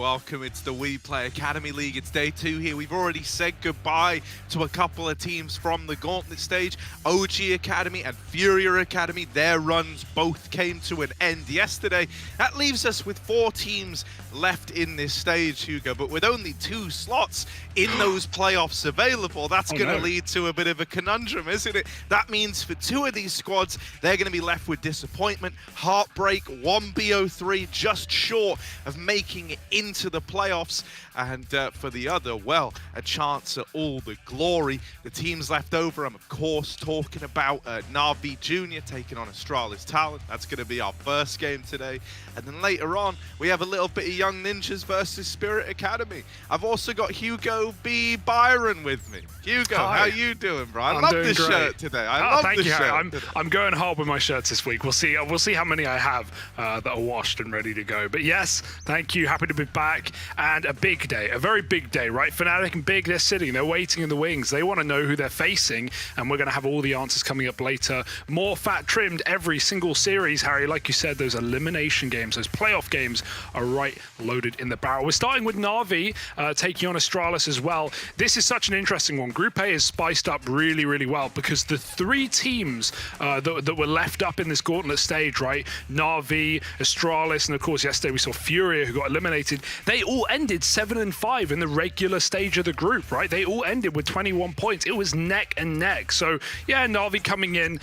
welcome. It's the WePlay Academy League. It's day 2 here. We've already said goodbye to a couple of teams from the Gauntlet stage. OG Academy and Furia Academy, their runs both came to an end yesterday. That leaves us with 4 teams left in this stage, Hugo, but with only 2 slots in those playoffs available, that's going to lead to a bit of a conundrum, isn't it? That means for 2 of these squads, they're going to be left with disappointment, heartbreak, 1 bo3 just short of making it into the playoffs, and for the other, well, a chance at all the glory. The teams left over, I'm of course talking about NAVI Junior taking on Astralis Talent. That's going to be our first game today, and then later on we have a little bit of Young Ninjas versus Spirit Academy. I've also got Hugo B. Byron with me. Hugo, Hi. How you doing, bro? I I'm love doing this great. shirt today. I love thank this you, shirt. Harry. I'm going hard with my shirts this week. We'll see how many I have that are washed and ready to go. But yes, thank you. Happy to be back. And a big day, a very big day, right? Fnatic and Big, they're sitting, they're waiting in the wings. They want to know who they're facing, and we're going to have all the answers coming up later. More fat trimmed every single series, Harry. Like you said, those elimination games, those playoff games are right loaded in the barrel. We're starting with NAVI taking on Astralis as well. This is such an interesting one. Group A is spiced up really, really well because the 3 teams that were left up in this gauntlet stage, right? NAVI, Astralis, and of course yesterday we saw Furia who got eliminated. They all ended 7-5 in the regular stage of the group, right? They all ended with 21 points. It was neck and neck. So yeah, NAVI coming in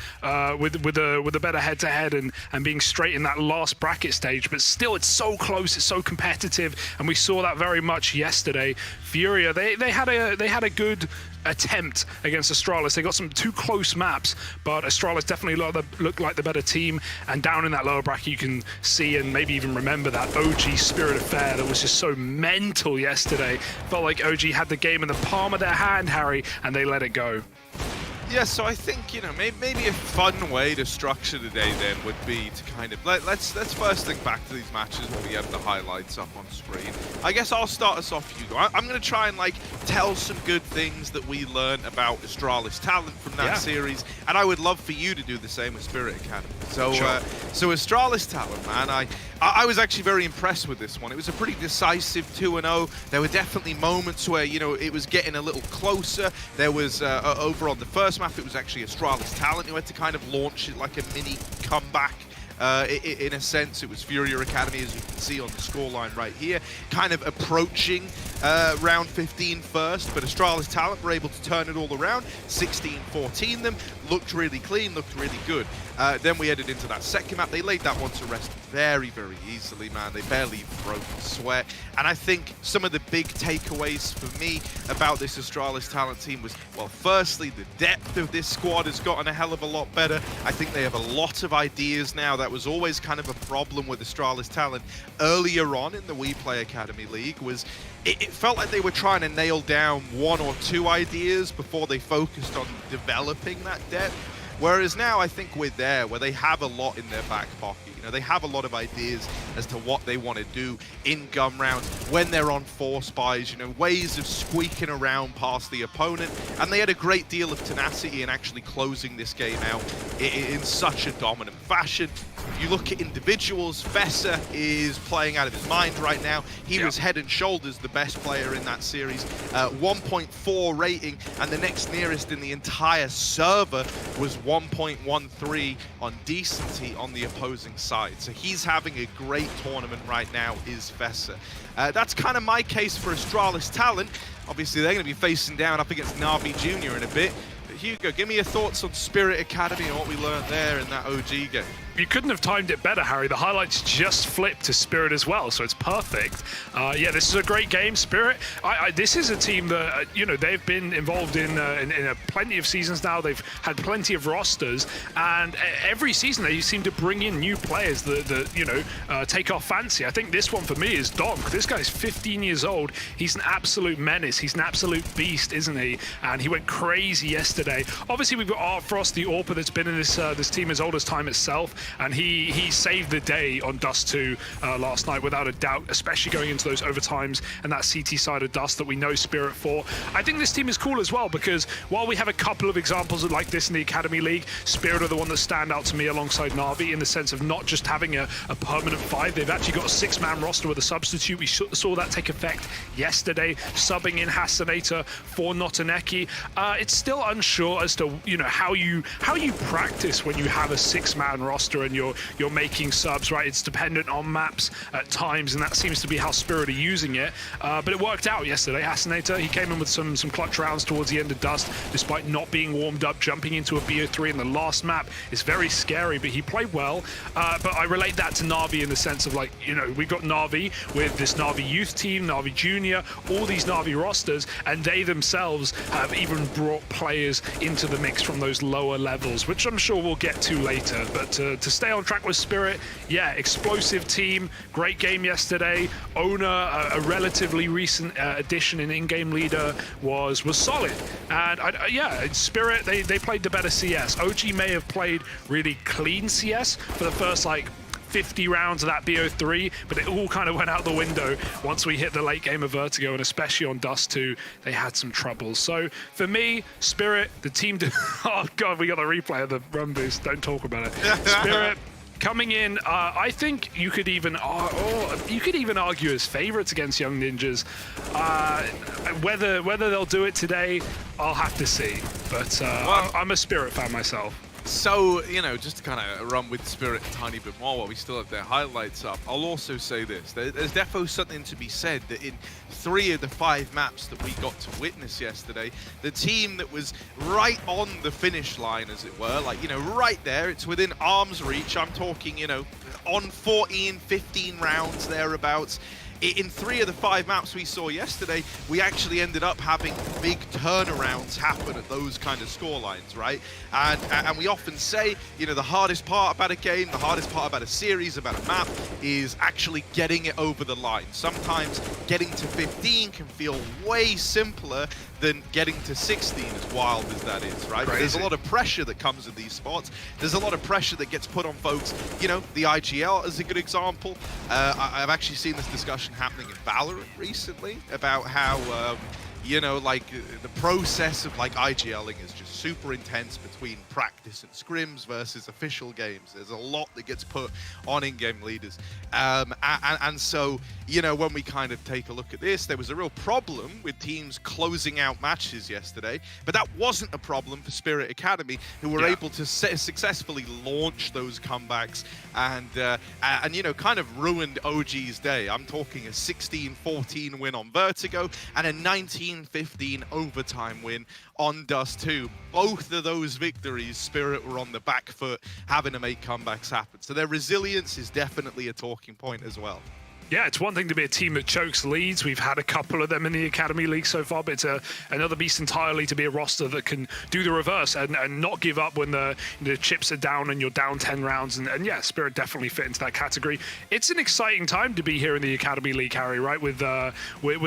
with a better head-to-head and being straight in that last bracket stage, but still it's so close, it's so competitive, and we saw that very much yesterday. Furia, they had a good attempt against Astralis. They got some 2 close maps, but Astralis definitely looked like the better team. And down in that lower bracket, you can see and maybe even remember that OG Spirit Affair that was just so mental yesterday. Felt like OG had the game in the palm of their hand, Harry, and they let it go. Yeah, so I think, you know, maybe a fun way to structure the day then would be to kind of let's first think back to these matches where we have the highlights up on screen. I guess I'll start us off, Hugo. I'm going to try and tell some good things that we learned about Astralis Talent from that series, and I would love for you to do the same with Spirit Academy. So, so Astralis Talent, man, I was actually very impressed with this one. It was a pretty decisive 2-0. There were definitely moments where, you know, it was getting a little closer. There was, over on the first map, it was actually Astralis Talent who had to kind of launch it like a mini comeback. In a sense, it was Furia Academy, as you can see on the scoreline right here, kind of approaching round 15 first, but Astralis Talent were able to turn it all around, 16-14 them, looked really clean, looked really good. Then we headed into that second map. They laid that one to rest very, very easily, man. They barely broke a sweat. And I think some of the big takeaways for me about this Astralis Talent team was, well, firstly, the depth of this squad has gotten a hell of a lot better. I think they have a lot of ideas now. That was always kind of a problem with Astralis Talent earlier on in the WePlay Academy League. Was it felt like they were trying to nail down 1 or 2 ideas before they focused on developing that depth. Whereas now I think we're there, where they have a lot in their back pocket. You know, they have a lot of ideas as to what they want to do in gun rounds when they're on force buys, you know, ways of squeaking around past the opponent. And they had a great deal of tenacity in actually closing this game out in such a dominant fashion. If you look at individuals, Fessa is playing out of his mind right now. He was head and shoulders the best player in that series. 1.4 rating, and the next nearest in the entire server was 1.13 on decency on the opposing side. So he's having a great tournament right now, is Fessa. That's kind of my case for Astralis Talent. Obviously, they're going to be facing down up against NAVI Junior in a bit. But Hugo, give me your thoughts on Spirit Academy and what we learned there in that OG game. You couldn't have timed it better, Harry. The highlights just flipped to Spirit as well, so it's perfect. Yeah, this is a great game, Spirit. This is a team that, you know, they've been involved in plenty of seasons now. They've had plenty of rosters, and every season they seem to bring in new players that you know, take our fancy. I think this one for me is Donk. This guy's 15 years old. He's an absolute menace. He's an absolute beast, isn't he? And he went crazy yesterday. Obviously, we've got Art Frost, the AWPer that's been in this team as old as time itself. and he saved the day on Dust 2 last night without a doubt, especially going into those overtimes and that CT side of Dust that we know Spirit for. I think this team is cool as well, because while we have a couple of examples like this in the Academy League, Spirit are the one that stand out to me alongside NAVI in the sense of not just having a permanent 5. They've actually got a 6-man roster with a substitute. We saw that take effect yesterday, subbing in Hasanator for Notaneki. It's still unsure as to how you practice when you have a 6-man roster and you're making subs, right? It's dependent on maps at times, and that seems to be how Spirit are using it. But it worked out yesterday. Hasanator, he came in with some clutch rounds towards the end of Dust, despite not being warmed up, jumping into a bo3 in the last map. It's very scary, but he played well. But I relate that to NAVI in the sense of, like, we've got NAVI with this NAVI youth team, NAVI Junior, all these NAVI rosters, and they themselves have even brought players into the mix from those lower levels, which I'm sure we'll get to later. But to stay on track with Spirit, yeah, explosive team, great game yesterday. Owner, a relatively recent addition in in-game leader, was solid. And yeah, Spirit, they played the better CS. OG may have played really clean CS for the first, like, 50 rounds of that bo3, but it all kind of went out the window once we hit the late game of Vertigo, and especially on Dust 2, they had some troubles. So for me, Spirit, the team oh god, we got the replay of the run boost, don't talk about it. Spirit coming in, I think you could even argue as favorites against Young Ninjas. Whether they'll do it today, I'll have to see. But well, I'm a Spirit fan myself. So, just to kind of run with Spirit a tiny bit more while we still have their highlights up, I'll also say this. There's definitely something to be said that in 3 of the 5 maps that we got to witness yesterday, the team that was right on the finish line, as it were, like, right there, it's within arm's reach. I'm talking, on 14, 15 rounds thereabouts. In 3 of the 5 maps we saw yesterday, we actually ended up having big turnarounds happen at those kind of score lines, right? And we often say, the hardest part about a game, the hardest part about a series, about a map, is actually getting it over the line. Sometimes getting to 15 can feel way simpler than getting to 16, as wild as that is, right? But there's a lot of pressure that comes with these spots. There's a lot of pressure that gets put on folks. The IGL is a good example. I've actually seen this discussion happening in Valorant recently about how like the process of like IGLing is just super intense between practice and scrims versus official games. There's a lot that gets put on in-game leaders, and so when we kind of take a look at this, there was a real problem with teams closing out matches yesterday, but that wasn't a problem for Spirit Academy, who were able to successfully launch those comebacks and kind of ruined OG's day. I'm talking a 16-14 win on Vertigo and a 19-15 overtime win on Dust 2. Both of those victories, Spirit were on the back foot, having to make comebacks happen. So their resilience is definitely a talking point as well. Yeah, it's one thing to be a team that chokes leads. We've had a couple of them in the Academy League so far, but it's another beast entirely to be a roster that can do the reverse and not give up when the chips are down and you're down 10 rounds. And yeah, Spirit definitely fit into that category. It's an exciting time to be here in the Academy League, Harry, right? With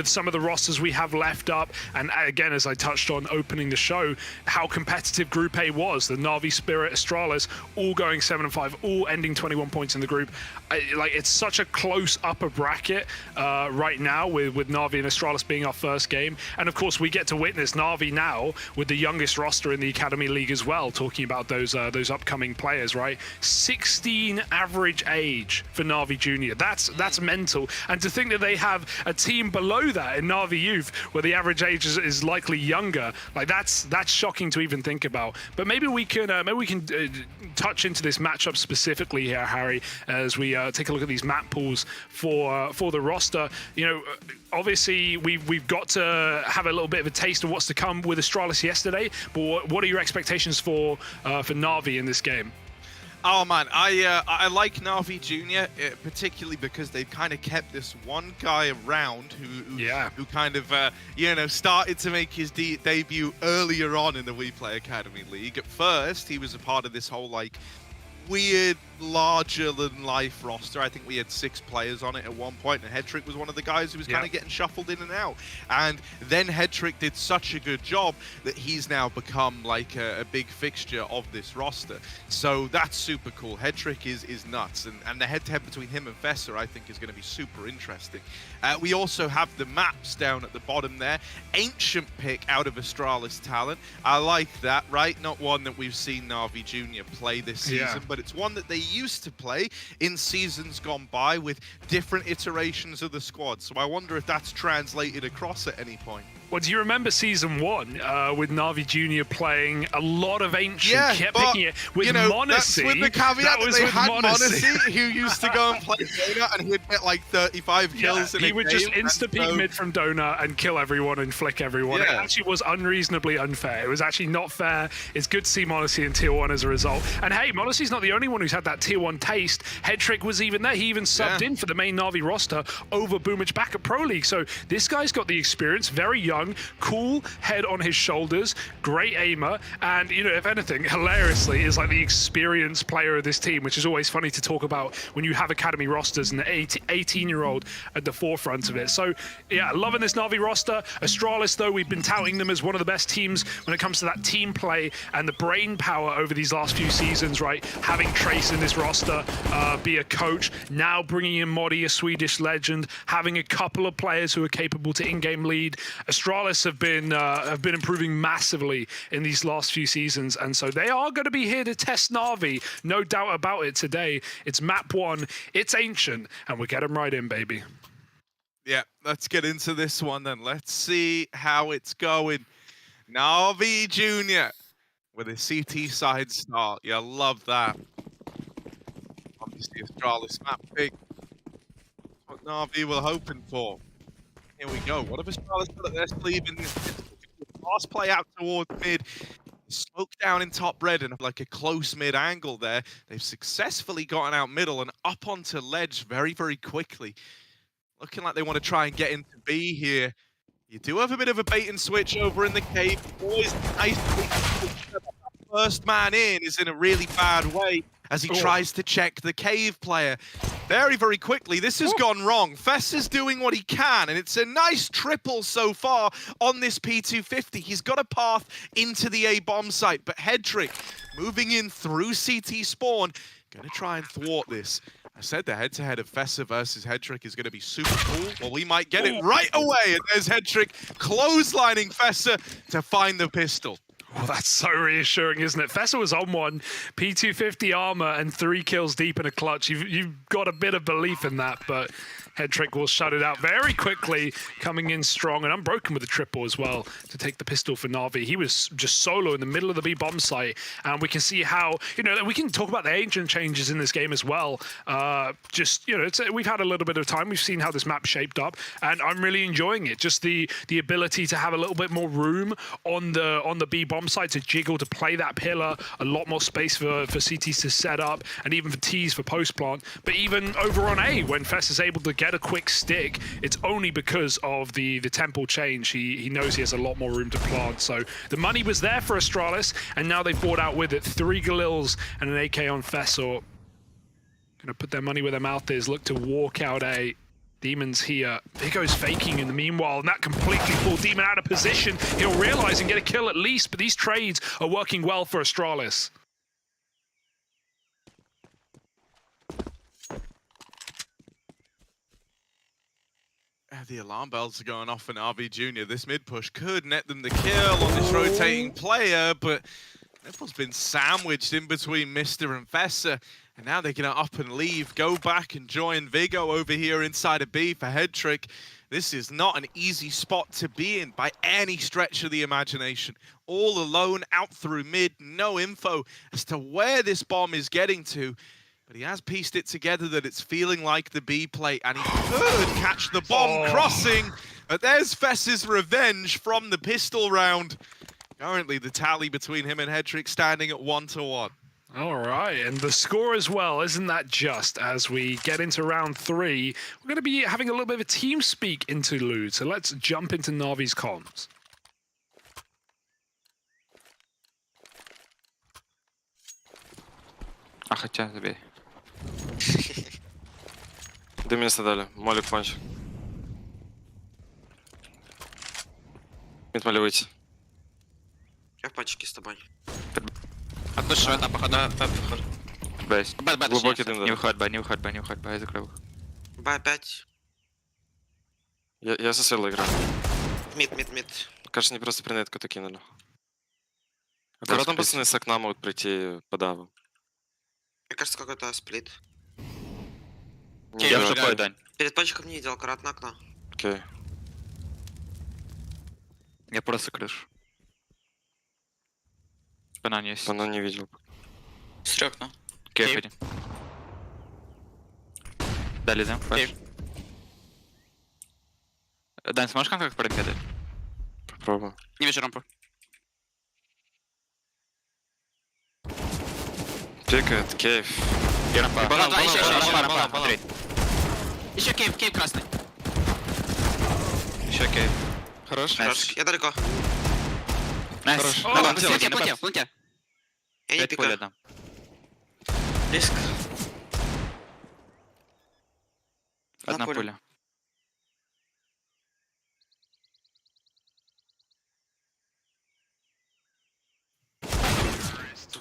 some of the rosters we have left up. And again, as I touched on opening the show, how competitive Group A was. The NAVI, Spirit, Astralis, all going 7-5, all ending 21 points in the group. It's such a close upper bracket right now with NAVI and Astralis being our first game. And of course, we get to witness NAVI now with the youngest roster in the Academy League as well, talking about those upcoming players, right? 16 average age for NAVI Junior. That's mental. And to think that they have a team below that in NAVI Youth where the average age is likely younger, like that's shocking to even think about. But maybe we can touch into this matchup specifically here, Harry, as we take a look at these map pools for the roster. Obviously we've got to have a little bit of a taste of what's to come with Astralis yesterday, but what are your expectations for NAVI in this game? Oh man, I like NAVI Junior, particularly because they've kind of kept this one guy around who kind of started to make his debut earlier on in the WePlay Academy League. At first, he was a part of this whole weird, larger-than-life roster. I think we had 6 players on it at one point, and Hedrick was one of the guys who was kind of getting shuffled in and out. And then Hedrick did such a good job that he's now become like a big fixture of this roster. So that's super cool. Hedrick is nuts, and the head-to-head between him and Fessa, I think, is going to be super interesting. We also have the maps down at the bottom there. Ancient pick out of Astralis talent. I like that, right? Not one that we've seen NAVI Junior play this season, but it's one that they used to play in seasons gone by with different iterations of the squad. So I wonder if that's translated across at any point. Well, do you remember season 1 with NAVI Junior playing a lot of Ancient, kept picking it with Monacy? That's with the caveat that they had Monacy, who used to go and play Donut, and he'd get like 35 kills in a game. He would just insta-peek mid from Donut and kill everyone and flick everyone. It actually was unreasonably unfair. It was actually not fair. It's good to see Monacy in Tier 1 as a result. And hey, Monacy's not the only one who's had that Tier 1 taste. Hedrick was even there. He even subbed in for the main NAVI roster over Boomich back at Pro League. So this guy's got the experience, very young, cool head on his shoulders, great aimer, and you know, if anything, hilariously is like the experienced player of this team, which is always funny to talk about when you have academy rosters and the 18-year-old at the forefront of it. So yeah, loving this NAVI roster. Astralis, though, we've been touting them as one of the best teams when it comes to that team play and the brain power over these last few seasons, right? Having Trace in this roster, be a coach, now bringing in Modi, a Swedish legend, having a couple of players who are capable to in-game lead. Astralis have been improving massively in these last few seasons, and so they are going to be here to test NAVI, no doubt about it. Today it's map 1, it's Ancient, and we'll get them right in, baby. Yeah, let's get into this one then. Let's see how it's going. NAVI Junior with a CT side start. Yeah, love that. Obviously, Astralis map pick. What NAVI were hoping for. Here we go. What have Astralis got at their sleeve in this? Last play out towards mid. Smoke down in top red and like a close mid angle there. They've successfully gotten out middle and up onto ledge very, very quickly. Looking like they want to try and get into B here. You do have a bit of a bait and switch over in the cave. Always nice. First man in is in a really bad way as he tries to check the cave player. Very, very quickly, this has gone wrong. Fess is doing what he can, and it's a nice triple so far on this P250. He's got a path into the A bomb site, but Hedrick moving in through CT spawn, gonna try and thwart this. I said the head-to-head of Fessa versus Hedrick is going to be super cool. Well, we might get it right away, and there's Hedrick clotheslining Fessa to find the pistol. Well, that's so reassuring, isn't it? Fessa was on one, P250 armor and 3 kills deep in a clutch. You've got a bit of belief in that, but Hedrick will shut it out very quickly, coming in strong and unbroken with the triple as well to take the pistol for NAVI. He was just solo in the middle of the B bomb site, and we can see how, you know, we can talk about the agent changes in this game as well. Just, you know, we've had a little bit of time. We've seen how this map shaped up, and I'm really enjoying it. Just the ability to have a little bit more room on the B bomb site to jiggle, to play that pillar, a lot more space for CTs to set up, and even for Ts for post plant. But even over on A, when Fess is able to get a quick stick, it's only because of the temple change. He knows he has a lot more room to plant. So the money was there for Astralis, and now they've bought out with it 3 Galils and an AK on Fessor. Gonna put their money where their mouth is, look to walk out A. Demon's here. There goes faking in the meanwhile, and that completely pulled Demon out of position. He'll realize and get a kill at least, but these trades are working well for Astralis. The alarm bells are going off for NAVI Junior. This mid push could net them the kill on this rotating player, but Nipple's been sandwiched in between Mister and Fessa, and now they're going to up and leave, go back and join Vigo over here inside of B for Hedrick. This is not an easy spot to be in by any stretch of the imagination. All alone out through mid, no info as to where this bomb is getting to. But he has pieced it together that it's feeling like the B plate, and he could catch the bomb crossing. But there's Fess's revenge from the pistol round. Currently, the tally between him and Hedrick standing at 1-1. All right, and the score as well, isn't that just? As we get into round 3, we're going to be having a little bit of a team speak interlude. So let's jump into Navi's comms. А хотя, забей. До места дали. Молик панч. Мид моли выйти. Я в пачке с тобой. Одну шо, это походу. Бейс. Бэт, Глубокий дым Не дали. выходит, Б, не выходит, Б, не выходит, Б, я закрыл. Б5. Я со светлой играю. Мид. Кажется, не просто принетку-то кинули. Аккуратно пацаны с окна могут прийти по даву. Мне кажется, какой-то сплит. Не Я делать. в такой, Дань. Перед пачком не видел, аккуратно окно. Окей. Я просто крышу. Спина не есть. Она не видел. Стрёкну. Окей, ходи. Дали, да? Флэш. Дань, сможешь контакт прыгать? Попробуем. Не вижу рампу. Пикает, кейв. И рампа. Банан, два, еще, Рампа, Андрей. Еще кейв красный. Еще окей. Хорош. Хорош, я далеко. Найс. Хорош. На Давай, бэт, Планте, планте. Я не 5 пуль пикаю. отдам. Риск. Одна пуля. пуля.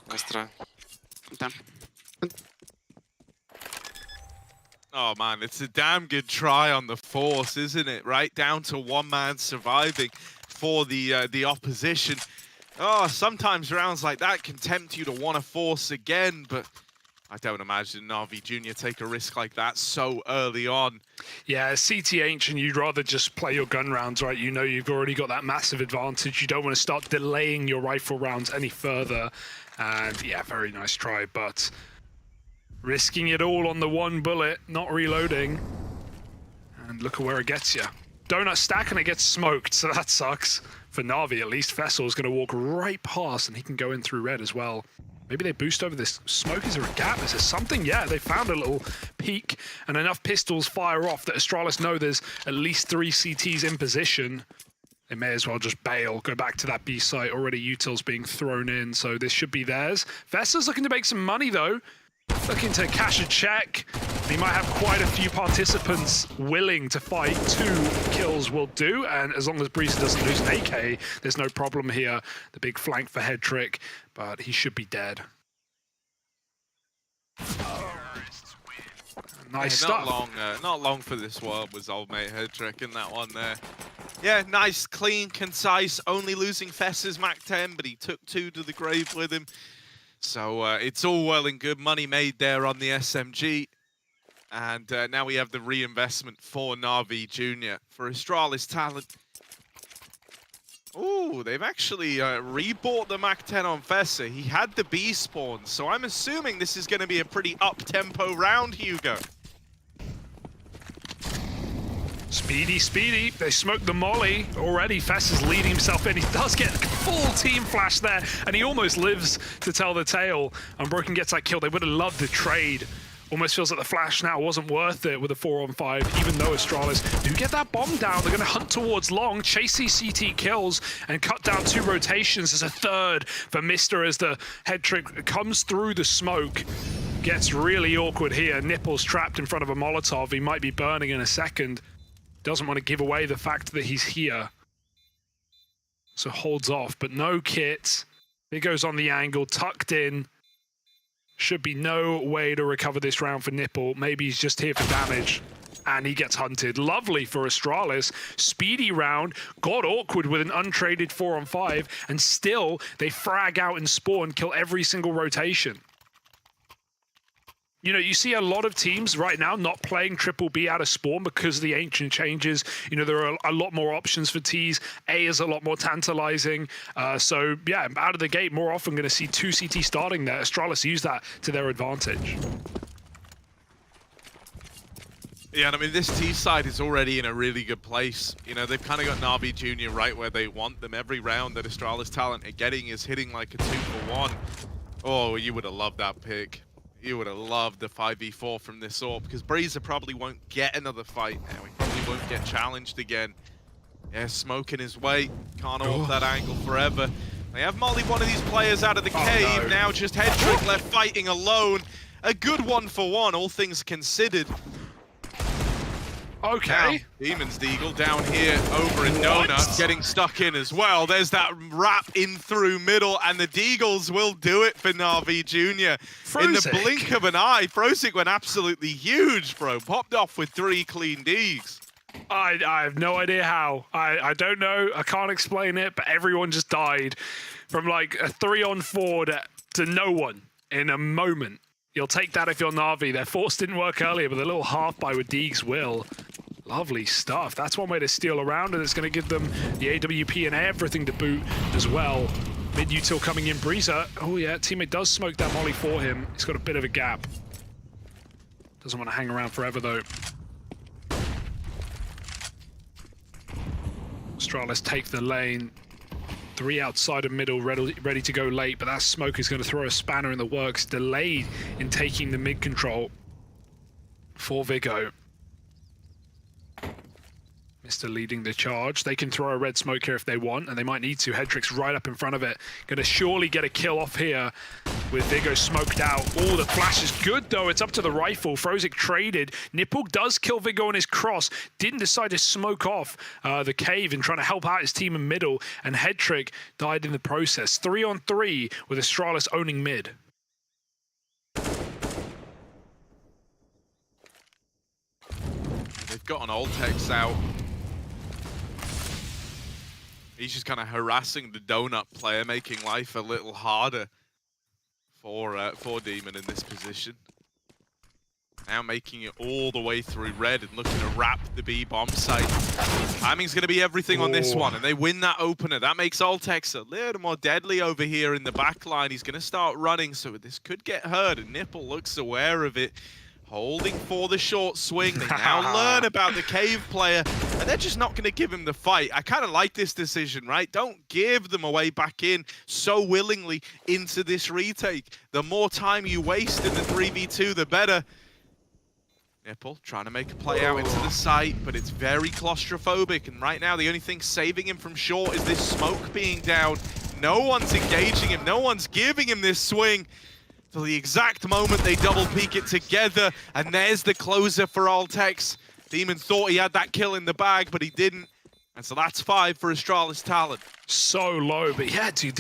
Настра. Да. Oh man, it's a damn good try on the force, isn't it? Right down to one man surviving for the opposition. Oh, sometimes rounds like that can tempt you to want to force again, but I don't imagine NAVI Jr. take a risk like that so early on. Yeah, CT Ancient, you'd rather just play your gun rounds, right? You know you've already got that massive advantage. You don't want to start delaying your rifle rounds any further. And yeah, very nice try, but risking it all on the one bullet, not reloading. And look at where it gets you. Donut stack and it gets smoked, so that sucks. For Navi, at least, Fessel's going to walk right past and he can go in through red as well. Maybe they boost over this smoke. Is there a gap? Is there something? Yeah, they found a little peak and enough pistols fire off that Astralis know there's at least 3 CTs in position. They may as well just bail, go back to that B site. Already utils being thrown in, so this should be theirs. Vesta's looking to make some money though. Looking to cash a check. He might have quite a few participants willing to fight. 2 kills will do, and as long as Breezy doesn't lose an AK, there's no problem here. The big flank for head trick, but he should be dead. Nice Yeah, stuff. not long for this world was old mate head trick in that one there. Yeah, nice, clean, concise, only losing Fess's Mac 10, but he took 2 to the grave with him. So it's all well and good, money made there on the SMG. And now we have the reinvestment for NAVI Jr. For Astralis talent. Ooh, they've actually rebought the Mac 10 on Fessa. He had the B spawn, so I'm assuming this is going to be a pretty up-tempo round, Hugo. Speedy. They smoked the molly already. Fess is leading himself in. He does get full team flash there, and he almost lives to tell the tale. Unbroken gets that kill. They would have loved the trade. Almost feels like the flash now wasn't worth it with a 4-on-5, even though Astralis do get that bomb down. They're going to hunt towards long, chase these CT kills, and cut down 2 rotations. There's a third for Mister as the head trick comes through the smoke. Gets really awkward here. Nipple's trapped in front of a Molotov. He might be burning in a second. Doesn't want to give away the fact that he's here. So holds off, but no kit. It goes on the angle, tucked in. Should be no way to recover this round for Nipple. Maybe he's just here for damage. And he gets hunted. Lovely for Astralis. Speedy round. Got awkward with an untraded 4-on-5. And still, they frag out and spawn, kill every single rotation. You know, you see a lot of teams right now not playing triple B out of spawn because of the ancient changes. You know, there are a lot more options for Ts. A is a lot more tantalizing. So, yeah, out of the gate, more often going to see 2 CT starting there. Astralis use that to their advantage. Yeah, and I mean, this T side is already in a really good place. You know, they've kind of got NAVI Jr. right where they want them. Every round that Astralis talent are getting is hitting like a 2-for-1. Oh, you would have loved that pick. You would have loved the 5v4 from this AWP, because Breezer probably won't get another fight now. He probably won't get challenged again. Yeah, smoking his way. Can't hold that angle forever. They have mollied one of these players out of the cave. No. Now just Hedrick left fighting alone. A good 1-for-1, all things considered. Okay. Now, Demon's Deagle down here over in Donut, getting stuck in as well. There's that wrap in through middle, and the Deagles will do it for NAVI Jr. In the Frozik. blink of an eye, Frozik went absolutely huge, bro. Popped off with 3 clean Ds. I have no idea how. I don't know. I can't explain it, but everyone just died from like a 3-on-4 to no one in a moment. You'll take that if you're Na'Vi. Their force didn't work earlier, but the little half buy with Deegs will. Lovely stuff. That's one way to steal around, and it's going to give them the AWP and everything to boot as well. Mid-util coming in. Breezer. Oh yeah, teammate does smoke that molly for him. He's got a bit of a gap. Doesn't want to hang around forever though. Astralis take the lane. 3 outside of middle, ready to go late, but that smoke is going to throw a spanner in the works. Delayed in taking the mid control for Vigo. Mr. leading the charge. They can throw a red smoke here if they want, and they might need to. Hedrick's right up in front of it. Going to surely get a kill off here with Vigo smoked out. Oh, the flash is good, though. It's up to the rifle. Frozik traded. Nipple does kill Vigo on his cross. Didn't decide to smoke off the cave and trying to help out his team in middle, and Hedrick died in the process. 3-on-3 with Astralis owning mid. They've got an Ultex out. He's just kind of harassing the Donut player, making life a little harder for Demon in this position. Now making it all the way through red and looking to wrap the B bomb site. Timing's going to be everything on this one, and they win that opener. That makes Ultex a little more deadly over here in the back line. He's going to start running, so this could get hurt, and Nipple looks aware of it. Holding for the short swing. They now learn about the cave player, and they're just not going to give him the fight. I kind of like this decision, right? Don't give them a way back in so willingly into this retake. The more time you waste in the 3v2, the better. Nipple trying to make a play out into the site, but it's very claustrophobic, and right now the only thing saving him from short is this smoke being down. No one's engaging him. No one's giving him this swing. Till the exact moment they double peek it together, and there's the closer for Ultex. Demon thought he had that kill in the bag, but he didn't. And so that's 5 for Astralis Talon. So low, but yeah, dude,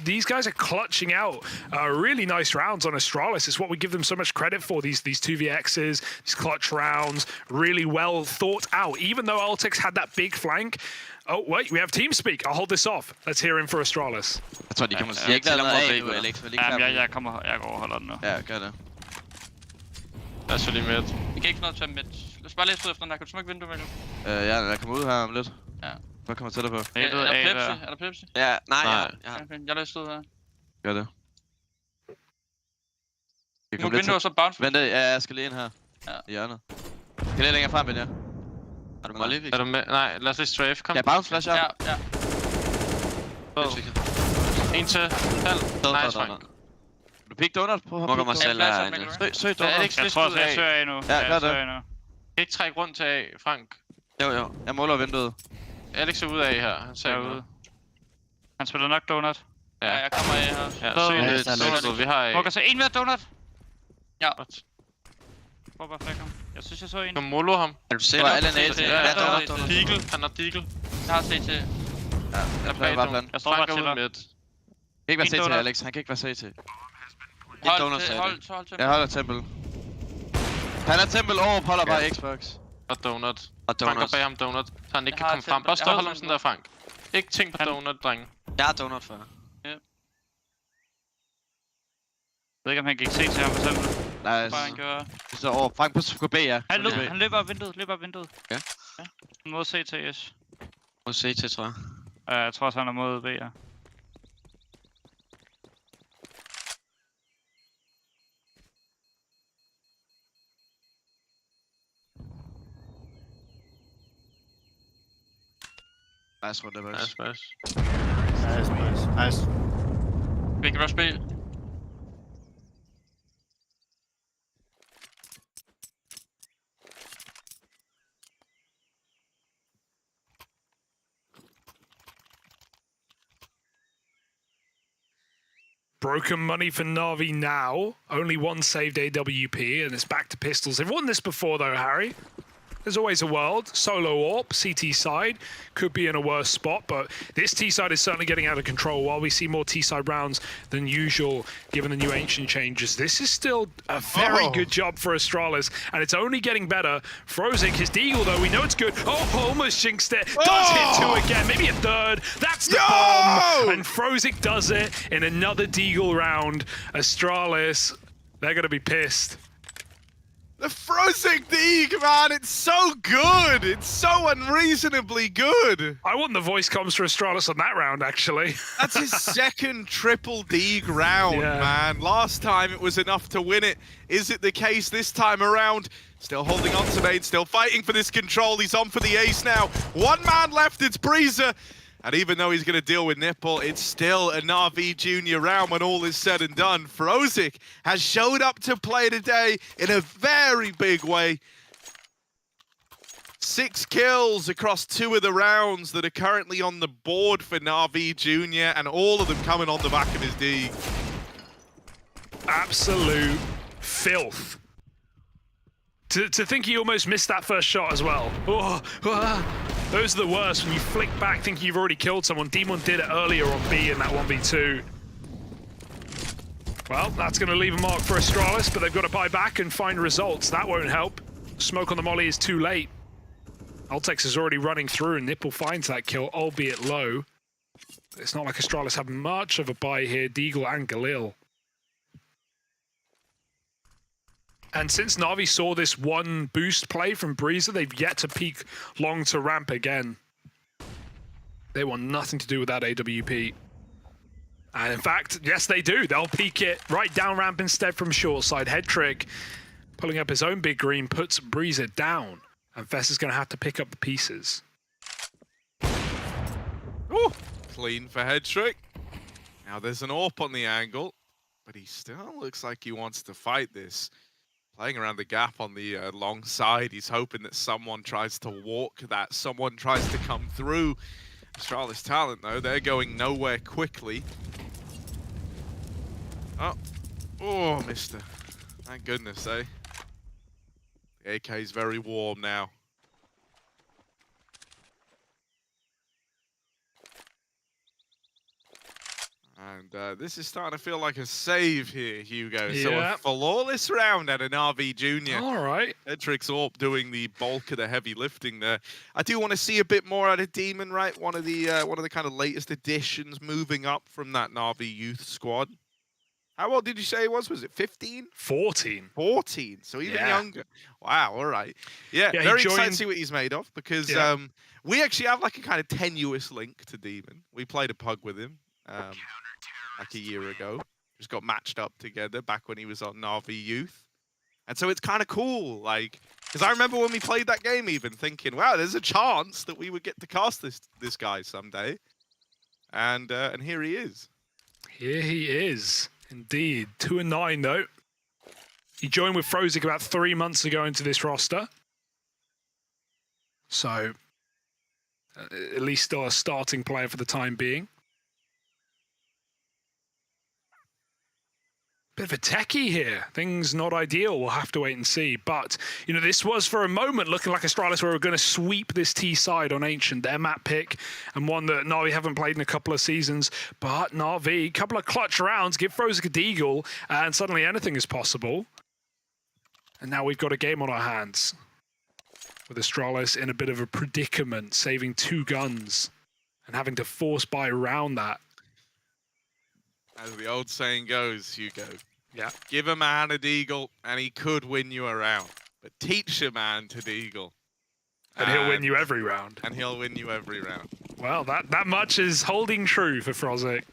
these guys are clutching out really nice rounds on Astralis. It's what we give them so much credit for, these 2vx's, these clutch rounds, really well thought out. Even though Ultex had that big flank. Oh, wait, we have TeamSpeak. I'll hold this off. Let's hear him for Astralis. Jeg tror, de kommer Jeg ikke lavet noget noget af nu, eller? Alex. Vil Jamen, ikke jeg går og holder den nu. Ja, gør det. Jeg så lige med. Vi kan ikke få noget til midt. Lad os bare læse ud efter den der. Kan du smukke vinduet, Mikkel? Ja, jeg kommer ud her om lidt. Ja. Hvad kommer tættere på? Er der Pepsi? Er der Pepsi? Ja, nej. Okay, jeg læser ud her. Gør det. Vi Nu kommer lidt vinduer så bounce. Vent, ja, jeg skal lige ind her. Ja. I hjørnet. Kan lidt længere frem, Benja. Har du molly? Er du med? Nej, lad os lige strafe. Kom. Ja, bounce flash op. Ja. En til. Halv. Nice, Frank. Du pick donut på ham. Mukker mig selv flash her. up, Mikkel. Søg Er donut. Alex Jeg lidt tror, ud jeg af? søger af nu. Ja, gør det. nu. Ikke trække rundt til A, Frank. Jo. Jeg måler vinduet. Alex er ude af her. Han ser Derude. ude. Han spiller nok donut. Ja, jeg kommer af her. Ja, søg lidt. Donut, vi har A. Mukker så en mere donut. Ja. Prøv bare flække ham. Jeg synes, jeg så en. Kan molo ham? Er du Det selv? var alle nade. Ja, Ja, donut. donut. Deagle. Han har Deagle. Jeg har CT. Ja, jeg prøver bare plan. Jeg står Frank bare er til ude dig. midt. Kan ikke være En CT, donut. Alex. Han kan ikke være CT. donut, sagde Hold til. Jeg holder tempel. Han er tempel over, holder bare Xbox. Og donut. Og Frank er donuts. bag ham donut. Så han ikke Jeg kan har komme frem. tempel. Bare Jeg stå og har hold ham sådan tempel. der, Frank. Ikke tænk på Han- donut, drenge. Jeg har donut før. Jeg ved ikke, om han gik CT ham for eksempel. Nej, Bare han gjorde. det står over. Frank på B, ja. Han løber af vinduet, Ja. Mod CT-ish. Må se til, tror jeg. Jeg tror også, han er mod B, ja. Nice runde, boys. Nice. Vi kan rush B. Broken money for Na'Vi now. Only one saved AWP, and it's back to pistols. They've won this before, though, Harry. There's always a world. Solo AWP, CT side, could be in a worse spot, but this T side is certainly getting out of control. While we see more T side rounds than usual, given the new Ancient changes, this is still a very good job for Astralis, and it's only getting better. Frozik, his deagle, though, we know it's good. Oh, almost jinxed it. Does hit two again, maybe a third. That's the bomb, and Frozik does it in another deagle round. Astralis, they're going to be pissed. The Frozik Deeg, man, it's so good. It's so unreasonably good. I want the voice comms for Astralis on that round, actually. That's his second triple Deeg round, Yeah. man. Last time it was enough to win it. Is it the case this time around? Still holding on to Maid, still fighting for this control. He's on for the ace now. One man left, it's Breezer. And even though he's going to deal with Nipple, it's still a NAVI junior round when all is said and done. Frozik has showed up to play today in a very big way. 6 kills across 2 of the rounds that are currently on the board for NAVI junior, and all of them coming on the back of his D. Absolute filth. To think he almost missed that first shot as well. Those are the worst, when you flick back thinking you've already killed someone. Demon did it earlier on B in that 1v2. Well, that's going to leave a mark for Astralis, but they've got to buy back and find results. That won't help. Smoke on the molly is too late. Altex is already running through, and Nipple finds that kill, albeit low. It's not like Astralis have much of a buy here, Deagle and Galil. And since Na'Vi saw this one boost play from Breezer, they've yet to peek long to ramp again. They want nothing to do with that AWP. And in fact, yes they do. They'll peek it right down ramp instead from short side. Head trick, pulling up his own big green, puts Breezer down. And Fess is going to have to pick up the pieces. Ooh, clean for head trick. Now there's an AWP on the angle, but he still looks like he wants to fight this. Playing around the gap on the long side. He's hoping that someone tries to walk that, someone tries to come through. Astralis talent, though, they're going nowhere quickly. Oh, mister. Thank goodness, eh? The AK is very warm now. And this is starting to feel like a save here, Hugo. So a flawless round at an RV Junior. All right. Edric's AWP doing the bulk of the heavy lifting there. I do want to see a bit more out of Demon, right? One of the kind of latest additions moving up from that Na'Vi youth squad. How old did you say he was? Was it 15? 14. 14, so even younger. Wow, all right. Yeah, very excited to see what he's made of, because we actually have like a kind of tenuous link to Demon. We played a pug with him like a year ago. Just got matched up together back when he was on Na'Vi Youth. And so it's kind of cool, like, because I remember when we played that game even thinking, wow, there's a chance that we would get to cast this guy someday. And here he is. Here he is. Indeed. 2-9 though. He joined with Frozik about 3 months ago into this roster. So, at least still a starting player for the time being. Bit of a techie here. Things not ideal. We'll have to wait and see. But, you know, this was for a moment looking like Astralis where we're going to sweep this T side on Ancient. Their map pick, and one that Na'Vi haven't played in a couple of seasons. But Na'Vi, couple of clutch rounds, give Frozik a deagle, and suddenly anything is possible. And now we've got a game on our hands, with Astralis in a bit of a predicament, saving 2 guns and having to force buy around that. As the old saying goes, Hugo. Yeah. Give a man a deagle and he could win you a round. But teach a man to deagle. And he'll win you every round. And he'll win you every round. Well, that much is holding true for Frozik.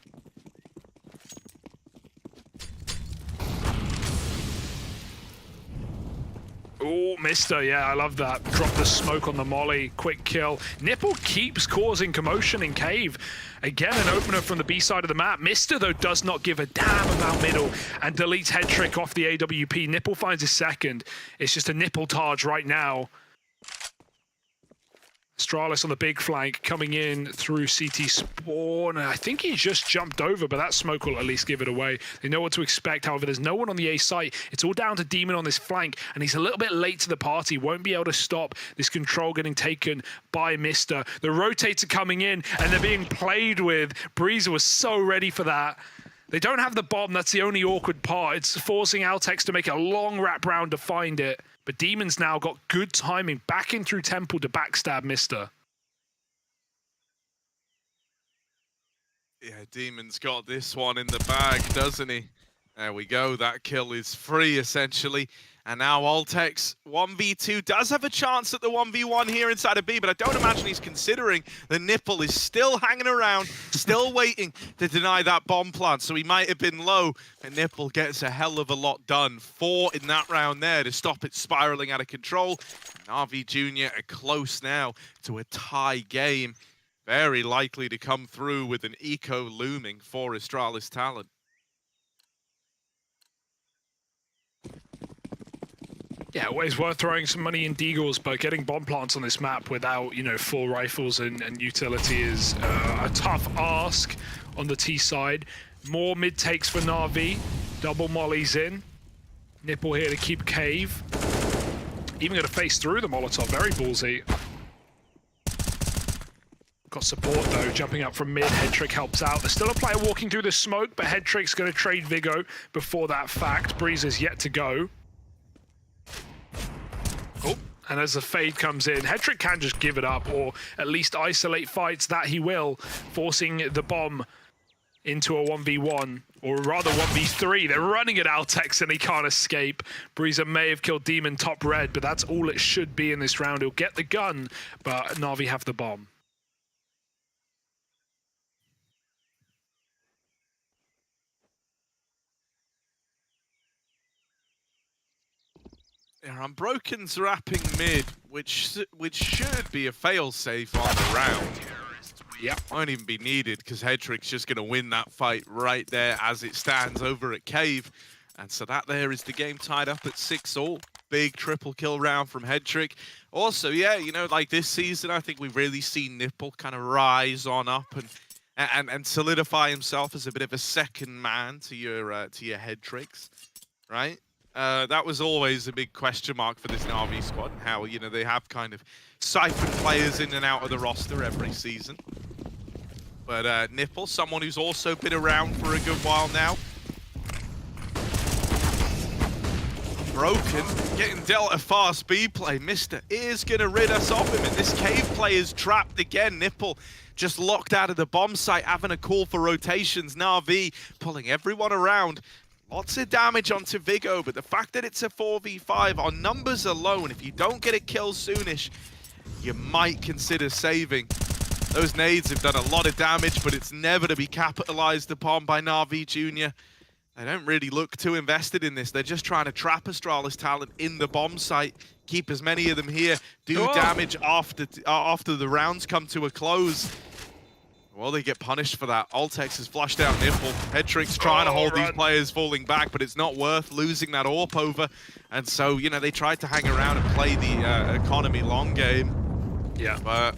Oh, Mister, yeah, I love that. Drop the smoke on the molly, quick kill. Nipple keeps causing commotion in cave. Again, an opener from the B side of the map. Mister, though, does not give a damn about middle and deletes head trick off the AWP. Nipple finds his second. It's just a Nipple targe right now. Astralis on the big flank coming in through CT spawn. I think he just jumped over, but that smoke will at least give it away. They know what to expect. However, there's no one on the A site. It's all down to Demon on this flank, and he's a little bit late to the party. Won't be able to stop this control getting taken by Mister. The rotates are coming in, and they're being played with. Breezer was so ready for that. They don't have the bomb. That's the only awkward part. It's forcing Altex to make a long wrap round to find it. But Demon's now got good timing, backing through Temple to backstab Mister. Yeah, Demon's got this one in the bag, doesn't he? There we go. That kill is free, essentially. And now Altex 1v2 does have a chance at the 1v1 here inside of B, but I don't imagine he's considering the Nipple is still hanging around, still waiting to deny that bomb plant. So he might have been low, and Nipple gets a hell of a lot done. 4 in that round there to stop it spiraling out of control. NAVI Jr. are close now to a tie game. Very likely to come through with an eco looming for Astralis talent. Yeah, always worth throwing some money in Deagles, but getting bomb plants on this map without, you know, full rifles and utility is a tough ask on the T side. More mid takes for Na'Vi. Double mollies in. Nipple here to keep cave. Even going to face through the Molotov. Very ballsy. Got support though, jumping up from mid. Headtrick helps out. There's still a player walking through the smoke, but Headtrick's going to trade Vigo before that fact. Breezer's yet to go. Oh, and as the fade comes in, Headtrick can just give it up, or at least isolate fights. That he will, forcing the bomb into a 1v1, or rather 1v3. They're running at Altex and he can't escape. Breezer may have killed Demon top red, but that's all it should be in this round. He'll get the gun, but Na'Vi have the bomb. Yeah, Unbroken's wrapping mid, which should be a failsafe on the round. Yep. Won't even be needed because Headtrick's just going to win that fight right there as it stands over at Cave. And so that there is the game tied up at 6-all. Big triple kill round from Headtrick. Also, yeah, you know, like this season, I think we've really seen Nipple kind of rise on up and solidify himself as a bit of a second man to your Headtricks, right? That was always a big question mark for this NAVI squad, and how, you know, they have kind of siphoned players in and out of the roster every season. But Nipple, someone who's also been around for a good while now. Broken, getting dealt a fast B play. Mister is going to rid us of him, and this Cave play is trapped again. Nipple just locked out of the bomb site, having a call for rotations. NAVI pulling everyone around. Lots of damage onto Vigo, but the fact that it's a 4v5 on numbers alone, if you don't get a kill soonish, you might consider saving. Those nades have done a lot of damage, but it's never to be capitalized upon by NAVI Jr. They don't really look too invested in this. They're just trying to trap Astralis talent in the bomb site, keep as many of them here, do damage after the rounds come to a close. Well, they get punished for that. Altex has flushed out Nipple. Headtrick's trying to hold these players falling back, but it's not worth losing that AWP over. And so, you know, they tried to hang around and play the economy long game. Yeah. But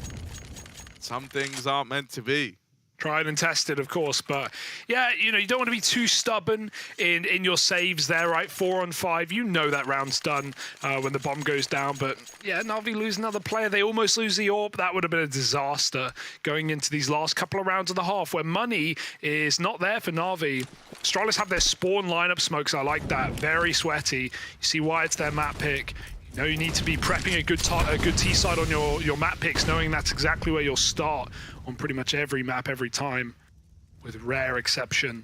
some things aren't meant to be. Tried and tested, of course, but yeah, you know, you don't want to be too stubborn in your saves there, right? 4 on 5, you know that round's done when the bomb goes down, but yeah, Na'Vi lose another player. They almost lose the AWP. That would have been a disaster going into these last couple of rounds of the half, where money is not there for Na'Vi. Astralis have their spawn lineup smokes. I like that. Very sweaty. You see why it's their map pick. You know you need to be prepping a good T side on your map picks, knowing that's exactly where you'll start on pretty much every map every time, with rare exception.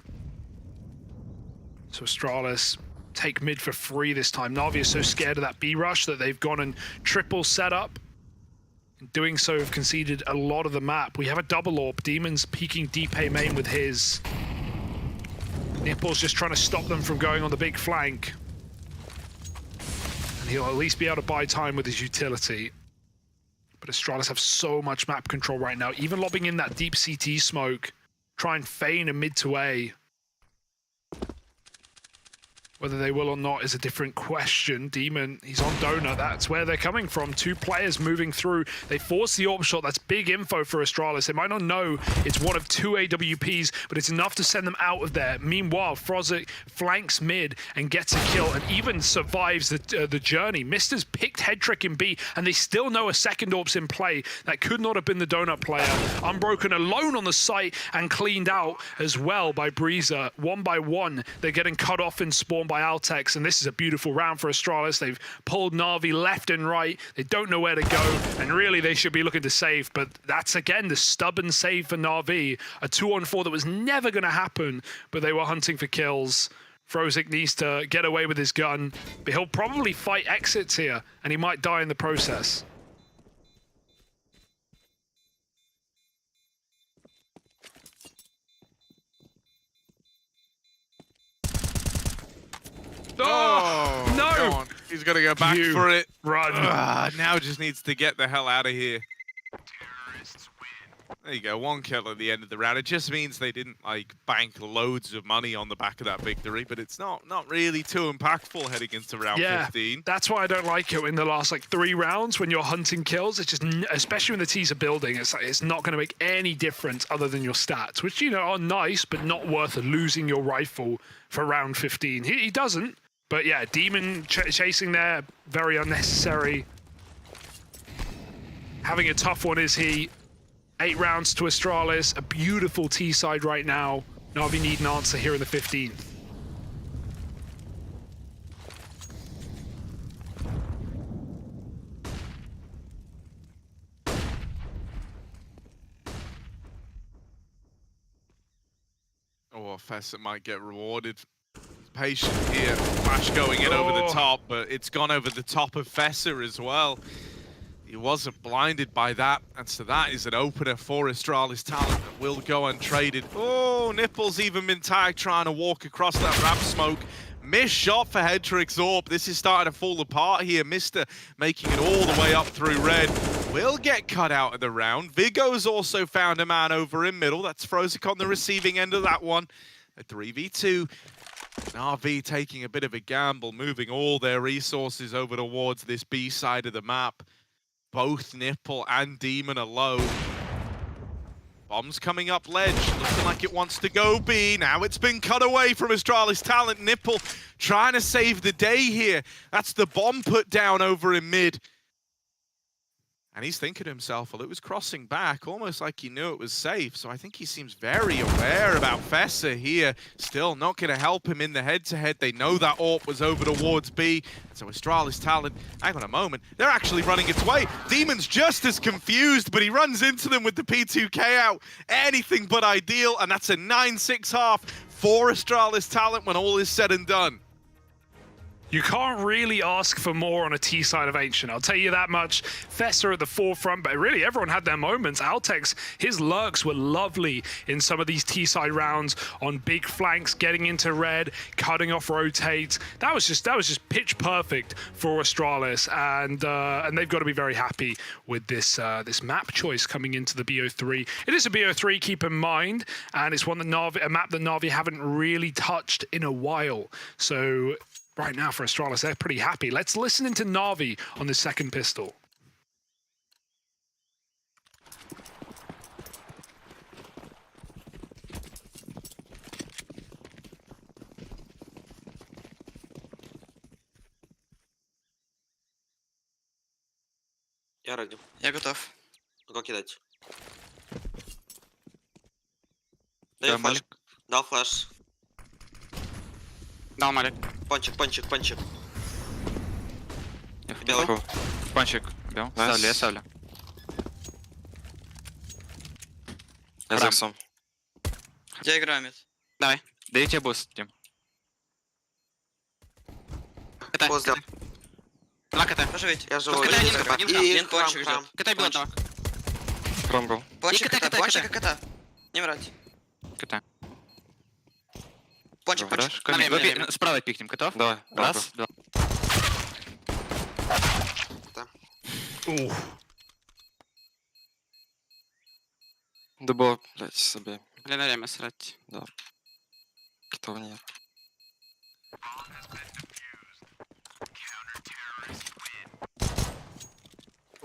So Astralis take mid for free this time. Na'Vi is so scared of that B rush that they've gone and triple setup. In doing so, have conceded a lot of the map. We have a double AWP. Demon's peeking DPay main with his. Nipple's just trying to stop them from going on the big flank. And he'll at least be able to buy time with his utility. But Astralis have so much map control right now. Even lobbing in that deep CT smoke. Try and feign a mid to A. Whether they will or not is a different question. Demon, he's on Donut. That's where they're coming from. 2 players moving through. They force the AWP shot. That's big info for Astralis. They might not know it's one of 2 AWPs, but it's enough to send them out of there. Meanwhile, Frozik flanks mid and gets a kill and even survives the journey. Mister's picked head trick in B, and they still know a second AWP's in play. That could not have been the Donut player. Unbroken alone on the site and cleaned out as well by Breezer. 1 by 1, they're getting cut off in spawn by Altex, and this is a beautiful round for Astralis. They've pulled NAVI left and right. They don't know where to go, and really they should be looking to save, but that's again the stubborn save for NAVI. A 2-on-4 that was never going to happen, but they were hunting for kills. Frozik needs to get away with his gun, but he'll probably fight exits here, and he might die in the process. Oh, no! Come on. He's got to go back for it. Run. Now just needs to get the hell out of here. There you go, 1 kill at the end of the round. It just means they didn't like bank loads of money on the back of that victory, but it's not really too impactful heading into round 15. That's why I don't like it in the last like 3 rounds when you're hunting kills. It's just, especially when the T's are building, it's like, it's not going to make any difference other than your stats, which, you know, are nice, but not worth losing your rifle for round 15. He doesn't, but yeah, Demon chasing there, very unnecessary. Having a tough one is he. 8 rounds to Astralis, a beautiful T side right now. NAVI need an answer here in the 15th. Oh, Fessa might get rewarded. Patient here, flash going in over the top, but it's gone over the top of Fessa as well. He wasn't blinded by that, and so that is an opener for Astralis talent that will go untraded. Oh, Nipple's even been tagged trying to walk across that ramp smoke. Missed shot for Hedrick's AWP. This is starting to fall apart here. Mister making it all the way up through red. Will get cut out of the round. Vigo's also found a man over in middle. That's Frozik on the receiving end of that one. A 3v2. NAVI taking a bit of a gamble, moving all their resources over towards this B side of the map. Both Nipple and Demon are low. Bomb's coming up ledge, looking like it wants to go B. Now it's been cut away from Astralis talent. Nipple trying to save the day here. That's the bomb put down over in mid. And he's thinking to himself, well, it was crossing back, almost like he knew it was safe. So I think he seems very aware about Fessa here. Still not going to help him in the head-to-head. They know that AWP was over towards B. So Astralis talent, hang on a moment, they're actually running its way. Demon's just as confused, but he runs into them with the P2K out. Anything but ideal, and that's a 9-6 half for Astralis talent when all is said and done. You can't really ask for more on a T side of Ancient, I'll tell you that much. Fessa at the forefront, but really everyone had their moments. Altex, his lurks were lovely in some of these T side rounds on big flanks, getting into red, cutting off rotates. That was just pitch perfect for Astralis, and they've got to be very happy with this this map choice coming into the BO3. It is a BO3, keep in mind, and it's one that a map that NAVI haven't really touched in a while. So right now for Astralis, they're pretty happy. Let's listen into NAVI on the second pistol. Я ради. Я готов. Могу кидать. Даю флеш. Дал флеш. Дал Малик. Пончик. Белый. Пончик. Бел. Nice. Ставлю. Я за иксом. Я играю мид. Давай. Даю тебе буст, Тим. Поздно. Два КТ. Поживите. Я живу. Пускай один И храм. пончик ждет. КТ бил одного. Хром был. Пончик КТ. пончик КТ. Не врать. КТ. Пончик. Справа пикнем. Готов? Давай. Раз, два. Дубо, блядь, собі. Блин, время срать. Да. Китов нет.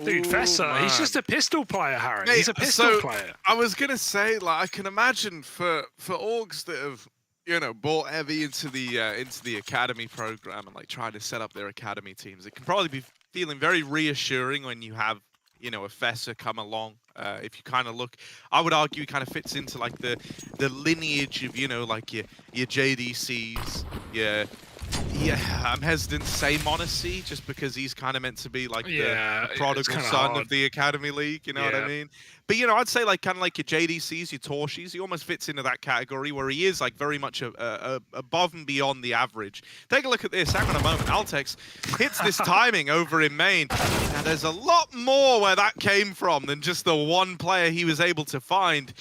Dude, Ooh, Fessa, he's man. just a pistol player, Harry. Mate, He's a pistol so, player. I was gonna say, like, I can imagine for orgs that have, you know, bought heavy into the academy program and like trying to set up their academy teams, it can probably be feeling very reassuring when you have, you know, a Fessa come along. If you kind of look, I would argue, he kind of fits into like the lineage of, you know, like your JDCs, yeah, I'm hesitant to say Monacy just because he's kind of meant to be like the prodigal son of the Academy League, you know what I mean? But, you know, I'd say like kind of like your JDCs, your Torshis, he almost fits into that category where he is like very much above and beyond the average. Take a look at this. Hang on a moment. Altex hits this timing over in main. Now, there's a lot more where that came from than just the one player he was able to find.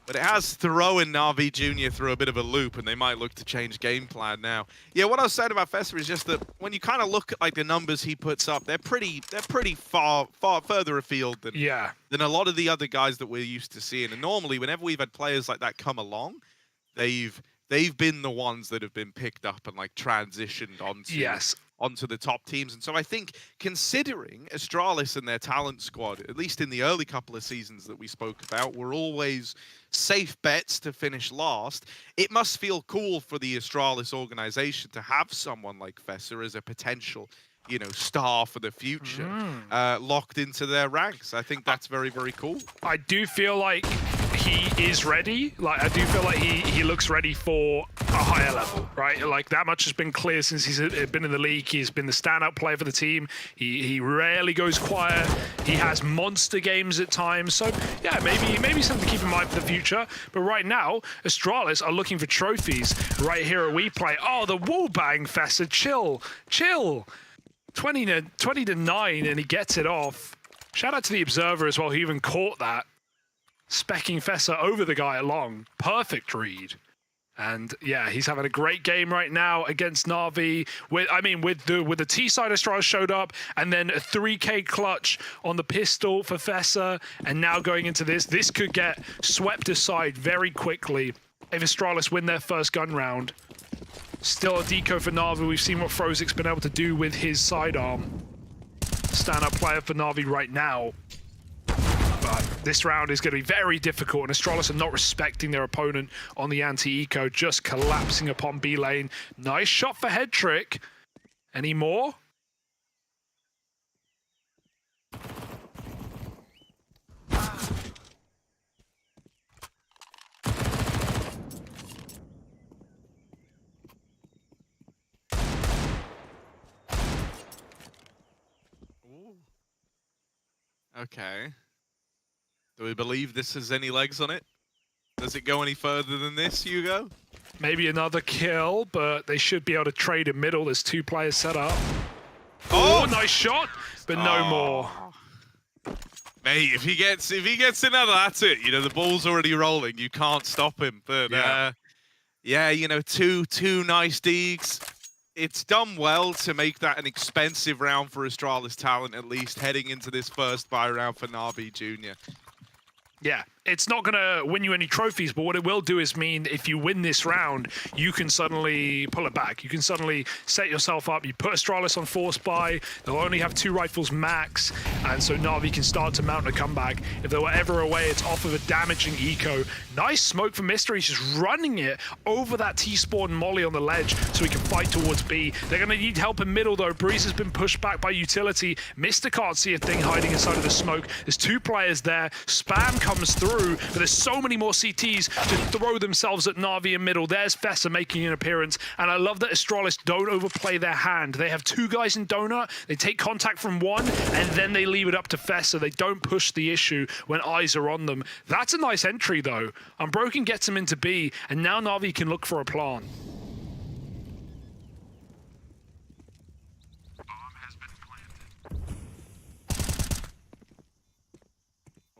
But it has thrown NAVI Jr. through a bit of a loop, and they might look to change game plan now. Yeah, what I was saying about Fessa is just that when you kind of look at like the numbers he puts up, they're pretty far further afield than a lot of the other guys that we're used to seeing. And normally, whenever we've had players like that come along, they've been the ones that have been picked up and like transitioned onto the top teams. And so I think, considering Astralis and their talent squad, at least in the early couple of seasons that we spoke about, were always safe bets to finish last, it must feel cool for the Astralis organization to have someone like Fessa as a potential, you know, star for the future, locked into their ranks. I think that's very, very cool. I do feel like he is ready. Like, I do feel like he looks ready for a higher level, right? Like, that much has been clear since he's been in the league. He's been the standout player for the team. He rarely goes quiet. He has monster games at times. So, yeah, maybe something to keep in mind for the future. But right now, Astralis are looking for trophies right here at WePlay. Oh, the wall bang, Fessa. Chill. 20 to 9, and he gets it off. Shout out to the Observer as well, who even caught that. Specking Fessa over the guy along. Perfect read. And yeah, he's having a great game right now against Navi. With the T side, Astralis showed up, and then a 3K clutch on the pistol for Fessa. And now going into this could get swept aside very quickly if Astralis win their first gun round. Still a deco for Navi. We've seen what Frozik's been able to do with his sidearm. Stand-up player for Navi right now. But this round is going to be very difficult, and Astralis are not respecting their opponent on the anti-eco, just collapsing upon B lane. Nice shot for head trick. Any more? Okay. Do we believe this has any legs on it? Does it go any further than this, Hugo? Maybe another kill, but they should be able to trade in middle. There's 2 players set up. Oh, nice shot, but no more. Mate, if he gets another, that's it. You know, the ball's already rolling. You can't stop him. But yeah, you know, two nice deeks. It's done well to make that an expensive round for Astralis talent, at least heading into this first buy round for NAVI Jr. Yeah, it's not going to win you any trophies, but what it will do is mean if you win this round, you can suddenly pull it back. You can suddenly set yourself up. You put Astralis on force buy. They'll only have 2 rifles max, and so Navi can start to mount a comeback. If they were ever away, it's off of a damaging eco. Nice smoke from Mystery. He's just running it over that T-spawn molly on the ledge so he can fight towards B. They're going to need help in middle, though. Breeze has been pushed back by utility. Mr. can't see a thing hiding inside of the smoke. There's 2 players there. Spam comes through, but there's so many more CTs to throw themselves at Navi in middle. There's Fessa making an appearance, and I love that Astralis don't overplay their hand. They have 2 guys in Donut, they take contact from 1, and then they leave it up to Fessa. They don't push the issue when eyes are on them. That's a nice entry, though. Unbroken gets him into B, and now Navi can look for a plant.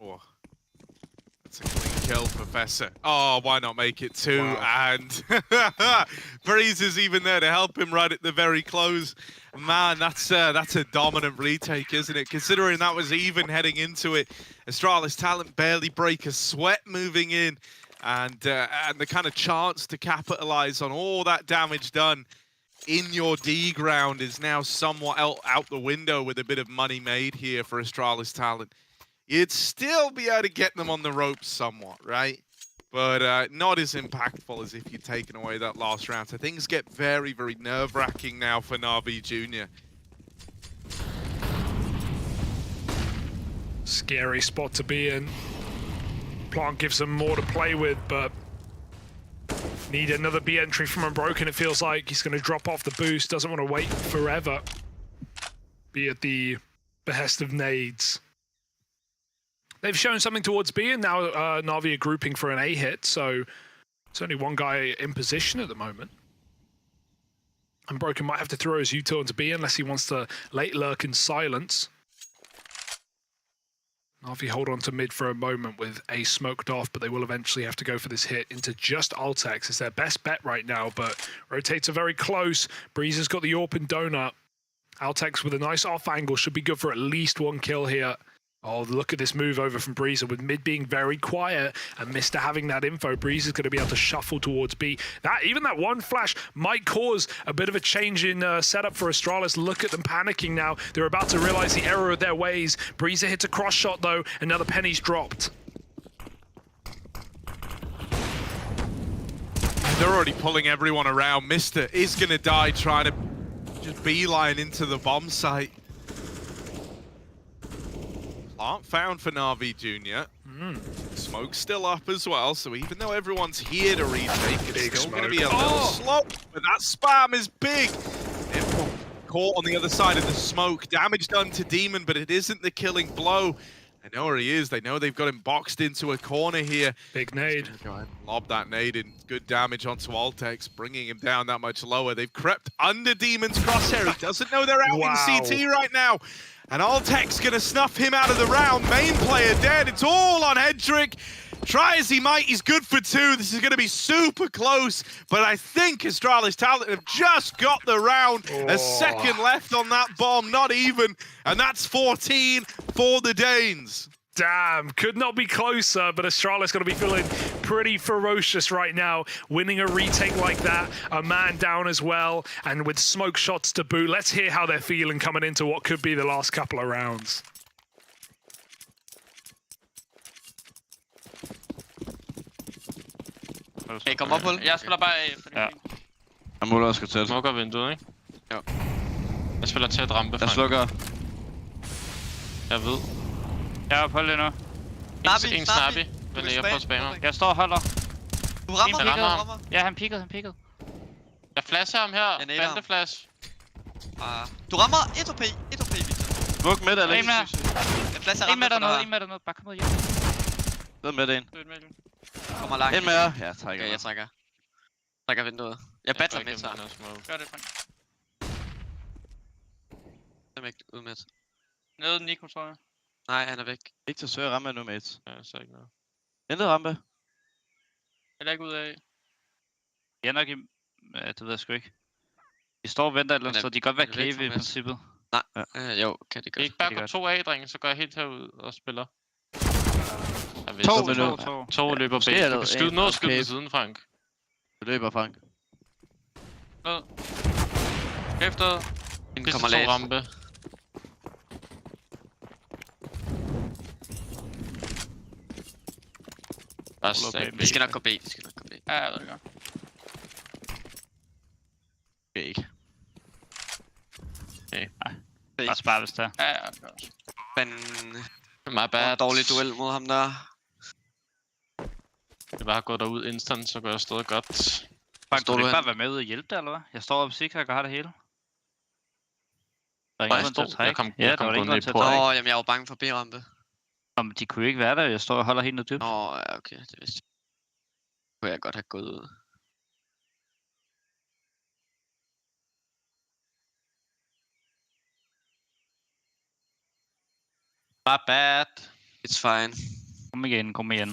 Oh, that's a clean kill, Professor. Oh, why not make it 2? Wow. And Breeze is even there to help him right at the very close. Man, that's a dominant retake, isn't it? Considering that was even heading into it. Astralis talent barely break a sweat moving in, and the kind of chance to capitalize on all that damage done. in your D ground is now somewhat out the window with a bit of money made here for Astralis Talent. You'd still be able to get them on the ropes somewhat, right? But not as impactful as if you'd taken away that last round. So things get very, very nerve-wracking now for NAVI Jr. Scary spot to be in. Plant gives them more to play with, but need another B entry from Unbroken. It feels like he's going to drop off the boost. Doesn't want to wait forever. Be at the behest of nades. They've shown something towards B, and now Navi are grouping for an A hit, so there's only one guy in position at the moment. Unbroken might have to throw his U-turn to B unless he wants to late lurk in silence. Navi hold on to mid for a moment with A smoked off, but they will eventually have to go for this hit into just Altex. It's their best bet right now, but rotates are very close. Breeze has got the AWP and donut. Altex with a nice off angle should be good for at least one kill here. Oh, look at this move over from Breezer with mid being very quiet and Mr. having that info. Breezer's going to be able to shuffle towards B. Even that one flash might cause a bit of a change in setup for Astralis. Look at them panicking now. They're about to realize the error of their ways. Breezer hits a cross shot though, and now the penny's dropped. They're already pulling everyone around. Mr. is going to die trying to just beeline into the bomb site. Aren't found for NAVI Jr. Smoke's still up as well, so even though everyone's here to retake, it's still going to be a little slow. But that spam is big. Caught on the other side of the smoke. Damage done to Demon, but it isn't the killing blow. They know where he is. They know they've got him boxed into a corner here. Big nade. Go ahead and lob that nade in. Good damage onto Altex, bringing him down that much lower. They've crept under Demon's crosshair. He doesn't know they're out in CT right now. And Altex gonna snuff him out of the round. Main player dead. It's all on Hedrick. Try as he might, he's good for two. This is gonna be super close, but I think Astralis Talent have just got the round. A second left on that bomb, not even. And that's 14 for the Danes. Damn, could not be closer, but Astralis going to be feeling pretty ferocious right now. Winning a retake like that, a man down as well, and with smoke shots to boot. Let's hear how they're feeling coming into what could be the last couple of rounds. Hey, kom op, Hul. Jeg spiller bare A. Ja. Jeg må også skal til. Smukker vinduet, ikke? Jo. Jeg spiller tæt rampe. Jeg slukker. Jeg ved. Jeg er på lige nu. En snappy. Vil jeg på spammer. Jeg står og holder. Du rammer, Jeg rammer ham. rammer. Ja, han peakede. Jeg flasher ham her. Jeg nader ham. Bandeflash. Du rammer 1 OP, Victor. Smuk midt, Alex. En mere. Jeg flasher En rammer med for dig. dernede, en med. Bare kom ud hjem. Ned med en. Kommer langt. En mere. Ja, trækker. Okay, jeg trækker. Trækker vinduet. Jeg battler midt, så. Gør det, Frank. Jeg er ikke ude midt. Nede Nico, tror jeg. Nej, han er væk. Ikke til søge rampe nu, mate. Ja, så ikke noget. Intet rampe. Eller ikke ud af. Jeg er nok i... Det ved jeg sgu ikke. De står og venter et eller andet, så de kan godt være klæve i princippet. Nej, jo, kan det Kan I godt. ikke bare gå 2 af, drenge, så går jeg helt herud og spiller. To løber Måske bag. er Du der kan skyde en noget skyde okay. ved siden, Frank. Du løber, Frank. Efter. Den Sidste kommer 2 lavt. rampe. Bare stack. Vi skal nok gå B, Ja, jeg ved det godt. Okay, ikke. Bare spare, hvis det er. Ja, det gør også. My bad. Dårlig duel mod ham der. Det er bare at gå derud instant, så gør jeg stadig godt. Frank, du ikke bare være med ud og hjælpe det, eller hvad? Jeg står op og har det hele. Der er ingen grund til at trække. Ja, der var ingen grund til at trække. Jamen jeg var bange for B-rampe. Jamen, de kunne ikke være der. Jeg står og holder helt noget dybt. Ja, okay, det vidste jeg. Kunne jeg godt have gået ud. My bad. It's fine. Kom igen.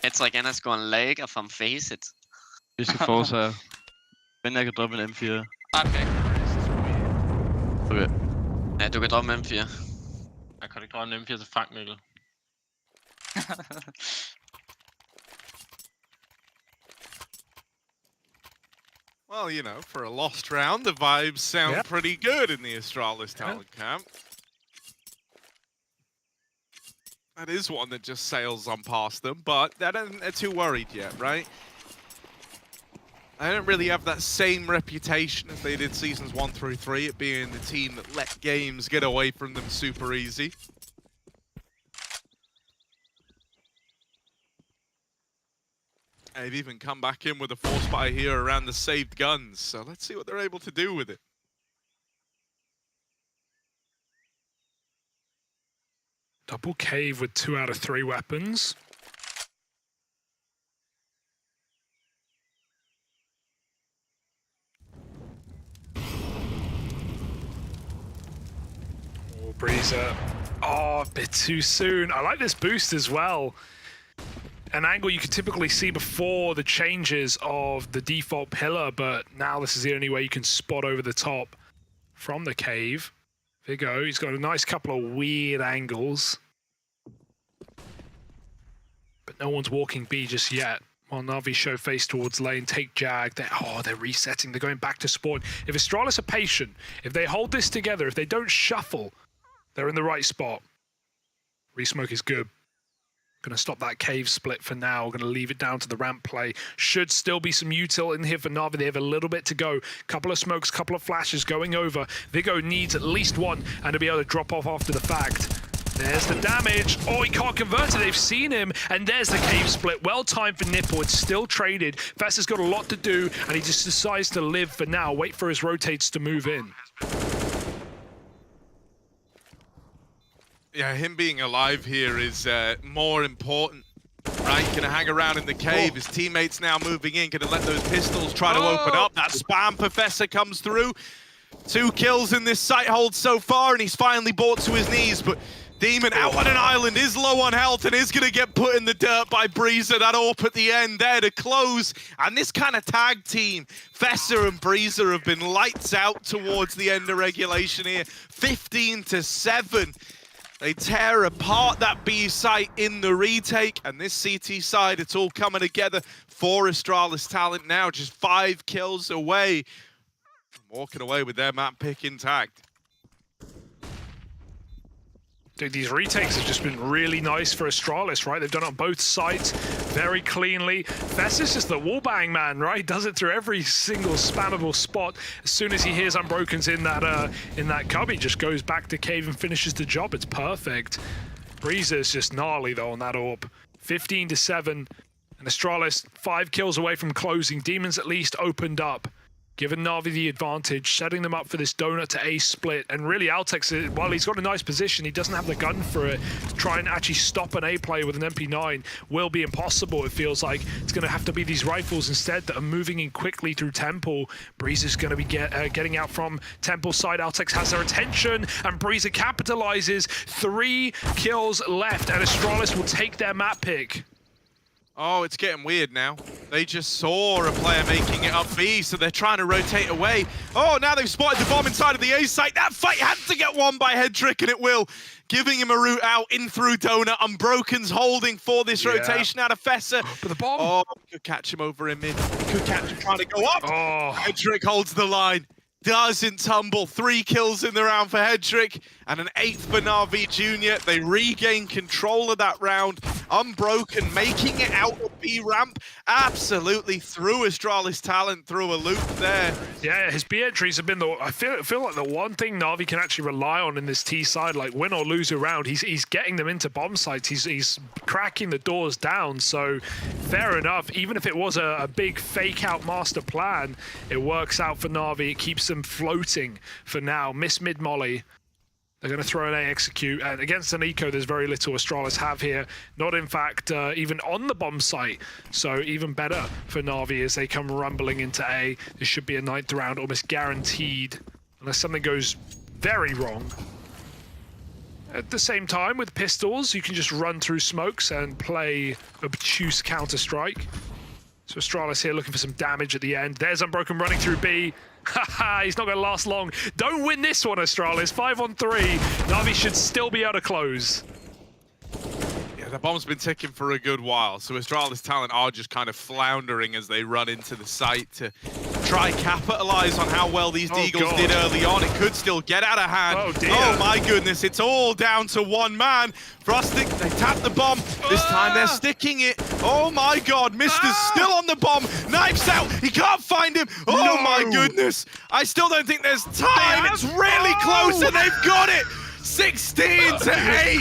It's like Anna's gonna lag og from face it. Vi skal force her. Men jeg kan droppe en M4. Okay. Okay. Ja, du kan droppe en M4. Jeg kan ikke drømme en M4 til Frank, Mikkel. Well, you know, for a lost round, the vibes sound pretty good in the Astralis talent camp. That is one that just sails on past them, but they're too worried yet, right? They don't really have that same reputation as they did seasons 1 through 3, it being the team that let games get away from them super easy. They've even come back in with a force fire here around the saved guns, so let's see what they're able to do with it. Double cave with 2 out of 3 weapons. Oh, Breezer. Oh, a bit too soon. I like this boost as well. An angle you could typically see before the changes of the default pillar, but now this is the only way you can spot over the top from the cave. Vigo, he's got a nice couple of weird angles. But no one's walking B just yet. While Navi show face towards lane, take Jag. They're resetting, they're going back to spawn. If Astralis are patient, if they hold this together, if they don't shuffle, they're in the right spot. Resmoke is good. Going to stop that cave split for now. Going to leave it down to the ramp play. Should still be some util in here for Navi. They have a little bit to go. Couple of smokes, couple of flashes going over. Vigo needs at least one and to be able to drop off after the fact. There's the damage. Oh, he can't convert it. They've seen him. And there's the cave split. Well timed for Nipple. It's still traded. Fesser's got a lot to do, and he just decides to live for now. Wait for his rotates to move in. Yeah, him being alive here is more important, right? Gonna hang around in the cave. His teammates now moving in. Gonna let those pistols try to open up. That spam Professor comes through. 2 kills in this sight hold so far, and he's finally brought to his knees. But Demon out on an island, is low on health, and is gonna get put in the dirt by Breezer. That AWP at the end there to close. And this kind of tag team, Fesser and Breezer, have been lights out towards the end of regulation here. 15-7. They tear apart that B site in the retake, and this CT side, it's all coming together for Astralis talent now. Just 5 kills away from walking away with their map pick intact. Dude, these retakes have just been really nice for Astralis, right? They've done it on both sides very cleanly. Fesser's just the wallbang man, right? Does it through every single spammable spot. As soon as he hears Unbroken's in that cubby, just goes back to cave and finishes the job. It's perfect. Breezer's just gnarly though on that AWP. 15-7, and Astralis 5 kills away from closing. Demons at least opened up, giving Navi the advantage, setting them up for this donut to A split. And really, Altex, while he's got a nice position, he doesn't have the gun for it. To try and actually stop an A play with an MP9 will be impossible. It feels like it's going to have to be these rifles instead that are moving in quickly through Temple. Breezer's going to be getting out from Temple side. Altex has their attention, and Breezer capitalizes. 3 kills left, and Astralis will take their map pick. Oh, it's getting weird now. They just saw a player making it up B, so they're trying to rotate away. Oh, now they've spotted the bomb inside of the A site. That fight had to get won by Headtrick, and it will. Giving him a route out in through Donut. Unbroken's holding for this rotation out of Fesser. But the bomb. Oh, could catch him over in mid. Could catch him trying to go up. Oh. Headtrick holds the line. Doesn't tumble. 3 kills in the round for Headtrick, and an 8th for Navi Jr. They regain control of that round. Unbroken making it out of B ramp. Absolutely threw Astralis talent through a loop there. Yeah, his B entries have been the. I feel like the one thing Navi can actually rely on in this T side, like win or lose a round, he's getting them into bomb sites. He's cracking the doors down. So fair enough. Even if it was a big fake out master plan, it works out for Navi. It keeps them floating for now. Miss mid molly. They're going to throw an A execute, and against an eco, there's very little Astralis have here. Not, in fact, even on the bomb site. So even better for Navi as they come rumbling into A. This should be a 9th round, almost guaranteed, unless something goes very wrong. At the same time, with pistols, you can just run through smokes and play obtuse Counter-Strike. So Astralis here looking for some damage at the end. There's Unbroken running through B. Haha, he's not going to last long. Don't win this one, Astralis. 5 on 3. Navi should still be able to close. Yeah, The bomb's been ticking for a good while, so Astralis Talent are just kind of floundering as they run into the site to try capitalize on how well these Deagles did early on. It could still get out of hand. Oh, dear. Oh my goodness, it's all down to one man. Frosting, they tap the bomb. This time they're sticking it. Oh my god, Mister's still on the bomb. Knife's out, he can't find him. Oh my goodness. I still don't think there's time. It's really close and they've got it. 16 to 8.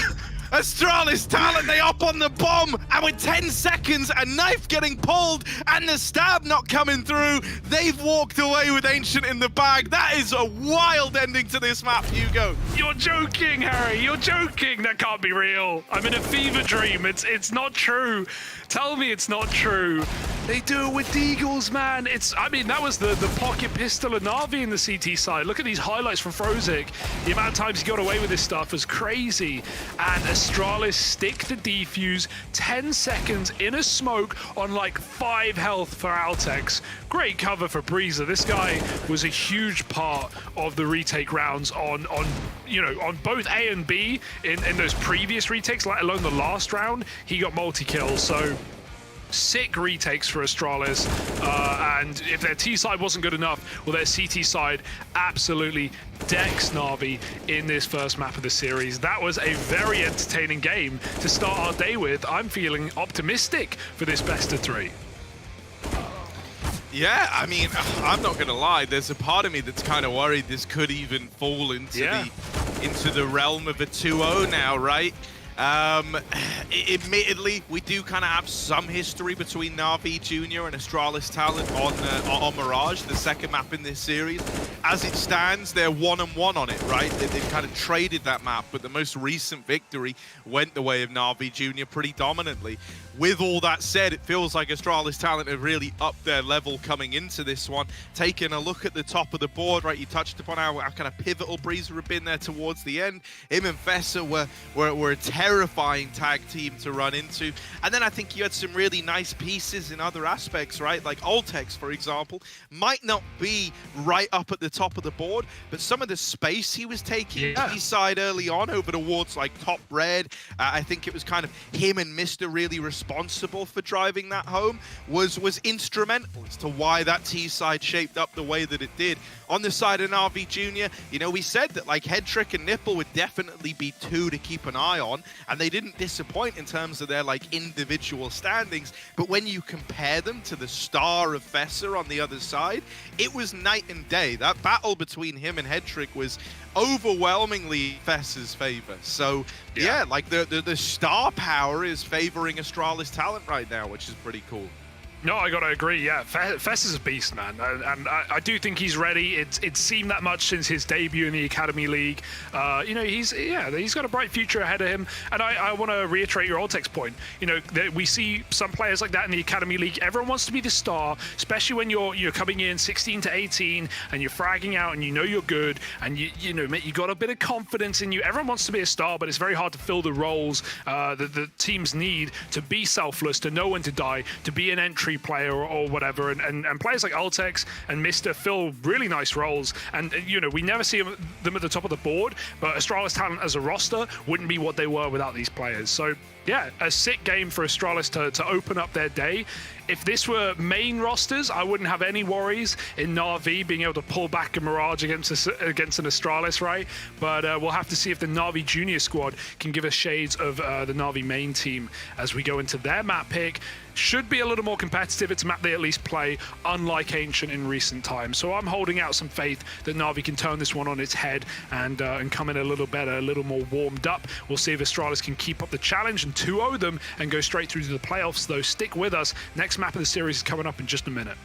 Astralis Talent, they up on the bomb, and with 10 seconds, a knife getting pulled, and the stab not coming through, they've walked away with Ancient in the bag. That is a wild ending to this map, Hugo. You're joking, Harry. You're joking. That can't be real. I'm in a fever dream. It's not true. Tell me it's not true. They do it with Deagles, man. I mean, that was the pocket pistol and Navi in the CT side. Look at these highlights from Frozik. The amount of times he got away with this stuff was crazy. And Astralis stick the defuse, 10 seconds in a smoke on like 5 health for Altex. Great cover for Breezer. This guy was a huge part of the retake rounds on both A and B in those previous retakes, let alone the last round. He got multi-kills, so sick retakes for Astralis, and if their T side wasn't good enough, well, their CT side absolutely decks Navi in this first map of the series. That was a very entertaining game to start our day with. I'm feeling optimistic for this best of 3. Yeah, I mean, I'm not gonna lie. There's a part of me that's kind of worried this could even fall into the realm of a 2-0 now, right? Admittedly, we do kind of have some history between NAVI Junior and Astralis Talent on Mirage, the second map in this series. As it stands, they're 1-1 on it, right? They've kind of traded that map, but the most recent victory went the way of NAVI Junior pretty dominantly. With all that said, it feels like Astralis Talent have really upped their level coming into this one. Taking a look at the top of the board, right? You touched upon how kind of pivotal Breezer had been there towards the end. Him and Fessa were a terrifying tag team to run into. And then I think you had some really nice pieces in other aspects, right? Like Altex, for example, might not be right up at the top of the board, but some of the space he was taking B-side early on over towards like top red, I think it was kind of him and Mister really responsible for driving that home, was instrumental as to why that T-side shaped up the way that it did. On the side of NAVI Junior, you know, we said that like Head Trick and Nipple would definitely be 2 to keep an eye on, and they didn't disappoint in terms of their like individual standings, but when you compare them to the star of Fessa on the other side, it was night and day. That battle between him and Head Trick was overwhelmingly Fessa's favor. So yeah, like the star power is favoring Astralis Talent right now, which is pretty cool. No, I gotta agree. Yeah, Fess is a beast, man, and I do think he's ready. It seemed that much since his debut in the Academy League. You know, he's got a bright future ahead of him. And I want to reiterate your Altex point. You know, we see some players like that in the Academy League. Everyone wants to be the star, especially when you're coming in 16 to 18 and you're fragging out and you know you're good and you know you got a bit of confidence in you. Everyone wants to be a star, but it's very hard to fill the roles that the teams need to be selfless, to know when to die, to be an entry player or whatever, and players like Altex and Mister fill really nice roles, and you know, we never see them at the top of the board, but Astralis Talent as a roster wouldn't be what they were without these players. So yeah, a sick game for Astralis to open up their day. If this were main rosters, I wouldn't have any worries in Na'Vi being able to pull back a Mirage against an Astralis, right? But we'll have to see if the Na'Vi Junior squad can give us shades of the Na'Vi main team as we go into their map pick. Should be a little more competitive. It's a map they at least play, unlike Ancient in recent times. So I'm holding out some faith that Na'Vi can turn this one on its head and come in a little better, a little more warmed up. We'll see if Astralis can keep up the challenge and 2-0 them and go straight through to the playoffs, though. Stick with us. Next map of the series is coming up in just a minute.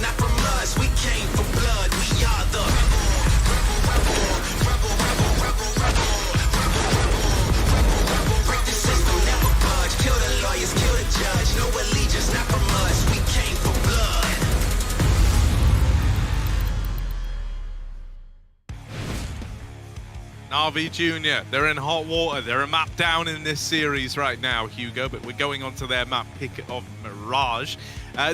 not from us. We came for blood. We are the break the system, never budge. Kill the lawyers, kill the judge. No allegiance, not from us. We came for blood. NAVI Junior, they're in hot water. They're a map down in this series right now, Hugo, but we're going on to their map pick of Mirage.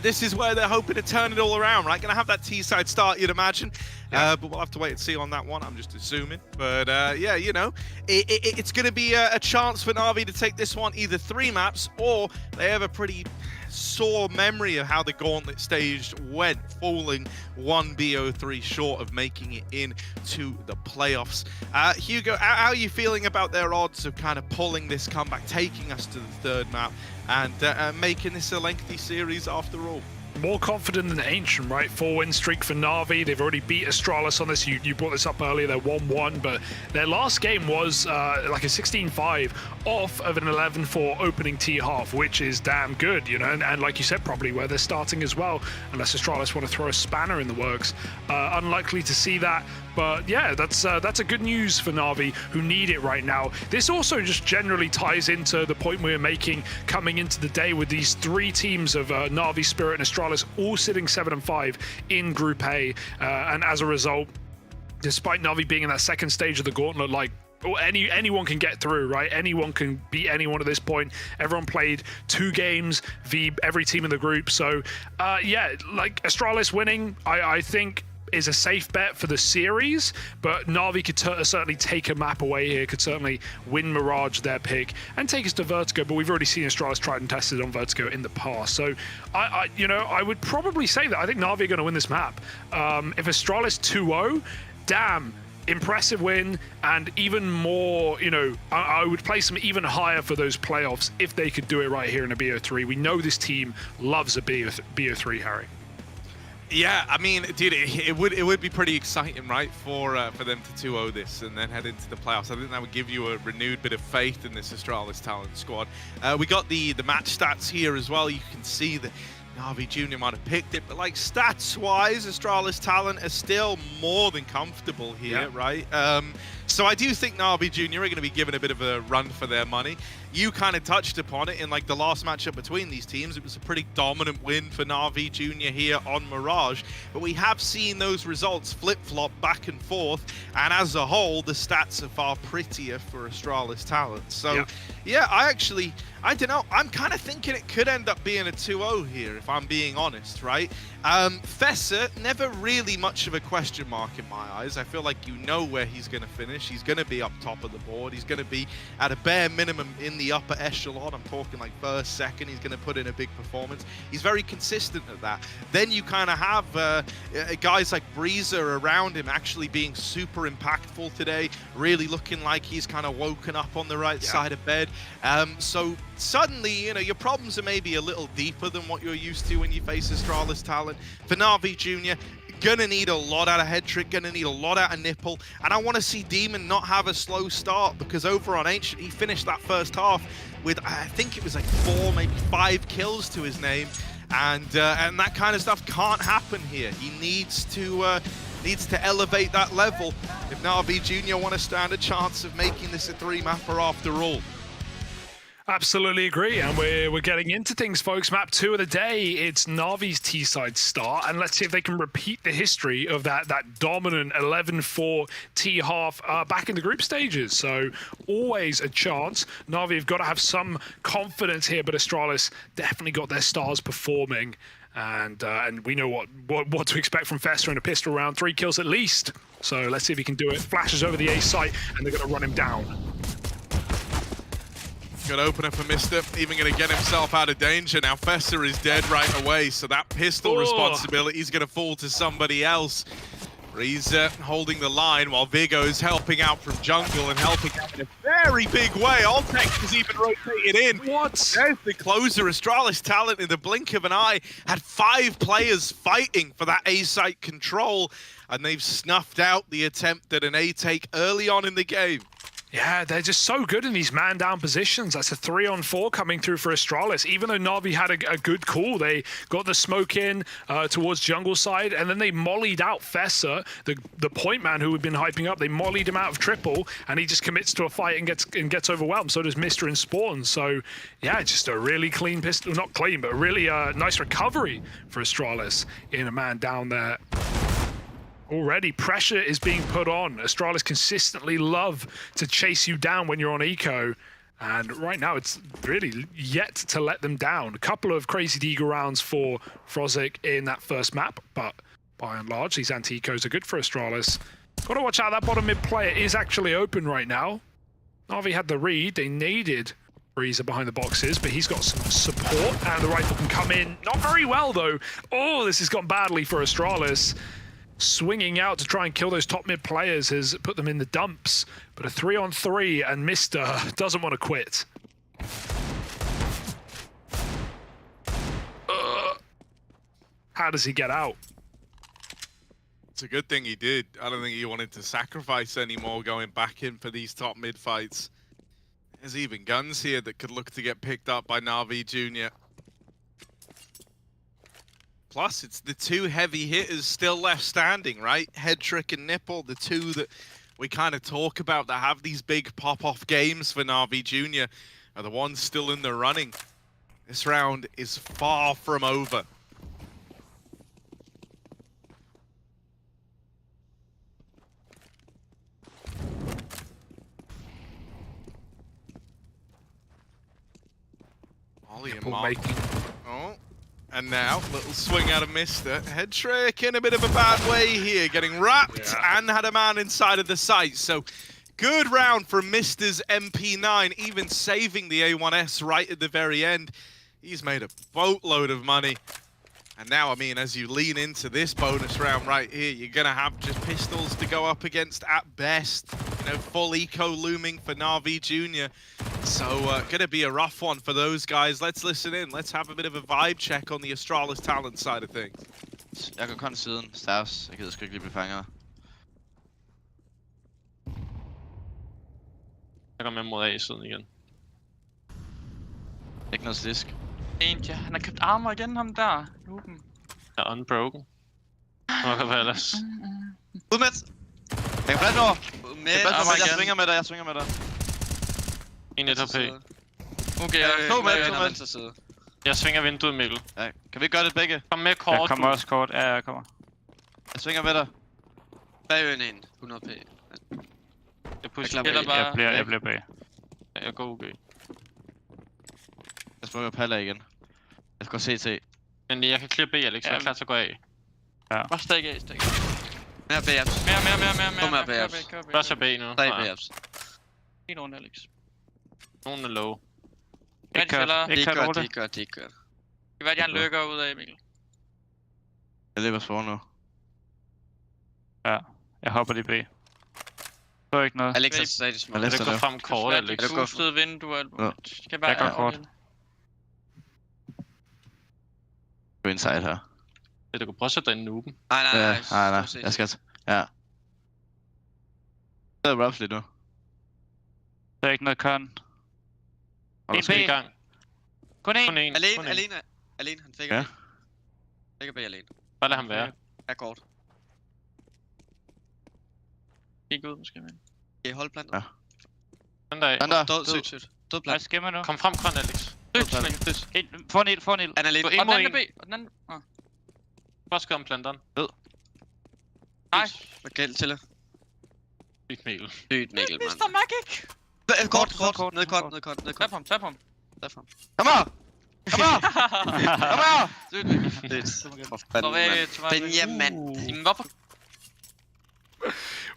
This is where they're hoping to turn it all around, right? Gonna have that T-side start, you'd imagine. But we'll have to wait and see on that one. I'm just assuming. But yeah, you know, it's gonna be a chance for NAVI to take this one, either 3 maps, or they have a pretty sore memory of how the gauntlet stage went, falling 1 bo3 short of making it into the playoffs. Hugo, how are you feeling about their odds of kind of pulling this comeback, taking us to the 3rd map, and making this a lengthy series after all? More confident than Ancient, right? 4-win streak for NAVI. They've already beat Astralis on this. You brought this up earlier. They're 1-1, but their last game was like a 16-5 off of an 11-4 opening T-half, which is damn good, you know, and like you said, probably where they're starting as well, unless Astralis want to throw a spanner in the works. Unlikely to see that, but yeah, that's a good news for NAVI, who need it right now. This also just generally ties into the point we're making coming into the day with these 3 teams of NAVI, Spirit, and Astralis all sitting 7-5 in Group A, and as a result, despite NAVI being in that 2nd stage of the gauntlet, like, anyone can get through, right? Anyone can beat anyone at this point. Everyone played 2 games v every team in the group, so yeah, like Astralis winning, I think is a safe bet for the series, but NAVI could certainly take a map away here, could certainly win Mirage their pick and take us to Vertigo, but we've already seen Astralis tried and tested on Vertigo in the past. So you know, I would probably say that I think NAVI are going to win this map. If Astralis 2-0, damn, impressive win, and even more, you know, I would place them even higher for those playoffs if they could do it right here in a bo3. We know this team loves a bo3, Harry. Yeah, I mean, dude, it would be pretty exciting, right, for them to 2-0 this and then head into the playoffs. I think that would give you a renewed bit of faith in this Astralis talent squad. We got the match stats here as well. You can see that NAVI Junior might have picked it, but like stats-wise, Astralis talent is still more than comfortable here, right? So I do think NAVI Junior are going to be given a bit of a run for their money. You kind of touched upon it in like the last matchup between these teams. It was a pretty dominant win for NAVI Junior here on Mirage, but we have seen those results flip-flop back and forth, and as a whole, the stats are far prettier for Astralis talent. So yeah, I don't know. I'm kind of thinking it could end up being a 2-0 here, if I'm being honest, right? Fessa, never really much of a question mark in my eyes. I feel like you know where he's going to finish. He's going to be up top of the board. He's going to be at a bare minimum in the upper echelon. I'm talking like 1st, 2nd. He's going to put in a big performance. He's very consistent at that. Then you kind of have guys like Breezer around him actually being super impactful today, really looking like he's kind of woken up on the right side of bed. So suddenly, you know, your problems are maybe a little deeper than what you're used to when you face Astralis talent. For NAVI Junior, gonna need a lot out of Headtrick, gonna need a lot out of Nipple, and I want to see Demon not have a slow start, because over on Ancient, he finished that 1st half with, I think it was like 4, maybe 5 kills to his name, and that kind of stuff can't happen here. He needs to elevate that level if NAVI Junior want to stand a chance of making this a 3-mapper after all. Absolutely agree, and we're getting into things, folks. Map 2 of the day, it's Navi's T-side start, and let's see if they can repeat the history of that dominant 11-4 T-half back in the group stages. So always a chance. Navi have got to have some confidence here, but Astralis definitely got their stars performing, and we know what to expect from Fessa in a pistol round. 3 kills at least. So let's see if he can do it. Flashes over the A site, and they're going to run him down. Good opener for Mister, even going to get himself out of danger. Now Fessa is dead right away, so that pistol responsibility is going to fall to somebody else. Breezer holding the line while Vigo's helping out from jungle and helping out in a very big way. Altec has even rotated in. What? There's the closer. Astralis talent in the blink of an eye had 5 players fighting for that A-site control, and they've snuffed out the attempt at an A-take early on in the game. Yeah, they're just so good in these man-down positions. That's a 3-on-4 coming through for Astralis. Even though Navi had a good call, they got the smoke in towards jungle side, and then they mollied out Fessa, the point man who had been hyping up. They mollied him out of triple, and he just commits to a fight and gets overwhelmed. So does Mr. and Spawn. So yeah, just a really clean pistol, not clean, but really nice recovery for Astralis in a man down there. Already, pressure is being put on. Astralis consistently love to chase you down when you're on eco. And right now, it's really yet to let them down. A couple of crazy deagle rounds for Frozik in that first map, but by and large, these anti-ecos are good for Astralis. Got to watch out, that bottom mid player is actually open right now. Navi had the read, they needed Breezer behind the boxes, but he's got some support, and the rifle can come in. Not very well, though. Oh, this has gone badly for Astralis. Swinging out to try and kill those top mid players has put them in the dumps. But a 3-on-3 and Mr. doesn't want to quit. How does he get out? It's a good thing he did. I don't think he wanted to sacrifice anymore going back in for these top mid fights. There's even guns here that could look to get picked up by NAVI Jr. Plus, it's the two heavy hitters still left standing, right? Headtrick and Nipple, the two that we kind of talk about that have these big pop-off games for NAVI Jr. are the ones still in the running. This round is far from over. Ollie and Mark. Oh. And now, little swing out of Mr. Headtrick in a bit of a bad way here, getting wrapped and had a man inside of the site. So, good round from Mr.'s MP9, even saving the A1S right at the very end. He's made a boatload of money. And now, I mean, as you lean into this bonus round right here, you're going to have just pistols to go up against at best. You know, full eco looming for NAVI Jr. So, going to be a rough one for those guys. Let's listen in. Let's have a bit of a vibe check on the Astralis talent side of things. Jeg går kun siden. Stavs. Jeg gider sgu ikke lige blive fanget. Jeg går med mod A-siden igen. Ikke noget slisk. ENG, han har købt armor igen, ham der. Nuben. Jeg er unbroken. Nå, kan være ellers. Ud med! Jeg kan plads over! Med Jeg svinger med dig, jeg svinger med dig. 1 HP. Okay, To med. venstre side. Jeg svinger vinduet, Mikkel. Ja, kan vi ikke gøre det begge? Kom med kort. Jeg kommer også kort. Ja, jeg kommer. Jeg svinger med dig. Bagøen en. 100 p. Jeg pusher Eller bare... Jeg bliver bag. Jeg går UG. Jeg smukker paller igen. Jeg skal gå CT. Men jeg kan clear B, Alex. Jeg er klar til at gå af. Bare stik af, stik af. Mere B-ups. Mere B-ups. Først er B nu. 3 B-ups. Helt rundt, Alex. Nogen er low. Ikke kørt. Ikke kørt De gør. Det kan være, at jeg lykker ud af, Mikkel. Jeg løber svår nu. Ja, jeg hopper lige B. Så ikke noget. Alex har sagt det smart. Jeg Det går frem kort, Alex. Det går boostet vindue og alt Ja. muligt. Skal bare Jeg går kort. Du er inside her. Du kan prøve at sætte dig i nuben. Nej. Jeg skal... Ja. Det er rough lige nu. Der er ikke noget køn. Og skal i gang. Kun én. Alene. Han fik Ja. Fik B alene. Bare lad ham være. Er kort. Ikke ud, måske, men. I holdplan. Ja. Den der. Den der. Død, sygt. Død Jeg plan. skimmer nu. Kom frem, grøn, Alex. Få en ild. Han er alene. Og den anden B. Og den anden... Bare skyd om planteren. Nej. Hvad galt til det? Sygt Mikkel. Sygt Mikkel, mand. Mr. Magic! Kort. Ned kort. Tap ham. Derfra. Kom her! Kom her! Sygt Mikkel. For fanden, mand. Benjamin. Jamen, hvorfor?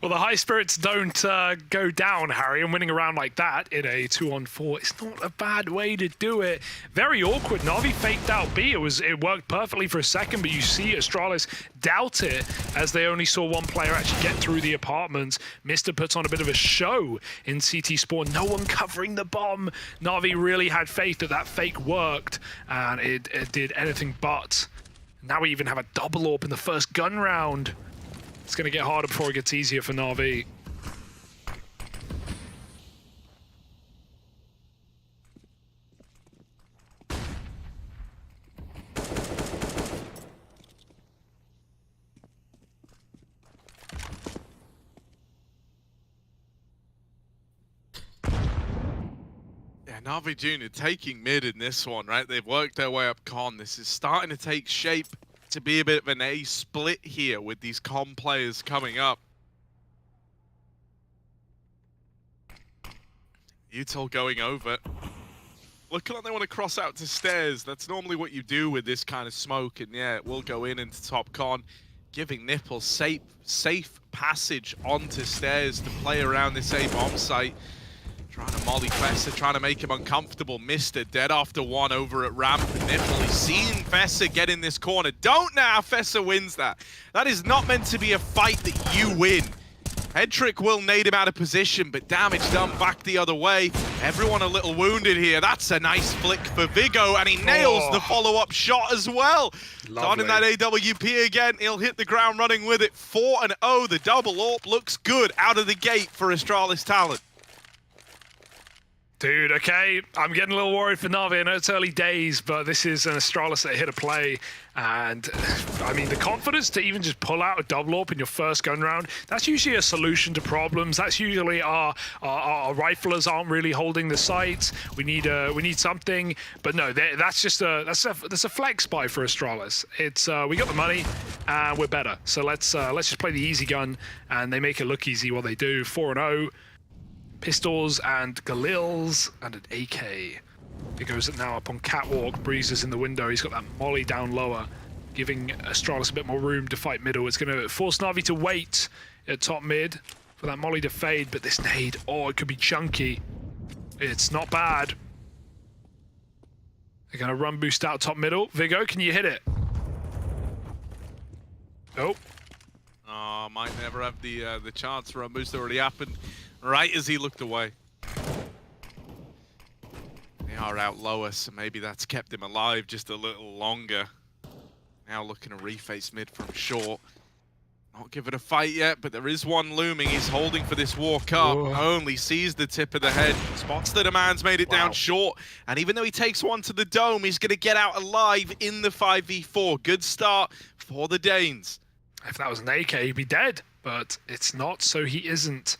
Well, the high spirits don't go down, Harry, and winning a round like that in a 2-on-4, it's not a bad way to do it. Very awkward. Navi faked out B. It worked perfectly for a second, but you see Astralis doubt it as they only saw one player actually get through the apartment. Mr. puts on a bit of a show in CT spawn. No one covering the bomb. Navi really had faith that that fake worked, and it did anything but. Now we even have a double AWP in the first gun round. It's going to get harder before it gets easier for NAVI. Navi Junior taking mid in this one, right? They've worked their way up con. This is starting to take shape to be a bit of an A split here with these con players coming up. Util going over. Looking like they want to cross out to stairs. That's normally what you do with this kind of smoke. And yeah, it will go into top con, giving Nipple safe passage onto stairs to play around this A bomb site. Trying to molly Fessa, trying to make him uncomfortable. Mister dead after one over at ramp. Nipple, he's seen Fessa get in this corner. Don't know how Fessa wins that. That is not meant to be a fight that you win. Head trick will nade him out of position, but damage done back the other way. Everyone a little wounded here. That's a nice flick for Vigo, and he nails the follow-up shot as well. Starting that AWP again, he'll hit the ground running with it. 4-0, the double AWP looks good out of the gate for Astralis Talent. Dude, okay, I'm getting a little worried for Navi. I know it's early days, but this is an Astralis that hit a play. And, I mean, the confidence to even just pull out a double AWP in your first gun round, that's usually a solution to problems. That's usually our riflers aren't really holding the sights. We need something. But no, that's a flex buy for Astralis. It's we got the money and we're better. So let's just play the easy gun, and they make it look easy while they do. 4-0. Pistols and Galils and an AK. He goes now up on catwalk. Breeze is in the window. He's got that molly down lower, giving Astralis a bit more room to fight middle. It's going to force Navi to wait at top mid for that molly to fade, but this nade, oh, it could be chunky. It's not bad. They're going to run boost out top middle. Vigo, can you hit it? Oh. Oh, might never have the chance. Run boost already happened right as he looked away. They are out lower, so maybe that's kept him alive just a little longer. Now looking to reface mid from short. Not give it a fight yet, but there is one looming. He's holding for this walk up. Only sees the tip of the head. Spots the demands, made it down short. And even though he takes one to the dome, he's going to get out alive in the 5v4. Good start for the Danes. If that was an AK, he'd be dead, but it's not, so he isn't.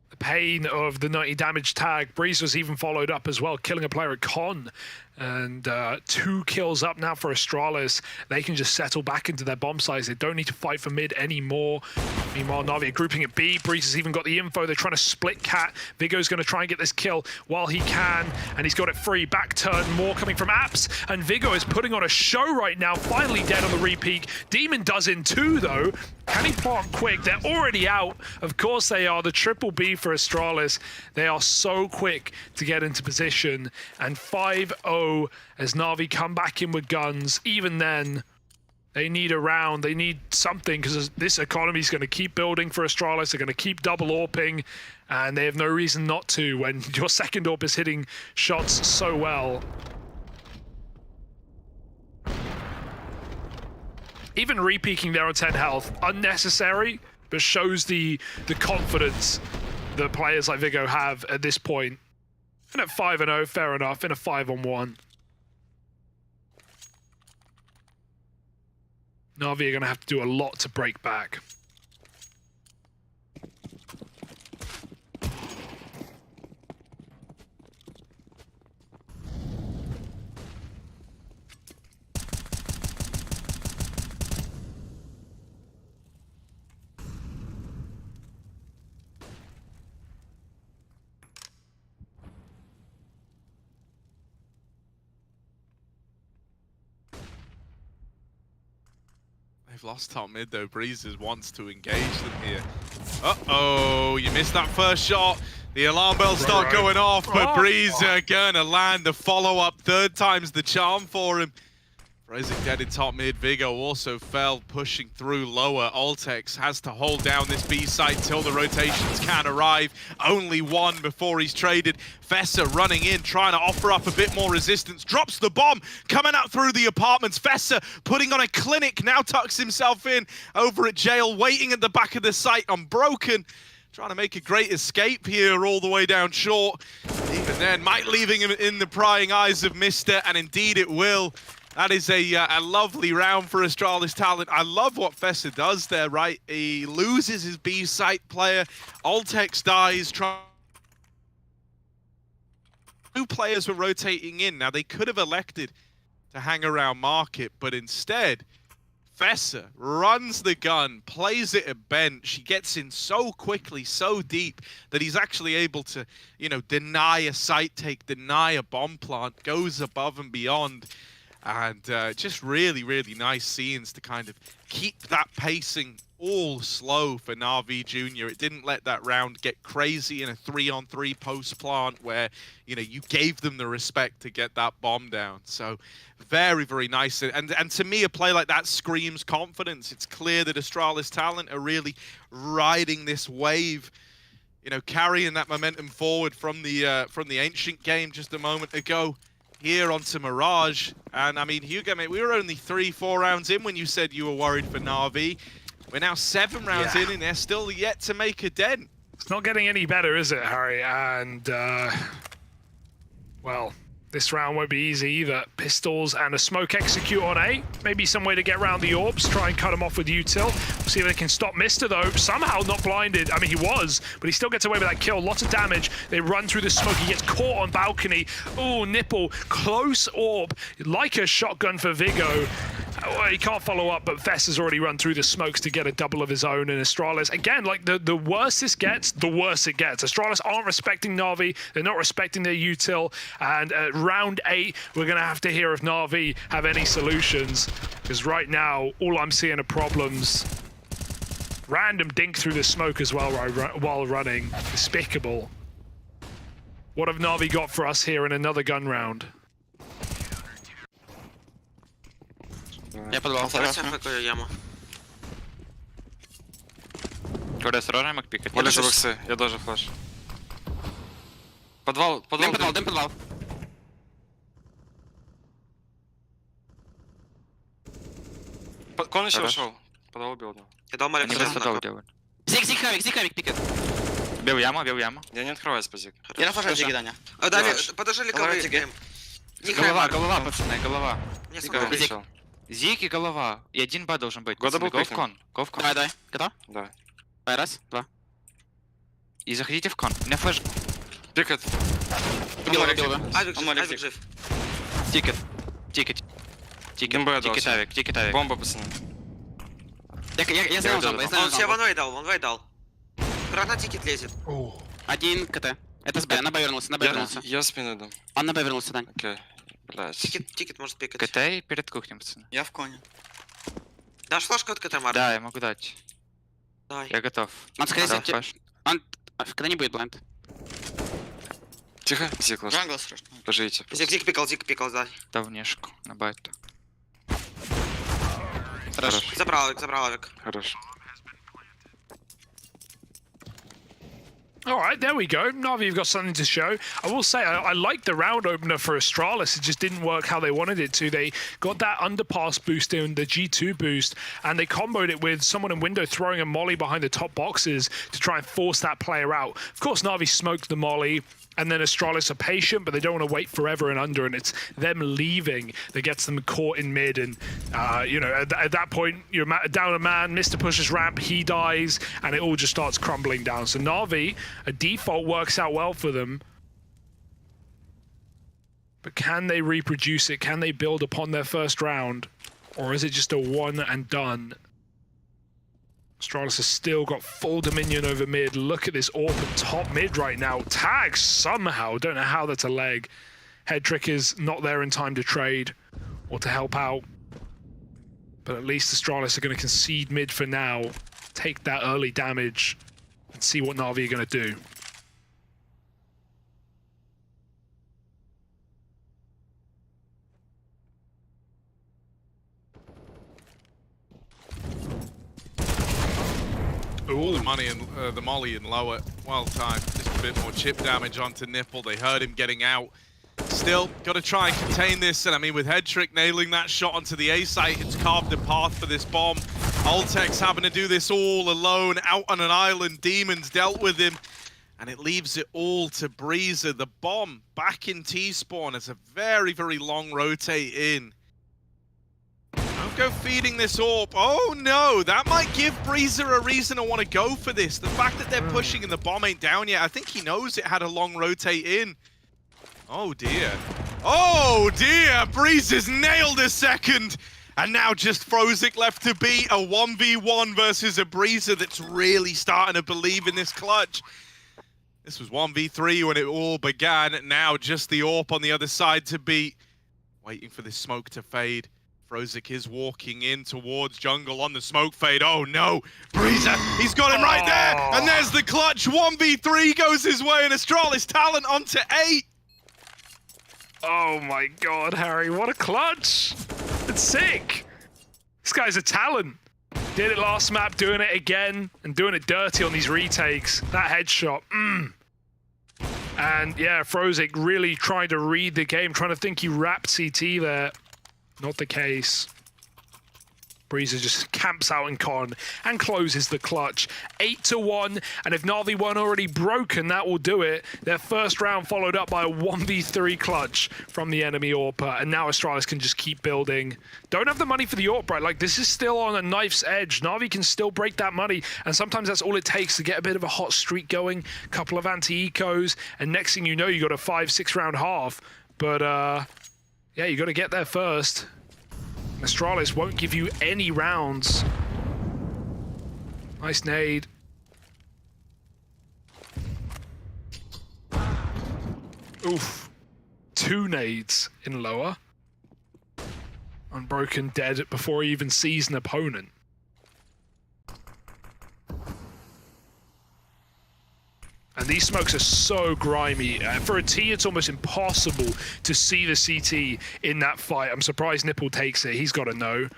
The pain of the 90 damage tag. Breeze was even followed up as well, killing a player at con. And 2 kills up now for Astralis. They can just settle back into their bomb sites. They don't need to fight for mid anymore. Meanwhile, Navi are grouping at B. Breeze has even got the info. They're trying to split cat. Vigo's going to try and get this kill while he can. And he's got it free. Back turn, more coming from Apps. And Vigo is putting on a show right now. Finally dead on the repeak. Demon does in 2, though. Can he plant quick? They're already out. Of course they are. The triple B for Astralis. They are so quick to get into position. And 5-0 as Navi come back in with guns. Even then, they need a round. They need something, because this economy is going to keep building for Astralis. They're going to keep double AWPing, and they have no reason not to when your second AWP is hitting shots so well. Even repeaking there on 10 health, unnecessary, but shows the confidence that players like Vigo have at this point. And at 5-0, fair enough, in a 5-on-1. Navi are going to have to do a lot to break back. They've lost top mid though. Breezes wants to engage them here. Uh-oh, you missed that first shot. The alarm bells start going off, but Breeze gonna land the follow-up. 3rd time's the charm for him. Raising dead in top mid. Vigo also fell, pushing through lower. Altex has to hold down this B site till the rotations can arrive. Only one before he's traded. Fessa running in, trying to offer up a bit more resistance. Drops the bomb, coming out through the apartments. Fessa putting on a clinic, now tucks himself in over at jail, waiting at the back of the site, unbroken. Trying to make a great escape here all the way down short. Even then, might leaving him in the prying eyes of Mister, and indeed it will. That is a lovely round for Astralis Talent. I love what Fessa does there, right? He loses his B site player. Altex dies, trying Two players were rotating in. Now, they could have elected to hang around Market, but instead, Fessa runs the gun, plays it at bench. He gets in so quickly, so deep, that he's actually able to, you know, deny a site take, deny a bomb plant, goes above and beyond. And just really, really nice scenes to kind of keep that pacing all slow for NAVI Jr. It didn't let that round get crazy in a 3-on-3 post plant where, you know, you gave them the respect to get that bomb down. So very, very nice. And to me, a play like that screams confidence. It's clear that Astralis talent are really riding this wave, you know, carrying that momentum forward from the Ancient game just a moment ago. Here onto Mirage, and I mean, Hugo, mate, we were only 3-4 rounds in when you said you were worried for NAVI. We're now 7 rounds in, and they're still yet to make a dent. It's not getting any better, is it, Harry? And, well, this round won't be easy either. Pistols and a smoke execute on A. Maybe some way to get around the orbs, try and cut him off with util. We'll see if they can stop Mister, though. Somehow not blinded. I mean, he was, but he still gets away with that kill. Lots of damage. They run through the smoke. He gets caught on balcony. Oh, nipple. Close orb. Like a shotgun for Vigo. Well, he can't follow up, but Fess has already run through the smokes to get a double of his own. And Astralis, again, like the worse this gets, the worse it gets. Astralis aren't respecting NAVI. They're not respecting their util. And at round 8, we're going to have to hear if NAVI have any solutions. Because right now, all I'm seeing are problems. Random dink through the smoke as well while running. Despicable. What have NAVI got for us here in another gun round? Я подвал. Какую яму. Куда осторожно, мог пикать. Оля же боксы, я тоже флеш. Подвал, подвал. Дым подвал. Кон еще ушел. Подвал убил одного. Я дал Малик. Они без подвал делают. Зиг хавик пикает. Бил яму. Я не открываюсь по зиг. Я на флеше Зиги, Даня. Давид, подожди ликовый. Голова, пацаны, голова. Не Вышел. Зиг и голова. И 1 Б должен быть. Года был Go в пикнул. кон. Go в кон. Давай. Готов? Да. Раз, два. И заходите в кон. У меня флеш. Пикает. Убил. Авик жив. Тикет. Гимбэ дал. Тикет авик. Бомба, пацаны. Я знаю зомбу. Он себе ванвей дал. Гранат тикет лезет. Один КТ. Это с Б, на Б вернулся. Я спину дам. Он на Б вернулся, Дань. Окей. Блядь. Тикет может пикать. КТ и перед кухней, пацаны. Я в коне. Дашь флешку от КТ, Марк? Да, я могу дать. Давай. Я готов. Он скорее Да, всего... флеш. Он... Когда не будет блайнд. Тихо, зиг лast. Джангл срочно. Поживите. Зиг пикал, да. Да, внешку. На байту. Хорош. Забрал авик. Хорош. All right, there we go. NAVI have got something to show. I will say, I like the round opener for Astralis. It just didn't work how they wanted it to. They got that underpass boost in, the G2 boost, and they comboed it with someone in window throwing a molly behind the top boxes to try and force that player out. Of course, NAVI smoked the molly, and then Astralis are patient, but they don't want to wait forever and under, and it's them leaving that gets them caught in mid. And, you know, at that point, you're down a man, Mr. pushes ramp, he dies, and it all just starts crumbling down. So NAVI, a default works out well for them. But can they reproduce it? Can they build upon their first round? Or is it just a one and done? Astralis has still got full dominion over mid. Look at this AWP at top mid right now. Tag somehow. Don't know how that's a leg. Head Trick is not there in time to trade or to help out. But at least Astralis are going to concede mid for now. Take that early damage and see what NAVI are going to do. Ooh, the molly in lower. Well timed. Just a bit more chip damage onto Nipple. They heard him getting out. Still, got to try and contain this. And I mean, with Head Trick nailing that shot onto the A site, it's carved a path for this bomb. Ultex having to do this all alone, out on an island. Demons dealt with him. And it leaves it all to Breezer. The bomb back in T-spawn as a very, very long rotate in. Don't go feeding this AWP. Oh no, that might give Breezer a reason to want to go for this. The fact that they're pushing and the bomb ain't down yet, I think he knows it had a long rotate in. Oh dear. Oh dear! Breeze has nailed a second! And now just Frozik left to beat a 1v1 versus a Breezer that's really starting to believe in this clutch. This was 1v3 when it all began. Now just the AWP on the other side to beat. Waiting for this smoke to fade. Frozik is walking in towards jungle on the smoke fade. Oh no, Breezer, he's got him right there! And there's the clutch, 1v3 goes his way and Astralis Talent onto 8. Oh my god, Harry, what a clutch! It's sick! This guy's a talent. Did it last map, doing it again, and doing it dirty on these retakes. That headshot, And yeah, Frozik really trying to read the game, trying to think he wrapped CT there. Not the case. Breezer just camps out in con and closes the clutch. 8-1, and if NAVI weren't already broken, that will do it. Their first round followed up by a 1v3 clutch from the enemy AWP, and now Astralis can just keep building. Don't have the money for the AWP, right? Like, this is still on a knife's edge. NAVI can still break that money, and sometimes that's all it takes to get a bit of a hot streak going, a couple of anti-ecos, and next thing you know, you got a 5-6 round half. But, yeah, you got to get there first. Astralis won't give you any rounds. Nice nade. Oof. 2 nades in lower. Unbroken dead before he even sees an opponent. And these smokes are so grimy. For a T, it's almost impossible to see the CT in that fight. I'm surprised Nipple takes it. He's got to know.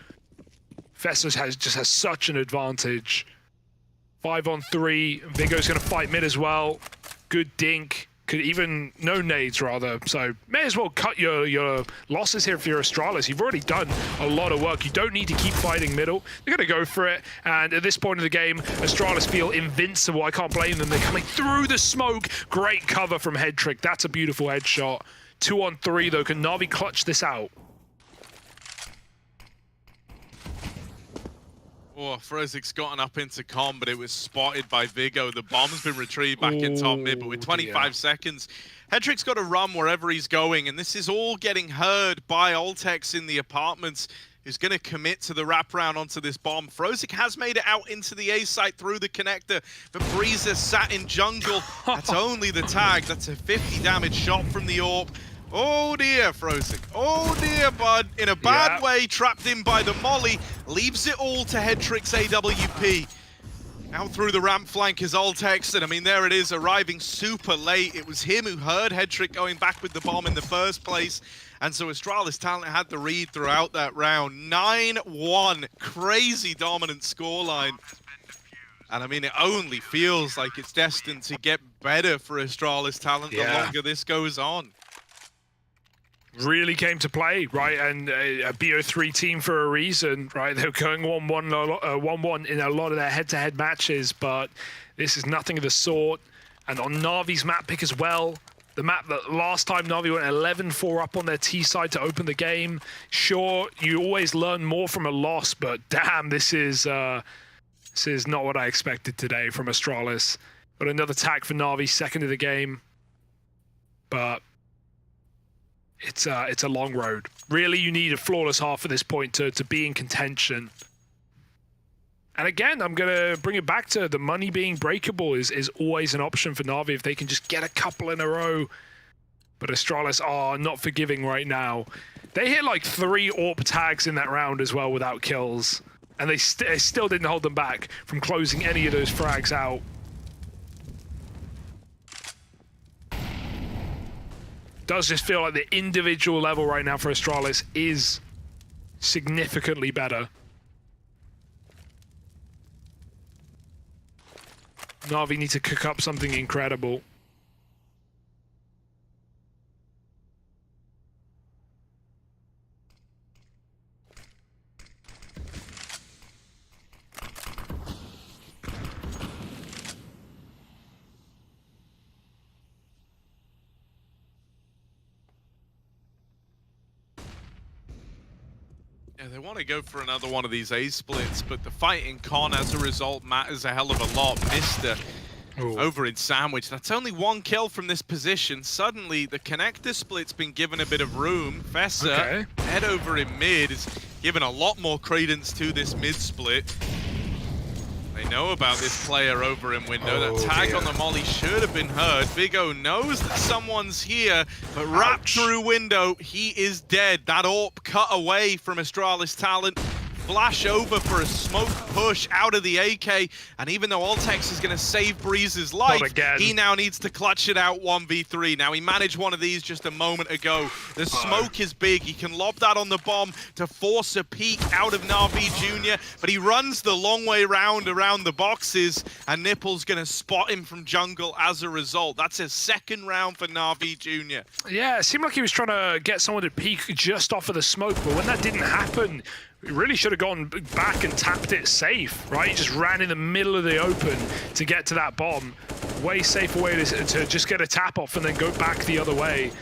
Festus just has such an advantage. 5-on-3. Vigo's going to fight mid as well. Good dink. Could even no nades rather. So may as well cut your losses here if you're Astralis. You've already done a lot of work. You don't need to keep fighting middle. They're gonna go for it. And at this point in the game, Astralis feel invincible. I can't blame them. They're coming through the smoke. Great cover from Headtrick. That's a beautiful headshot. 2-on-3 though. Can Navi clutch this out? Oh, Frozik's gotten up into com, but it was spotted by Vigo. The bomb's been retrieved back in top mid, but with 25 seconds, Headtrick's got to run wherever he's going, and this is all getting heard by Oltex in the apartments, who's going to commit to the wraparound onto this bomb. Frozik has made it out into the A site through the connector, but Breezer sat in jungle. That's only the tag. That's a 50 damage shot from the AWP. Oh dear, Frozik. Oh dear, bud. In a bad way, trapped in by the molly. Leaves it all to Headtrick's AWP. Out through the ramp flank is Oltex, and I mean, there it is, arriving super late. It was him who heard Headtrick going back with the bomb in the first place. And so Astralis Talent had the read throughout that round. 9-1. Crazy dominant scoreline. And I mean, it only feels like it's destined to get better for Astralis Talent the longer this goes on. Really came to play, right? And a bo3 team for a reason, right? They're going 1-1 in a lot of their head-to-head matches, but this is nothing of the sort. And on Navi's map pick as well, the map that last time Navi went 11-4 up on their T side to open the game. Sure, you always learn more from a loss, but damn, this is not what I expected today from Astralis. Got another tag for Navi, second of the game, but it's a long road. Really, you need a flawless half at this point to be in contention. And again, I'm going to bring it back to the money being breakable is always an option for Navi if they can just get a couple in a row. But Astralis are not forgiving right now. They hit like 3 AWP tags in that round as well without kills. And they still didn't hold them back from closing any of those frags out. Does just feel like the individual level right now for Astralis is significantly better. Navi need to cook up something incredible. Yeah, they want to go for another one of these A splits, but the fight in con as a result matters a hell of a lot. Mister Ooh. Over in Sandwich. That's only 1 kill from this position. Suddenly, the connector split's been given a bit of room. Fessa, head over in mid, is given a lot more credence to this mid split. They know about this player over in window. That tag on the molly should have been heard. Big O knows that someone's here, but wrapped through window, he is dead. That AWP cut away from Astralis talent. Flash over for a smoke push out of the AK, and even though Altex is going to save Breeze's life, he now needs to clutch it out 1v3. Now, he managed one of these just a moment ago. The smoke is big. He can lob that on the bomb to force a peek out of NAVI Jr., but he runs the long way round around the boxes, and Nipple's going to spot him from jungle as a result. That's his 2nd round for NAVI Jr. Yeah, it seemed like he was trying to get someone to peek just off of the smoke, but when that didn't happen, he really should have gone back and tapped it safe, right? He just ran in the middle of the open to get to that bomb. Way safer way to just get a tap off and then go back the other way.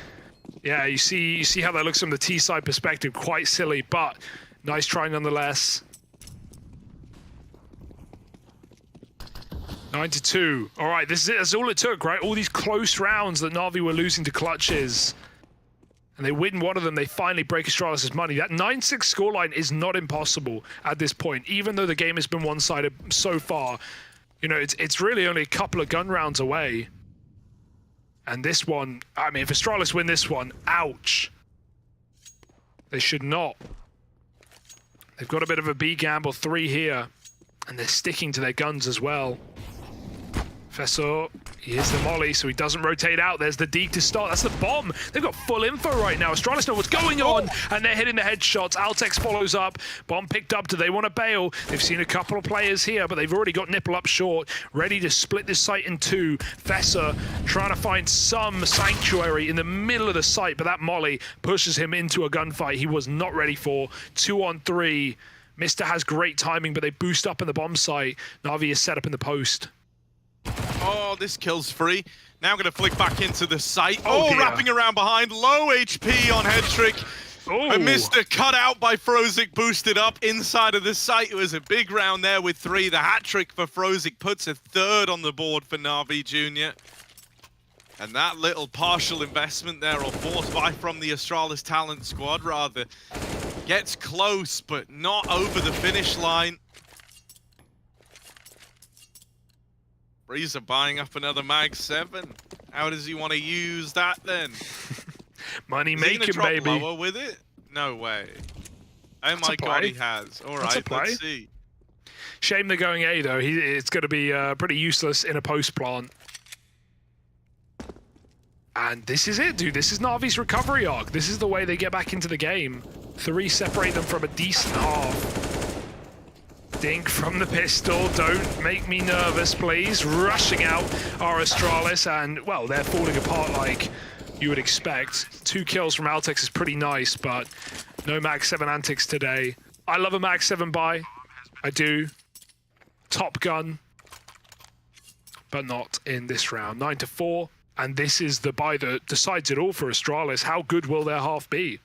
Yeah, you see how that looks from the T side perspective. Quite silly, but nice try nonetheless. 9-2. All right, that's all it took, right? All these close rounds that Na'Vi were losing to clutches. And they win one of them, they finally break Astralis' money. That 9-6 scoreline is not impossible at this point, even though the game has been one-sided so far. You know, it's really only a couple of gun rounds away. And this one, I mean, if Astralis win this one, ouch. They should not. They've got a bit of a B gamble 3 here, and they're sticking to their guns as well. Fesso, here's the molly, so he doesn't rotate out. There's the deke to start. That's the bomb. They've got full info right now. Astralis know what's going on, and they're hitting the headshots. Altex follows up. Bomb picked up. Do they want to bail? They've seen a couple of players here, but they've already got Nipple up short, ready to split this site in 2. Fessa trying to find some sanctuary in the middle of the site, but that molly pushes him into a gunfight he was not ready for. 2 on 3. Mister has great timing, but they boost up in the bomb site. Na'Vi is set up in the post. Oh, this kill's free. Now going to flick back into the site. Oh, wrapping around behind. Low HP on Headtrick. And Mr. cut out by Frozik, boosted up inside of the site. It was a big round there with 3. The hat trick for Frozik puts a 3rd on the board for NAVI Jr. And that little partial investment there, or force buy from the Astralis talent squad rather, gets close, but not over the finish line. Breezer buying up another Mag 7. How does he want to use that then? Money making, baby. Lower with it? No way. Oh my god, he has. All right, let's see. Shame they're going A though. It's going to be pretty useless in a post plant. And this is it, dude. This is Na'Vi's recovery arc. This is the way they get back into the game. 3 separate them from a decent half. Dink from the pistol, don't make me nervous, please. Rushing out are Astralis, and, well, they're falling apart like you would expect. 2 kills from Altex is pretty nice, but no Mag 7 antics today. I love a Mag 7 buy. I do. Top gun. But not in this round. 9-4, and this is the buy that decides it all for Astralis. How good will their half be?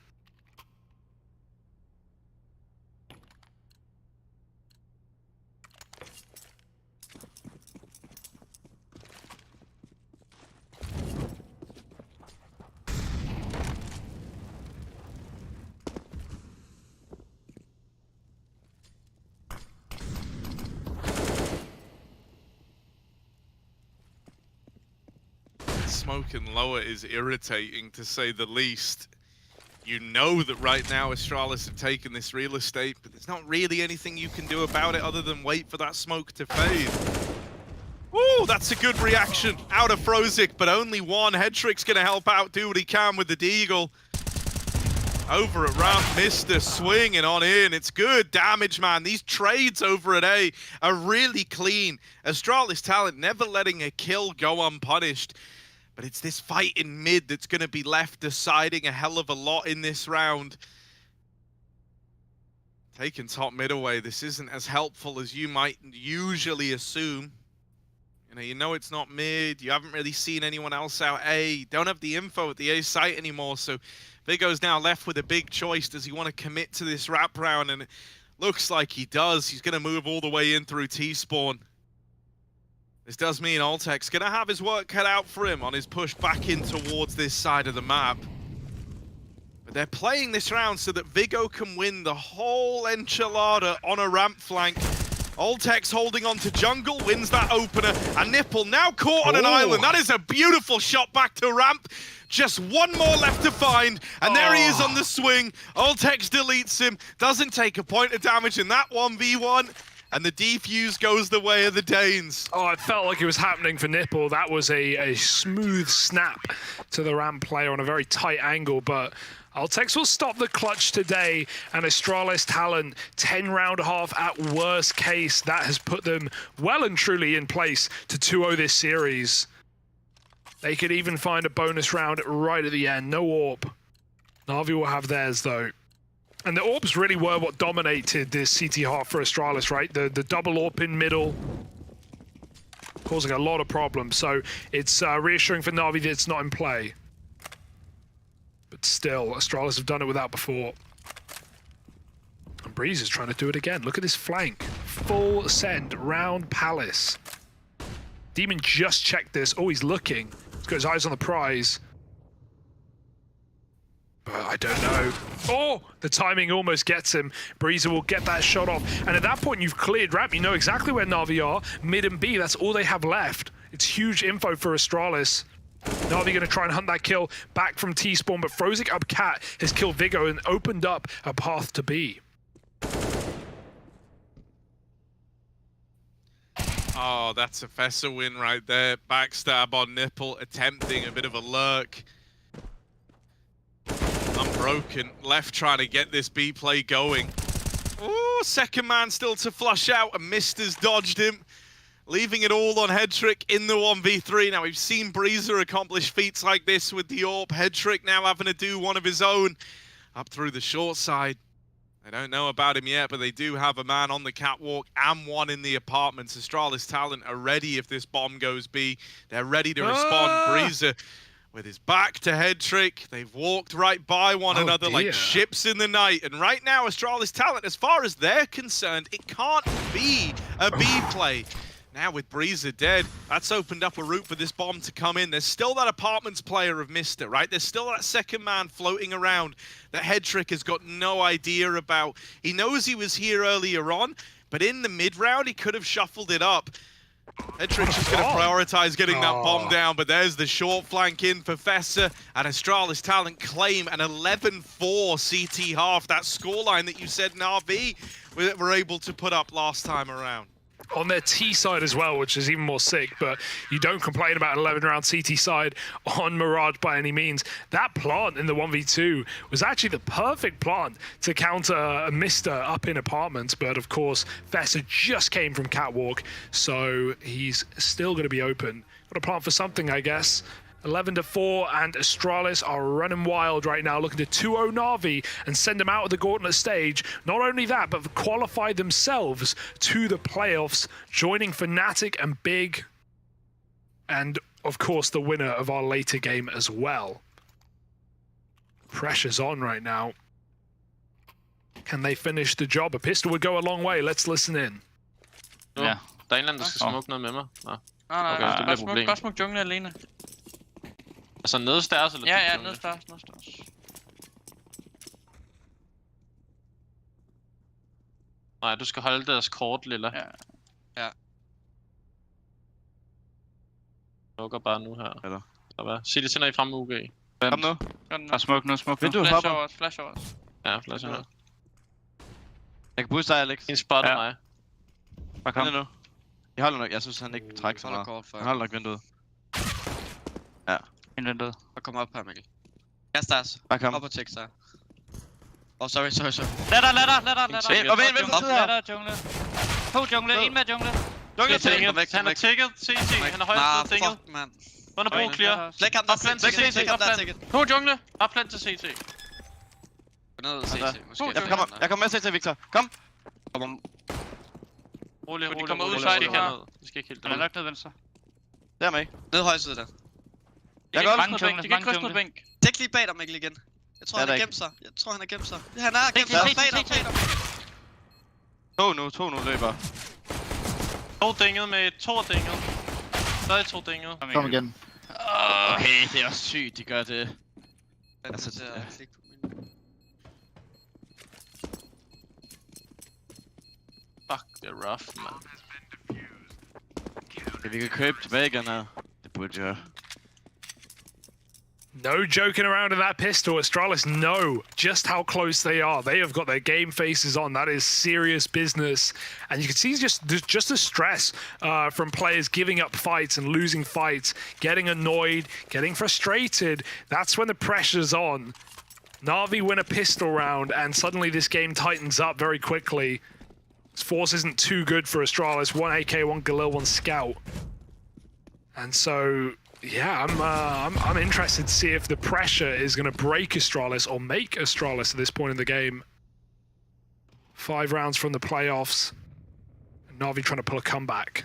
Smoking lower is irritating, to say the least. You know that right now Astralis have taken this real estate, but there's not really anything you can do about it other than wait for that smoke to fade. Ooh, that's a good reaction out of Frozik, but only 1. Headtrick's going to help out, do what he can with the Deagle. Over at ramp, Mister swinging on in. It's good damage, man. These trades over at A are really clean. Astralis talent never letting a kill go unpunished. But it's this fight in mid that's going to be left deciding a hell of a lot in this round. Taking top mid away, this isn't as helpful as you might usually assume. You know it's not mid. You haven't really seen anyone else out A. Don't have the info at the A site anymore. So Vigo's now left with a big choice. Does he want to commit to this wrap round? And it looks like he does. He's going to move all the way in through T-spawn. This does mean Oltek's gonna have his work cut out for him on his push back in towards this side of the map. But they're playing this round so that Vigo can win the whole enchilada on a ramp flank. Oltek's holding on to jungle, wins that opener, and Nipple now caught on an island. That is a beautiful shot back to ramp. Just one more left to find, and there he is on the swing. Oltek's deletes him, doesn't take a point of damage in that 1v1, and the defuse goes the way of the Danes. Oh, it felt like it was happening for Nipple. That was a smooth snap to the ramp player on a very tight angle, but Oltek's will stop the clutch today, and Astralis talent 10-round half at worst case. That has put them well and truly in place to 2-0 this series. They could even find a bonus round right at the end. No AWP. NAVI will have theirs though. And the AWPs really were what dominated this CT half for Astralis, right? The double AWP in middle, causing a lot of problems. So it's reassuring for NAVI that it's not in play. But still, Astralis have done it without before. And Breeze is trying to do it again. Look at this flank. Full send round Palace. Demon just checked this. Oh, he's looking. He's got his eyes on the prize. But I don't know. Oh, the timing almost gets him. Breezer will get that shot off. And at that point, you've cleared ramp. You know exactly where NAVI are. Mid and B, that's all they have left. It's huge info for Astralis. NAVI going to try and hunt that kill back from T-Spawn, but Frozik up Cat has killed Vigo and opened up a path to B. Oh, that's a Fessa win right there. Backstab on Nipple, attempting a bit of a lurk. Unbroken, left trying to get this B play going. Oh, second man still to flush out, and Mister's dodged him, leaving it all on Headtrick in the 1v3. Now, we've seen Breezer accomplish feats like this with the AWP. Headtrick now having to do one of his own up through the short side. I don't know about him yet, but they do have a man on the catwalk and one in the apartments. Astralis talent are ready if this bomb goes B. They're ready to respond. Breezer with his back to Headtrick. They've walked right by one another like ships in the night. And right now, Astralis talent, as far as they're concerned, it can't be a B play. Now with Breezer dead, that's opened up a route for this bomb to come in. There's still that apartments player of Mister, right? There's still that second man floating around that Headtrick has got no idea about. He knows he was here earlier on, but in the mid-round, he could have shuffled it up. Headtrick's just going to prioritize getting that bomb down, but there's the short flank in for Fessa, and Astralis talent claim an 11-4 CT half. That scoreline that you said NAVI were able to put up last time around. On their T side as well, which is even more sick, but you don't complain about an 11-round CT side on Mirage by any means. That plant in the 1v2 was actually the perfect plant to counter a Mister up in apartments, but of course, Fessa just came from catwalk, so he's still going to be open. Got to plant for something, I guess. 11-4, and Astralis are running wild right now, looking to 2-0 NAVI and send them out of the gauntlet stage. Not only that, but qualify themselves to the playoffs, joining Fnatic and Big, and of course the winner of our later game as well. Pressure's on right now. Can they finish the job? A pistol would go a long way. Let's listen in. Ja, der er en eller anden, der skal smukke noget med mig. Nå. Nej, bare smuk jungle alene. Altså nede stærs eller? Ja, nede stærs. Nej, du skal holde deres kort, Lilla. Ja. Lukker bare nu her. Eller hvad? Sig det til, når I er fremme med UG. Kom nu. Og smuk nu. Flash over os. Ja, flash over. Jeg kan booste dig, Alex. En spotter mig. Bare kom nu. Jeg holder nok. Jeg synes, han ikke trækker så meget. Han holder nok vinduet. Ja. Indventet. Og kom op her, Mikkel. Kast deres. Bare kom. Op og tjek sig. Sorry. Lad dig. Og vent på tid her. Lad dig, jungle. 2 jungle, 1 med jungle. Jungle tinget. Han er tækket. CT. Han er højst blevet tinget. Fuck, mand. Under brug clear. Læg ham der CT. 2 jungle. Opplant til CT. Gå ned og CT, måske. Jeg kommer med CT, Victor. Kom. Rolig. De kommer ud side her. Det skal ikke helt Han er nok ned venstre. Der er med. Ned højre side der. Jeg kan ikke krydse noget bænk. Dæk lige bag dig, Mikkel, igen. Jeg tror, han har gemt sig. Han har gemt sig bag dig. 2 nu løber. 2 dinget med 2 dinget. Stadig 2 dinger. Kom igen. Okay, det er også sygt, de gør det. Altså, ja. Fuck, det er rough, man. Ja, vi kan købe tilbage igen her. Det burde jeg. No joking around in that pistol. Astralis know just how close they are. They have got their game faces on. That is serious business. And you can see just the stress from players giving up fights and losing fights, getting annoyed, getting frustrated. That's when the pressure's on. Na'Vi win a pistol round, and suddenly this game tightens up very quickly. This force isn't too good for Astralis. 1 AK, 1 Galil, 1 Scout. And so... yeah, I'm interested to see if the pressure is going to break Astralis or make Astralis at this point in the game. 5 rounds from the playoffs. Na'Vi trying to pull a comeback.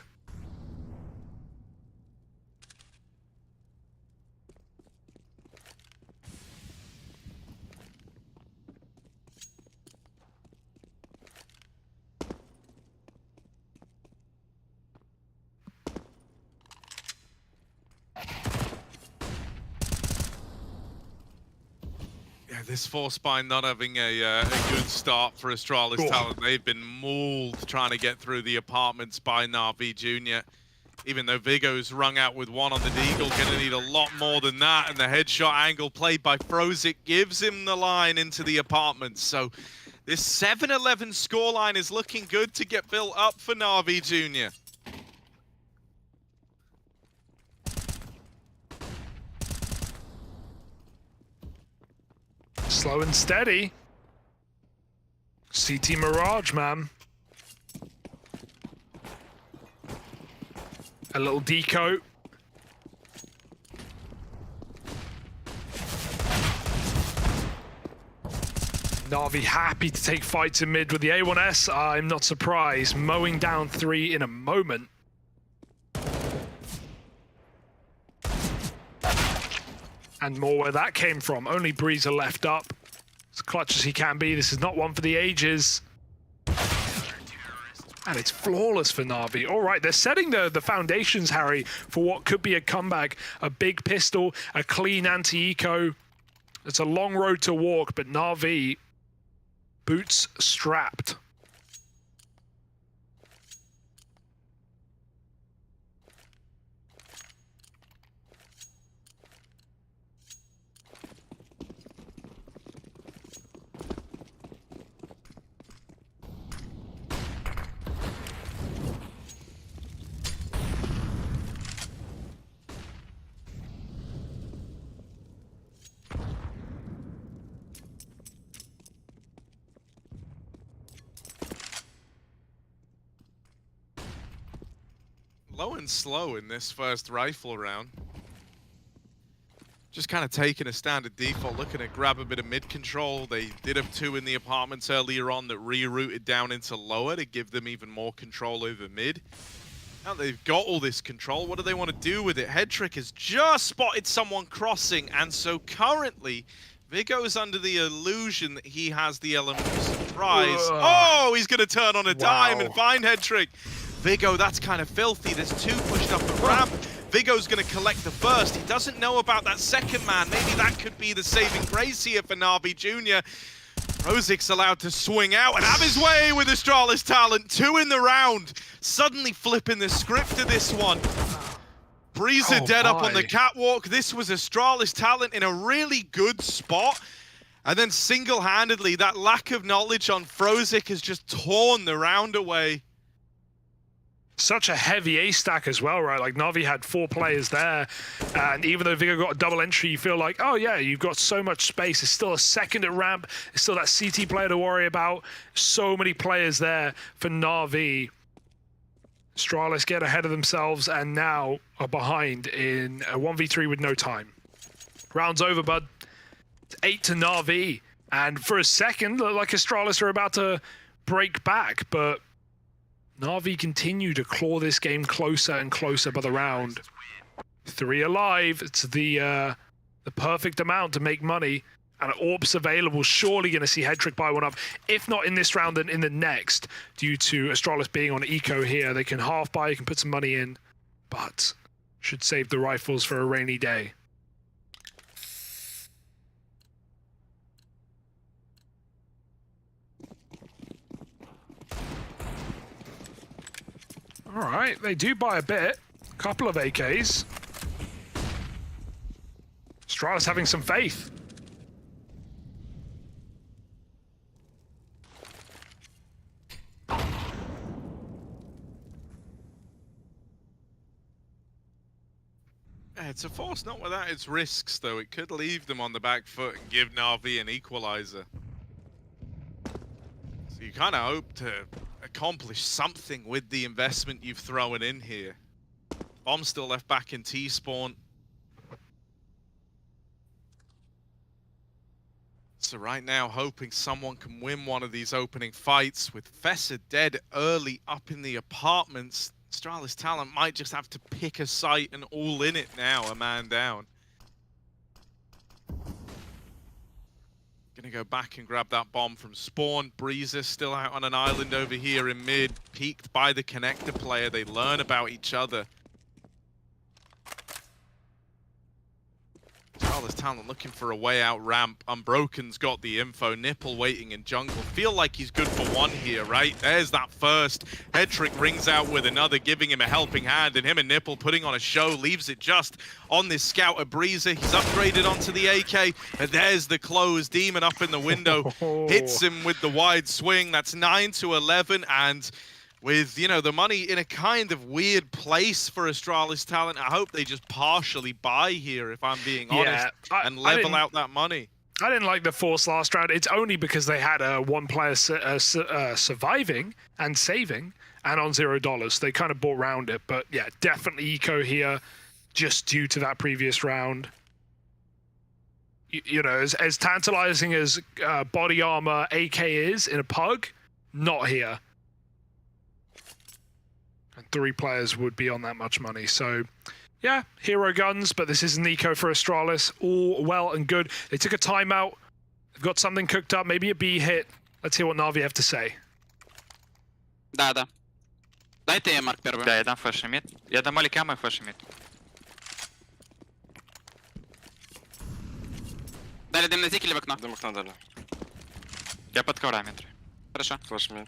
This force by not having a good start for Astralis talent. They've been mauled trying to get through the apartments by NAVI Jr. Even though Vigo's rung out with 1 on the Deagle, gonna need a lot more than that. And the headshot angle played by frozik gives him the line into the apartments. So this 7-11 scoreline is looking good to get built up for NAVI Jr. Slow and steady. CT Mirage, man. A little deco. Na'Vi happy to take fights in mid with the A1S. I'm not surprised. Mowing down 3 in a moment. And more where that came from. Only Breezer left up. As clutch as he can be. This is not one for the ages. And it's flawless for Na'Vi. All right, they're setting the foundations, Harry, for what could be a comeback. A big pistol, a clean anti-eco. It's a long road to walk, but Na'Vi, boots strapped. Low and slow in this first rifle round. Just kind of taking a standard default, looking to grab a bit of mid control. They did have 2 in the apartments earlier on that rerouted down into lower to give them even more control over mid. Now they've got all this control, what do they want to do with it? Headtrick has just spotted someone crossing, and so currently Vigo's under the illusion that he has the element of surprise. Oh, he's going to turn on a dime and find Headtrick. Vigo, that's kind of filthy. There's 2 pushed up the ramp. Vigo's going to collect the first. He doesn't know about that second man. Maybe that could be the saving grace here for NAVI Jr. frozik's allowed to swing out and have his way with Astralis talent. 2 in the round. Suddenly flipping the script to this one. Breezer dead up on the catwalk. This was Astralis talent in a really good spot. And then single-handedly, that lack of knowledge on frozik has just torn the round away. Such a heavy A stack as well, right? Like Na'Vi had 4 players there, and even though Vigo got a double entry, you feel like, oh yeah, you've got so much space. There's still a second at ramp. There's still that CT player to worry about. So many players there for Na'Vi. Astralis get ahead of themselves and now are behind in a 1v3 with no time. Round's over, bud. It's 8 to Na'Vi, and for a second, looked like Astralis are about to break back, but Na'Vi continue to claw this game closer and closer by the round. 3 alive. It's the perfect amount to make money. And Orbs available. Surely going to see Headtrick buy one up. If not in this round, then in the next. Due to Astralis being on eco here, they can half buy, you can put some money in. But Should save the rifles for a rainy day. All right, they do buy a bit. A couple of AKs. Astralis having some faith. It's a force not without its risks, though. It could leave them on the back foot and give NAVI an equalizer. So you kind of hope to accomplish something with the investment you've thrown in here. Bomb still left back in T-spawn. So right now, hoping someone can win one of these opening fights. With Fessa dead early up in the apartments, Astralis Talent might just have to pick a site and all in it now, a man down. Gonna go back and grab that bomb from spawn. Breezer still out on an island over here in mid, peeked by the connector player. They learn about each other. Astralis Talent looking for a way out ramp. Unbroken's got the info. Nipple waiting in jungle. Feel like he's good for one here, right? There's that first. Headtrick rings out with another, giving him a helping hand, and him and Nipple putting on a show, leaves it just on this scout of Breezer. He's upgraded onto the AK, and there's the close. Demon up in the window, hits him with the wide swing. That's 9 to 11, and with, you know, the money in a kind of weird place for Astralis Talent, I hope they just partially buy here, if I'm being honest, and level out that money. I didn't like the force last round. It's only because they had one player surviving and saving and on $0. They kind of bought around it. But yeah, definitely eco here, just due to that previous round. You know, as tantalizing as body armor AK is in a pug, not here. 3 players would be on that much money. So, yeah, hero guns, but this is an eco for Astralis. All well and good. They took a timeout. They've got something cooked up. Maybe a B hit. Let's hear what NAVI have to say. Да. Дайте я марк первый. Да, я дам флеш мид. Я дам Малик Яма и флеш мид. Дали дым на зик или в окно? Дым окно дали. Я под коврами. Хорошо. Флэш мне.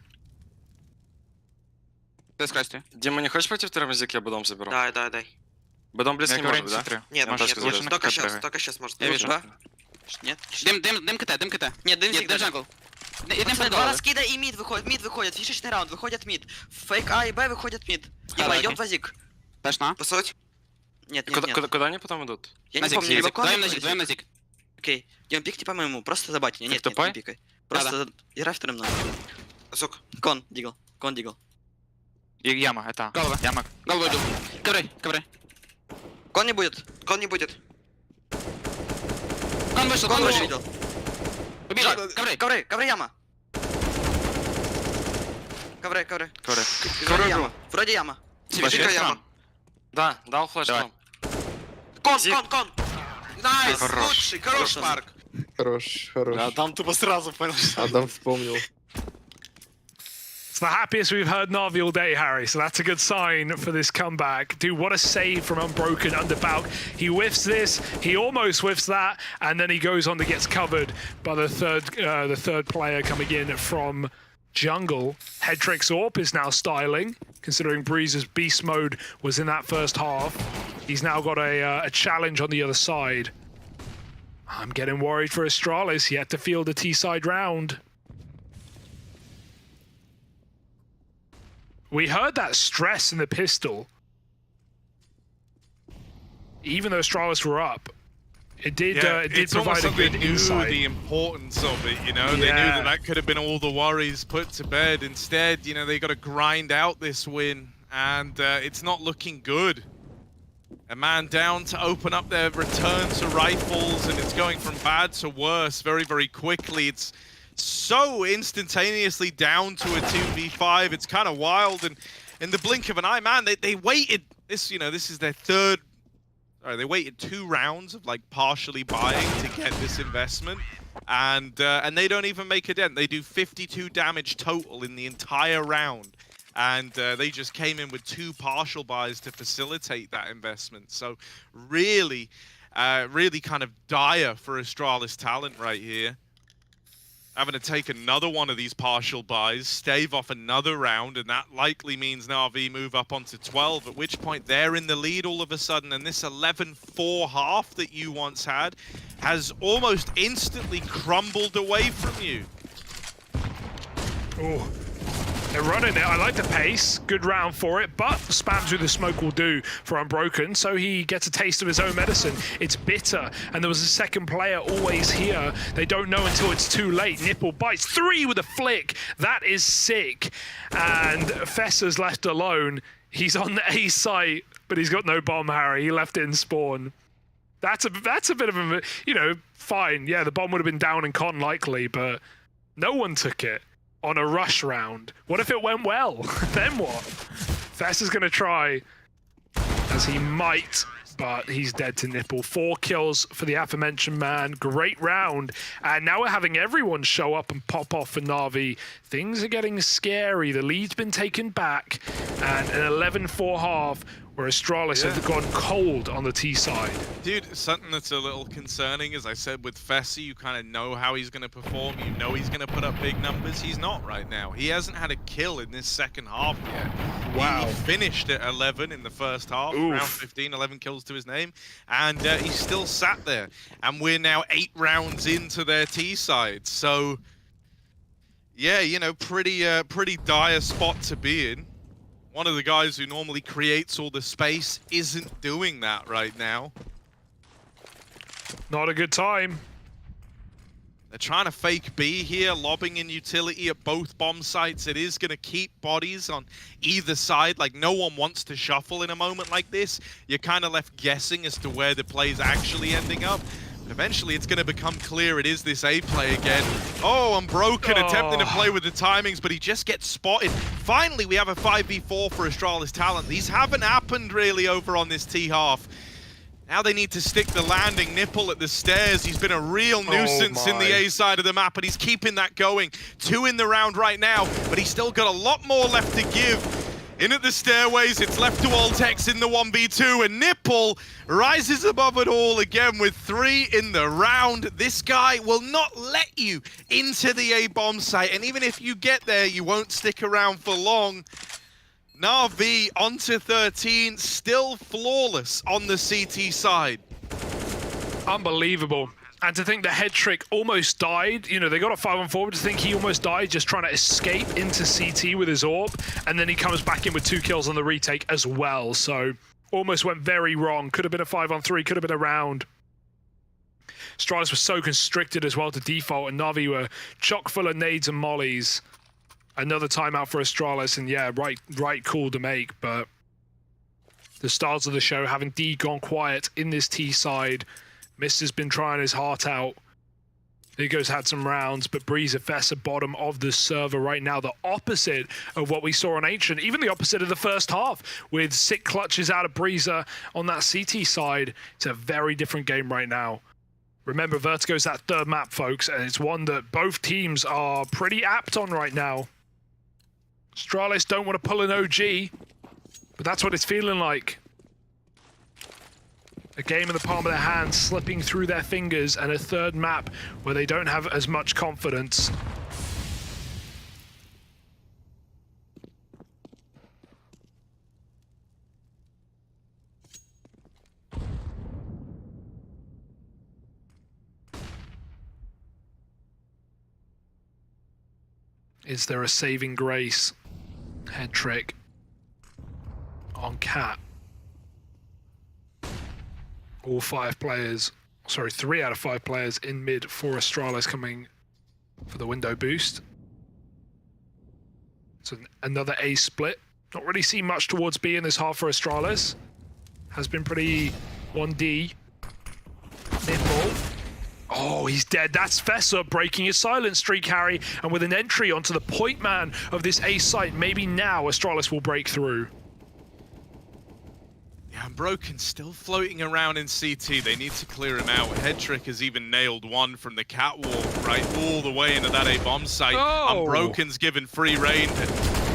Ты с крастью. Дима, не хочешь пойти вторым язык? Я бедом заберу. Дай. Бедом близко не может, да? Нет, только сейчас может. Я вижу. Нет. Дым КТ. Нет, дым джангл. Два раскида и мид выходит, фишечный раунд, выходит мид. Фейк А и Б выходит мид. Дима, идем в зик. Точно? По сути? Нет. Куда они потом идут? Я не помню, Даем на зик. Окей, Дима, пикни по-моему, просто забать меня. Нет, не пикай. Просто играй вторым номером. Сук. Кон дигл. И Яма, это. Голова. Яма. Голову иду. Ковры. Кон не будет. Кон вышел. Видел. Убежал. Ковры яма. Ковры. Вроде яма. Флэш яма. Да, дал флэш. Кон. Найс. Лучший, хорош, Марк. Хорош. Адам тупо сразу понял. Адам вспомнил. It's the happiest we've heard NAVI all day, Harry, so that's a good sign for this comeback. Dude, what a save from Unbroken under Balk. He whiffs this, he almost whiffs that, and then he goes on to gets covered by the third player coming in from jungle. Headtrick's AWP is now styling, considering Breezer's beast mode was in that first half. He's now got a challenge on the other side. I'm getting worried for Astralis, yet to field a T-side round. We heard that stress in the pistol. Even though Astralis were up, it did provide a good insight. The importance of it, you know, they knew that could have been all the worries put to bed. Instead, you know, they got to grind out this win, and it's not looking good. A man down to open up their return to rifles, and it's going from bad to worse very, very quickly. It's so instantaneously down to a 2v5. It's kind of wild, and in the blink of an eye, man, they waited this, you know, this is their third. They waited 2 rounds of like partially buying to get this investment, and they don't even make a dent. They do 52 damage total in the entire round, and they just came in with 2 partial buys to facilitate that investment. So really, really kind of dire for Astralis talent right here. Having to take another one of these partial buys, stave off another round, and that likely means NAVI move up onto 12, at which point they're in the lead all of a sudden, and this 11-4 half that you once had has almost instantly crumbled away from you. Oh, they're running it. I like the pace. Good round for it, but spam through the smoke will do for Unbroken, so he gets a taste of his own medicine. It's bitter, and there was a second player always here. They don't know until it's too late. Nipple bites 3 with a flick. That is sick. And Fesser's left alone. He's on the A site, but he's got no bomb, Harry. He left it in spawn. That's a bit of a, you know, fine. Yeah, the bomb would have been down in con likely, but no one took it on a rush round. What if it went well? Then what? Fess is going to try, as he might, but he's dead to Nipple. 4 kills for the aforementioned man. Great round. And now we're having everyone show up and pop off for Na'Vi. Things are getting scary. The lead's been taken back. And an 11-4 half where Astralis have gone cold on the T side. Dude, something that's a little concerning, as I said with Fessy, you kind of know how he's going to perform. You know he's going to put up big numbers. He's not right now. He hasn't had a kill in this second half yet. Wow. He finished at 11 in the first half, Oof. round 15, 11 kills to his name, and he's still sat there. And we're now 8 rounds into their T side. So, yeah, you know, pretty dire spot to be in. One of the guys who normally creates all the space isn't doing that right now. Not a good time. They're trying to fake B here, lobbing in utility at both bomb sites. It is going to keep bodies on either side. Like, no one wants to shuffle in a moment like this. You're kind of left guessing as to where the play's actually ending up. But eventually, it's going to become clear it is this A play again. Oh, Unbroken attempting to play with the timings, but he just gets spotted. Finally, we have a 5v4 for Astralis talent. These haven't happened really over on this T half. Now they need to stick the landing. Nipple at the stairs. He's been a real nuisance in the A side of the map, but he's keeping that going. 2 in the round right now, but he's still got a lot more left to give. In at the stairways, it's left to Altex in the 1v2, and Nipple rises above it all again with 3 in the round. This guy will not let you into the A bomb site, and even if you get there, you won't stick around for long. NAVI onto 13, still flawless on the CT side. Unbelievable. And to think the head trick almost died, you know, they got a 5-on-4, but to think he almost died just trying to escape into CT with his orb, and then he comes back in with 2 kills on the retake as well. So almost went very wrong. Could have been a 5-on-3, could have been a round. Astralis was so constricted as well to default, and Na'Vi were chock full of nades and mollies. Another timeout for Astralis, and yeah, right call to make, but the stars of the show have indeed gone quiet in this T side. Mist has been trying his heart out. Vigo's had some rounds, but Breeze Fess at bottom of the server right now. The opposite of what we saw on Ancient, even the opposite of the first half, with 6 clutches out of Breezer on that CT side. It's a very different game right now. Remember, Vertigo's that 3rd map, folks, and it's one that both teams are pretty apt on right now. Astralis don't want to pull an OG, but that's what it's feeling like. A game in the palm of their hands, slipping through their fingers, and a 3rd map where they don't have as much confidence. Is there a saving grace? Head trick on Cat. All 5 players, sorry, 3 out of 5 players in mid for Astralis coming for the window boost. So another A split. Not really seen much towards B in this half for Astralis. Has been pretty 1D. Nipple. Oh, he's dead. That's Fesser breaking his silent streak, Harry. And with an entry onto the point man of this A site, maybe now Astralis will break through. Yeah, Unbroken still floating around in CT. They need to clear him out. Headtrick has even nailed one from the catwalk right all the way into that A bomb site. Oh. Unbroken's given free rein.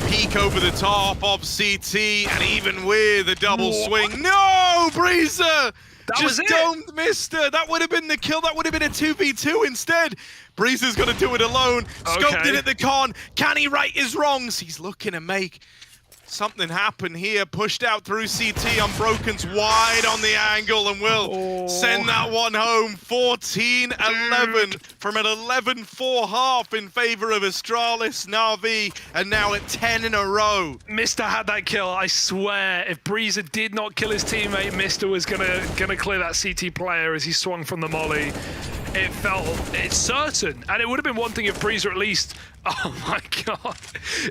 peek over the top of CT, and even with a double swing. No, Breezer! Just domed Mister. That would have been the kill. That would have been a 2v2 instead. Breezer's going to do it alone. Scoped it at the con. Can he right his wrongs? He's looking to make something happen here. Pushed out through CT. Unbroken's wide on the angle and will send that one home. 14-11 from an 11-4 half in favor of Astralis, Na'Vi, and now at 10 in a row. Mister had that kill, I swear. If Breezer did not kill his teammate, Mister was gonna clear that CT player as he swung from the molly. It's certain. And it would have been one thing if Breezer at least, oh my god.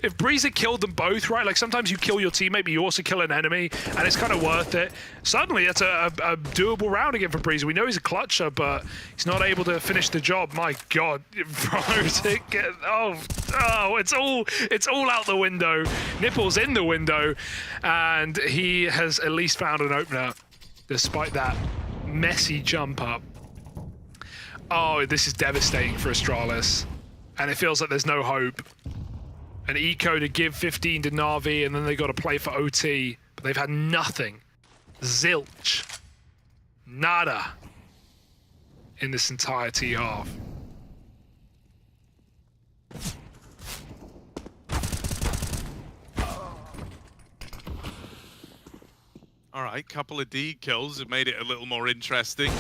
If Breezer killed them both, right? Like sometimes you kill your teammate, but you also kill an enemy, and it's kind of worth it. Suddenly, that's a doable round again for Breezer. We know he's a clutcher, but he's not able to finish the job. My god. It's all out the window. Nipple's in the window, and he has at least found an opener, despite that messy jump up. Oh, this is devastating for Astralis. And it feels like there's no hope. An eco to give 15 to Na'Vi, and then they got to play for OT. But they've had nothing. Zilch. Nada. In this entire T half. All right, couple of D kills have made it a little more interesting.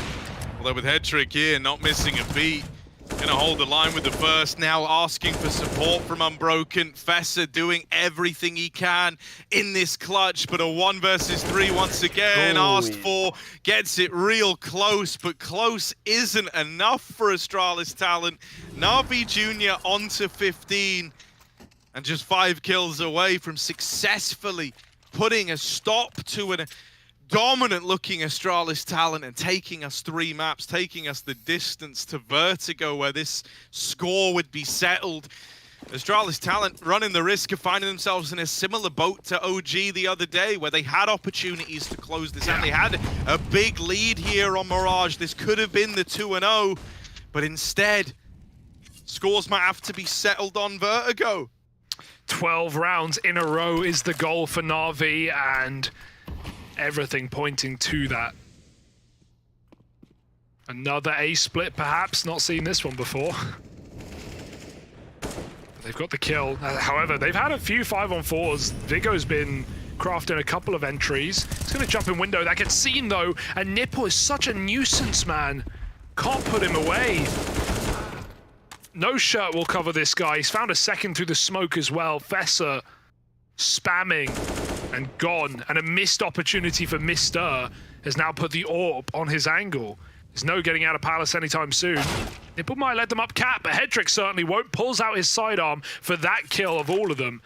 Although with Headtrick here, not missing a beat. Gonna hold the line with the first, now asking for support from Unbroken. Fessa doing everything he can in this clutch, but a 1 versus 3 once again, asked for, gets it real close, but close isn't enough for Astralis talent. Na'Vi Jr. onto 15, and just 5 kills away from successfully putting a stop to an dominant-looking Astralis talent and taking us 3 maps, taking us the distance to Vertigo, where this score would be settled. Astralis talent running the risk of finding themselves in a similar boat to OG the other day, where they had opportunities to close this out. They had a big lead here on Mirage. This could have been the 2-0, but instead, scores might have to be settled on Vertigo. 12 rounds in a row is the goal for Na'Vi, and everything pointing to that. Another A split, perhaps. Not seen this one before. They've got the kill. However, they've had a few 5-on-4s. Vigo's been crafting a couple of entries. He's going to jump in window. That gets seen, though. And Nipple is such a nuisance, man. Can't put him away. No shirt will cover this guy. He's found a second through the smoke as well. Fessa spamming and gone. And a missed opportunity for Mister has now put the AWP on his angle. There's no getting out of Palace anytime soon. Nipple might let them up cap, but Headtrick certainly won't. Pulls out his sidearm for that kill of all of them.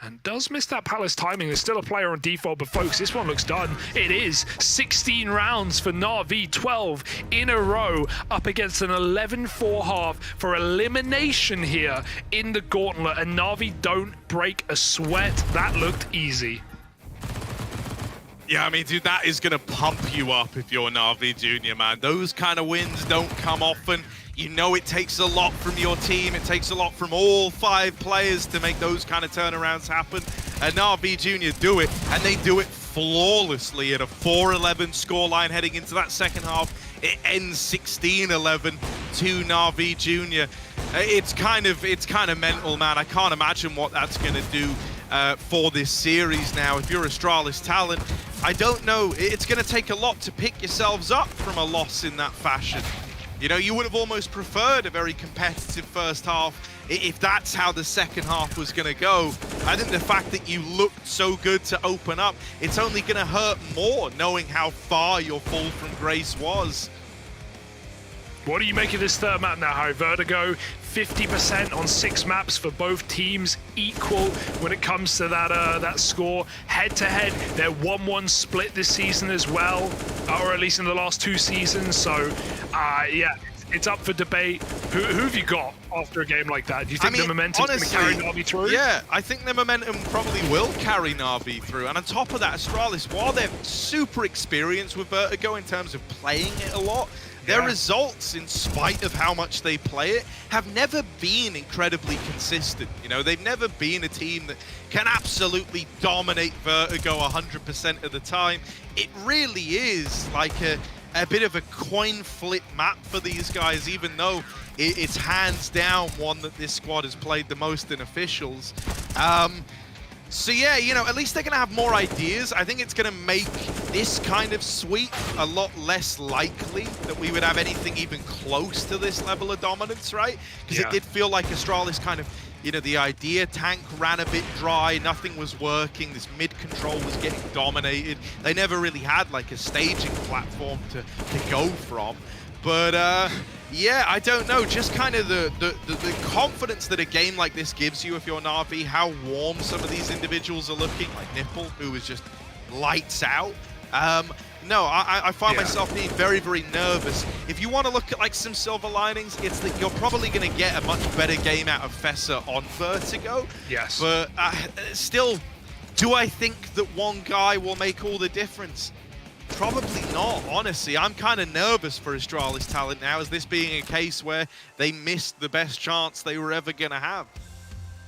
And does miss that Palace timing. There's still a player on default, but folks, this one looks done. It is 16 rounds for Na'Vi, 12 in a row, up against an 11-4 half for elimination here in the gauntlet, and Na'Vi don't break a sweat. That looked easy. Yeah, I mean, dude, that is going to pump you up if you're Na'Vi Jr., man. Those kind of wins don't come often. You know it takes a lot from your team. It takes a lot from all 5 players to make those kind of turnarounds happen. And Na'Vi Jr. do it, and they do it flawlessly at a 4-11 scoreline heading into that second half. It ends 16-11 to Na'Vi Jr. It's kind of mental, man. I can't imagine what that's going to do for this series now. If you're Astralis talent, I don't know. It's going to take a lot to pick yourselves up from a loss in that fashion. You know, you would have almost preferred a very competitive first half if that's how the second half was going to go. I think the fact that you looked so good to open up, it's only going to hurt more knowing how far your fall from grace was. What do you make of this third map now, Harry? Vertigo, 50% on 6 maps for both teams, equal when it comes to that score. Head-to-head, they're 1-1 split this season as well, or at least in the last 2 seasons. So, yeah, it's up for debate. Who have you got after a game like that? Do you think the momentum's going to carry Navi through? Yeah, I think the momentum probably will carry Navi through. And on top of that, Astralis, while they're super experienced with Vertigo in terms of playing it a lot, their results, in spite of how much they play it, have never been incredibly consistent. You know, they've never been a team that can absolutely dominate Vertigo 100% of the time. It really is like a bit of a coin flip map for these guys, even though it's hands down one that this squad has played the most in officials. So yeah, you know, at least they're going to have more ideas. I think it's going to make this kind of sweep a lot less likely that we would have anything even close to this level of dominance, right? Because it did feel like Astralis kind of, you know, the idea tank ran a bit dry, nothing was working, this mid control was getting dominated. They never really had like a staging platform to go from. But yeah, I don't know, just kind of the confidence that a game like this gives you if you're Na'Vi, how warm some of these individuals are looking, like Nipple, who was just lights out. No, I find myself being very, very nervous. If you want to look at like some silver linings, it's that you're probably going to get a much better game out of Fessa on Vertigo. Yes. But still, do I think that one guy will make all the difference? Probably not, honestly. I'm kind of nervous for Astralis talent now, as this being a case where they missed the best chance they were ever going to have.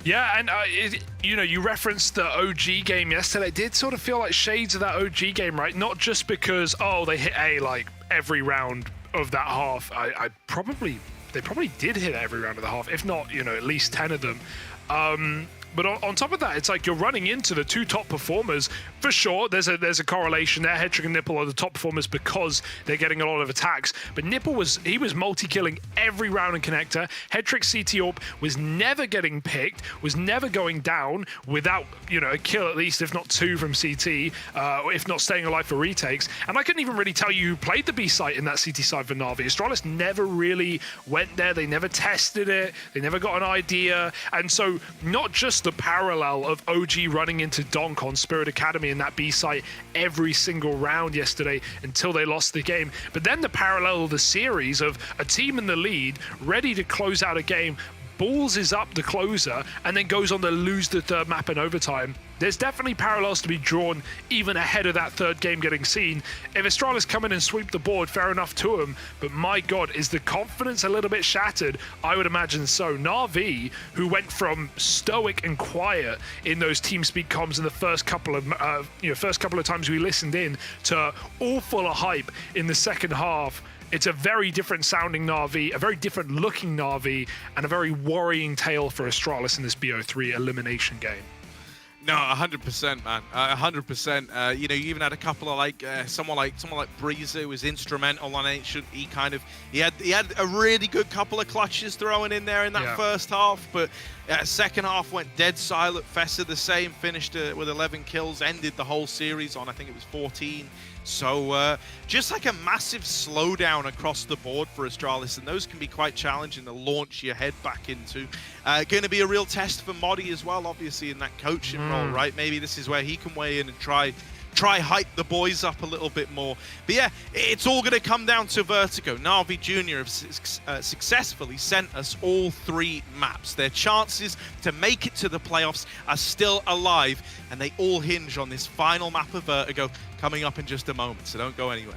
Yeah, and you know, you referenced the OG game yesterday. It did sort of feel like shades of that OG game, right? Not just because, oh, they hit A like every round of that half. They probably did hit every round of the half, if not, you know, at least 10 of them. But on top of that, it's like you're running into the two top performers. For sure, there's a correlation there. Headtrick and Nipple are the top performers because they're getting a lot of attacks. But Nipple was multi-killing every round in Connector. Headtrick CT AWP was never getting picked, was never going down without, you know, a kill at least, if not two from CT, if not staying alive for retakes. And I couldn't even really tell you who played the B site in that CT side for Na'Vi. Astralis never really went there. They never tested it. They never got an idea. And so not just the parallel of OG running into Donk on Spirit Academy in that B site every single round yesterday until they lost the game, but then the parallel of the series of a team in the lead ready to close out a game, balls is up the closer, and then goes on to lose the third map in overtime. There's definitely parallels to be drawn even ahead of that third game getting seen. If Astralis come in and sweep the board, fair enough to them, but my God, is the confidence a little bit shattered? I would imagine so. Na'Vi, who went from stoic and quiet in those TeamSpeak comms in the first couple of times we listened in, to all full of hype in the second half. It's a very different sounding Na'Vi, a very different looking Na'Vi, and a very worrying tale for Astralis in this BO3 elimination game. No, 100%, man. 100%. You know, you even had a couple of like someone like Breezer was instrumental on Ancient. He had a really good couple of clutches throwing in there in that first half, but second half went dead silent. Fessa the same, finished with 11 kills, ended the whole series on, I think it was 14. So just like a massive slowdown across the board for Astralis, and those can be quite challenging to launch your head back into. Going to be a real test for Modi as well, obviously, in that coaching role, right? Maybe this is where he can weigh in and try hype the boys up a little bit more. But yeah, it's all going to come down to Vertigo. Na'Vi Jr. have successfully sent us all 3 maps. Their chances to make it to the playoffs are still alive, and they all hinge on this final map of Vertigo coming up in just a moment, so don't go anywhere.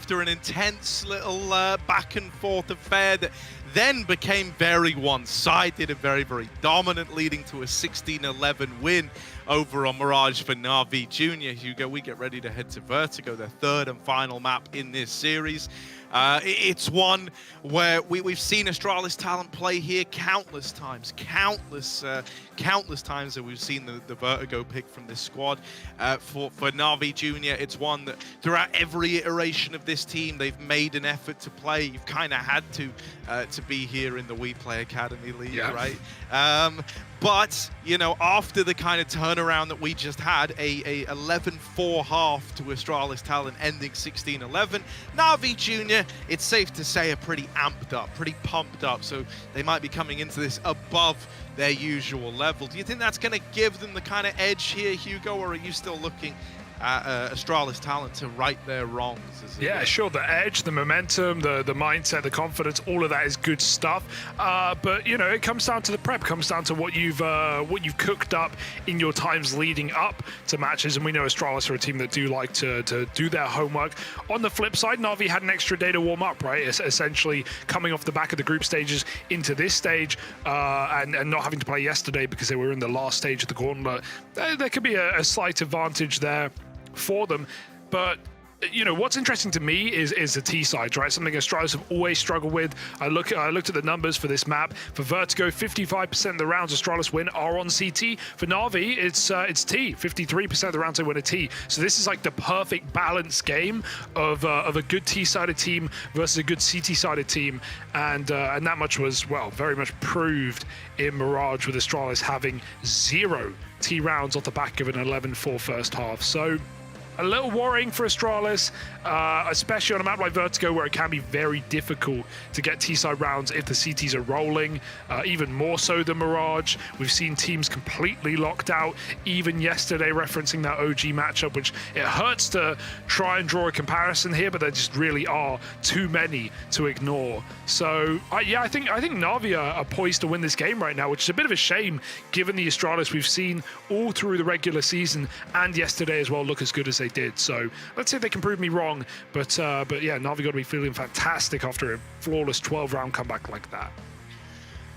after an intense little back and forth affair that then became very one-sided and very, very dominant, leading to a 16-11 win over on Mirage for NAVI Junior. Hugo, we get ready to head to Vertigo, their third and final map in this series. It's one where we've seen Astralis talent play here countless times, countless times that we've seen the Vertigo pick from this squad. For NAVI Junior, it's one that throughout every iteration of this team, they've made an effort to play. You've kind of had to be here in the WePlay Academy League, right? But, you know, after the kind of turnaround that we just had, a 11-4 half to Astralis talent ending 16-11, NAVI Junior, it's safe to say, are pretty amped up, pretty pumped up, so they might be coming into this above their usual level. Do you think that's going to give them the kind of edge here, Hugo, or are you still looking at Astralis talent to right their wrongs? Yeah, sure. The edge, the momentum, the mindset, the confidence, all of that is good stuff. But you know, it comes down to the prep. Comes down to what you've cooked up in your times leading up to matches. And we know Astralis are a team that do like to do their homework. On the flip side, Navi had an extra day to warm up, right? Essentially coming off the back of the group stages into this stage, and not having to play yesterday because they were in the last stage of the gauntlet. There could be a slight advantage there for them, but you know what's interesting to me is the T sides, right? Something Astralis have always struggled with. I looked at the numbers for this map. For Vertigo, 55% of the rounds Astralis win are on CT. For Navi, it's T. 53% of the rounds they win a T. So this is like the perfect balance game of a good T-sided team versus a good CT-sided team, and that much was, well, very much proved in Mirage, with Astralis having 0 T rounds off the back of an 11-4 first half. So a little worrying for Astralis, especially on a map like Vertigo, where it can be very difficult to get T-side rounds if the CTs are rolling, even more so than Mirage. We've seen teams completely locked out, even yesterday, referencing that OG matchup, which it hurts to try and draw a comparison here, but there just really are too many to ignore. So, yeah, I think Navi are poised to win this game right now, which is a bit of a shame, given the Astralis we've seen all through the regular season and yesterday as well look as good as they did. So let's see if they can prove me wrong, but yeah, Navi got to be feeling fantastic after a flawless 12-round comeback like that.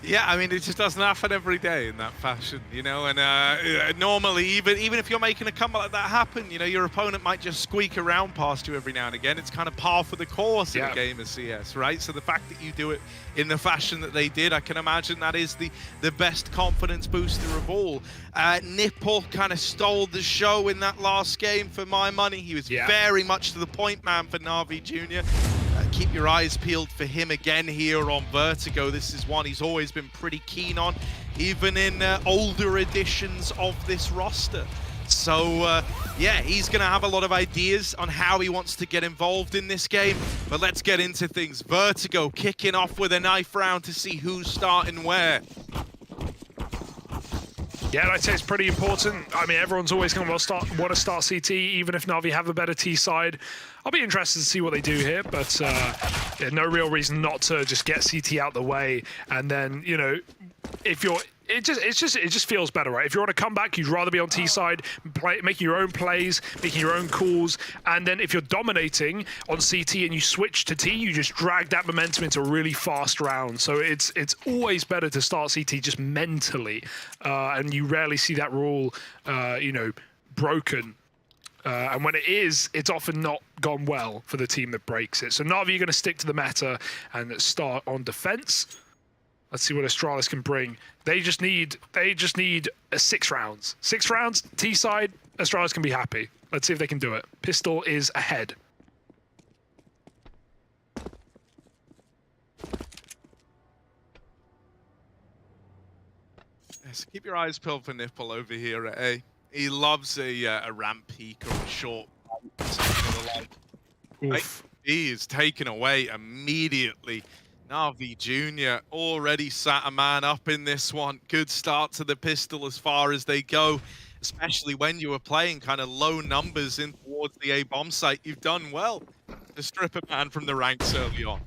Yeah, I mean, it just doesn't happen every day in that fashion, you know, and normally, even if you're making a comeback like that happen, you know, your opponent might just squeak around past you every now and again. It's kind of par for the course in a game of CS, right? So the fact that you do it in the fashion that they did, I can imagine that is the best confidence booster of all. Nipple kind of stole the show in that last game for my money. He was very much to the point man for NAVI Junior. Keep your eyes peeled for him again here on Vertigo. This is one he's always been pretty keen on, even in older editions of this roster. So, yeah, he's going to have a lot of ideas on how he wants to get involved in this game. But let's get into things. Vertigo kicking off with a knife round to see who's starting where. Yeah, I'd say it's pretty important. I mean, everyone's always going to want to start CT, even if Navi have a better T side. I'll be interested to see what they do here, but yeah, no real reason not to just get CT out the way. And then, you know, if you're, it just feels better, right? If you're on a comeback, you'd rather be on T side, making your own plays, making your own calls. And then if you're dominating on CT and you switch to T, you just drag that momentum into a really fast round. So it's always better to start CT just mentally, and you rarely see that rule, you know, broken. And when it is, it's often not gone well for the team that breaks it. So Navi are going to stick to the meta and start on defense. Let's see what Astralis can bring. They just need 6 rounds. 6 rounds, T side, Astralis can be happy. Let's see if they can do it. Pistol is ahead. Yes, keep your eyes peeled for Nipple over here at A. He loves a ramp peek or a short something of the like. Right? He is taken away immediately. NAVI Junior already sat a man up in this one. Good start to the pistol as far as they go, especially when you were playing kind of low numbers in towards the A bomb site. You've done well to strip a man from the ranks early on.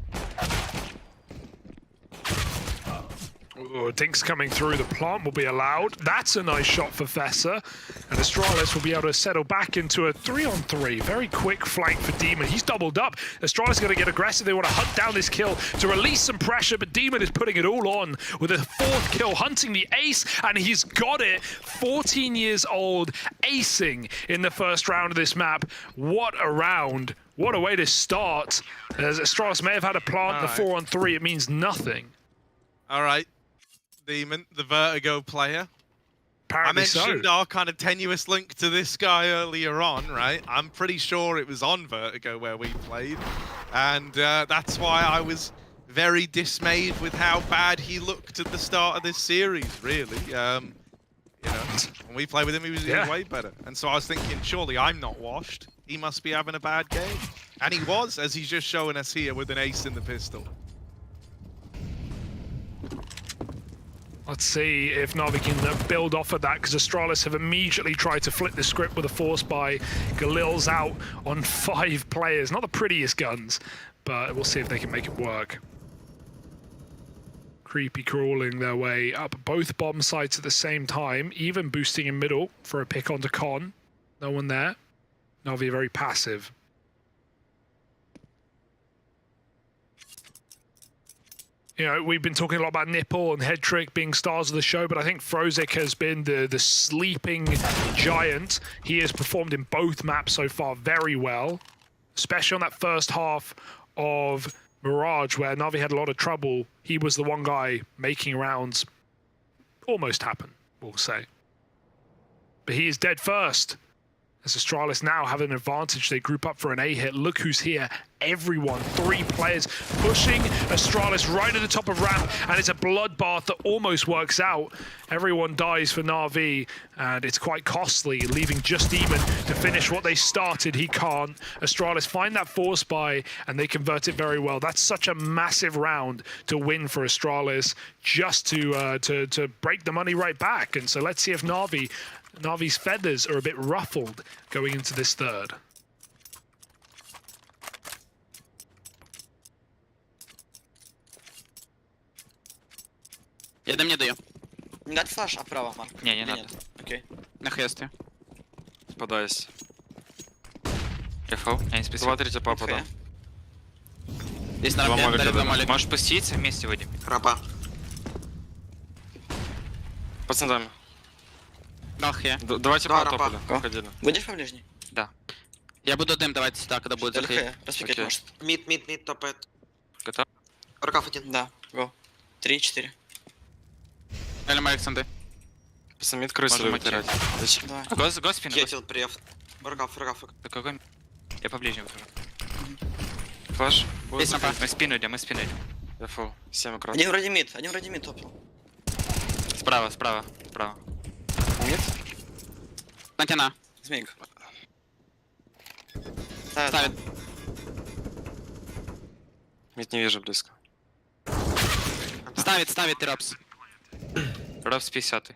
Ooh, Dink's coming through. The plant will be allowed. That's a nice shot for Fessa. And Astralis will be able to settle back into a 3-on-3. Very quick flank for Demon. He's doubled up. Astralis is going to get aggressive. They want to hunt down this kill to release some pressure, but Demon is putting it all on with a 4th kill, hunting the ace, and he's got it. 14 years old, acing in the first round of this map. What a round. What a way to start. As Astralis may have had a plant in the 4-on-3, it means nothing. All right. Demon, the Vertigo player. Apparently I mentioned our kind of tenuous link to this guy earlier on, right? I'm pretty sure it was on Vertigo where we played. And that's why I was very dismayed with how bad he looked at the start of this series, really. You know, when we played with him, he was way better. And so I was thinking, surely I'm not washed. He must be having a bad game. And he was, as he's just showing us here with an ace in the pistol. Let's see if NAVI can build off of that, because Astralis have immediately tried to flip the script with a force buy. Galil's out on 5 players. Not the prettiest guns, but we'll see if they can make it work. Creepy crawling their way up both bomb sites at the same time, even boosting in middle for a pick onto Con. No one there. NAVI very passive. You know, we've been talking a lot about Nipple and Head Trick being stars of the show, but I think Frozik has been the sleeping giant. He has performed in both maps so far very well, especially on that first half of Mirage, where NAVI had a lot of trouble. He was the one guy making rounds almost happen, we'll say. But he is dead first. As Astralis now have an advantage, they group up for an A hit. Look who's here. Everyone, 3 players pushing Astralis right at the top of ramp, and it's a bloodbath that almost works out. Everyone dies for NAVI, and it's quite costly, leaving just Demon to finish what they started. He can't. Astralis find that force buy, and they convert it very well. That's such a massive round to win for Astralis, just to break the money right back. And so let's see if Navi's feathers are a bit ruffled going into this third. Я дам не даю. Не дать флаш, а право, Марк? Не надо. Окей. На хесте. Спадаюсь. Careful. Я не специально. Смотрите, папа, да. Здесь на рампе, дали 2 молика. Можешь пуститься, вместе выйдем. Рапа. Под центрами. Галхе. Давайте Да, по рапа. тополю. Выходили. Выйдешь по ближней? Да. Я буду дым давать сюда, когда будет заходить. Распикать Окей. может. Мид топает. Готов? Рукав 1. Да, го. 3, 4. Дали молик санды. Пацаны, крысы Можем выбирать. Зачем? Давай. Гос спину. Кетил, приев. Рукав. Да какой? Я поближе выхожу. Флаш. Есть рампа. Мы спину идем, Я фул. 7 аккуратно. Один вроде мид топил. Справа. Нет? Натяна. Змейк. Ставит. Мид не вижу близко. Ставит Терапс. Робс 50.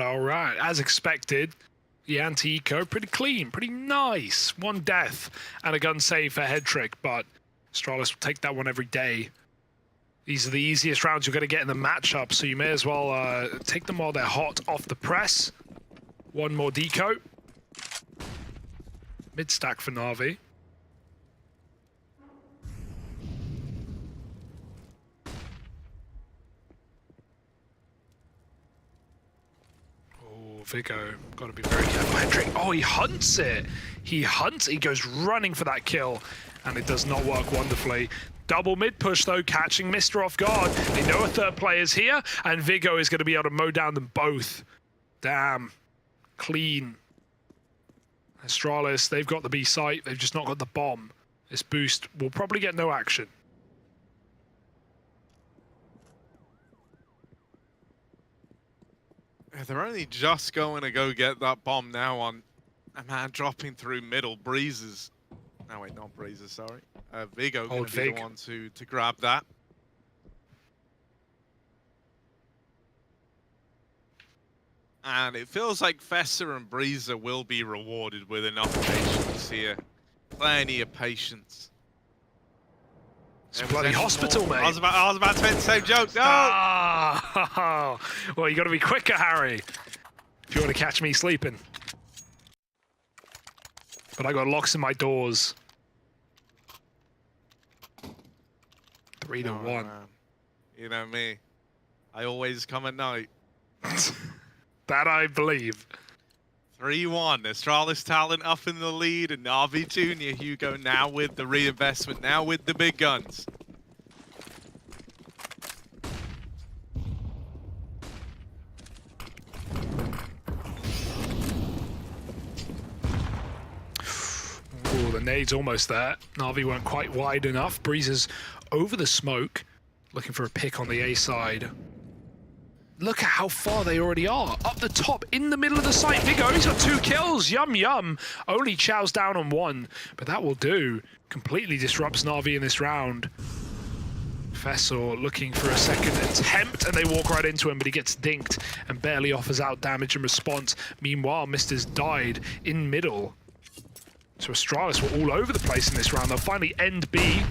All right. As expected, the anti-eco pretty clean, pretty nice. 1 death and a gun save for Head Trick, but Astralis will take that one every day. These are the easiest rounds you're going to get in the matchup, so you may as well take them while they're hot off the press. 1 more deco. Mid stack for NAVI. Vigo, got to be very careful. Hendrick, oh, he hunts it. He goes running for that kill. and it does not work wonderfully. Double mid push though, catching Mr. off guard. They know a third player's here, and Vigo is going to be able to mow down them both. Damn. Clean. Astralis, they've got the B site, they've just not got the bomb. This boost will probably get no action. They're only just going to go get that bomb now on a man dropping through middle. Breezes. No, wait, not Breezes, sorry. Vigo going to be the one to grab that. And it feels like Fessa and Breezer will be rewarded with enough patience here. Plenty of patience. It's a bloody hospital, mate. I was about to make the same joke. No! Ah! Well, you got to be quicker, Harry, if you want to catch me sleeping. But I got locks in my doors. 3 to 1. Man. You know me. I always come at night. That I believe. 3-1. Astralis talent up in the lead, and NAVI Junior Hugo now with the reinvestment, now with the big guns. Oh, the nade's almost there. NAVI weren't quite wide enough. Breezer's over the smoke, looking for a pick on the A side. Look at how far they already are. Up the top, in the middle of the site. Vigo, he's got 2 kills. Yum, yum. Only chows down on 1, but that will do. Completely disrupts NAVI in this round. Fessor looking for a second attempt, and they walk right into him, but he gets dinked and barely offers out damage in response. Meanwhile, Mister's died in middle. So Astralis were all over the place in this round. They'll finally end B,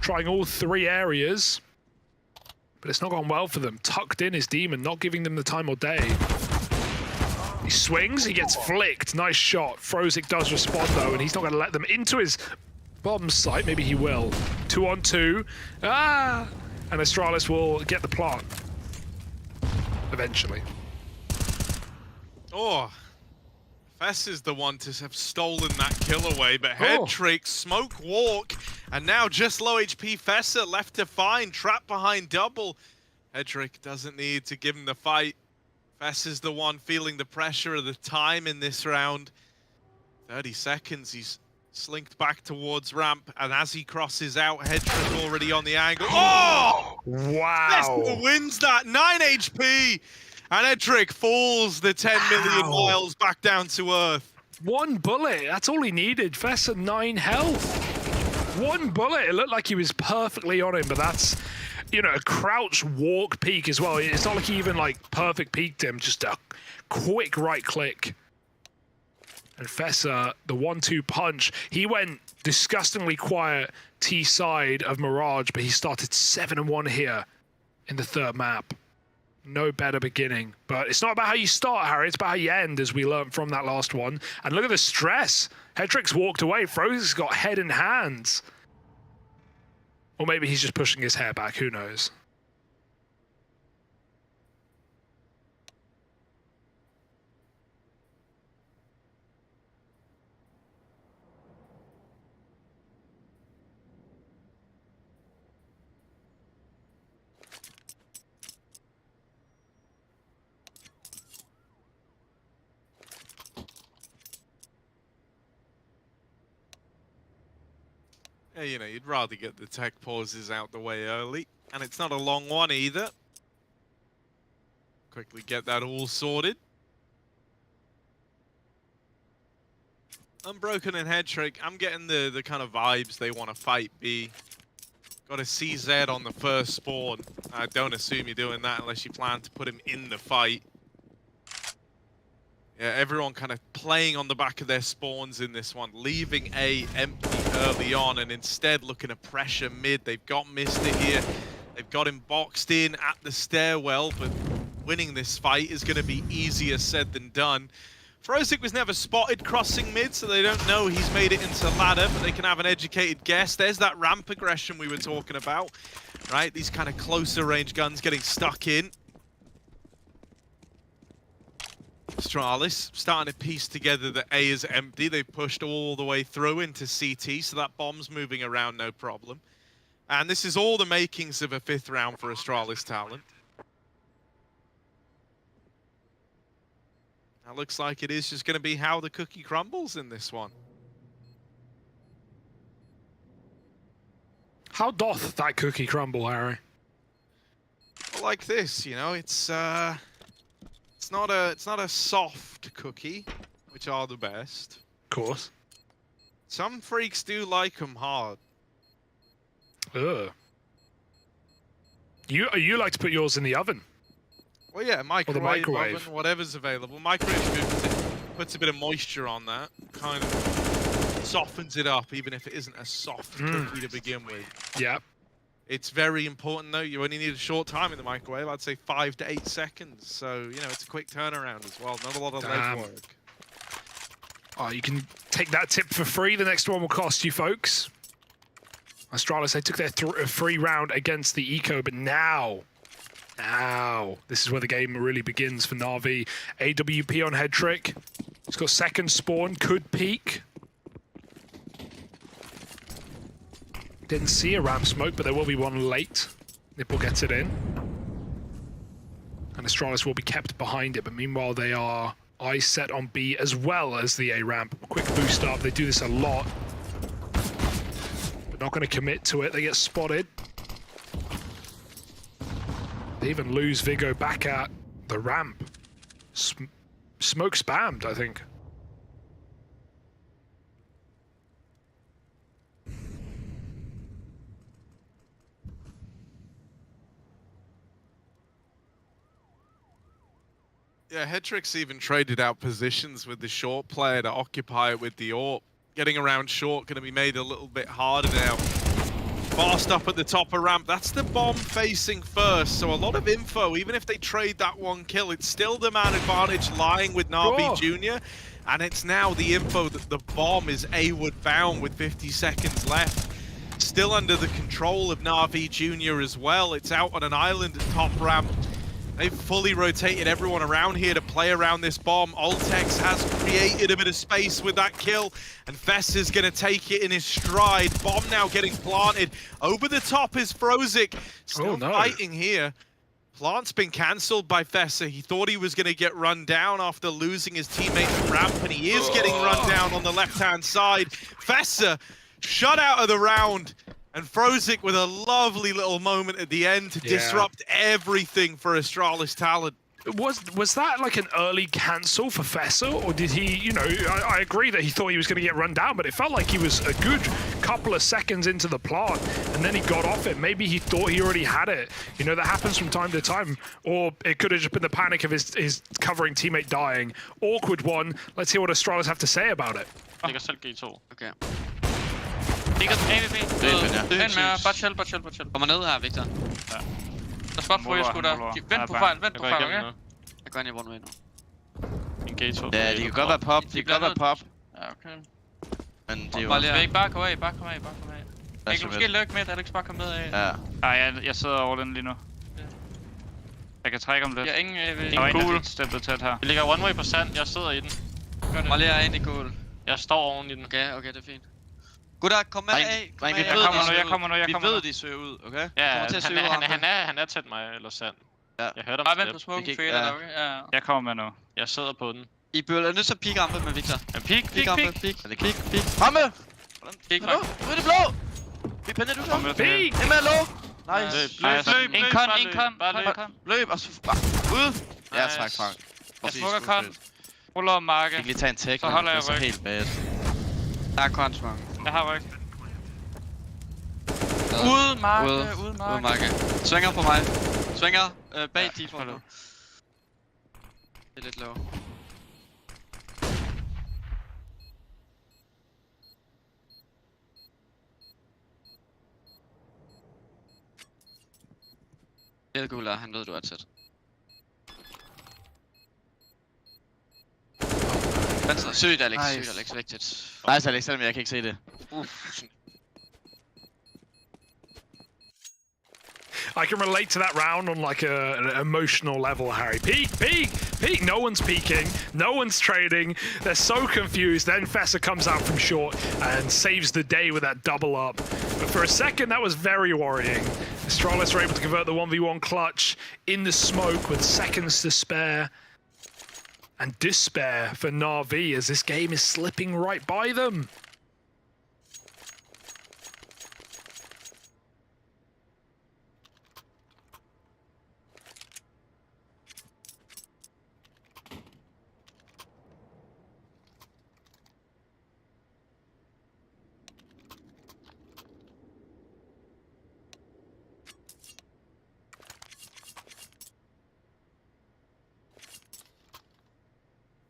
trying all 3 areas. But it's not gone well for them. Tucked in is Demon, not giving them the time or day. He swings, he gets flicked. Nice shot. Frozik does respond though, and he's not going to let them into his bomb site. Maybe he will. 2 on 2. Ah! And Astralis will get the plant. Eventually. Oh. Fess is the one to have stolen that kill away, but head trick, smoke walk, and now just low HP Fessa left to find, trapped behind double. Hedrick doesn't need to give him the fight. Fess is the one feeling the pressure of the time in this round. 30 seconds, he's slinked back towards ramp, and as he crosses out, Hedrick already on the angle. Oh! Wow! Fessa wins that, 9 HP! And Edric falls the 10 million miles back down to earth. 1 bullet, that's all he needed. Fessa 9 health. 1 bullet, it looked like he was perfectly on him, but that's, you know, a crouch walk peek as well. It's not like he even like perfect peeked him, just a quick right click. And Fessa, the 1-2 punch, he went disgustingly quiet T side of Mirage, but he started 7-1 here in the 3rd map. No better beginning, but it's not about how you start, Harry. It's about how you end, as we learned from that last one. And look at the stress. Hedrick's walked away. Frozik's got head and hands. Or maybe he's just pushing his hair back. Who knows? Yeah, you know, you'd rather get the tech pauses out the way early. And it's not a long one either. Quickly get that all sorted. Unbroken and Headtrick, I'm getting the kind of vibes they want to fight B. Got a CZ on the first spawn. I don't assume you're doing that unless you plan to put him in the fight. Yeah, everyone kind of playing on the back of their spawns in this one, leaving A empty early on and instead looking to pressure mid. They've got Mister here. They've got him boxed in at the stairwell, but winning this fight is going to be easier said than done. Frozik was never spotted crossing mid, so they don't know he's made it into ladder, but they can have an educated guess. There's that ramp aggression we were talking about, right? These kind of closer range guns getting stuck in. Astralis starting to piece together that A is empty. They pushed all the way through into CT, so that bomb's moving around no problem. And this is all the makings of a 5th round for Astralis talent. Now looks like it is just going to be how the cookie crumbles in this one. How doth that cookie crumble, Harry? Well, like this, you know, it's not a soft cookie, which are the best. Of course. Some freaks do like them hard. Ugh. You like to put yours in the oven? Well, yeah, microwave, microwave. oven, whatever's available. Microwave puts a bit of moisture on that, kind of softens it up, even if it isn't a soft cookie to begin with. Yeah. It's very important, though. You only need a short time in the microwave. I'd say 5 to 8 seconds. So, you know, it's a quick turnaround as well. Not a lot of legwork. Oh, you can take that tip for free. The next one will cost you, folks. Astralis, they took their free round against the Eco, but now, this is where the game really begins for NAVI. AWP on head trick. He's got second spawn, could peek. Didn't see a ramp smoke, but there will be one late. Nipple gets it in. And Astralis will be kept behind it, but meanwhile they are eyes set on B as well as the A ramp. Quick boost up, they do this a lot. But not going to commit to it, they get spotted. They even lose Vigo back at the ramp. Smoke spammed, I think. Yeah, Headtrick's even traded out positions with the short player to occupy it with the AWP. Getting around short going to be made a little bit harder now. Fast up at the top of ramp. That's the bomb facing first, so a lot of info. Even if they trade that one kill, it's still the man advantage lying with NAVI Jr. And it's now the info that the bomb is A-ward bound with 50 seconds left. Still under the control of NAVI Jr. as well. It's out on an island at top ramp. They've fully rotated everyone around here to play around this bomb. Ultex has created a bit of space with that kill, and Fess is going to take it in his stride. Bomb now getting planted. Over the top is Frozik. Still fighting here. Plant's been cancelled by Fessa. He thought he was going to get run down after losing his teammate to ramp, and he is getting run down on the left-hand side. Fessa shut out of the round. And Frozik with a lovely little moment at the end to disrupt everything for Astralis talent. Was that like an early cancel for Fessa, or did he, you know, I agree that he thought he was going to get run down, but it felt like he was a good couple of seconds into the plant, and then he got off it. Maybe he thought he already had it. You know, that happens from time to time. Or it could have just been the panic of his covering teammate dying. Awkward one. Let's hear what Astralis have to say about it. Ligger selv G2. Okay. Ligger AVP. Vend med, bare chill. Kommer ned her, Victor. Ja. Der spot for jeg skulle der. Vent på fejl, okay? Jeg går ind i one way nu. En G2. Ja, de kan godt være pop, Ja, okay. Men det er jo... Bare kom af. Jeg kan måske lykke med, Alex bare komme ned af. Ja. Nej, jeg sidder over den lige nu. Jeg kan trække om lidt. Jeg er ingen AVP. Der var en, der fik stemplet tæt her. Vi ligger one way på sand, jeg sidder i den. Molly er ind i goal. Jeg står oven i den. Okay, det er fint. Gutter, kom med af. Jeg kommer nu. Vi ved, de søger ud, okay? Ja, han er tæt mig, eller sand. Ja. Jeg hørte ham bare vent på smoken fader der, okay? Ja. Jeg kommer med nu. Jeg sidder på den. I bliver nødt til at peek rampe med Victor. Ja, peek. Ramme! Peek Nu er det blå! Vi pænder du så? Peek! Det med low! Nice. Løb. En kon. Løb og så... Ude! Ja, tak, Frank. Jeg smukker kon. Ruller om marke. Jeg kan lige tage en tag, så holder jeg så ryg. helt bad. Der er kon, smuk. Jeg har ryg. Ude marke. Ude marke. Svinger på mig. Svinger bag default nu. Det er lidt low. Det er gul, han ved du er tæt. Venstre, sygt Alex, vigtigt. Nice Alex, selvom jeg kan ikke se det. I can relate to that round on like an emotional level, Harry. Peek, peek, peek. No one's peeking. No one's trading. They're so confused. Then Fessa comes out from short and saves the day with that double up. But for a second, that was very worrying. Astralis were able to convert the 1v1 clutch in the smoke with seconds to spare. And despair for NAVI as this game is slipping right by them.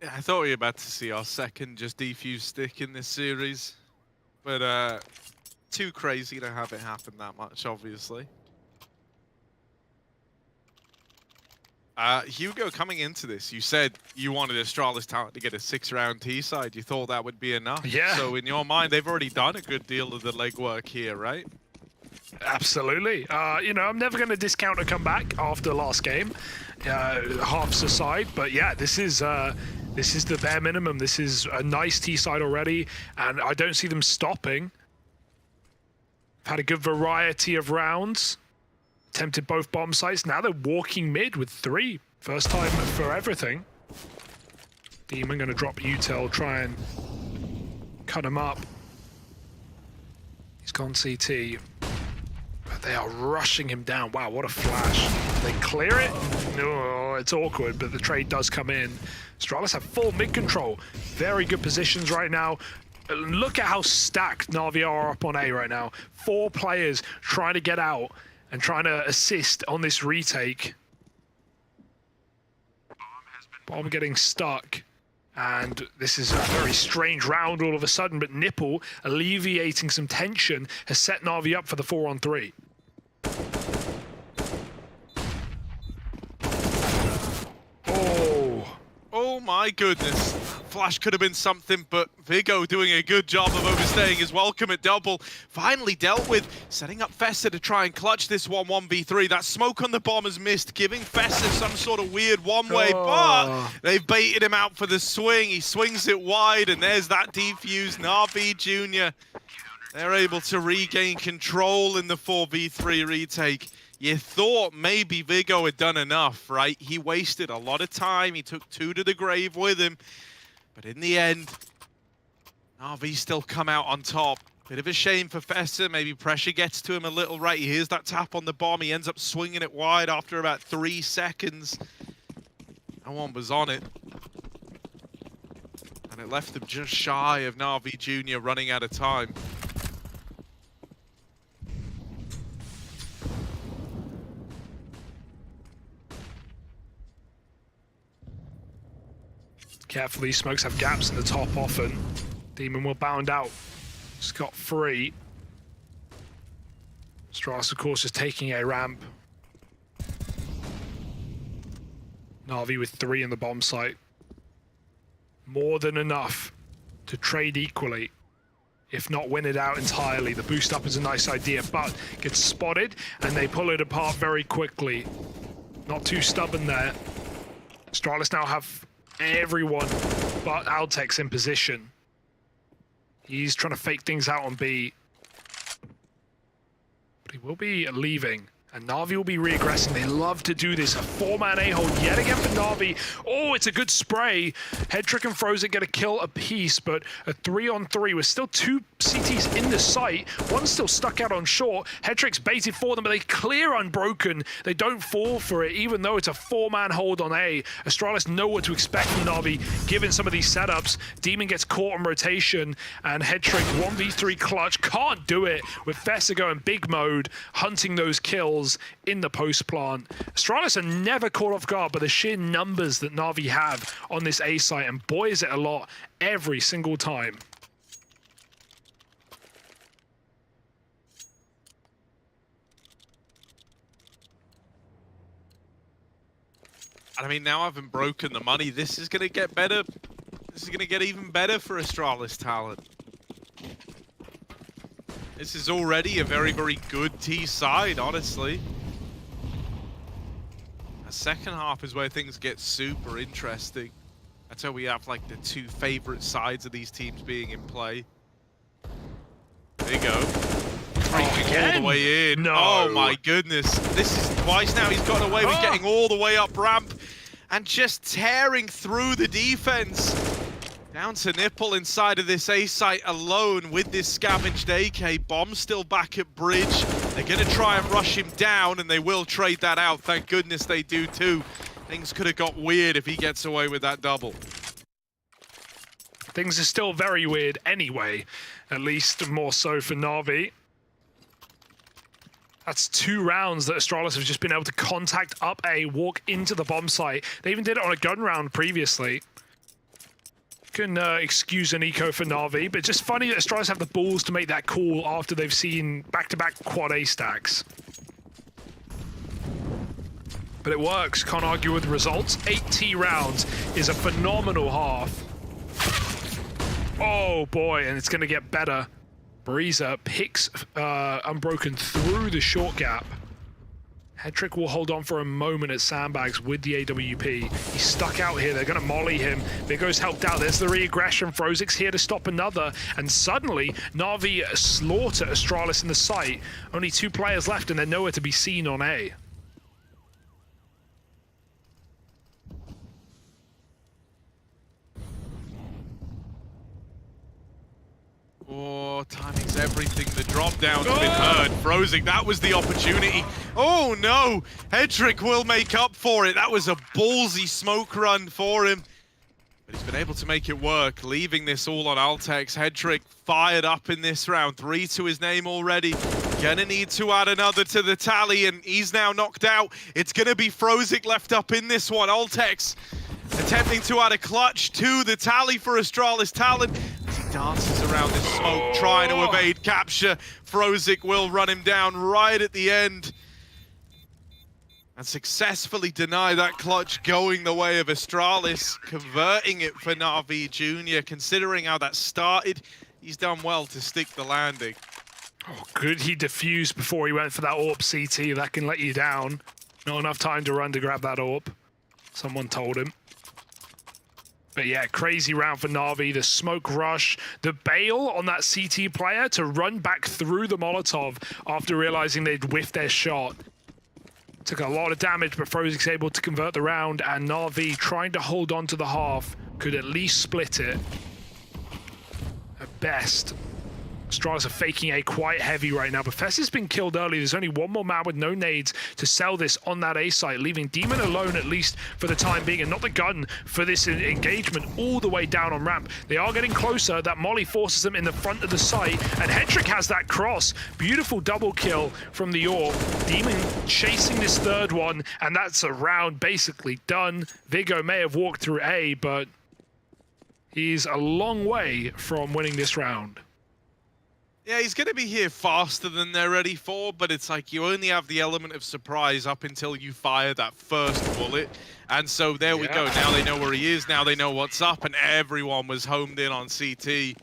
I thought we were about to see our second just defuse stick in this series, but too crazy to have it happen that much, obviously. Hugo, coming into this, you said you wanted Astralis Talent to get a 6-round T-side. You thought that would be enough. Yeah. So in your mind, they've already done a good deal of the legwork here, right? Absolutely. You know, I'm never going to discount a comeback after last game, halves aside. But yeah, this is the bare minimum. This is a nice T-side already, and I don't see them stopping. Had a good variety of rounds. Attempted both bomb sites. Now they're walking mid with 3. First time for everything. Demon going to drop Utel, try and cut him up. He's gone CT. But they are rushing him down. Wow, what a flash. They clear it? No, it's awkward, but the trade does come in. Astralis have full mid control. Very good positions right now. Look at how stacked NAVI are up on A right now. 4 players trying to get out and trying to assist on this retake. Bomb getting stuck. And this is a very strange round all of a sudden, but Nipple, alleviating some tension, has set NAVI up for the 4-on-3. Oh my goodness. Flash could have been something, but Vigo doing a good job of overstaying his welcome at double. Finally dealt with, setting up Fessa to try and clutch this 1-1v3. That smoke on the bomb has missed, giving Fessa some sort of weird one-way, but they've baited him out for the swing. He swings it wide, and there's that defuse. NAVI Jr. They're able to regain control in the 4v3 retake. You thought maybe Vigo had done enough, right? He wasted a lot of time. He took 2 to the grave with him. But in the end, NAVI still come out on top. Bit of a shame for Fessa. Maybe pressure gets to him a little, right? He hears that tap on the bomb. He ends up swinging it wide after about 3 seconds. No one was on it. And it left them just shy of NAVI Jr. running out of time. Carefully, smokes have gaps in the top often. Demon will bound out. Just got free. Astralis, of course, is taking a ramp. NAVI with 3 in the bomb site. More than enough to trade equally, if not win it out entirely. The boost up is a nice idea, but gets spotted, and they pull it apart very quickly. Not too stubborn there. Astralis now have everyone but Altex in position. He's trying to fake things out on B. But he will be leaving. And NAVI will be re-aggressing. They love to do this. A 4-man A-hole yet again for NAVI. Oh, it's a good spray. Headtrick and Frozen get a kill apiece, but a 3-on-3 with still 2 CTs in the site. One's still stuck out on short. Headtrick's baited for them, but they clear unbroken. They don't fall for it, even though it's a 4-man hold on A. Astralis know what to expect from NAVI, given some of these setups. Demon gets caught on rotation, and Headtrick 1v3 clutch. Can't do it with Fessa going big mode, hunting those kills in the post plant. Astralis are never caught off guard by the sheer numbers that NAVI have on this A site, and boy is it a lot every single time. I mean, now having broken the money, this is going to get better. This is going to get even better for Astralis Talent. This is already a very, very good T side, honestly. second half is where things get super interesting. That's where we have like the two favorite sides of these teams being in play. There you go. All the way in. No. Oh my goodness. This is twice now he's gotten away with getting all the way up ramp and just tearing through the defense. Down to Nipple inside of this A site alone with this scavenged AK. Bomb still back at bridge. They're going to try and rush him down, and they will trade that out. Thank goodness they do too. Things could have got weird if he gets away with that double. Things are still very weird anyway, at least more so for NAVI. That's 2 rounds that Astralis have just been able to contact up A, walk into the bomb site. They even did it on a gun round previously. Can excuse an eco for NAVI, but just funny that Astralis have the balls to make that call after they've seen back-to-back quad A stacks. But it works, can't argue with the results. 8 rounds is a phenomenal half. Oh boy, and it's gonna get better. Breezer picks Unbroken through the short gap. Headtrick will hold on for a moment at Sandbags with the AWP. He's stuck out here. They're going to molly him. Vigo's helped out. There's the re-aggression. Frozik's here to stop another. And suddenly, Navi slaughter Astralis in the site. Only 2 players left, and they're nowhere to be seen on A. Oh, timing's everything. The drop down's been heard. Frozik, that was the opportunity. Oh no! Headtrick will make up for it. That was a ballsy smoke run for him. But he's been able to make it work, leaving this all on Altex. Headtrick fired up in this round. 3 to his name already. Gonna need to add another to the tally, and he's now knocked out. It's gonna be Frozik left up in this one. Altex attempting to add a clutch to the tally for Astralis Talon. As he dances around this smoke, trying to evade capture. Frozik will run him down right at the end and successfully deny that clutch, going the way of Astralis, converting it for NAVI Jr. Considering how that started, he's done well to stick the landing. Oh, good he defused before he went for that AWP CT. That can let you down. Not enough time to run to grab that AWP. Someone told him. But yeah, crazy round for NAVI. The smoke rush, the bail on that CT player to run back through the Molotov after realizing they'd whiffed their shot. Took a lot of damage, but Frozik's able to convert the round, and NAVI trying to hold on to the half could at least split it. At best. Astralis are faking A quite heavy right now, but Fess has been killed early. There's only 1 more man with no nades to sell this on that A site, leaving Demon alone at least for the time being, and not the gun for this engagement all the way down on ramp. They are getting closer. That molly forces them in the front of the site, and Headtrick has that cross. Beautiful double kill from the AWP. Demon chasing this 3rd one, and that's a round basically done. Vigo may have walked through A, but he's a long way from winning this round. Yeah, he's going to be here faster than they're ready for, but it's like you only have the element of surprise up until you fire that first bullet. And so there we go. Now they know where he is. Now they know what's up, and everyone was homed in on CT.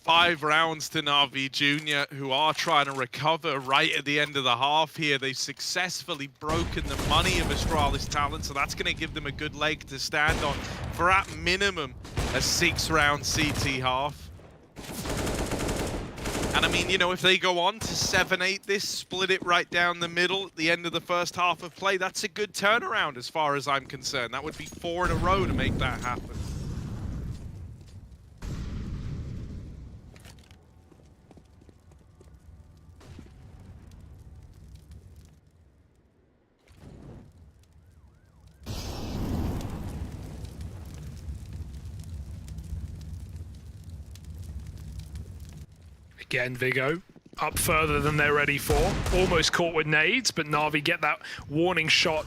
5 rounds to NAVI Jr., who are trying to recover right at the end of the half here. They've successfully broken the money of Astralis Talon, so that's going to give them a good leg to stand on for, at minimum, a 6-round CT half. And I mean, you know, if they go on to 7-8 this, split it right down the middle at the end of the first half of play, that's a good turnaround as far as I'm concerned. That would be 4 in a row to make that happen. Again, Vigo up further than they're ready for. Almost caught with nades, but Navi get that warning shot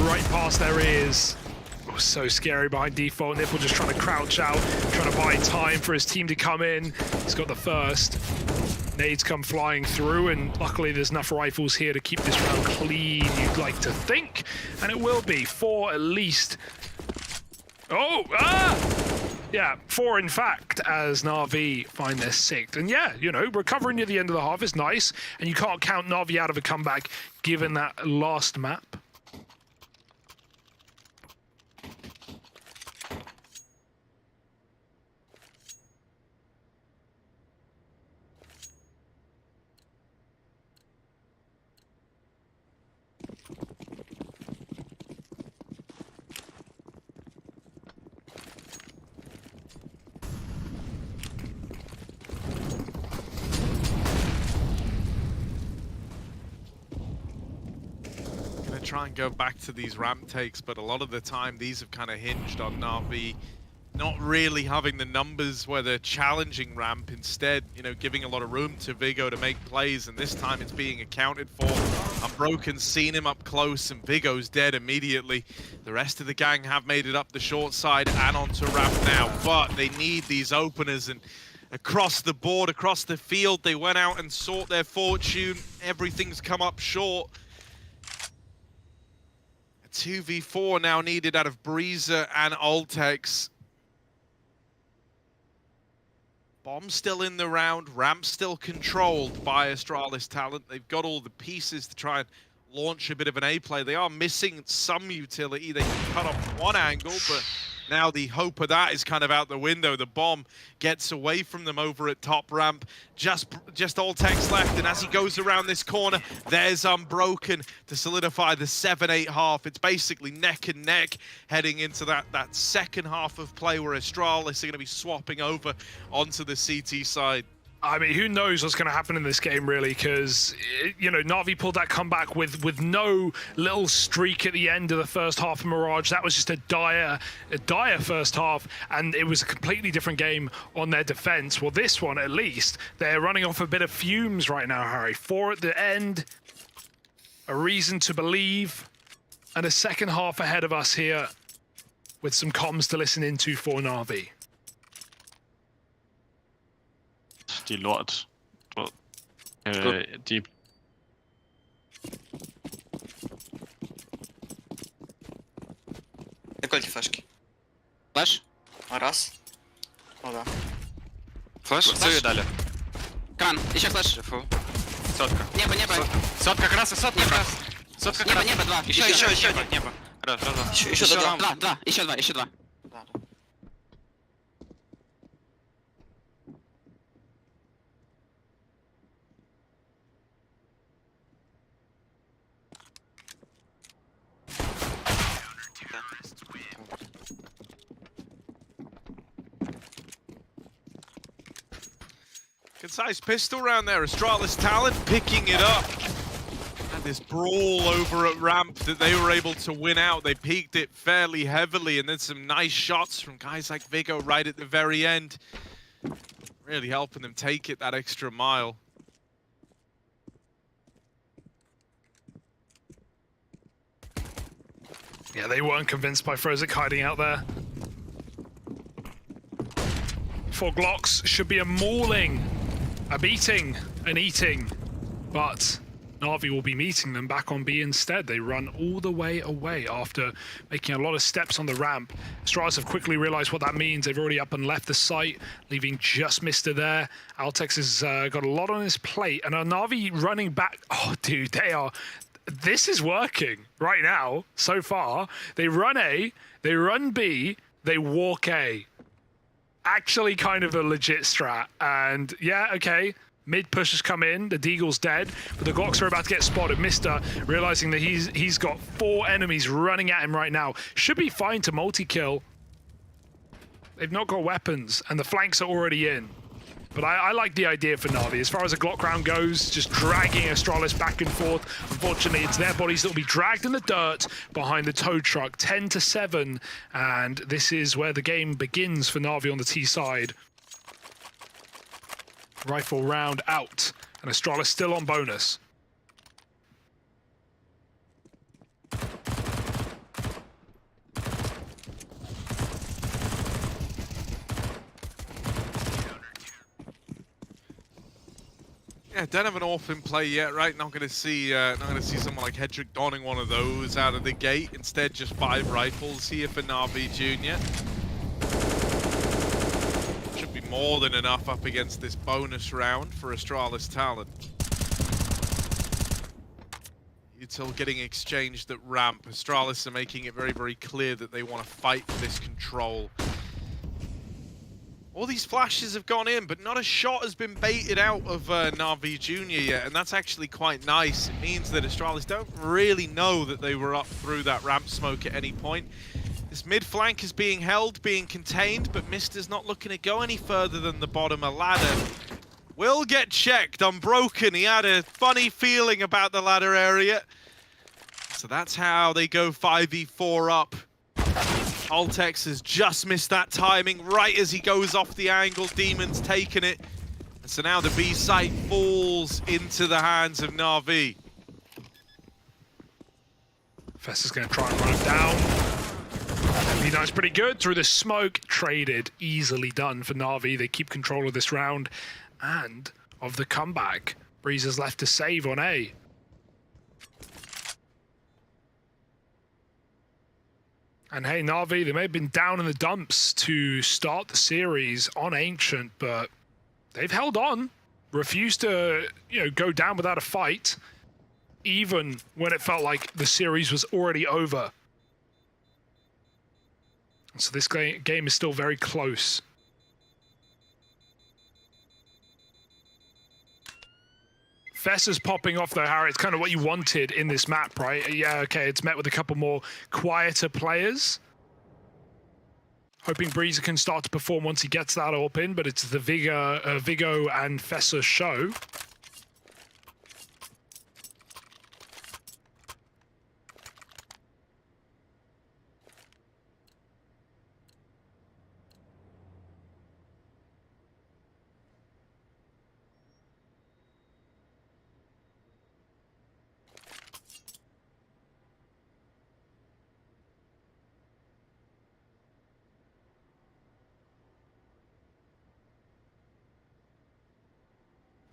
right past their ears. Oh, so scary behind default. Nipple just trying to crouch out, trying to buy time for his team to come in. He's got the first. Nades come flying through, and luckily there's enough rifles here to keep this round clean, you'd like to think. And it will be 4 at least. Oh, yeah, 4 in fact, as Na'Vi find their 6th. And yeah, you know, recovering near the end of the half is nice, and you can't count Na'Vi out of a comeback given that last map. try and go back to these ramp takes, but a lot of the time these have kind of hinged on NAVI not really having the numbers where they're challenging ramp, instead, you know, giving a lot of room to Vigo to make plays, and this time it's being accounted for. Unbroken's seen him up close, and Vigo's dead immediately. The rest of the gang have made it up the short side and onto ramp now, but they need these openers, and across the board, across the field, they went out and sought their fortune. Everything's come up short. A 2v4 now needed out of Breezer and Ultex. Bomb still in the round, ramp still controlled by Astralis Talent. They've got all the pieces to try and launch a bit of an A play. They are missing some utility. They can cut off one angle, but now the hope of that is kind of out the window. The bomb gets away from them over at top ramp. Just Ultex left, and as he goes around this corner, there's Unbroken to solidify the 7-8 half. It's basically neck and neck heading into that second half of play where Astralis are going to be swapping over onto the CT side. I mean, who knows what's going to happen in this game, really, because, you know, NAVI pulled that comeback with no little streak at the end of the first half of Mirage. That was just a dire first half, and it was a completely different game on their defense. Well, this one, at least, they're running off a bit of fumes right now, Harry. 4 at the end, a reason to believe, and a second half ahead of us here with some comms to listen into for NAVI. De er lort. De... Прикольте флешки. Флеш? Раз. Ну да. Флеш? Це далі. Кран, еще флеш. Сотка. Небо. Сотка краса, сотка краса. Сотка краса. Небо, 2. Еще. Небо. Раз. Еще до 2. 2. Еще 2. Да. Concise pistol round there. Astralis Talent picking it up. And this brawl over at ramp that they were able to win out. They peaked it fairly heavily, and then some nice shots from guys like Vigo right at the very end. Really helping them take it that extra mile. Yeah, they weren't convinced by Frozik hiding out there. 4 Glocks should be a mauling, a beating, an eating, but NAVI will be meeting them back on B instead. They run all the way away after making a lot of steps on the ramp. Astralis have quickly realized what that means. They've already up and left the site, leaving just Mr. there. Altex has got a lot on his plate, and NAVI running back. Oh, dude, they are... This is working right now, so far. They run A, they run B, they walk A. Actually kind of a legit strat. And yeah, okay, mid push has come in, the Deagle's dead, but the Glocks are about to get spotted. Mister, realizing that he's got 4 enemies running at him right now. Should be fine to multi-kill. They've not got weapons, and the flanks are already in. But I like the idea for NAVI. As far as the Glock round goes, just dragging Astralis back and forth. Unfortunately, it's their bodies that will be dragged in the dirt behind the tow truck, 10-7. And this is where the game begins for NAVI on the T side. Rifle round out, and Astralis still on bonus. Yeah, don't have an orphan play yet, right? Not gonna see someone like Hedrick donning one of those out of the gate. Instead, just 5 rifles here for NAVI Junior. Should be more than enough up against this bonus round for Astralis Talent. Util getting exchanged at ramp. Astralis are making it very, very clear that they want to fight for this control. All these flashes have gone in, but not a shot has been baited out of NAVI Junior yet, and that's actually quite nice. It means that Astralis don't really know that they were up through that ramp smoke at any point. This mid flank is being held, being contained, but Mister's not looking to go any further than the bottom. A ladder will get checked. Unbroken, he had a funny feeling about the ladder area. So that's how they go 5v4 up. Altex has just missed that timing right as he goes off the angle. Demon's taken it. And so now the B site falls into the hands of NAVI. Fess is going to try and run him down. V9's pretty good through the smoke. Traded, easily done for NAVI. They keep control of this round and of the comeback. Breezer's left to save on A. And hey, NAVI, they may have been down in the dumps to start the series on Ancient, but they've held on, refused to, go down without a fight, even when it felt like the series was already over. So this game is still very close. Fess is popping off though, Harry. It's kind of what you wanted in this map, right? Yeah, okay, it's met with a couple more quieter players. Hoping Breezer can start to perform once he gets that AWP in, but it's the Vigo and Fessa show.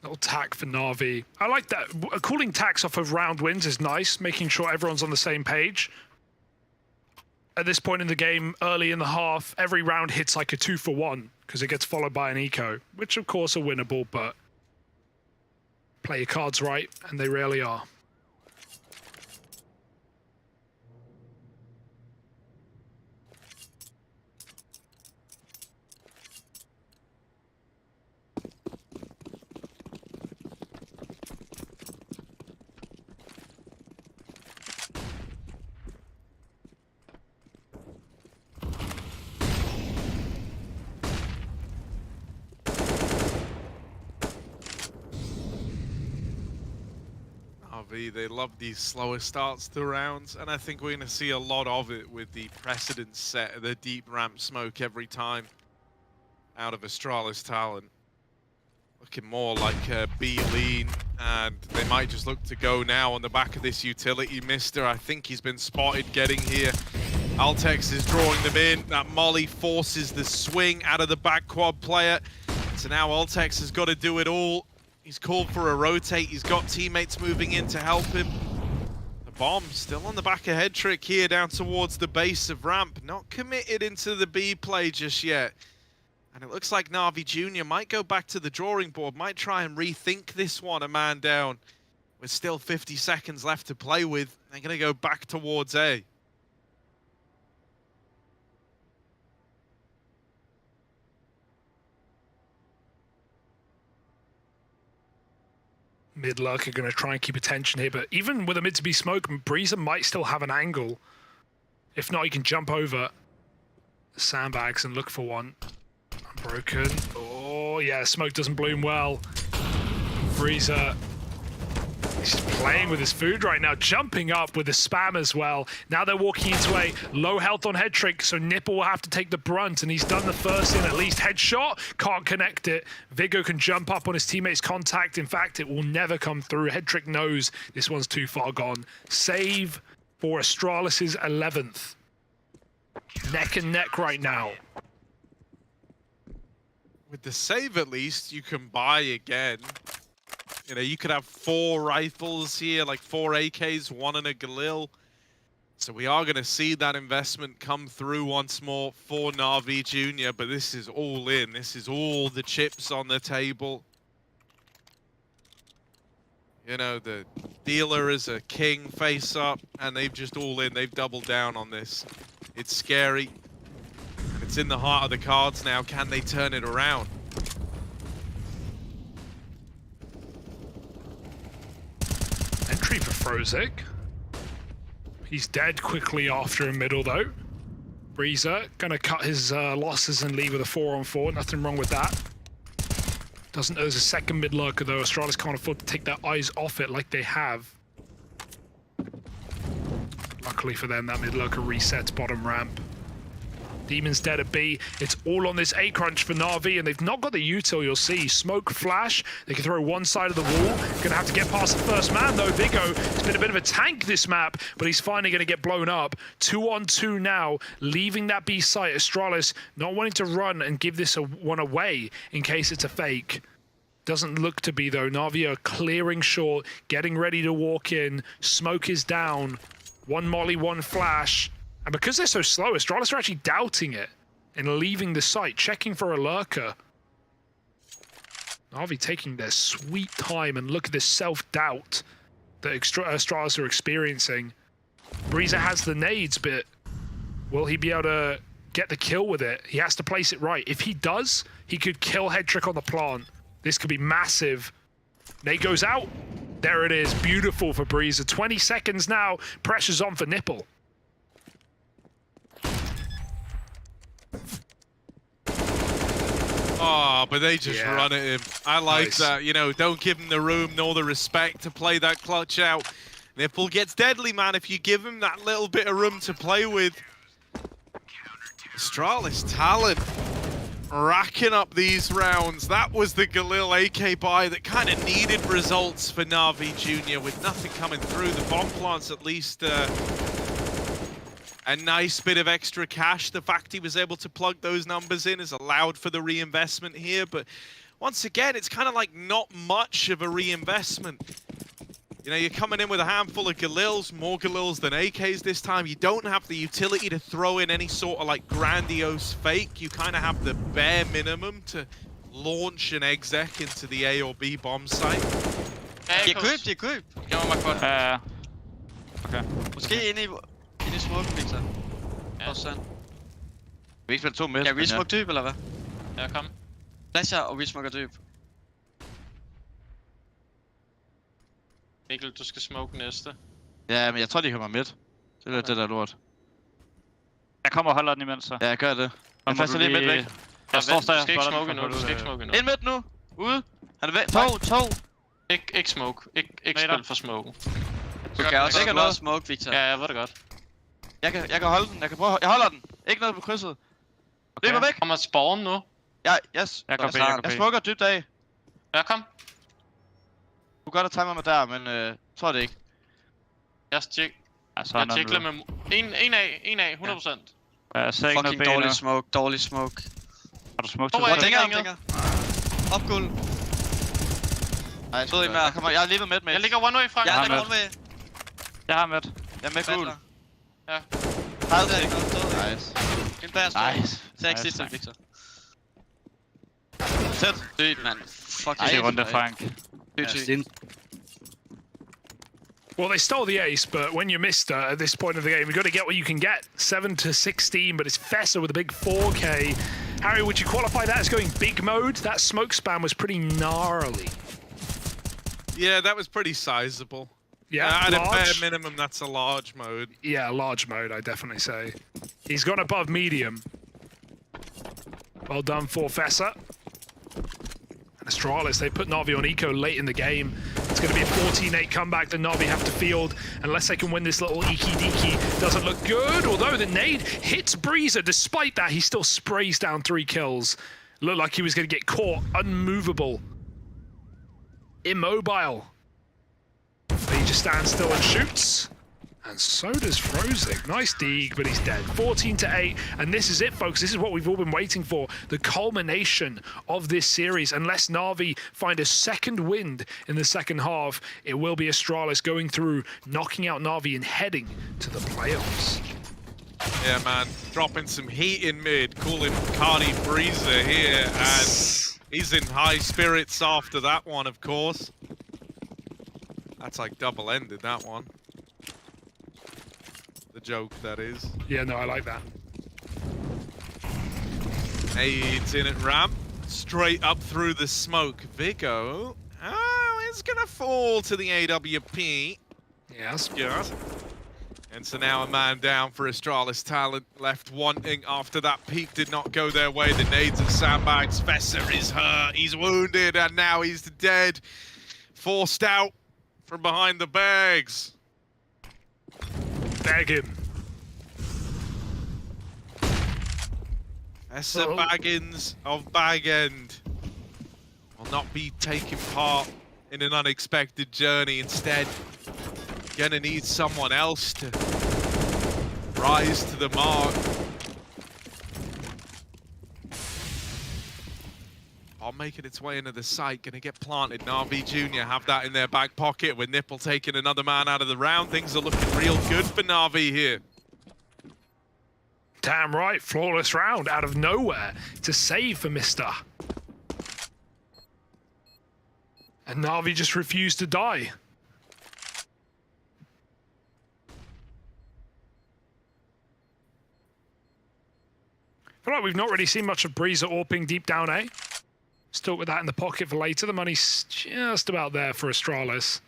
Little tack for NAVI. I like that. Calling tacks off of round wins is nice, making sure everyone's on the same page. At this point in the game, early in the half, every round hits like a 2-for-1 because it gets followed by an eco, which of course are winnable, but play your cards right, and they rarely are. They love these slower starts to rounds, and I think we're going to see a lot of it with the precedence set, the deep ramp smoke every time out of Astralis Talon. Looking more like B lean, and they might just look to go now on the back of this utility. Mister, I think he's been spotted getting here. Altex is drawing them in. That molly forces the swing out of the back quad player. So now Altex has got to do it all. He's called for a rotate. He's got teammates moving in to help him. The bomb still on the back of head trick here down towards the base of ramp. Not committed into the B play just yet. And it looks like NAVI Jr. might go back to the drawing board, might try and rethink this one, a man down. With still 50 seconds left to play with. They're going to go back towards A. Mid-lurk are going to try and keep attention here, but even with a mid-to-B smoke, Breezer might still have an angle. If not, he can jump over the sandbags and look for one. Unbroken. Oh, yeah, smoke doesn't bloom well. Breezer, he's just playing with his food right now, jumping up with the spam as well. Now they're walking into a low health on head trick, so Nipple will have to take the brunt, and he's done the first in at least. Headshot, can't connect it. Vigo can jump up on his teammate's contact. In fact, it will never come through. Head trick knows this one's too far gone. Save for Astralis' 11th. Neck and neck right now. With the save at least, you can buy again. You know, you could have 4 rifles here, like 4 AKs, 1 and a Galil. So we are going to see that investment come through once more for NAVI Jr., but this is all in. This is all the chips on the table. You know, the dealer is a king face-up, and they've just all in. They've doubled down on this. It's scary. And it's in the heart of the cards now. Can they turn it around? Entry for Frozik. He's dead quickly after a middle, though. Breezer gonna cut his losses and leave with a 4-on-4. Nothing wrong with that. Doesn't know there's a second mid-lurker, though. Astralis can't afford to take their eyes off it like they have. luckily for them, that mid lurker resets bottom ramp. Demon's dead at B. It's all on this A crunch for Na'Vi, and they've not got the util. You'll see smoke flash. They can throw one side of the wall. Gonna have to get past the first man though. Vigo has been a bit of a tank this map, but he's finally gonna get blown up. 2-on-2 now, leaving that B site. Astralis not wanting to run and give this one away in case it's a fake. Doesn't look to be though. Na'Vi are clearing short, getting ready to walk in. Smoke is down. One molly, one flash. And because they're so slow, Astralis are actually doubting it and leaving the site, checking for a lurker. Na'Vi taking their sweet time, and look at this self-doubt that Astralis are experiencing. Breezer has the nades, but will he be able to get the kill with it? He has to place it right. If he does, he could kill head trick on the plant. This could be massive. Nade goes out. There it is. Beautiful for Breezer. 20 seconds now. Pressure's on for Nipple. Oh, but they just run at him. I like that. You know, don't give him the room nor the respect to play that clutch out. Nipple gets deadly, man, if you give him that little bit of room to play with. Astralis talent racking up these rounds. That was the Galil AK buy that kind of needed results for Na'Vi Jr. with nothing coming through. The bomb plants at least a nice bit of extra cash. The fact he was able to plug those numbers in has allowed for the reinvestment here. But once again, it's kind of like not much of a reinvestment. You know, you're coming in with a handful of Galils, more Galils than AKs this time. You don't have the utility to throw in any sort of like grandiose fake. You kind of have the bare minimum to launch an exec into the A or B bomb site. De er køb. Jeg var godt. Okay. Måske inde i smoke, Victor. Ja. Og sådan. Vi ikke spille 2 midt. Ja, resmoke dyb, eller hvad? Ja, kom. Flasher og resmoker dyb. Mikkel, du skal smoke næste. Ja, men jeg tror, de kommer midt. Det er det der lort. Jeg kommer og holder den imens, så. Ja, jeg gør det. Jeg faster lige midt væk. Jeg står der. Du skal ikke smoke endnu. Du skal ikke smoke endnu. Ind midt nu. Ude. Han er væk. To. Ikke smoke. Ikke spil for smoken. Du kan også ikke noget smoke, Victor. Ja, jeg ved det godt. Jeg kan holde den. Jeg holder den. Ikke noget på krydset. Okay. Løber væk. Kommer spawn nu. Ja, yes. Jeg smoker dybt af. Ja, kom. Du kan godt have timer med der, men tror det ikke. Jeg tjekler med... En af, 100%. Jeg ser ikke noget Fucking dårlig smoke. Har du smoke til det? Dinger. Opguld. Jeg har lige med. Jeg ligger one way fra. Jeg har med. Jeg er med gul. Ja. Nice. En bær. Nice. 6 sidste, Victor. Tæt. Sygt, mand. Fuck det. Runde, Frank. Well, they stole the ace, but when you're Mister at this point of the game, you've got to get what you can get. 7-16, but it's Fessa with a big 4K. Harry, would you qualify that as going big mode? That smoke spam was pretty gnarly. Yeah, that was pretty sizable. Yeah, at a bare minimum, that's a large mode. Yeah, large mode, I definitely say. He's gone above medium. Well done for Fessa. And Astralis, they put Na'Vi on eco late in the game. It's going to be a 14-8 comeback that Na'Vi have to field unless they can win this little eeky-deeky. Doesn't look good, although the nade hits Breezer. Despite that, he still sprays down 3 kills. Looked like he was going to get caught, unmovable. Immobile. But he just stands still and shoots. And so does Frozig. Nice dig, but he's dead. 14-8, and this is it, folks. This is what we've all been waiting for. The culmination of this series. Unless Na'Vi find a second wind in the second half, it will be Astralis going through, knocking out Na'Vi and heading to the playoffs. Yeah, man. Dropping some heat in mid, calling Cardi Breezer here, and he's in high spirits after that one, of course. That's like double-ended, that one. The joke, that is. Yeah, no, I like that. Nades in at ramp, straight up through the smoke. Vigo, it's gonna fall to the AWP. Yes. Yes. And so now a man down for Astralis talent, left wanting after that peak did not go their way. The nades and sandbags. Fessa is hurt, he's wounded, and now he's dead. Forced out from behind the bags. Bag him. Essa Baggins of Bag End will not be taking part in an unexpected journey. Instead, gonna need someone else to rise to the mark. Making its way into the site, gonna get planted. NAVI Jr. have that in their back pocket with Nipple taking another man out of the round. Things are looking real good for NAVI here. Damn right, flawless round out of nowhere to save for Mister. And NAVI just refused to die. I feel like we've not really seen much of Breezer or Ping deep down A. Still with that in the pocket for later. The money's just about there for Astralis.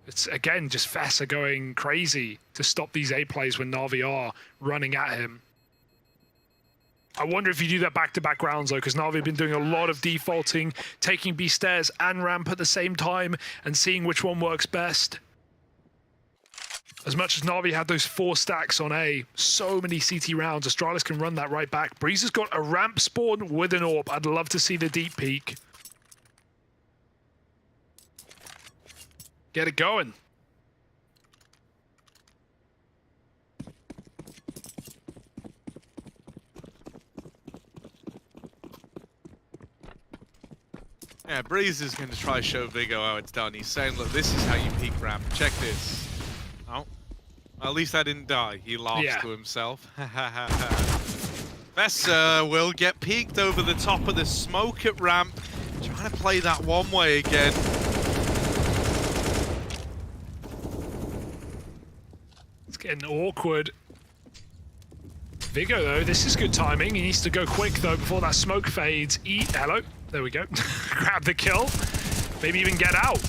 It's, again, just Fessa going crazy to stop these A plays when NAVI are running at him. I wonder if you do that back-to-back rounds, though, because NAVI have been doing a lot of defaulting, taking B stairs and ramp at the same time, and seeing which one works best. As much as NAVI had those 4 stacks on A, so many CT rounds, Astralis can run that right back. Breeze has got a ramp spawn with an AWP. I'd love to see the deep peek. Get it going. Yeah, Breeze is going to try to show Vigo how it's done. He's saying, look, this is how you peek ramp. Check this. Oh. At least I didn't die. He laughs to himself. Fessa will get peeked over the top of the smoke at ramp. Trying to play that one way again. It's getting awkward. Vigo, though, this is good timing. He needs to go quick, though, before that smoke fades. Hello. There we go. Grab the kill. Maybe even get out.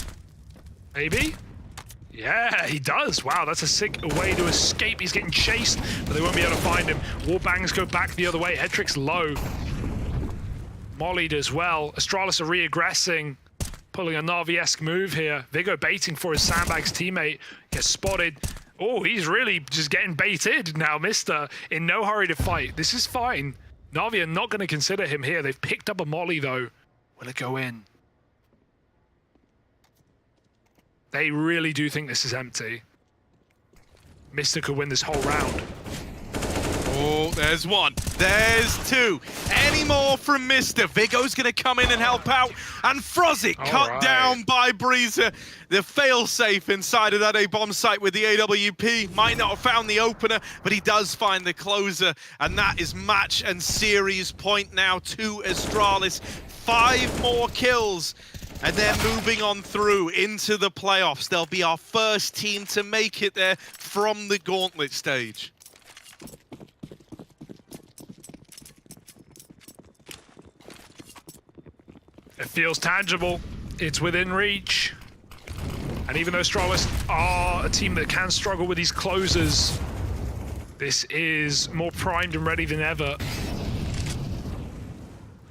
Maybe. Yeah, he does. Wow, that's a sick way to escape. He's getting chased, but they won't be able to find him. Warbangs go back the other way. Headtrick's low. Mollied as well. Astralis are re-aggressing, pulling a Na'Vi-esque move here. Vigo baiting for his sandbags teammate. Gets spotted. Oh, he's really just getting baited now, Mister. In no hurry to fight. This is fine. Na'Vi are not going to consider him here. They've picked up a molly, though. Will it go in? They really do think this is empty. Mister could win this whole round. Oh, there's one. There's two. Any more from Mister? Vigo's going to come in and help out. And Frozik cut down by Breezer. The failsafe inside of that A-bomb site with the AWP. Might not have found the opener, but he does find the closer. And that is match and series point now to Astralis. 5 more kills. And they're moving on through into the playoffs. They'll be our first team to make it there from the gauntlet stage. It feels tangible. It's within reach. And even though Astralis are a team that can struggle with these closers, this is more primed and ready than ever.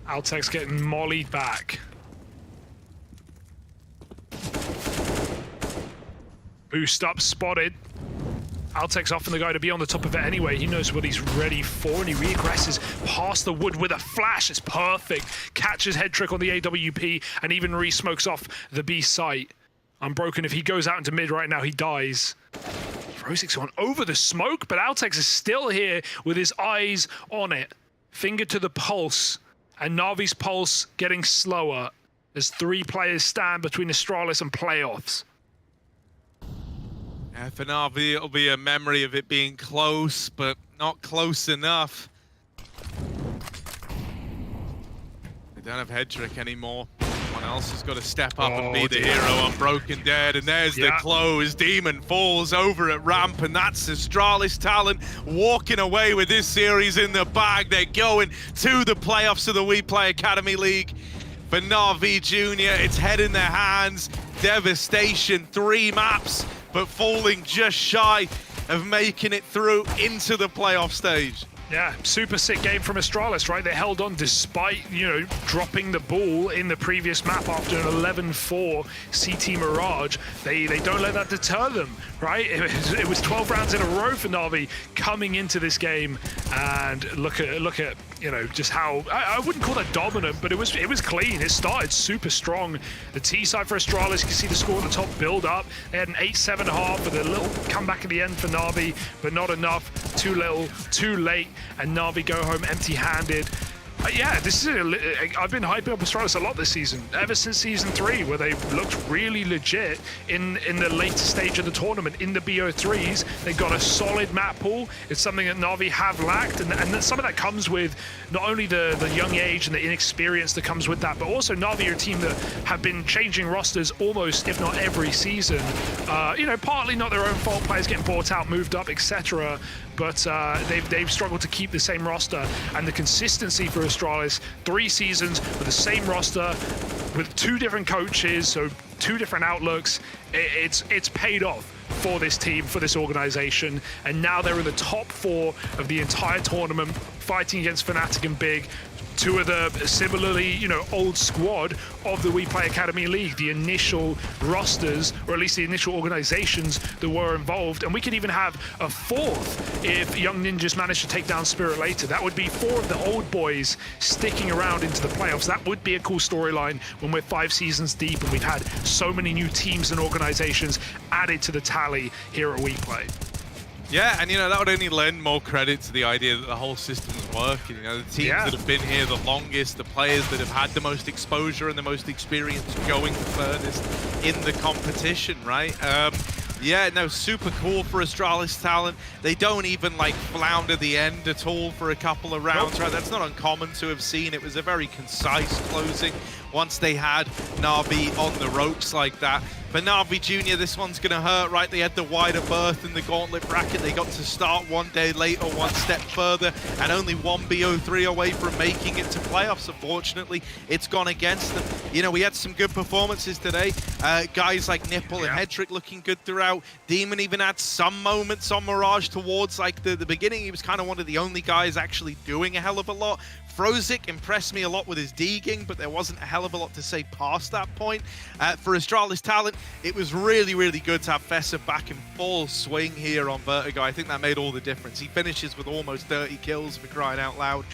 Altec's getting mollied back. Boost up, spotted. Altec's often the guy to be on the top of it anyway. He knows what he's ready for, and he re-aggresses past the wood with a flash. It's perfect. Catches Headtrick on the AWP, and even re-smokes off the B site. Unbroken, if he goes out into mid right now, he dies. Frozik's gone over the smoke, but Altec's is still here with his eyes on it. Finger to the pulse, and Navi's pulse getting slower as 3 players stand between Astralis and playoffs. Yeah, for NAVI, it'll be a memory of it being close, but not close enough. They don't have Headtrick anymore. Someone else has got to step up and be the hero on Broken Dead. And there's the close. Demon falls over at ramp, and that's Astralis talent walking away with this series in the bag. They're going to the playoffs of the WePlay Academy League. For NAVI Jr., it's head in their hands. Devastation, 3 maps, but falling just shy of making it through into the playoff stage. Yeah, super sick game from Astralis, right? They held on despite, you know, dropping the ball in the previous map after an 11-4 CT Mirage. They don't let that deter them, right? It was 12 rounds in a row for NAVI coming into this game, and look at you know, just how I wouldn't call that dominant, but it was clean. It started super strong. The T side for Astralis, you can see the score on the top build up. They had an 8-7.5 with a little comeback at the end for NAVI, but not enough. Too little, too late, and NAVI go home empty-handed. Yeah, this is I've been hyping up Astralis a lot this season, ever since Season 3, where they looked really legit in the later stage of the tournament. In the BO3s, they got a solid map pool. It's something that NAVI have lacked, and some of that comes with not only the young age and the inexperience that comes with that, but also NAVI are a team that have been changing rosters almost, if not every season. You know, partly not their own fault, players getting bought out, moved up, etc., but they've struggled to keep the same roster, and the consistency for Astralis, 3 seasons with the same roster, with 2 different coaches, so 2 different outlooks. It's paid off for this team, for this organization, and now they're in the top 4 of the entire tournament, fighting against Fnatic and Big, 2 of the similarly, you know, old squad of the WePlay Academy League, the initial rosters, or at least the initial organizations that were involved. And we could even have a 4th if Young Ninjas managed to take down Spirit later. That would be 4 of the old boys sticking around into the playoffs. That would be a cool storyline when we're 5 seasons deep and we've had so many new teams and organizations added to the tally here at WePlay. Yeah, and you know, that would only lend more credit to the idea that the whole system's working. You know, the teams that have been here the longest, the players that have had the most exposure and the most experience going the furthest in the competition, right? Yeah, no, super cool for Astralis talent. They don't even like flounder the end at all for a couple of rounds, right? That's not uncommon to have seen. It was a very concise closing once they had NAVI on the ropes like that. For NAVI Junior, this one's going to hurt, right? They had the wider berth in the gauntlet bracket. They got to start one day later, one step further, and only 1 BO3 away from making it to playoffs. Unfortunately, it's gone against them. You know, we had some good performances today. Guys like Nipple and Hedrick looking good throughout. Demon even had some moments on Mirage towards like the beginning. He was kind of one of the only guys actually doing a hell of a lot. Frozik impressed me a lot with his degging, but there wasn't a hell of a lot to say past that point. For Astralis talent, it was really, really good to have Fessa back in full swing here on Vertigo. I think that made all the difference. He finishes with almost 30 kills, for crying out loud,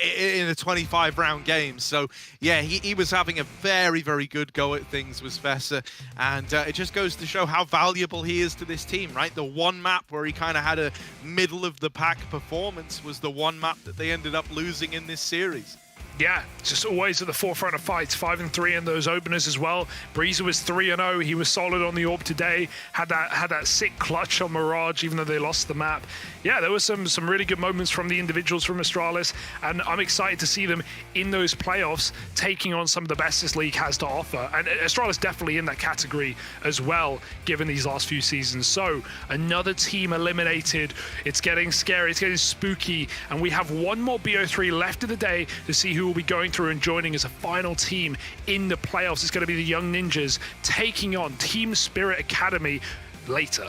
in a 25-round game. So, yeah, he was having a very, very good go at things, was Fessa. And it just goes to show how valuable he is to this team, right? The one map where he kind of had a middle-of-the-pack performance was the one map that they ended up losing in this series. Yeah, just always at the forefront of fights. 5-3 in those openers as well. Breezer was 3-0. He was solid on the AWP today. Had that sick clutch on Mirage, even though they lost the map. Yeah, there was some really good moments from the individuals from Astralis, and I'm excited to see them in those playoffs taking on some of the best this league has to offer. And Astralis definitely in that category as well, given these last few seasons. So another team eliminated. It's getting scary. It's getting spooky, and we have one more BO3 left of the day to see who will be going through and joining as a final team in the playoffs. It's going to be the Young Ninjas taking on Team Spirit Academy later.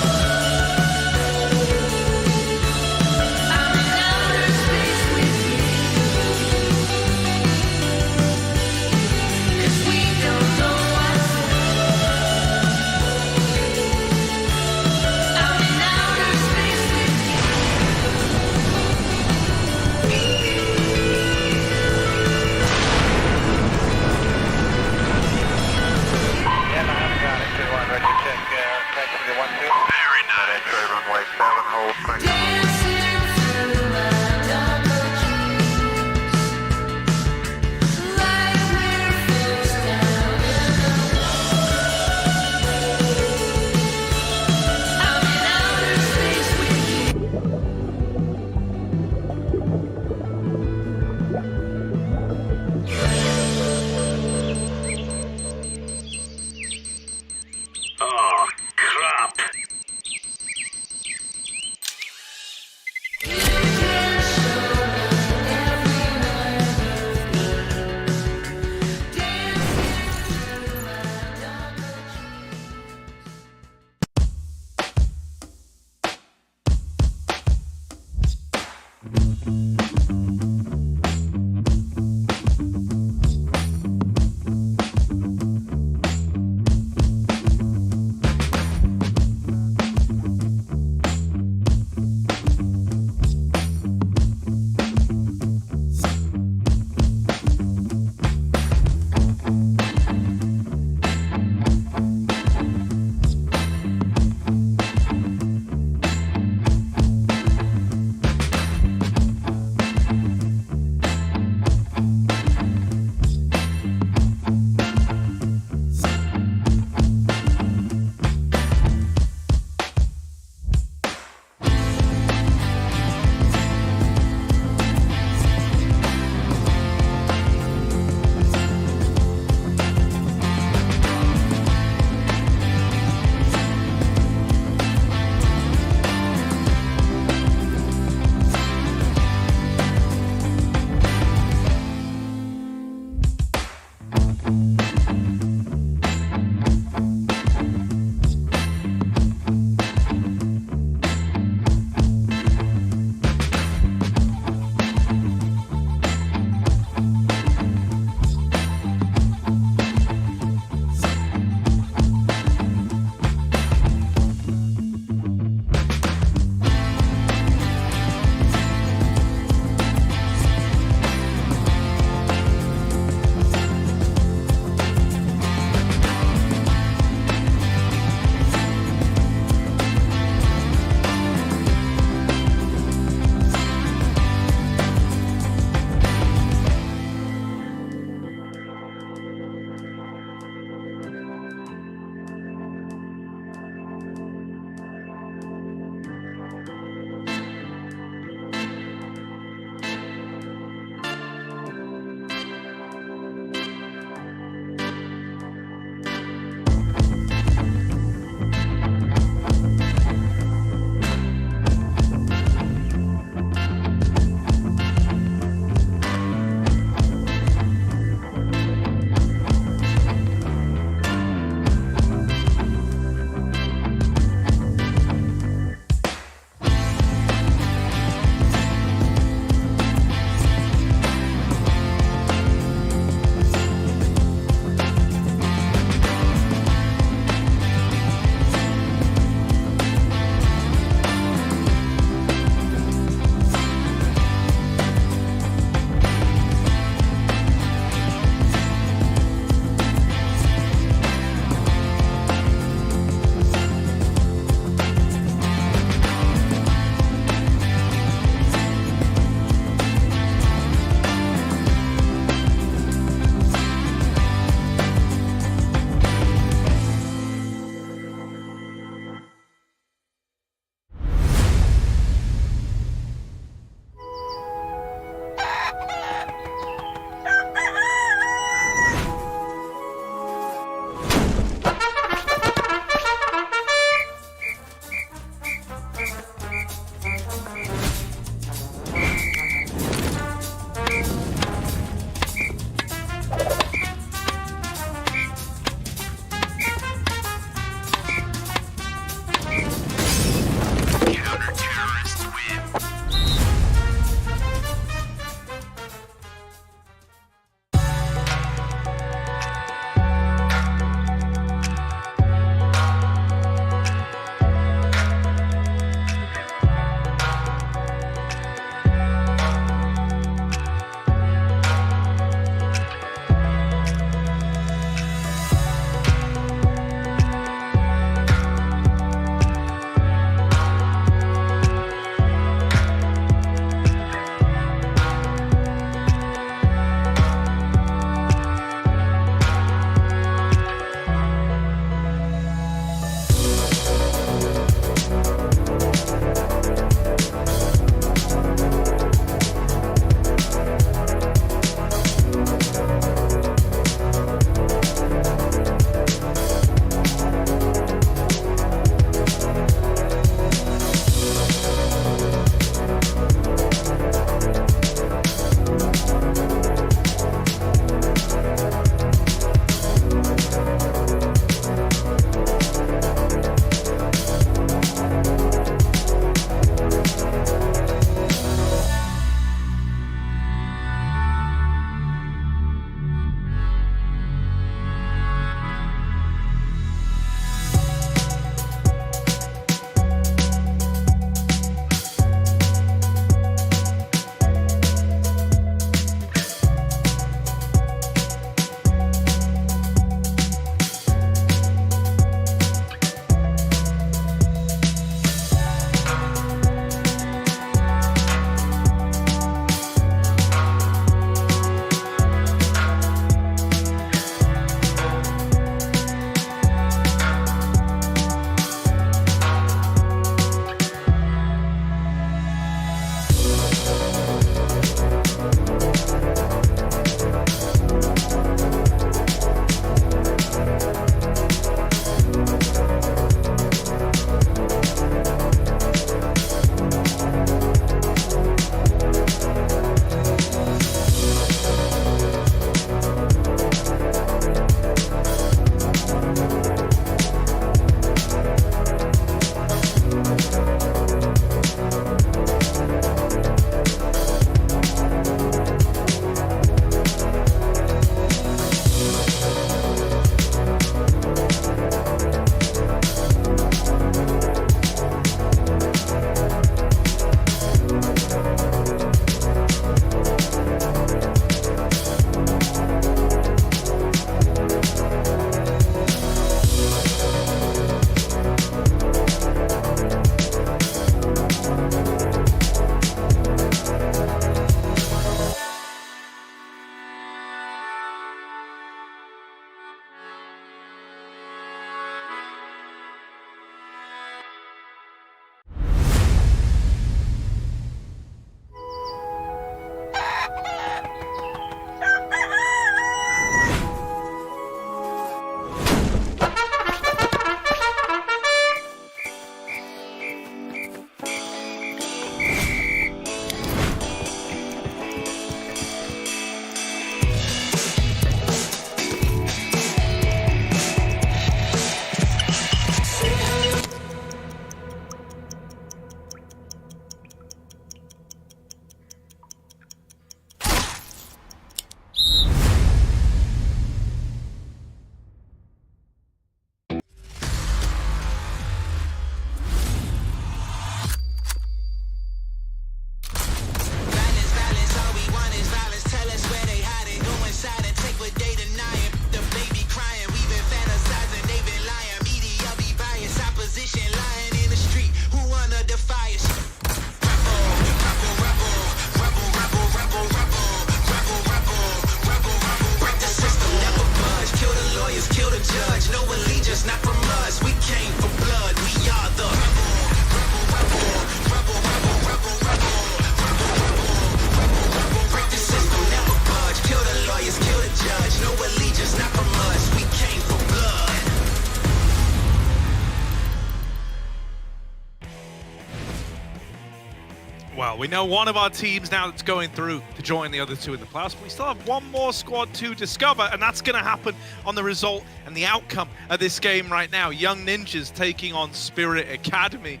we know one of our teams now that's going through to join the other two in the playoffs, but we still have one more squad to discover, and that's going to happen on the result and the outcome of this game right now. Young Ninjas taking on Spirit Academy.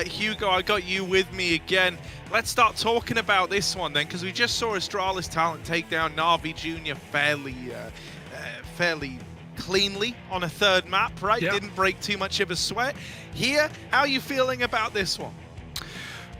Hugo, I got you with me again. Let's start talking about this one then, because we just saw Astralis talent take down NAVI Jr. fairly cleanly on a third map, right? Yeah. Didn't break too much of a sweat. Here, how are you feeling about this one?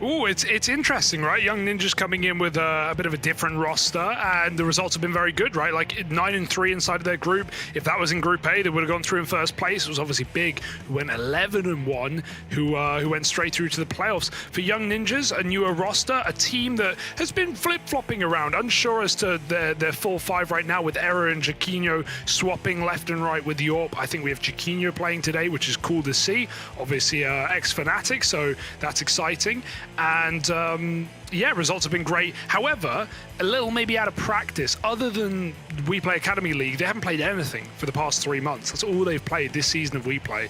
Ooh, it's interesting, right? Young Ninjas coming in with a bit of a different roster, and the results have been very good, right? Like 9-3 inside of their group. If that was in Group A, they would have gone through in first place. It was obviously Big, who went 11-1, who went straight through to the playoffs. For Young Ninjas, a newer roster, a team that has been flip-flopping around, unsure as to their full five right now, with Era and Jaquinho swapping left and right with Yorp. I think we have Jaquinho playing today, which is cool to see. Obviously, ex-Fnatic, so that's exciting. And yeah, results have been great. However, a little maybe out of practice. Other than WePlay Academy League, they haven't played anything for the past 3 months. That's all they've played this season of WePlay.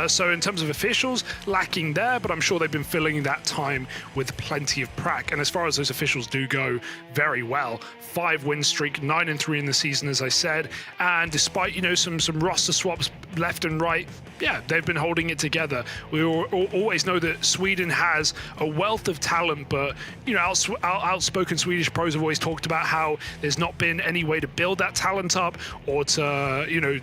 So in terms of officials, lacking there, but I'm sure they've been filling that time with plenty of prac. And as far as those officials do go, very well. 5-win streak, 9-3 in the season, as I said. And despite, you know, some roster swaps left and right, yeah, they've been holding it together. We always know that Sweden has a wealth of talent, but you know, outspoken Swedish pros have always talked about how there's not been any way to build that talent up, or to, you know,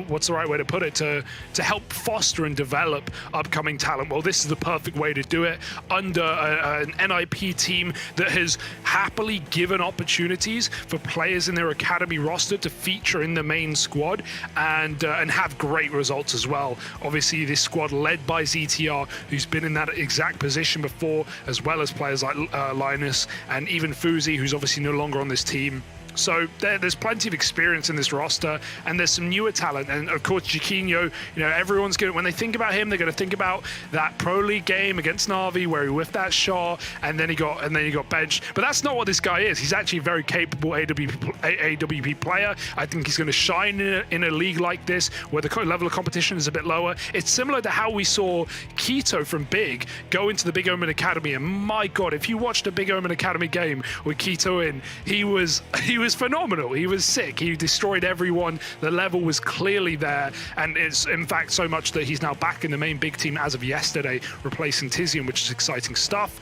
what's the right way to put it, to help foster and develop upcoming talent. Well, this is the perfect way to do it under an NIP team that has happily given opportunities for players in their academy roster to feature in the main squad and have great results as well. Obviously, this squad led by ZTR, who's been in that exact position before, as well as players like Linus and even Fuzi, who's obviously no longer on this team. So there's plenty of experience in this roster, and there's some newer talent. And of course, Jaquinho, you know, everyone's going to, when they think about him, they're going to think about that Pro League game against Navi where he whiffed that shot and then he got benched. But that's not what this guy is. He's actually a very capable AWP player. I think he's going to shine in a league like this where the level of competition is a bit lower. It's similar to how we saw Keto from Big go into the Big Omen Academy. And my God, if you watched a Big Omen Academy game with Keto in, he was phenomenal. He was sick. He destroyed everyone. The level was clearly there, and it's in fact so much that he's now back in the main big team as of yesterday, replacing Tizian, which is exciting stuff.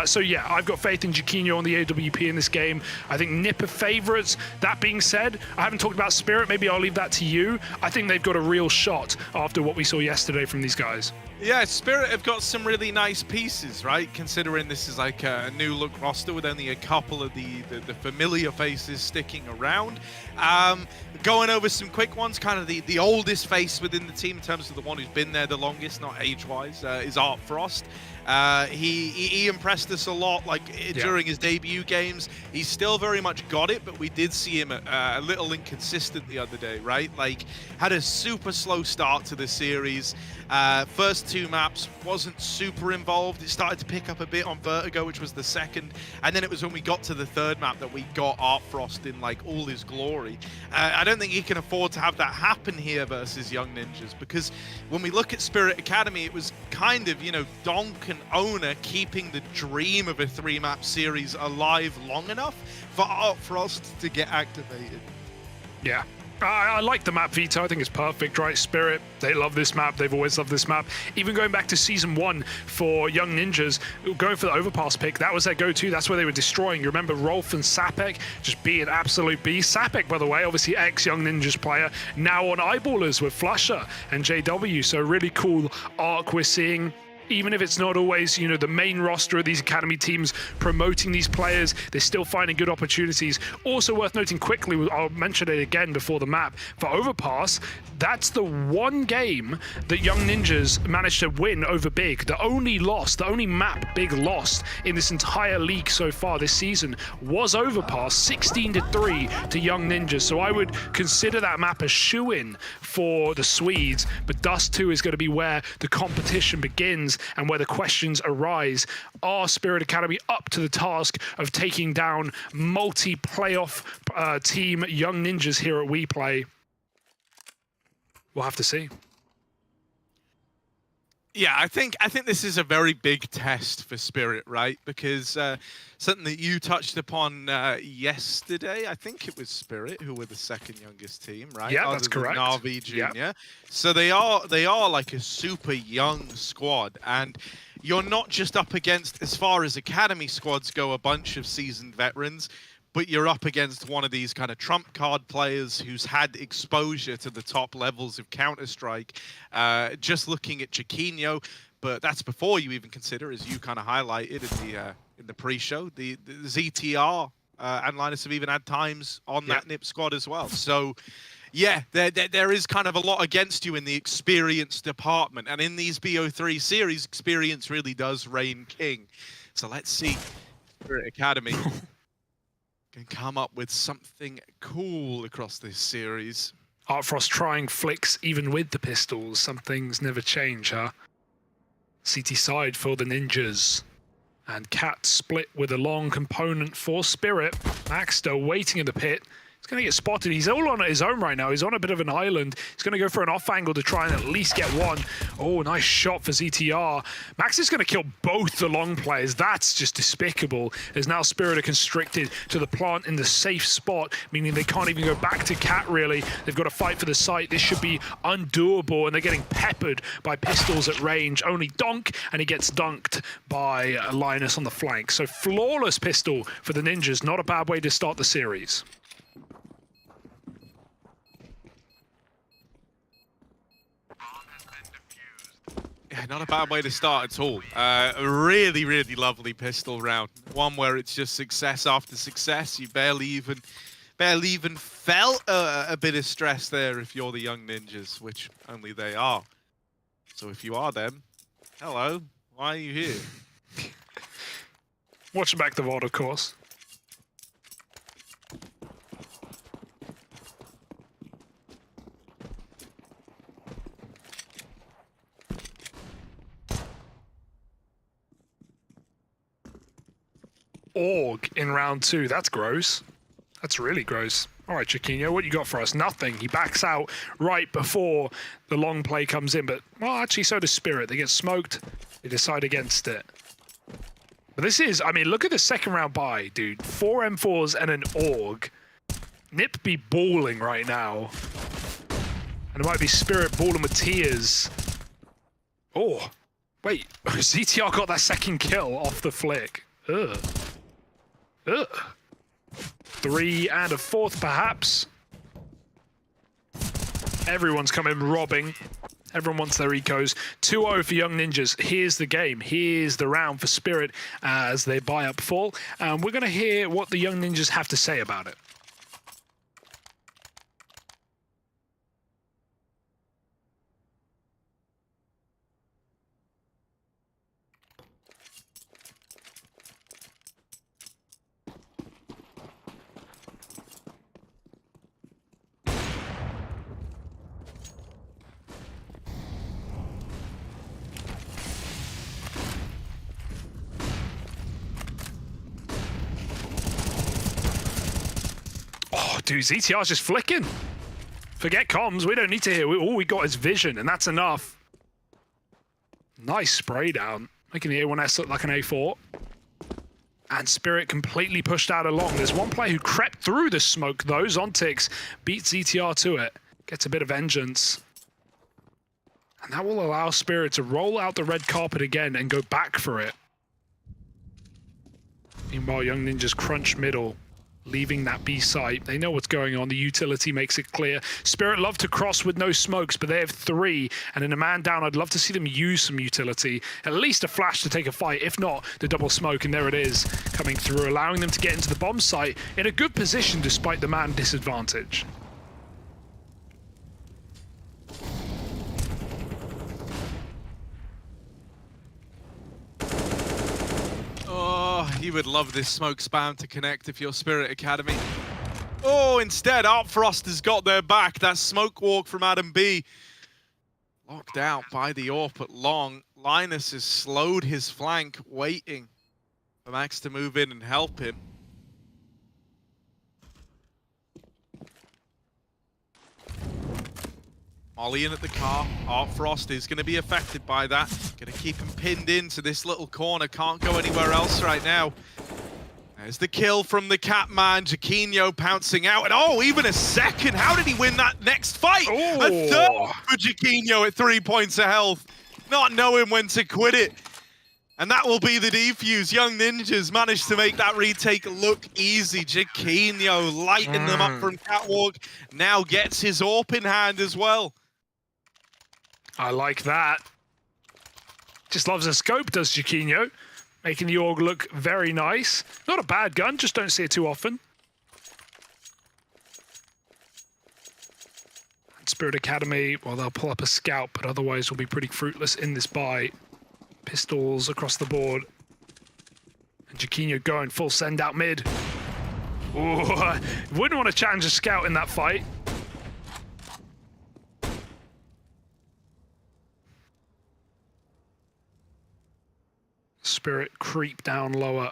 So yeah, I've got faith in Jaquinho on the AWP in this game. I think Nipper favorites. That being said, I haven't talked about Spirit. Maybe I'll leave that to you. I think they've got a real shot after what we saw yesterday from these guys. Yeah, Spirit have got some really nice pieces, right? Considering this is like a new look roster with only a couple of the familiar faces sticking around. Going over some quick ones, kind of the oldest face within the team in terms of the one who's been there the longest, not age-wise, is Art Frost. He impressed us a lot, like during his debut games. He's still very much got it, but we did see him a little inconsistent the other day, right? Like, had a super slow start to the series. First 2 maps wasn't super involved. It started to pick up a bit on Vertigo, which was the second, and then it was when we got to the 3rd map that we got Art Frost in like all his glory. I don't think he can afford to have that happen here versus Young Ninjas, because when we look at Spirit Academy, it was kind of, you know, Donk and Owner keeping the dream of a 3-map series alive long enough for Art Frost to get activated. Yeah. I like the map, Vito. I think it's perfect, right? Spirit, they love this map. They've always loved this map. Even going back to Season 1 for Young Ninjas, going for the overpass pick, that was their go-to. That's where they were destroying. You remember Rolf and Sapek just being absolute beasts. Sapek, by the way, obviously ex-Young Ninjas player, now on Eyeballers with Flusher and JW. So really cool arc we're seeing. Even if it's not always, you know, the main roster of these academy teams promoting these players, they're still finding good opportunities. Also worth noting quickly, I'll mention it again before the map, for Overpass, that's the one game that Young Ninjas managed to win over Big. The only loss, the only map Big lost in this entire league so far this season was Overpass, 16-3 to Young Ninjas. So I would consider that map a shoo-in for the Swedes, but Dust 2 is going to be where the competition begins and where the questions arise. Are Spirit Academy up to the task of taking down multi-playoff team Young Ninjas here at WePlay? We'll have to see. Yeah, I think this is a very big test for Spirit, right? Because something that you touched upon yesterday, I think it was Spirit who were the second youngest team, right? Yeah, Other that's than correct. NAVI Yeah. Junior. So they are like a super young squad, and you're not just up against, as far as academy squads go, a bunch of seasoned veterans, but you're up against one of these kind of trump card players who's had exposure to the top levels of Counter-Strike. Just looking at Chiquinho, but that's before you even consider, as you kind of highlighted in the pre-show, the ZTR and Linus have even had times on that NIP squad as well. So, yeah, there is kind of a lot against you in the experience department, and in these BO3 series, experience really does reign king. So let's see, Spirit Academy can come up with something cool across this series. Artfrost trying flicks even with the pistols. Some things never change, huh? CT side for the ninjas. And Cat split with a long component for Spirit. Max still waiting in the pit. He's going to get spotted. He's all on his own right now. He's on a bit of an island. He's going to go for an off angle to try and at least get one. Oh, nice shot for ZTR. Max is going to kill both the long players. That's just despicable. As now Spirit are constricted to the plant in the safe spot, meaning they can't even go back to Cat, really. They've got to fight for the site. This should be undoable, and they're getting peppered by pistols at range. Only Donk, and he gets dunked by Linus on the flank. So flawless pistol for the ninjas. Not a bad way to start the series. Yeah, not a bad way to start at all. A really, really lovely pistol round. One where it's just success after success. You barely even felt a bit of stress there if you're the young ninjas, which only they are. So if you are them, hello, why are you here? Watch back the VOD, of course. Org in round 2. That's gross. That's really gross. All right, Chiquinho, what you got for us? Nothing. He backs out right before the long play comes in. But, well, actually, so does Spirit. They get smoked. They decide against it. But this is, I mean, look at the second round buy, dude. 4 M4s and an Org. Nip be balling right now. And it might be Spirit balling with tears. Oh, wait. ZTR got that second kill off the flick. Ugh. Ugh. 3 and a 4th, perhaps. Everyone's coming robbing. Everyone wants their ecos. 2-0 for Young Ninjas. Here's the game. Here's the round for Spirit as they buy up full. And we're going to hear what the Young Ninjas have to say about it. Dude, ZTR's just flicking. Forget comms. We don't need to hear. All we got is vision, and that's enough. Nice spray down. Making the A1S look like an A4. And Spirit completely pushed out along. There's one player who crept through the smoke, though. Zontix beats ZTR to it. Gets a bit of vengeance. And that will allow Spirit to roll out the red carpet again and go back for it. Meanwhile, Young Ninjas crunch middle, leaving that B site. They know what's going on. The utility makes it clear. Spirit love to cross with no smokes, but they have 3. And in a man down, I'd love to see them use some utility. At least a flash to take a fight. If not, the double smoke. And there it is, coming through, allowing them to get into the bomb site in a good position despite the man disadvantage. Oh, you would love this smoke spam to connect if you're Spirit Academy. Oh, instead, Artfrost has got their back. That smoke walk from Adam B. Locked out by the AWP at long. Linus has slowed his flank, waiting for Max to move in and help him. Molly in at the car. Art Frost is going to be affected by that. Going to keep him pinned into this little corner. Can't go anywhere else right now. There's the kill from the Catman. Jaquinho pouncing out. And oh, even a second. How did he win that next fight? Oh. A third for Jaquinho at 3 points of health. Not knowing when to quit it. And that will be the defuse. Young Ninjas managed to make that retake look easy. Jaquinho lighting them up from Catwalk. Now gets his AWP in hand as well. I like that. Just loves a scope, does Jaquinho. Making the AUG look very nice. Not a bad gun, just don't see it too often. Spirit Academy, well, they'll pull up a scout, but otherwise will be pretty fruitless in this buy. Pistols across the board. And Jaquinho going full send out mid. Ooh, wouldn't want to challenge a scout in that fight. Spirit creep down lower.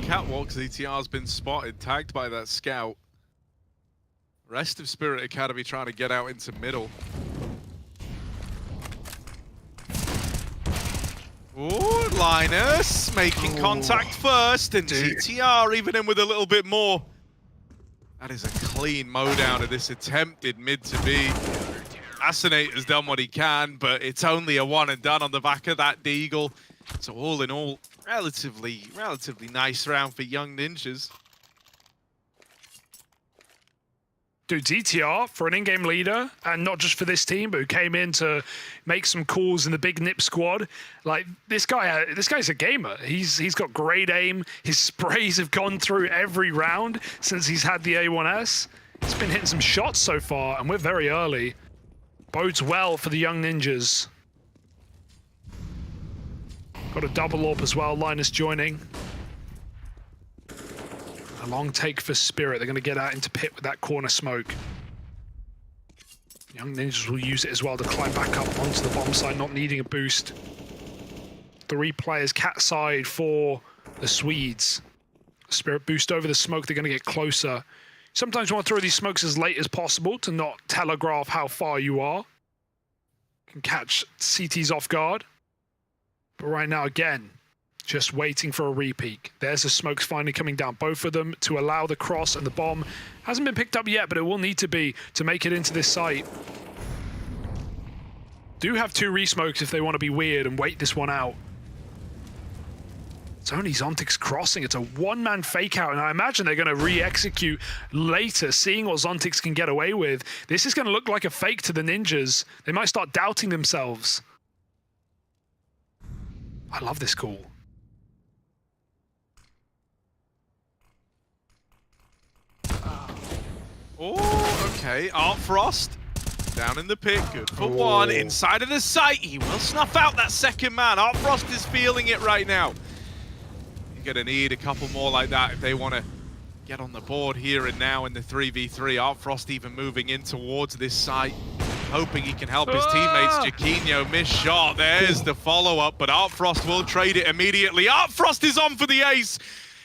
Catwalk, ZTR's been spotted, tagged by that scout. Rest of Spirit Academy trying to get out into middle. Ooh, Linus making contact first, and ZTR even in with a little bit more. That is a clean mowdown of this attempted mid to be. Assinate has done what he can, but it's only a one and done on the back of that Deagle. So all in all, relatively nice round for Young Ninjas. Dude, DTR for an in-game leader, and not just for this team, but who came in to make some calls in the big nip squad. Like this guy's a gamer. He's got great aim. His sprays have gone through every round since he's had the A1S. He's been hitting some shots so far, and we're very early. Bodes well for the Young Ninjas. Got a double AWP as well, Linus joining. A long take for Spirit. They're going to get out into pit with that corner smoke. Young Ninjas will use it as well to climb back up onto the bomb side, not needing a boost. 3 players cat side for the Swedes. Spirit boost over the smoke, they're going to get closer. Sometimes you want to throw these smokes as late as possible to not telegraph how far you are. Can catch CTs off guard. But right now, again, just waiting for a repeat. There's the smokes finally coming down. Both of them to allow the cross, and the bomb hasn't been picked up yet, but it will need to be to make it into this site. Do have 2 resmokes if they want to be weird and wait this one out. It's only Zontix crossing. It's a one-man fake out, and I imagine they're going to re-execute later, seeing what Zontix can get away with. This is going to look like a fake to the Ninjas. They might start doubting themselves. I love this call. Oh, okay. Art Frost down in the pit. Good for one. Inside of the site. He will snuff out that second man. Art Frost is feeling it right now. You're going to need a couple more like that if they want to get on the board here and now in the 3v3. Art Frost even moving in towards this site, hoping he can help his teammates. Jaquinho missed shot. There's the follow-up, but Art Frost will trade it immediately. Art Frost is on for the ace.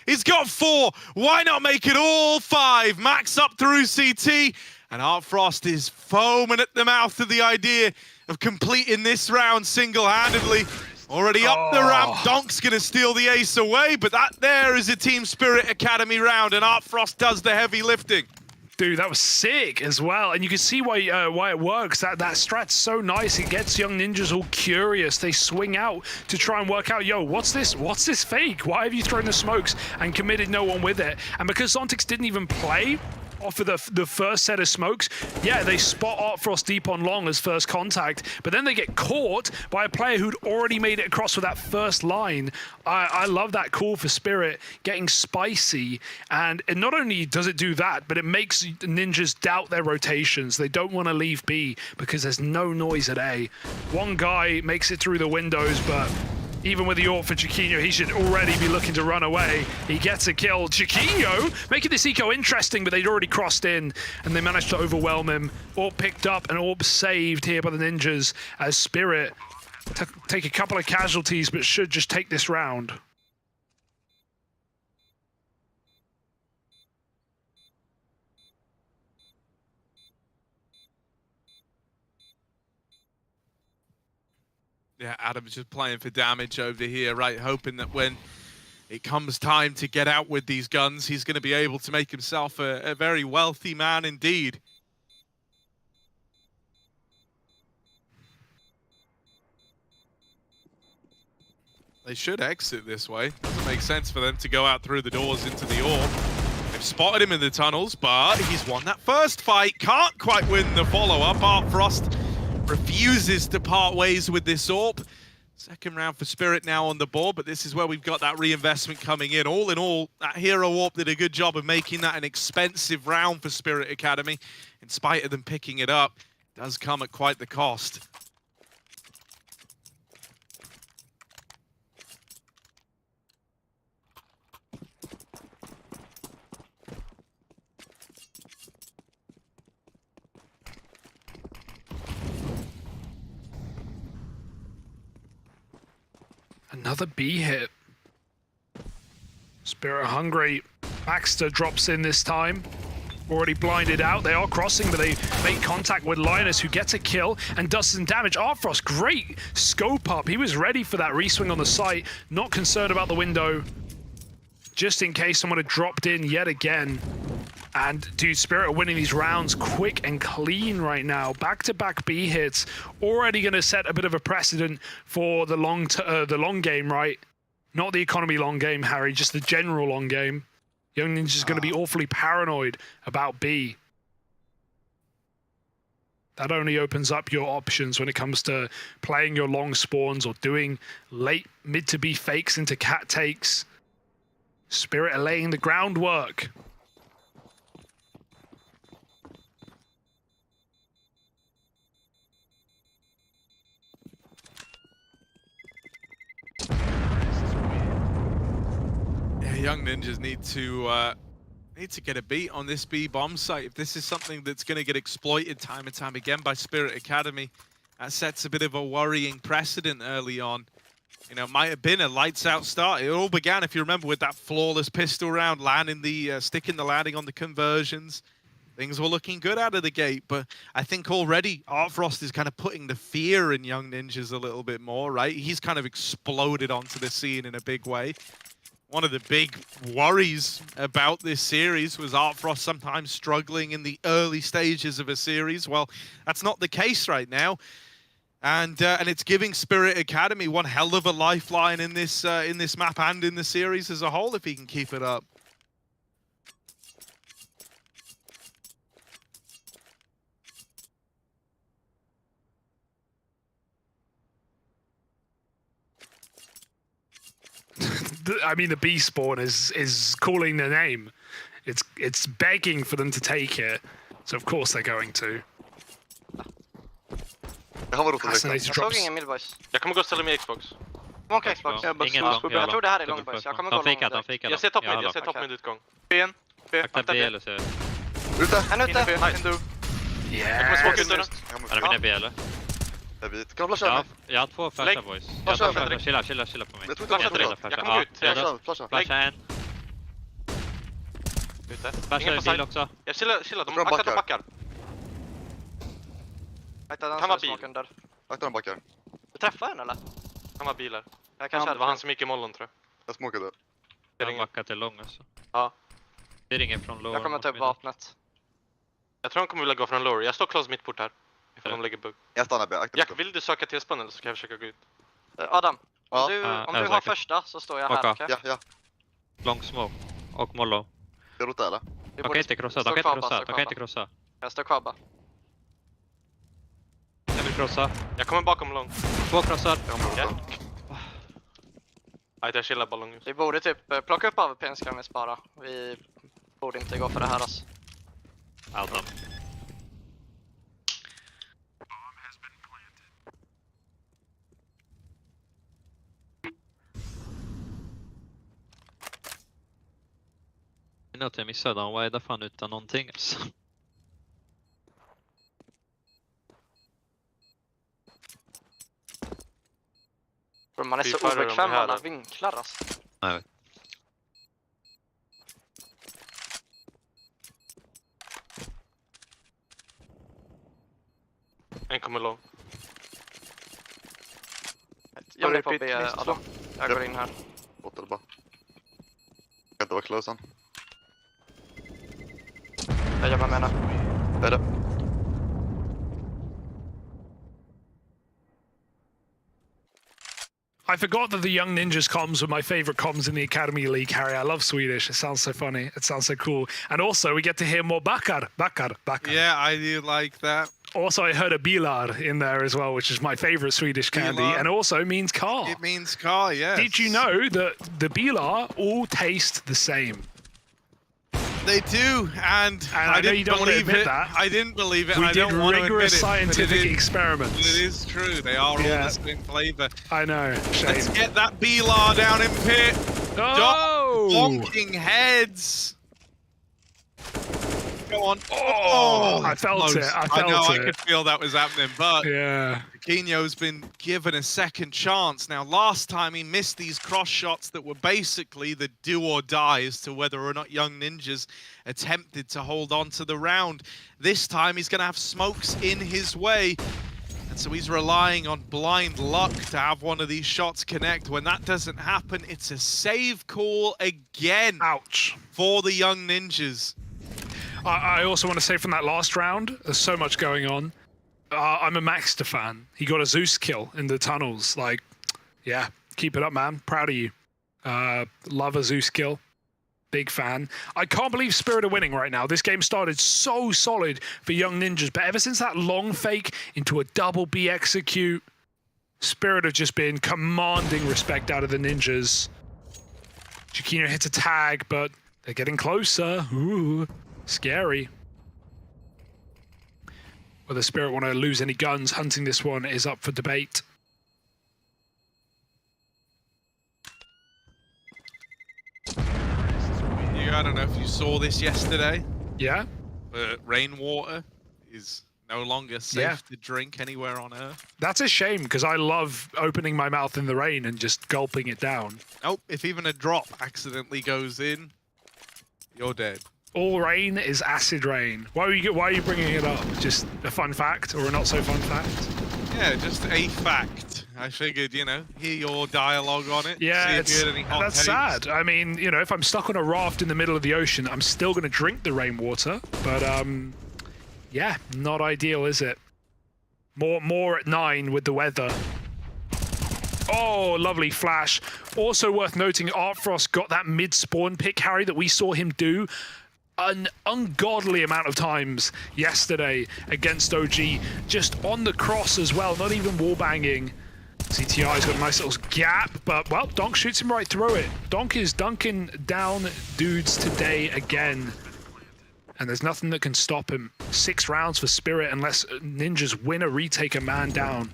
He's got 4. Why not make it all 5? Max up through CT, and Art Frost is foaming at the mouth of the idea of completing this round single-handedly. Already up the ramp. Donk's going to steal the ace away, but that there is a Team Spirit Academy round, and Art Frost does the heavy lifting. Dude, that was sick as well, and you can see why it works. That strat's so nice. It gets Young Ninjas all curious. They swing out to try and work out, yo, what's this? What's this fake? Why have you thrown the smokes and committed no one with it? And because Zontix didn't even play off of the first set of smokes. Yeah, they spot Artfrost deep on long as first contact, but then they get caught by a player who'd already made it across with that first line. I love that call for Spirit, getting spicy, and not only does it do that, but it makes Ninjas doubt their rotations. They don't want to leave B because there's no noise at A. One guy makes it through the windows, but even with the AWP for Chiquinho, he should already be looking to run away. He gets a kill. Chiquinho making this eco interesting, but they'd already crossed in, and they managed to overwhelm him. AWP picked up, and AWP saved here by the Ninjas as Spirit take a couple of casualties, but should just take this round. Yeah, Adam's just playing for damage over here, right? Hoping that when it comes time to get out with these guns, he's going to be able to make himself a very wealthy man indeed. They should exit this way. Doesn't make sense for them to go out through the doors into the AWP. They've spotted him in the tunnels, but he's won that first fight. Can't quite win the follow-up. Artfrost refuses to part ways with this AWP. Second round for Spirit now on the board, but this is where we've got that reinvestment coming in. All in all, that Hero AWP did a good job of making that an expensive round for Spirit Academy. In spite of them picking it up, it does come at quite the cost. Another B hit. Spirit hungry. Baxter drops in this time. Already blinded out. They are crossing, but they make contact with Linus, who gets a kill and does some damage. Artfrost, great scope up. He was ready for that reswing on the site. Not concerned about the window. Just in case someone had dropped in yet again. And dude, Spirit are winning these rounds quick and clean right now. Back-to-back B hits, already going to set a bit of a precedent for the long game, right? Not the economy long game, Harry, just the general long game. Young Ninja's going to be awfully paranoid about B. That only opens up your options when it comes to playing your long spawns or doing late mid to B fakes into cat takes. Spirit are laying the groundwork. Young Ninjas need to get a beat on this B bomb site. If this is something that's going to get exploited time and time again by Spirit Academy, that sets a bit of a worrying precedent early on. You know, it might have been a lights out start. It all began, if you remember, with that flawless pistol round, landing the sticking the landing on the conversions. Things were looking good out of the gate, but I think already Artfrost is kind of putting the fear in Young Ninjas a little bit more, right? He's kind of exploded onto the scene in a big way. One of the big worries about this series was Artfrost sometimes struggling in the early stages of a series. Well, that's not the case right now, and it's giving Spirit Academy one hell of a lifeline in this map and in the series as a whole if he can keep it up. I mean, the B spawn is calling their name. It's begging for them to take it. So of course they're going to. Fascinated drops. Jag kommer gå och ställa mig i Xbox. Okej, Xbox. Jag tror det här är lång boys. Jag kommer gå lång. Jag ser topp mid, jag ser topp mid utgång. Ben. Akta B eller så. En ute. Jag kommer smoke ut nu. Är det mina B eller? Jag vet. Kan du flasha mig? Jag har 2 flashar boys. Jag har chilla på mig. Jag tror inte Jag kommer ut. Flasha en. Ute. Flasha i bil också. Jag chillar, de aktar backar. Han var bil. Akta de backar. Du träffade en eller? Han var bilar. Det var han som gick i mollon tror jag. Jag smokade. Jag har backat till lång alltså. Ja. Det ringer från lower. Jag kommer ta upp vapnet. Jag tror de kommer vilja gå från lower. Jag står close mittport här. Ifall de lägger bugg. Jag stannar B. Jack, vill du söka till spannel så kan jag försöka gå ut. Adam, om du har första så står jag här, okej? Ja. Long smoke och mollo. Ska du rota eller? De kan inte krossa, de kan inte krossa, de kan inte krossa. Jag står kvar bara. Jag vill krossa. Jag kommer bakom lång. 2 krossar. Nej, jag chillar bara lång. Vi borde typ plocka upp AWP:n ska vi spara. Vi borde inte gå för det här alltså. Out them. Att jag missade, de var fan utan någonting alltså. Man är så obekväm med alla vinklar alltså. Nej. En kommer lång. Jag är på B, Adam. Jag går in här. Bottle bara. Kan inte vara close än. Jag jobbar med henne. Det är det. I forgot that the Young Ninjas comms were my favorite comms in the Academy League, Harry. I love Swedish. It sounds so funny. It sounds so cool. And also, we get to hear more Bakar. Yeah, I do like that. Also, I heard a bilar in there as well, which is my favorite Swedish candy, Bilar. and also means car. It means car, yes. Did you know that the bilar all taste the same? They do, and I know you don't want to believe admit it. that. I didn't believe it. We and I did don't want to admit rigorous it, scientific but experiments. It is true. They are all Yeah. the same flavour. I know. Shame. Let's get that Bilar down in pit. Oh! Bonking heads. Go on. Oh, I felt close. it. I felt know. it. I could feel that was happening, but Yeah. Aquino's been given a second chance. Now, last time he missed these cross shots that were basically the do or die as to whether or not Young Ninjas attempted to hold on to the round. This time he's going to have smokes in his way. And so he's relying on blind luck to have one of these shots connect. When that doesn't happen, it's a save call again. Ouch. For the Young Ninjas. I also want to say from that last round, there's so much going on. I'm a Maxter fan. He got a Zeus kill in the tunnels. Like, yeah, keep it up, man. Proud of you. Love a Zeus kill. Big fan. I can't believe Spirit are winning right now. This game started so solid for Young Ninjas, but ever since that long fake into a double B execute, Spirit have just been commanding respect out of the Ninjas. Chiquino hits a tag, but they're getting closer. Ooh. Scary. Whether Spirit want to lose any guns hunting this one is up for debate. I don't know if you saw this yesterday. Yeah? Rainwater is no longer safe to drink anywhere on Earth. That's a shame, because I love opening my mouth in the rain and just gulping it down. Nope, if even a drop accidentally goes in, you're dead. All rain is acid rain. Why are you bringing it up? Just a fun fact or a not so fun fact? Yeah, just a fact. I figured, you know, hear your dialogue on it. Yeah, see if you had any hot that's takes. sad. I mean, you know, if I'm stuck on a raft in the middle of the ocean, I'm still going to drink the rainwater. But, yeah, not ideal, is it? More at 9 with the weather. Oh, lovely flash. Also worth noting, Artfrost got that mid-spawn pick, Harry, that we saw him do an ungodly amount of times yesterday against OG. Just on the cross as well, not even wallbanging. CTI's got a nice little gap, but, well, Donk shoots him right through it. Donk is dunking down dudes today again. And there's nothing that can stop him. 6 rounds for Spirit unless Ninjas win a retake a man down.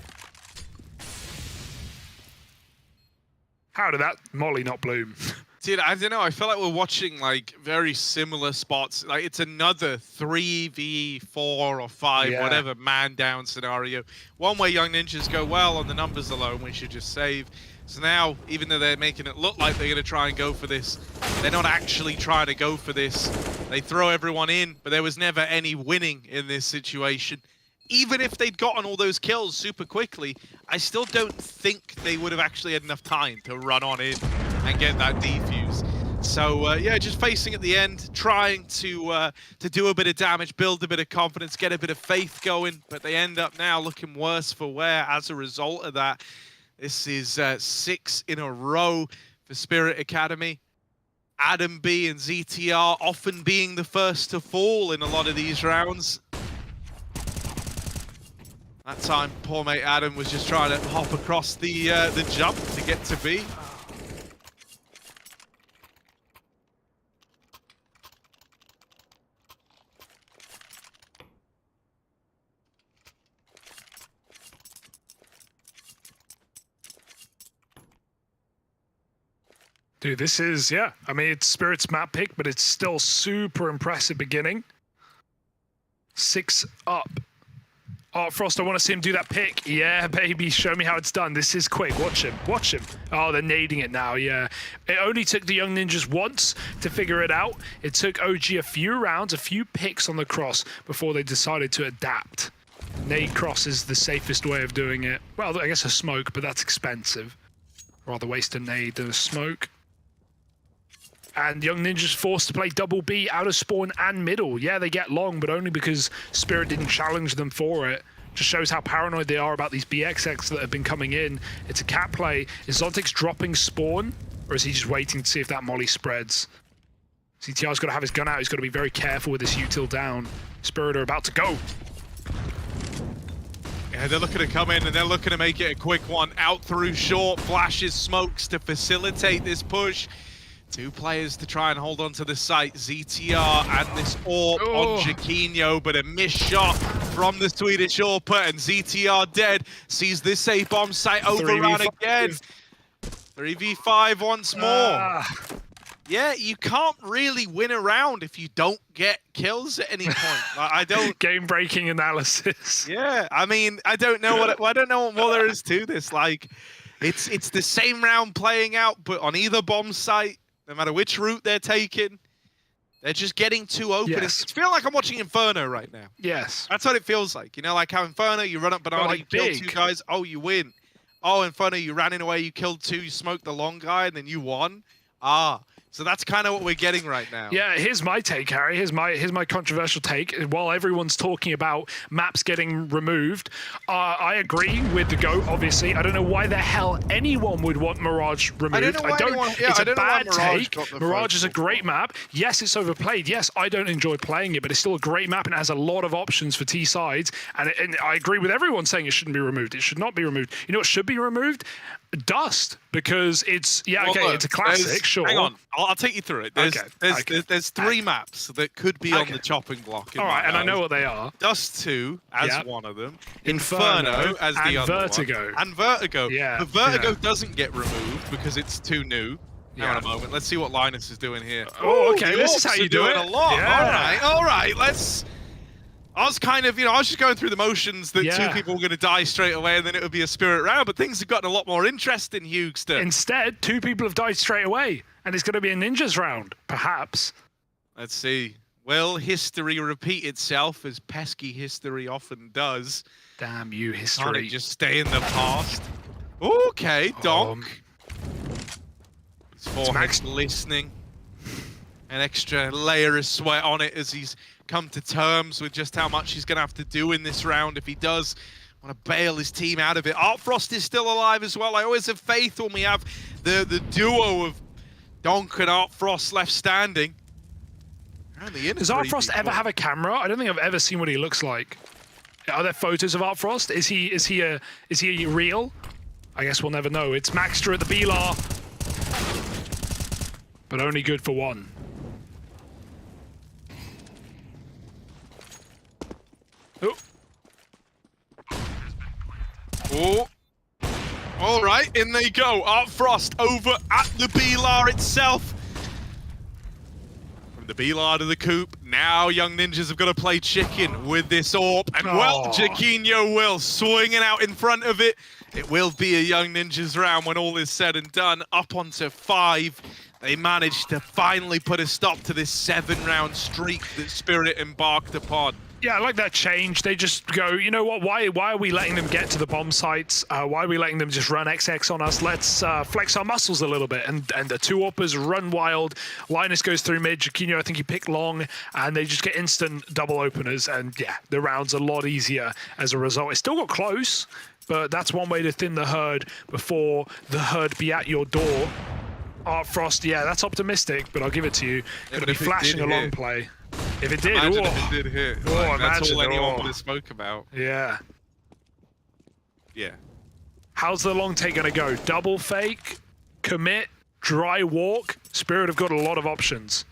How did that molly not bloom? Dude, I don't know. I feel like we're watching like very similar spots. Like it's another 3v4 or 5, whatever, man down scenario. One where Young Ninjas go, well, on the numbers alone, we should just save. So now, even though they're making it look like they're going to try and go for this, they're not actually trying to go for this. They throw everyone in, but there was never any winning in this situation. Even if they'd gotten all those kills super quickly, I still don't think they would have actually had enough time to run on in and get that defuse. So yeah, just facing at the end, trying to do a bit of damage, build a bit of confidence, get a bit of faith going, but they end up now looking worse for wear as a result of that. This is 6 in a row for Spirit Academy. Adam B and ZTR often being the first to fall in a lot of these rounds. That time, poor mate Adam was just trying to hop across the jump to get to B. Dude, this is, yeah. I mean, it's Spirit's map pick, but it's still super impressive beginning. 6 up. Oh, Frost, I want to see him do that pick. Yeah, baby, show me how it's done. This is quick. Watch him. Watch him. Oh, they're nading it now, yeah. It only took the Young Ninjas once to figure it out. It took OG a few rounds, a few picks on the cross before they decided to adapt. Nade cross is the safest way of doing it. Well, I guess a smoke, but that's expensive. Rather waste a nade than a smoke. And Young Ninjas forced to play double B out of spawn and middle. Yeah, they get long, but only because Spirit didn't challenge them for it. Just shows how paranoid they are about these BXX that have been coming in. It's a cat play. Is Zontic's dropping spawn? Or is he just waiting to see if that molly spreads? CTR's got to have his gun out. He's got to be very careful with this util down. Spirit are about to go. Yeah, they're looking to come in and they're looking to make it a quick one. Out through short, flashes, smokes to facilitate this push. 2 players to try and hold on to the site. ZTR and this AWP on Jaquinho, but a missed shot from the Swedish AWPer, and ZTR dead. Sees this A-bomb site overrun again. 3v5 once more. Yeah, you can't really win a round if you don't get kills at any point. I don't. Game-breaking analysis. Yeah, I mean, I don't know what more there is to this. Like, it's the same round playing out, but on either bomb site. No matter which route they're taking, they're just getting too open. Yes. It's feeling like I'm watching Inferno right now. Yes. That's what it feels like. You know, like how Inferno, you run up banana, like you kill 2 guys, oh, you win. Oh, Inferno, you ran in away, you killed 2, you smoked the long guy, and then you won. So that's kind of what we're getting right now. Yeah, here's my take, Harry. Here's my controversial take. While everyone's talking about maps getting removed, I agree with the GOAT, obviously. I don't know why the hell anyone would want Mirage removed. It's a bad take. Mirage is a great map. Yes, it's overplayed. Yes, I don't enjoy playing it, but it's still a great map and it has a lot of options for T sides. And I agree with everyone saying it shouldn't be removed. It should not be removed. You know what should be removed? Dust, because it's it's a classic. Sure. Hang on, I'll take you through it. There's 3 maps that could be on the chopping block. All right, and I know what they are. Dust 2 as one of them. Inferno as the other Vertigo. one. And Vertigo. Yeah. The Vertigo doesn't get removed because it's too new. Hang on a moment. Let's see what Linus is doing here. Oh, okay. This is how you do it. A lot. Yeah. All right. Let's. I was kind of, I was just going through the motions that 2 people were going to die straight away and then it would be a Spirit round, but things have gotten a lot more interesting, Hugster. Instead, 2 people have died straight away, and it's going to be a Ninjas round, perhaps. Let's see. Will history repeat itself, as pesky history often does? Damn you, history. Can't it just stay in the past? Okay, Donk. His forehead's listening. An extra layer of sweat on it as he's come to terms with just how much he's going to have to do in this round if he does want to bail his team out of it. Artfrost is still alive as well. I always have faith when we have the duo of Donk and Artfrost left standing. Does Artfrost ever have a camera? I don't think I've ever seen what he looks like. Are there photos of Artfrost? Is he real? I guess we'll never know. It's Maxter at the B-Lar, but only good for 1. Oh. All right, in they go. Artfrost over at the B-Lar itself. From the B-Lar to the coop. Now Young Ninjas have got to play chicken with this AWP. And well, Jaquinho will. Swinging out in front of it. It will be a Young Ninjas round when all is said and done. Up onto 5. They managed to finally put a stop to this 7-round streak that Spirit embarked upon. Yeah, I like that change. They just go, you know what, why are we letting them get to the bomb sites? Why are we letting them just run XX on us? Let's flex our muscles a little bit. And the 2 AWPers run wild. Linus goes through mid. Jaquinho, I think he picked long. And they just get instant double openers. And yeah, the round's a lot easier as a result. It still got close, but that's one way to thin the herd before the herd be at your door. Art Frost, yeah, that's optimistic, but I'll give it to you. Gonna be if it flashing did a long hit. play. If it did, Imagine oh, if it did hit. Oh, Like, that's all imagine, anyone oh. would have spoke about. Yeah. Yeah. How's the long take gonna go? Double fake, commit, dry walk. Spirit have got a lot of options.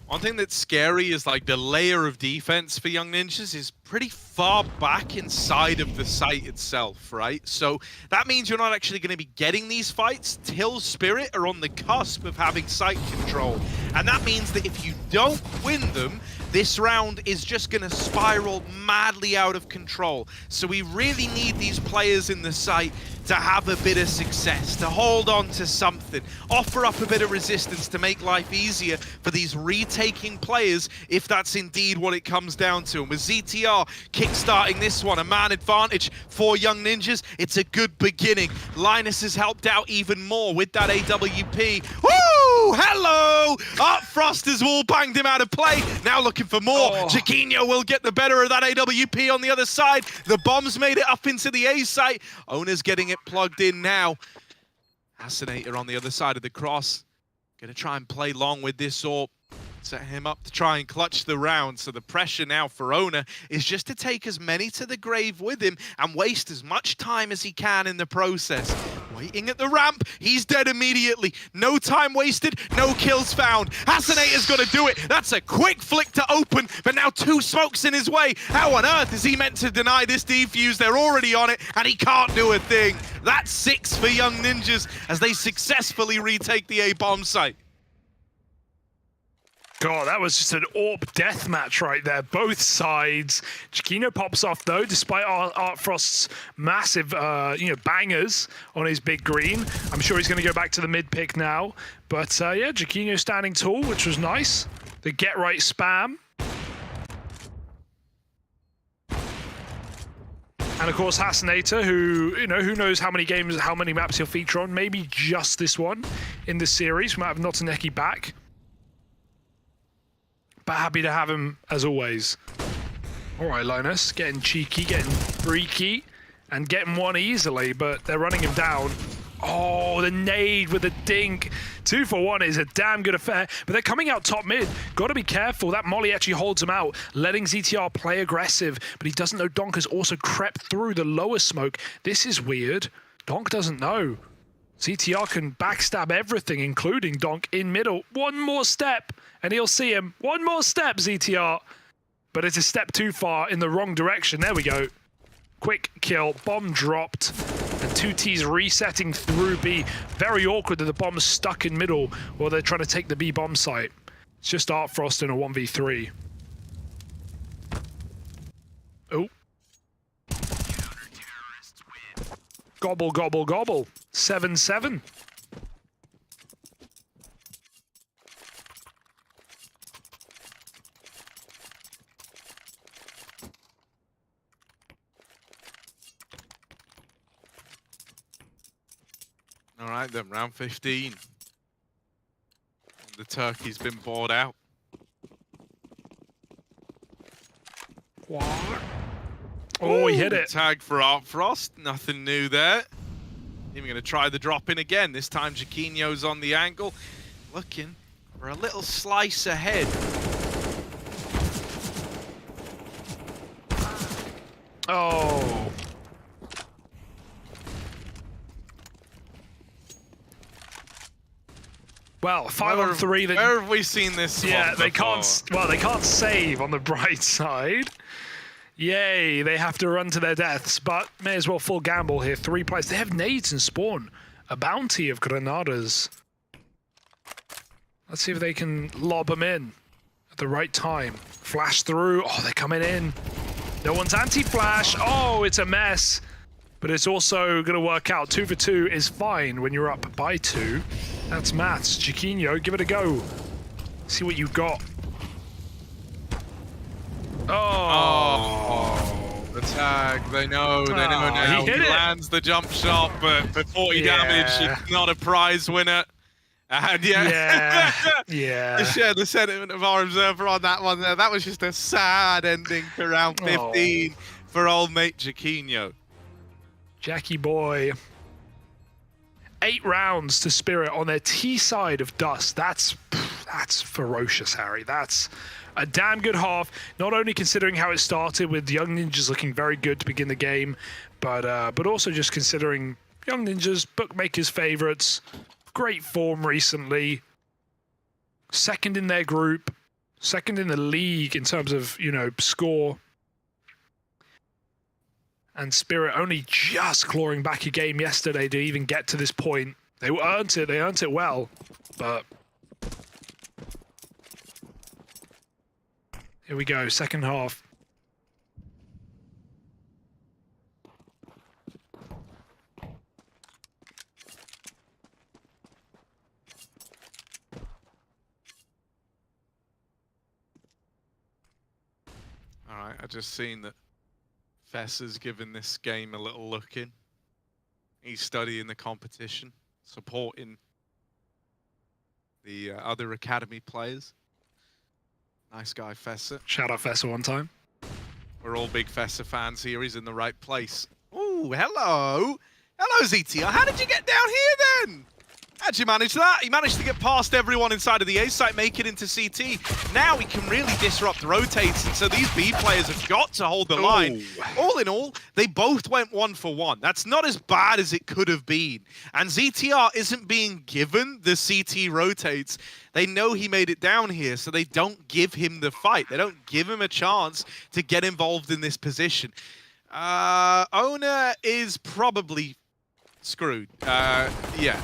One thing that's scary is like the layer of defense for Young Ninjas is pretty far back inside of the site itself, right? So that means you're not actually going to be getting these fights till Spirit are on the cusp of having site control. And that means that if you don't win them, this round is just going to spiral madly out of control. So we really need these players in the site to have a bit of success, to hold on to something, offer up a bit of resistance to make life easier for these retaking players, if that's indeed what it comes down to. And with ZTR kickstarting this one, a man advantage for Young Ninjas, it's a good beginning. Linus has helped out even more with that AWP. Woo! Hello! Art Frost has wall banged him out of play. Now looking for more. Chiquinho will get the better of that AWP on the other side. The bomb's made it up into the A site. Owner's getting it plugged in now. Assassinator on the other side of the cross. Gonna try and play long with this AWP. Set him up to try and clutch the round. So the pressure now for Owner is just to take as many to the grave with him and waste as much time as he can in the process. Waiting at the ramp, he's dead immediately. No time wasted, no kills found. Assassinator's got to do it. That's a quick flick to open, but now 2 smokes in his way. How on earth is he meant to deny this defuse? They're already on it, and he can't do a thing. That's 6 for Young Ninjas as they successfully retake the A-bomb site. God, that was just an AWP death match right there. Both sides. Chiquinho pops off though, despite Art Frost's massive, bangers on his big green. I'm sure he's going to go back to the mid pick now. But yeah, Chiquinho standing tall, which was nice. The get right spam. And of course, Hasanator, who knows how many games, how many maps he'll feature on. Maybe just this one in this series. We might have Notaneki back. But happy to have him, as always. All right, Linus, getting cheeky, getting freaky, and getting one easily, but they're running him down. Oh, the nade with the dink. 2 for 1 is a damn good affair, but they're coming out top mid. Got to be careful. That molly actually holds him out, letting ZTR play aggressive, but he doesn't know Donk has also crept through the lower smoke. This is weird. Donk doesn't know. ZTR can backstab everything, including Donk in middle. One more step, and he'll see him. One more step, ZTR. But it's a step too far in the wrong direction. There we go. Quick kill, bomb dropped, and 2T's resetting through B. Very awkward that the bomb's stuck in middle while they're trying to take the B bomb site. It's just Art Frost in a 1v3. Oh. Gobble, gobble, gobble. 7-7. All right then, round 15. The turkey's been bored out. What? Oh, he hit it. Tag for Art Frost. Nothing new there. Even going to try the drop in again. This time Chiquinho's on the angle. Looking for a little slice ahead. Oh. Well, 5-on-3. Where have we seen this? Yeah, they before? can't. Well, they can't save on the bright side. Yay, they have to run to their deaths, but may as well full gamble here. 3 players. They have nades and spawn. A bounty of granadas. Let's see if they can lob them in at the right time. Flash through. Oh, they're coming in. No one's anti-flash. Oh, it's a mess. But it's also going to work out. 2 for 2 is fine when you're up by 2. That's maths. Chiquinho, give it a go. See what you got. Oh, the tag. They know now. He hit it. Lands the jump shot, but for 40 damage, it's not a prize winner. And Yeah. Yeah. I share the sentiment of our observer on that one there. That was just a sad ending to round 15 for old mate Jaquinho. Jackie boy. 8 rounds to Spirit on their T side of Dust. That's ferocious, Harry. That's a damn good half. Not only considering how it started with Young Ninjas looking very good to begin the game, but also just considering Young Ninjas, bookmakers' favorites, great form recently. Second in their group, second in the league in terms of, you know, score. And Spirit only just clawing back a game yesterday to even get to this point. They earned it well, but here we go, second half. All right, I just seen that Fess has given this game a little look in. He's studying the competition, supporting the other academy players. Nice guy, Fessa. Shout out Fessa one time. We're all big Fessa fans here. He's in the right place. Oh, hello. Hello, ZTR. How did you get down here then? How'd you manage that? He managed to get past everyone inside of the A site, make it into CT. Now he can really disrupt rotates, and so these B players have got to hold the line. All in all, they both went 1 for 1. That's not as bad as it could have been. And ZTR isn't being given the CT rotates. They know he made it down here, so they don't give him the fight. They don't give him a chance to get involved in this position. Owner is probably screwed. Yeah.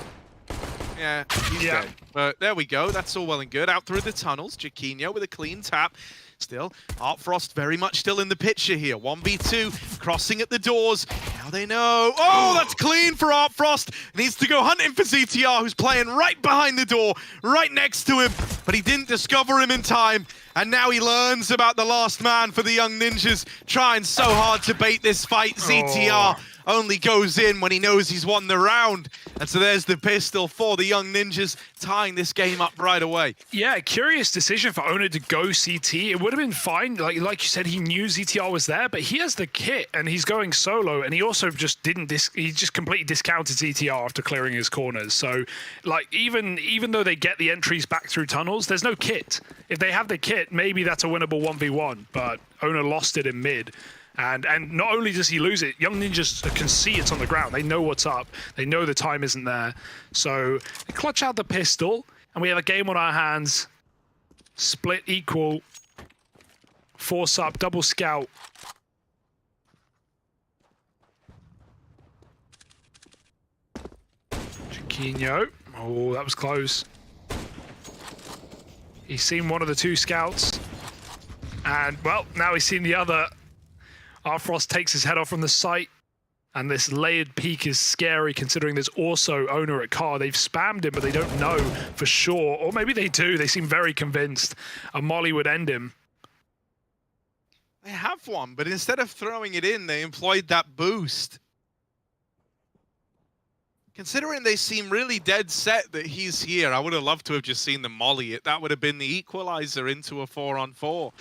Yeah, he's dead. But there we go. That's all well and good. Out through the tunnels. Jaquinho with a clean tap. Still, Art Frost very much still in the picture here. 1v2, crossing at the doors. Now they know. Oh, that's clean for Art Frost. Needs to go hunting for ZTR, who's playing right behind the door, right next to him. But he didn't discover him in time. And now he learns about the last man for the Young Ninjas. Trying so hard to bait this fight. ZTR only goes in when he knows he's won the round. And so there's the pistol for the Young Ninjas, tying this game up right away. Yeah, curious decision for Owner to go CT. It would have been fine. Like you said, he knew ZTR was there, but he has the kit and he's going solo, and he also just he just completely discounted ZTR after clearing his corners. So like even though they get the entries back through tunnels, there's no kit. If they have the kit, maybe that's a winnable 1v1, but Owner lost it in mid. And not only does he lose it, Young Ninjas can see it's on the ground. They know what's up. They know the time isn't there. So they clutch out the pistol, and we have a game on our hands. Split equal. Force up, double scout. Jaquinho. Oh, that was close. He's seen one of the 2 scouts. And, well, now he's seen the other. Art Frost takes his head off from the site, and this layered peek is scary considering there's also Owner at car. They've spammed him, but they don't know for sure. Or maybe they do. They seem very convinced a molly would end him. They have one, but instead of throwing it in, they employed that boost. Considering they seem really dead set that he's here, I would have loved to have just seen the molly it. That would have been the equalizer into a 4-on-4.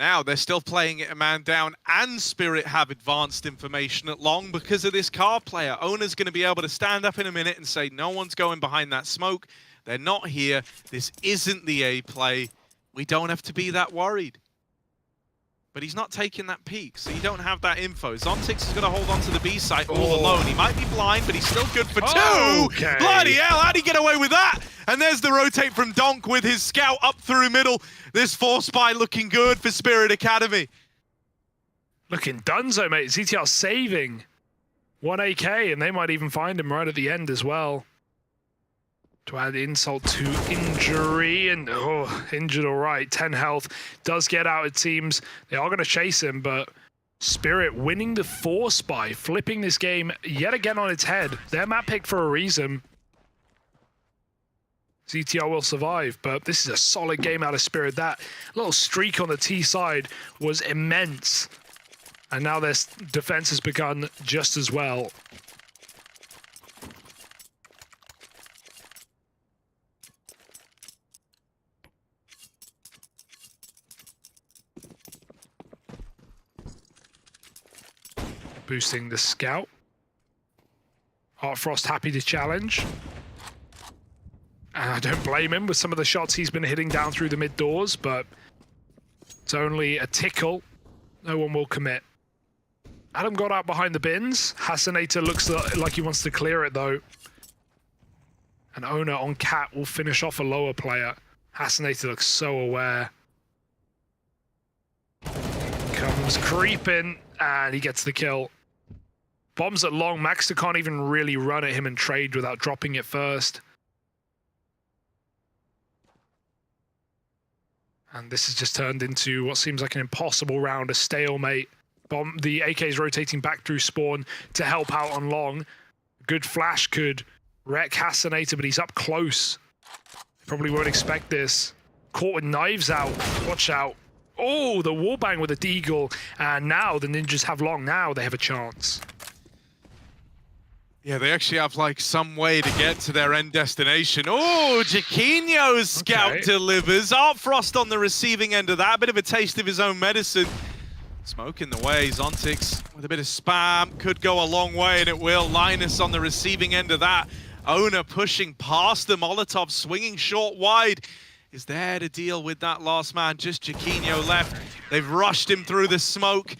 Now they're still playing it a man down, and Spirit have advanced information at long because of this car player. Owner's going to be able to stand up in a minute and say, no one's going behind that smoke. They're not here. This isn't the A play. We don't have to be that worried. But he's not taking that peek, so you don't have that info. Zontix is going to hold on to the B site all alone. He might be blind, but he's still good for 2. Okay. Bloody hell, how'd he get away with that? And there's the rotate from Donk with his scout up through middle. This 4-spy looking good for Spirit Academy. Looking dunzo, mate. ZTR saving 1 AK, and they might even find him right at the end as well. To add insult to injury, and injured all right. 10 health, does get out, it seems. They are going to chase him, but Spirit winning the 4-spy, flipping this game yet again on its head. Their map pick for a reason. ZTR will survive, but this is a solid game out of Spirit. That little streak on the T side was immense. And now their defense has begun just as well. boosting the scout. Artfrost happy to challenge. And I don't blame him with some of the shots he's been hitting down through the mid doors, but it's only a tickle. No one will commit. Adam got out behind the bins. Hasanator looks like he wants to clear it though. And Owner on Cat will finish off a lower player. Hasanator looks so aware. Comes creeping, and he gets the kill. Bombs at long. Maxter can't even really run at him and trade without dropping it first. And this has just turned into what seems like an impossible round, a stalemate. The AK is rotating back through spawn to help out on long. Good flash could wreck Hasanator, but he's up close. Probably won't expect this. Caught with knives out. Watch out. Oh, the wallbang with a deagle. And now the ninjas have long. Now they have a chance. Yeah, they actually have like some way to get to their end destination. Oh, Jaquinho's scout delivers. Artfrost on the receiving end of that. A bit of a taste of his own medicine. Smoke in the way. Zontix with a bit of spam. Could go a long way, and it will. Linus on the receiving end of that. Owner pushing past the Molotov, swinging short wide. Is there to deal with that last man. Just Jaquinho left. They've rushed him through the smoke.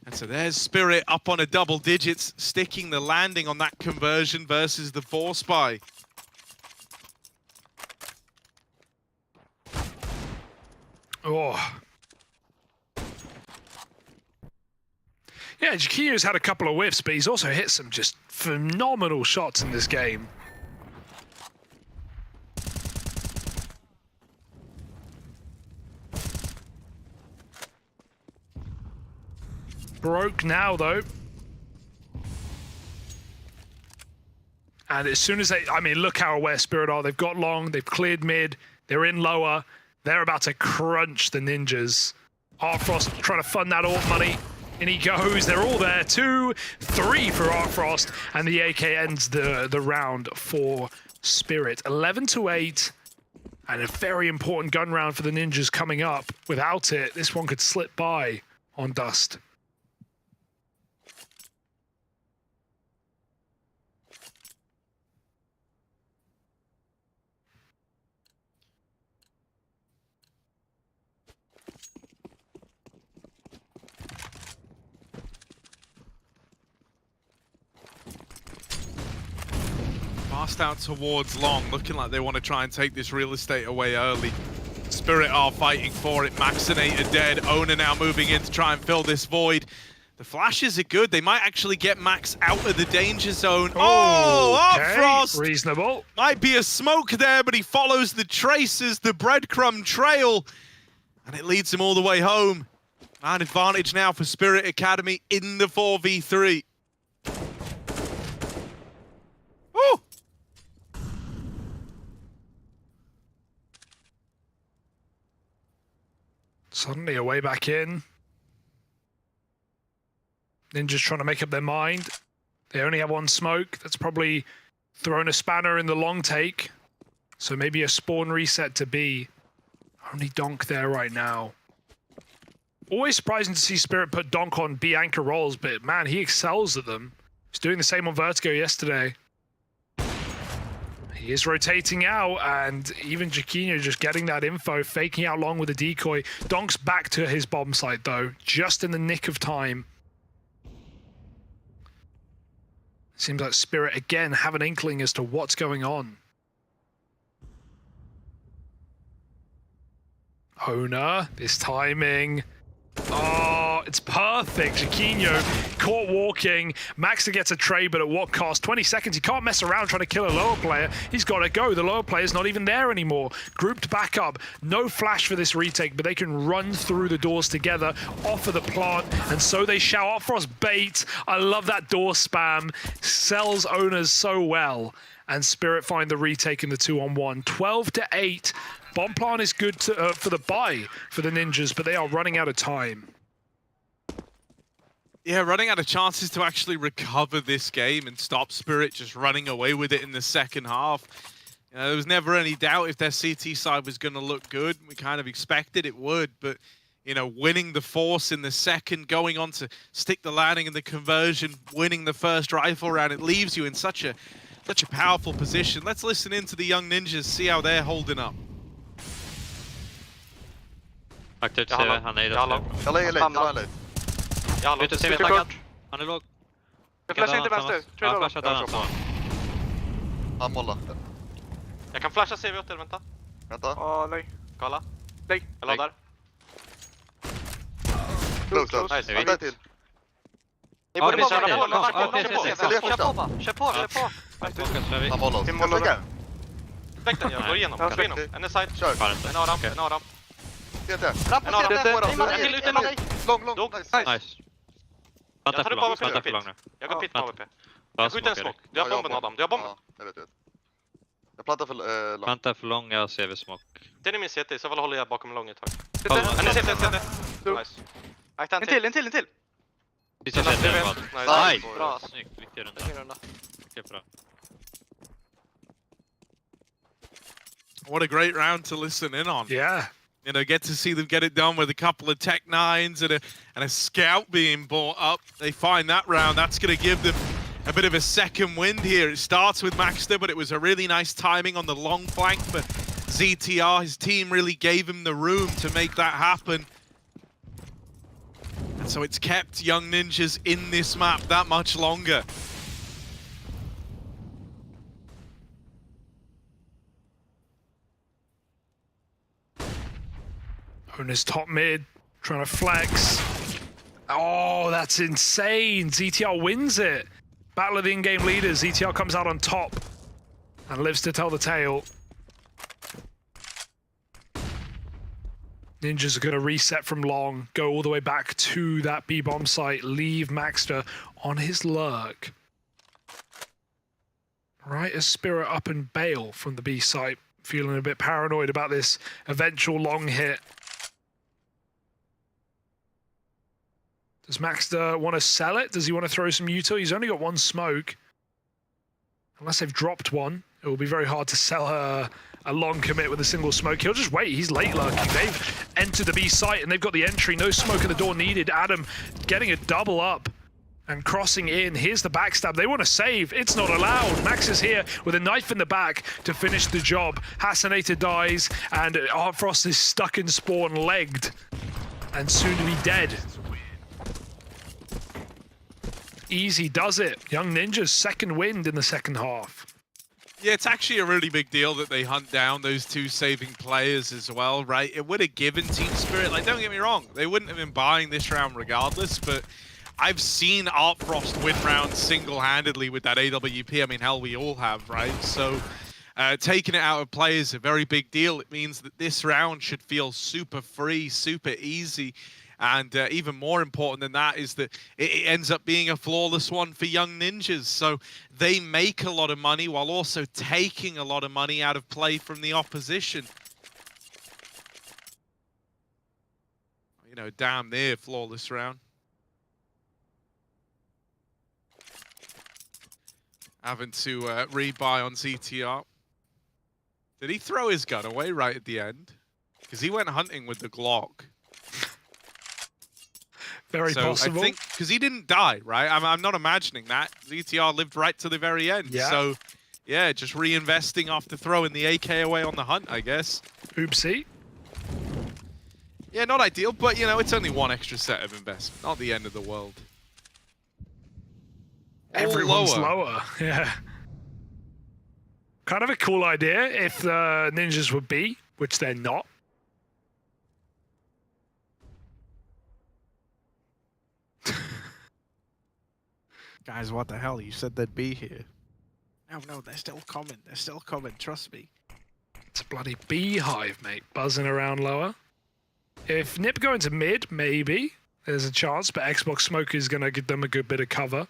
And so there's Spirit up on a double digits, sticking the landing on that conversion versus the 4-spy. Oh. Yeah, Jaquinho's had a couple of whiffs, but he's also hit some just phenomenal shots in this game. Broke now, though. And as soon as they... I mean, look how aware Spirit are. They've got long, they've cleared mid, they're in lower. They're about to crunch the ninjas. Artfrost trying to fund that AWP money. In he goes. They're all there. 2, 3 for Artfrost. And the AK ends the round for Spirit. 11-8. And a very important gun round for the ninjas coming up. Without it, this one could slip by on Dust. Fast out towards long, looking like they want to try and take this real estate away early. Spirit are fighting for it. Maxinator dead. Owner now moving in to try and fill this void. The flashes are good. They might actually get Max out of the danger zone. Oh, Artfrost! Reasonable. Might be a smoke there, but he follows the traces, the breadcrumb trail, and it leads him all the way home. Man advantage now for Spirit Academy in the 4v3. Woo! Suddenly a way back in. Ninjas trying to make up their mind. They only have one smoke. That's probably thrown a spanner in the long take. So maybe a spawn reset to B. Only Donk there right now. Always surprising to see Spirit put Donk on B anchor rolls, but man, he excels at them. He's doing the same on Vertigo yesterday. He is rotating out, and even Jaquinho just getting that info, faking out long with a decoy. Donk's back to his bomb site though, just in the nick of time. Seems like Spirit again have an inkling as to what's going on. Owner, this timing. Oh, it's perfect. Jaquinho caught walking. Maxter gets a trade, but at what cost? 20 seconds. He can't mess around trying to kill a lower player. He's got to go. The lower player's not even there anymore. Grouped back up. No flash for this retake, but they can run through the doors together, offer the plant, and so they shout out for us bait. I love that door spam. Sells owners so well. And Spirit find the retake in the 2-on-1. 12-8. Bomb plant is good to, for the buy for the ninjas, but they are running out of time. Yeah, running out of chances to actually recover this game and stop Spirit just running away with it in the second half. You know, there was never any doubt if their CT side was going to look good. We kind of expected it would, but winning the force in the second, going on to stick the landing and the conversion, winning the first rifle round. It leaves you in such a powerful position. Let's listen into the young ninjas, see how they're holding up. Aktivt CV, han är i dödsfall. Jag lägger lite. Byter CV taggad. Han är låg. Jag flashar inte vänster. Ja, jag flashar den alltså. Han mollar. Jag kan flasha CV åt er, vänta. Vänta. Nej. Kalla. Nej. Jag laddar. Close. Nice. Vänta till. Ni borde bara Kör på. Han mollar oss. Ska jag Släck den, jag går igenom. En är side. Kör. En A-ramp. TT. Lång. Nice. Jag tar upp AWP. Jag går pit med AWP. Jag skjuter en smoke. Du har bomben, Adam. Du har bomben. Jag vet. Jag plantar för lång. Vänta för lång, jag ser vi smoke. Det är min CT, så väl håller jag bakom en lång ett tag. En CT. Nice. En till. Sista CT. Nice. Bra. Snyggt, viktig runda. Okej, bra. What a great round to listen in on. Yeah. Get to see them get it done with a couple of Tech 9s and a scout being brought up. They find that round. That's going to give them a bit of a second wind here. It starts with Maxter, but it was a really nice timing on the long flank for ZTR. His team really gave him the room to make that happen. And so it's kept young ninjas in this map that much longer. Owners top mid, trying to flex. Oh, that's insane. ZTR wins it. Battle of the in-game leaders. ZTR comes out on top and lives to tell the tale. Ninjas are going to reset from long, go all the way back to that B-bomb site, leave Maxter on his lurk. Right as Spirit up and bail from the B site, feeling a bit paranoid about this eventual long hit. Does Maxter want to sell it? Does he want to throw some util? He's only got one smoke. Unless they've dropped one, it will be very hard to sell a long commit with a single smoke. He'll just wait. He's late lurking. They've entered the B site and they've got the entry. No smoke at the door needed. Adam getting a double up and crossing in. Here's the backstab. They want to save. It's not allowed. Max is here with a knife in the back to finish the job. Hassanator dies and Artfrost is stuck in spawn, legged, and soon to be dead. Easy does it. Young Ninjas second wind in the second half. Yeah, it's actually a really big deal that they hunt down those two saving players as well, right? It would have given Team Spirit, like, don't get me wrong, they wouldn't have been buying this round regardless, but I've seen Artfrost win rounds single-handedly with that AWP. I mean, hell, we all have, right? So taking it out of play is a very big deal. It means that this round should feel super free, super easy. And even more important than that is that it ends up being a flawless one for young ninjas. So they make a lot of money while also taking a lot of money out of play from the opposition. Damn near flawless round. Having to rebuy on ZTR. Did he throw his gun away right at the end? Because he went hunting with the Glock. Very possible. I think because he didn't die, right? I'm not imagining that. ZTR lived right to the very end. Yeah. So, yeah, just reinvesting after throwing the AK away on the hunt, I guess. Oopsie. Yeah, not ideal, but, it's only one extra set of investment. Not the end of the world. Everyone's lower. Yeah. Kind of a cool idea if the ninjas were B, which they're not. Guys, what the hell? You said they'd be here. No, they're still coming. They're still coming. Trust me. It's a bloody beehive, mate. Buzzing around lower. If Nip go into mid, maybe there's a chance, but Xbox Smoke is going to give them a good bit of cover.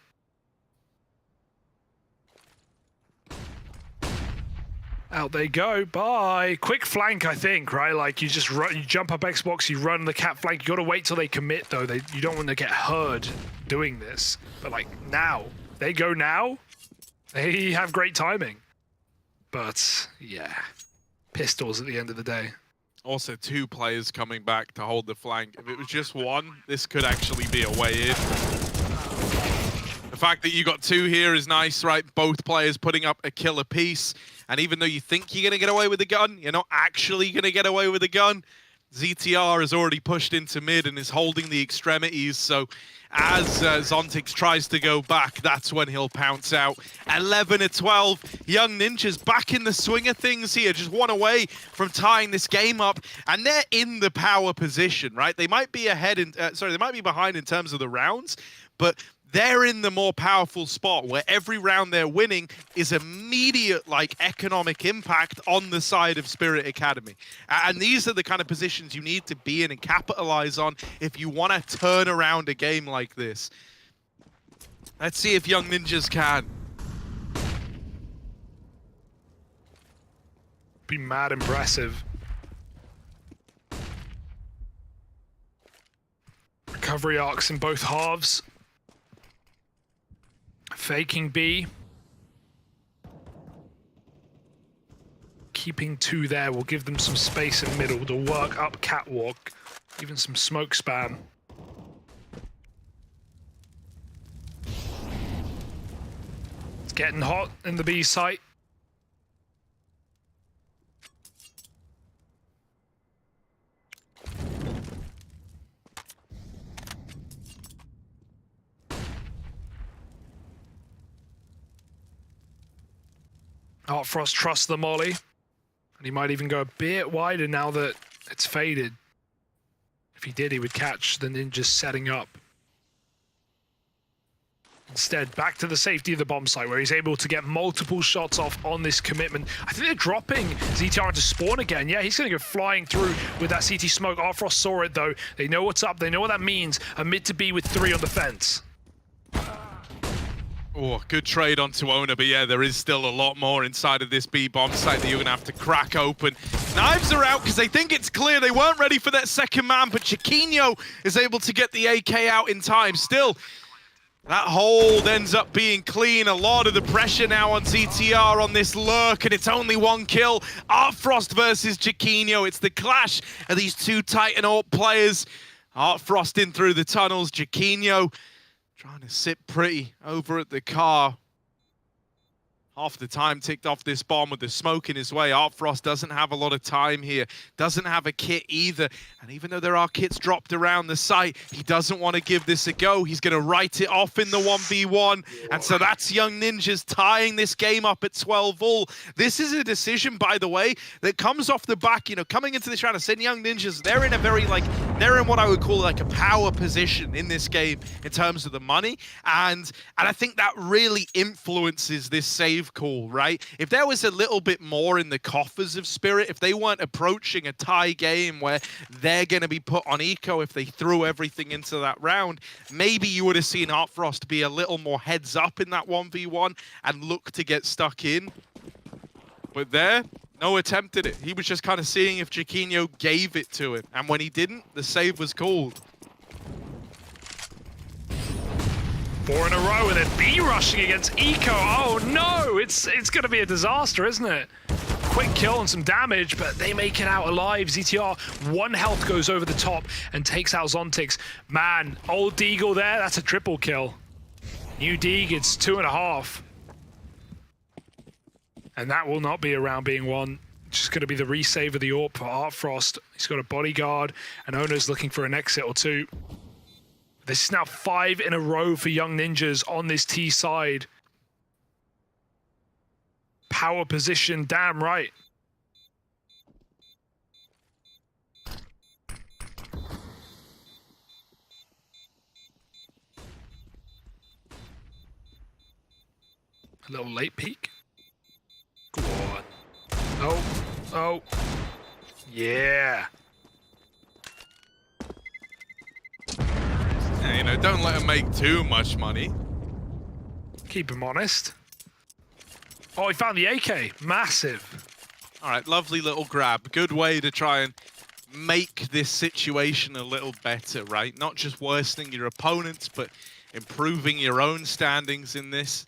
Out they go. Bye. Quick flank, I think, right? Like you just run, you jump up Xbox, you run the cat flank. You got to wait till they commit, though. You don't want to get heard doing this. But like now, they go now. They have great timing. But yeah, pistols at the end of the day. Also, 2 players coming back to hold the flank. If it was just 1, this could actually be a way in. The fact that you got 2 here is nice, right? Both players putting up a kill apiece. And even though you think you're going to get away with the gun, you're not actually going to get away with the gun. ZTR has already pushed into mid and is holding the extremities. So as Zontix tries to go back, that's when he'll pounce out. 11-12. Young Ninjas back in the swing of things here, just 1 away from tying this game up, and they're in the power position, right? They might be ahead in, they might be behind in terms of the rounds, but they're in the more powerful spot where every round they're winning is immediate, like, economic impact on the side of Spirit Academy. And these are the kind of positions you need to be in and capitalize on if you want to turn around a game like this. Let's see if Young Ninjas can. Be mad impressive. Recovery arcs in both halves. Faking B. Keeping 2 there will give them some space in middle to work up catwalk. Even some smoke spam. It's getting hot in the B site. Frost trusts the molly, and he might even go a bit wider now that it's faded. If he did, he would catch the Ninjas setting up. Instead, back to the safety of the bomb site, where he's able to get multiple shots off on this commitment. I think they're dropping ZTR into spawn again. Yeah, he's going to go flying through with that CT smoke. Frost saw it, though. They know what's up. They know what that means. A mid to B with 3 on the fence. Oh, good trade onto Owner, but yeah, there is still a lot more inside of this B bomb site that you're going to have to crack open. Knives are out because they think it's clear. They weren't ready for that second man, but Chiquinho is able to get the AK out in time. Still, that hold ends up being clean. A lot of the pressure now on ZTR on this lurk, and it's only 1 kill. Artfrost versus Chiquinho. It's the clash of these 2 Titan AWP players. Artfrost in through the tunnels. Chiquinho trying to sit pretty over at the car. Half the time ticked off this bomb with the smoke in his way. Artfrost doesn't have a lot of time here. Doesn't have a kit either. And even though there are kits dropped around the site, he doesn't want to give this a go. He's going to write it off in the 1v1. And so that's Young Ninjas tying this game up at 12-all. This is a decision, by the way, that comes off the back, you know, coming into this round. I said Young Ninjas, they're in a very, like, they're in what I would call like a power position in this game in terms of the money. And I think that really influences this save call, right? If there was a little bit more in the coffers of Spirit, if they weren't approaching a tie game where they're going to be put on eco if they threw everything into that round, maybe you would have seen Artfrost be a little more heads up in that 1v1 and look to get stuck in. But there, no attempt at it. He was just kind of seeing if Chiquinho gave it to him. And when he didn't, the save was called. 4 in a row, and then B rushing against Eco. Oh no, it's going to be a disaster, isn't it? Quick kill and some damage, but they make it out alive. ZTR, 1 health goes over the top and takes out Zontix. Man, old Deagle there, that's a triple kill. New Deag, it's 2.5. And that will not be around being 1. It's just going to be the resave of the AWP for Artfrost. He's got a bodyguard, and Owner's looking for an exit or 2. This is now 5 in a row for Young Ninjas on this T side. Power position, damn right. A little late peek. Go on. Oh. Yeah. You know, don't let him make too much money. Keep him honest. Oh, he found the AK. Massive. All right, lovely little grab. Good way to try and make this situation a little better, right? Not just worsening your opponents, but improving your own standings in this.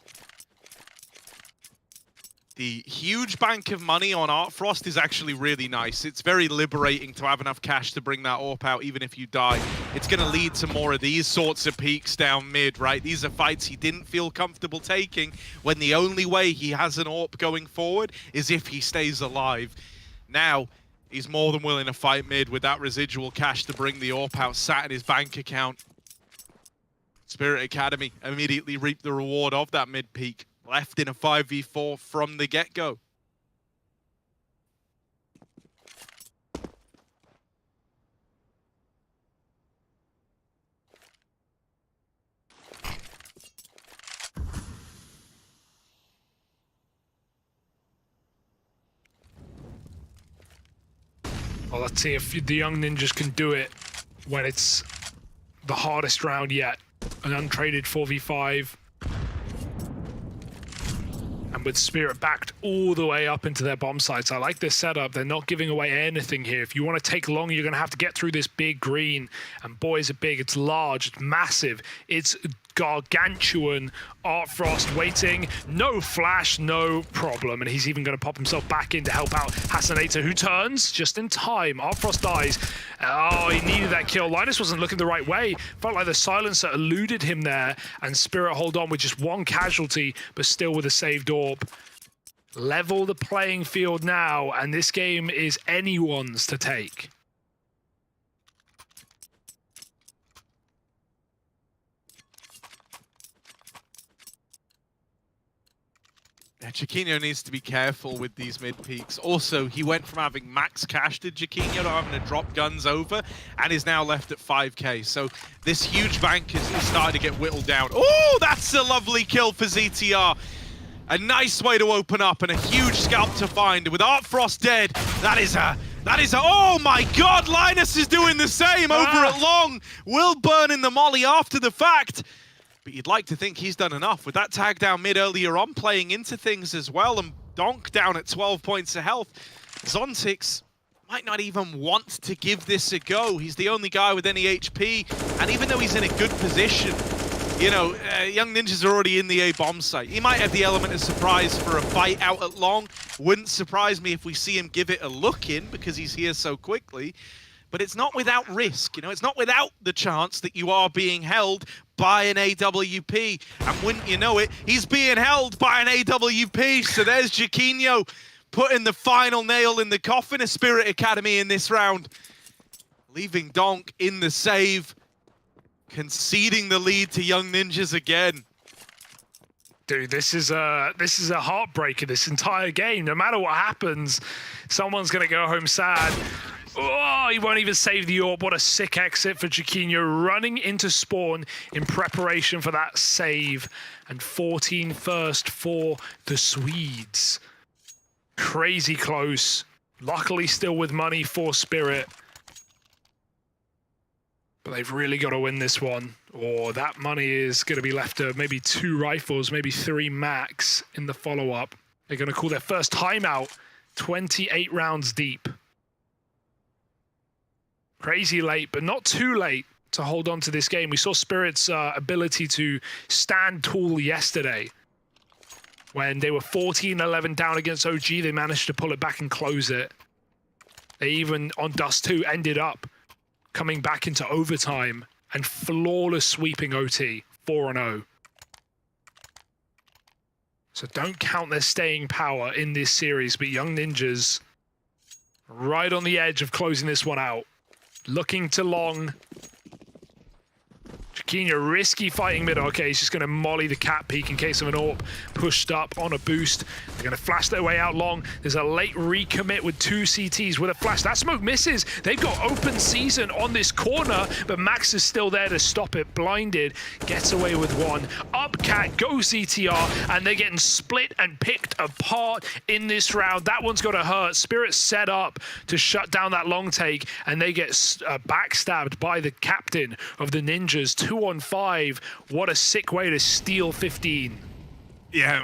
The huge bank of money on Artfrost is actually really nice. It's very liberating to have enough cash to bring that AWP out, even if you die. It's going to lead to more of these sorts of peaks down mid, right? These are fights he didn't feel comfortable taking when the only way he has an AWP going forward is if he stays alive. Now, he's more than willing to fight mid with that residual cash to bring the AWP out sat in his bank account. Spirit Academy immediately reaped the reward of that mid peak. Left in a 5v4 from the get-go. Well, let's see if the Young Ninjas can do it when it's the hardest round yet. An untraded 4v5. And with Spirit backed all the way up into their bomb sites. I like this setup. They're not giving away anything here. If you want to take long, you're going to have to get through this big green. And boy, is it big. It's large. It's massive. It's gargantuan. Artfrost waiting. No flash, no problem. And he's even going to pop himself back in to help out Hasanator, who turns just in time. Artfrost dies. Oh, he needed that kill. Linus wasn't looking the right way. Felt like the silencer eluded him there. And Spirit hold on with just one casualty, but still with a saved AWP. Level the playing field now, and this game is anyone's to take. Chiquinho needs to be careful with these mid peaks. Also, he went from having max cash to Chiquinho to having to drop guns over, and is now left at 5k. So this huge bank is starting to get whittled down. Oh, that's a lovely kill for ZTR. A nice way to open up and a huge scalp to find. With Artfrost dead, that is a, oh my God, Linus is doing the same over at long. Will burn in the molly after the fact. But you'd like to think he's done enough with that tag down mid earlier on, playing into things as well, and Donk down at 12 points of health. Zontix might not even want to give this a go. He's the only guy with any HP, and even though he's in a good position, you know, Young Ninjas are already in the A bomb site. He might have the element of surprise for a fight out at long. Wouldn't surprise me if we see him give it a look in, because he's here so quickly. But it's not without risk, you know, it's not without the chance that you are being held by an AWP. And wouldn't you know it, he's being held by an AWP. So there's Chiquinho putting the final nail in the coffin of Spirit Academy in this round. Leaving Donk in the save, conceding the lead to Young Ninjas again. Dude, this is a heartbreaker, this entire game. No matter what happens, someone's going to go home sad. Oh, he won't even save the AWP. What a sick exit for Chiquinho, running into spawn in preparation for that save. And 14 first for the Swedes. Crazy close. Luckily still with money for Spirit. But they've really got to win this one, or that money is going to be left to maybe 2 rifles, maybe 3 max in the follow-up. They're going to call their first timeout 28 rounds deep. Crazy late, but not too late to hold on to this game. We saw Spirit's ability to stand tall yesterday. When they were 14-11 down against OG, they managed to pull it back and close it. They even, on Dust 2, ended up coming back into overtime and flawless sweeping OT, 4-0. So don't count their staying power in this series, but Young Ninjas right on the edge of closing this one out. Looking to long. Chiquinho risky fighting mid. Okay, he's just going to molly the cat peak in case of an AWP pushed up on a boost. They're going to flash their way out long. There's a late recommit with 2 CTs with a flash. That smoke misses. They've got open season on this corner, but Max is still there to stop it. Blinded, gets away with 1. Upcat goes CTR, and they're getting split and picked apart in this round. That one's got to hurt. Spirit set up to shut down that long take, and they get backstabbed by the captain of the Ninjas. 2-on-5. What a sick way to steal 15. Yeah,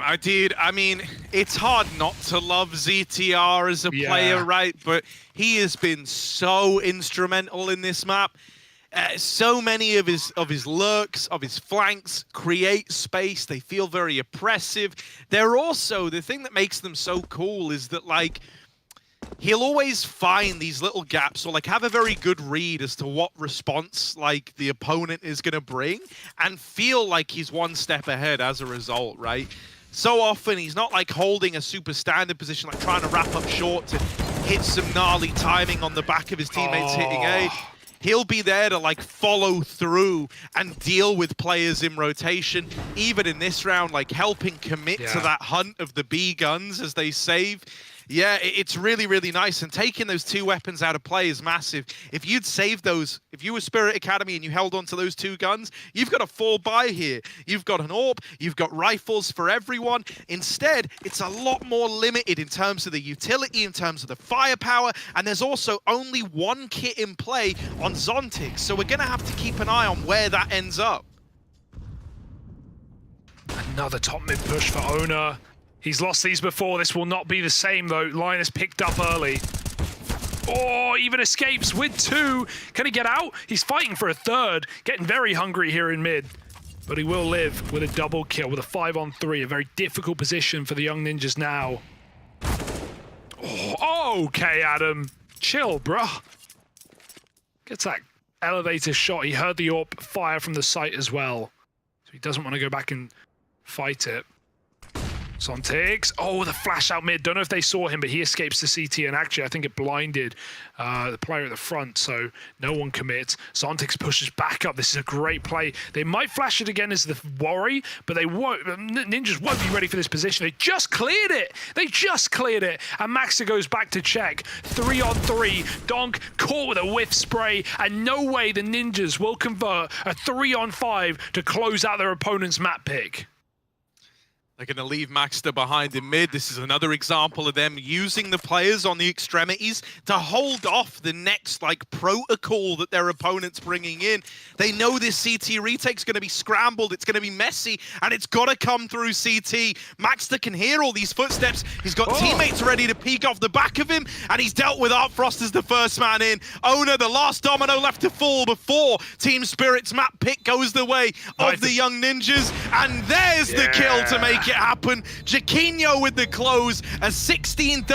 I mean, it's hard not to love ZTR as a player, right? But he has been so instrumental in this map. So many of his lurks, of his flanks, create space. They feel very oppressive. They're also, the thing that makes them so cool is that, like, he'll always find these little gaps or like have a very good read as to what response like the opponent is going to bring and feel like he's one step ahead as a result, right? So often he's not like holding a super standard position, like trying to wrap up short to hit some gnarly timing on the back of his teammates hitting A. He'll be there to like follow through and deal with players in rotation. Even in this round, like helping commit to that hunt of the B guns as they save. Yeah, it's really, really nice. And taking those 2 weapons out of play is massive. If you'd saved those, if you were Spirit Academy and you held on to those 2 guns, you've got a full buy here. You've got an AWP, you've got rifles for everyone. Instead, it's a lot more limited in terms of the utility, in terms of the firepower, and there's also only 1 kit in play on Zontic, so we're going to have to keep an eye on where that ends up. Another top mid push for Owner. He's lost these before. This will not be the same, though. Linus picked up early. Oh, even escapes with 2. Can he get out? He's fighting for a 3rd. Getting very hungry here in mid. But he will live with a double kill, with a 5-on-3. A very difficult position for the Young Ninjas now. Oh, okay, Adam. Chill, bruh. Gets that elevator shot. He heard the AWP fire from the site as well. So he doesn't want to go back and fight it. Zontic. Oh, the flash out mid. Don't know if they saw him, but he escapes to CT, and actually I think it blinded the player at the front, so no one commits. Zontic pushes back up. This is a great play. They might flash it again as the worry, but they won't. Ninjas won't be ready for this position. They just cleared it. They just cleared it. And Maxa goes back to check. 3-on-3. Donk caught with a whiff spray, and no way the Ninjas will convert a 3-on-5 to close out their opponent's map pick. They're going to leave Maxter behind in mid. This is another example of them using the players on the extremities to hold off the next like protocol that their opponent's bringing in. They know this CT retake's going to be scrambled. It's going to be messy, and it's got to come through CT. Maxter can hear all these footsteps. He's got teammates ready to peek off the back of him, and he's dealt with Art Frost as the first man in. Owner, the last domino left to fall before Team Spirit's map pick goes the way of the Young Ninjas, and there's the kill to make it happen. Jaquinho with the close, a 16-13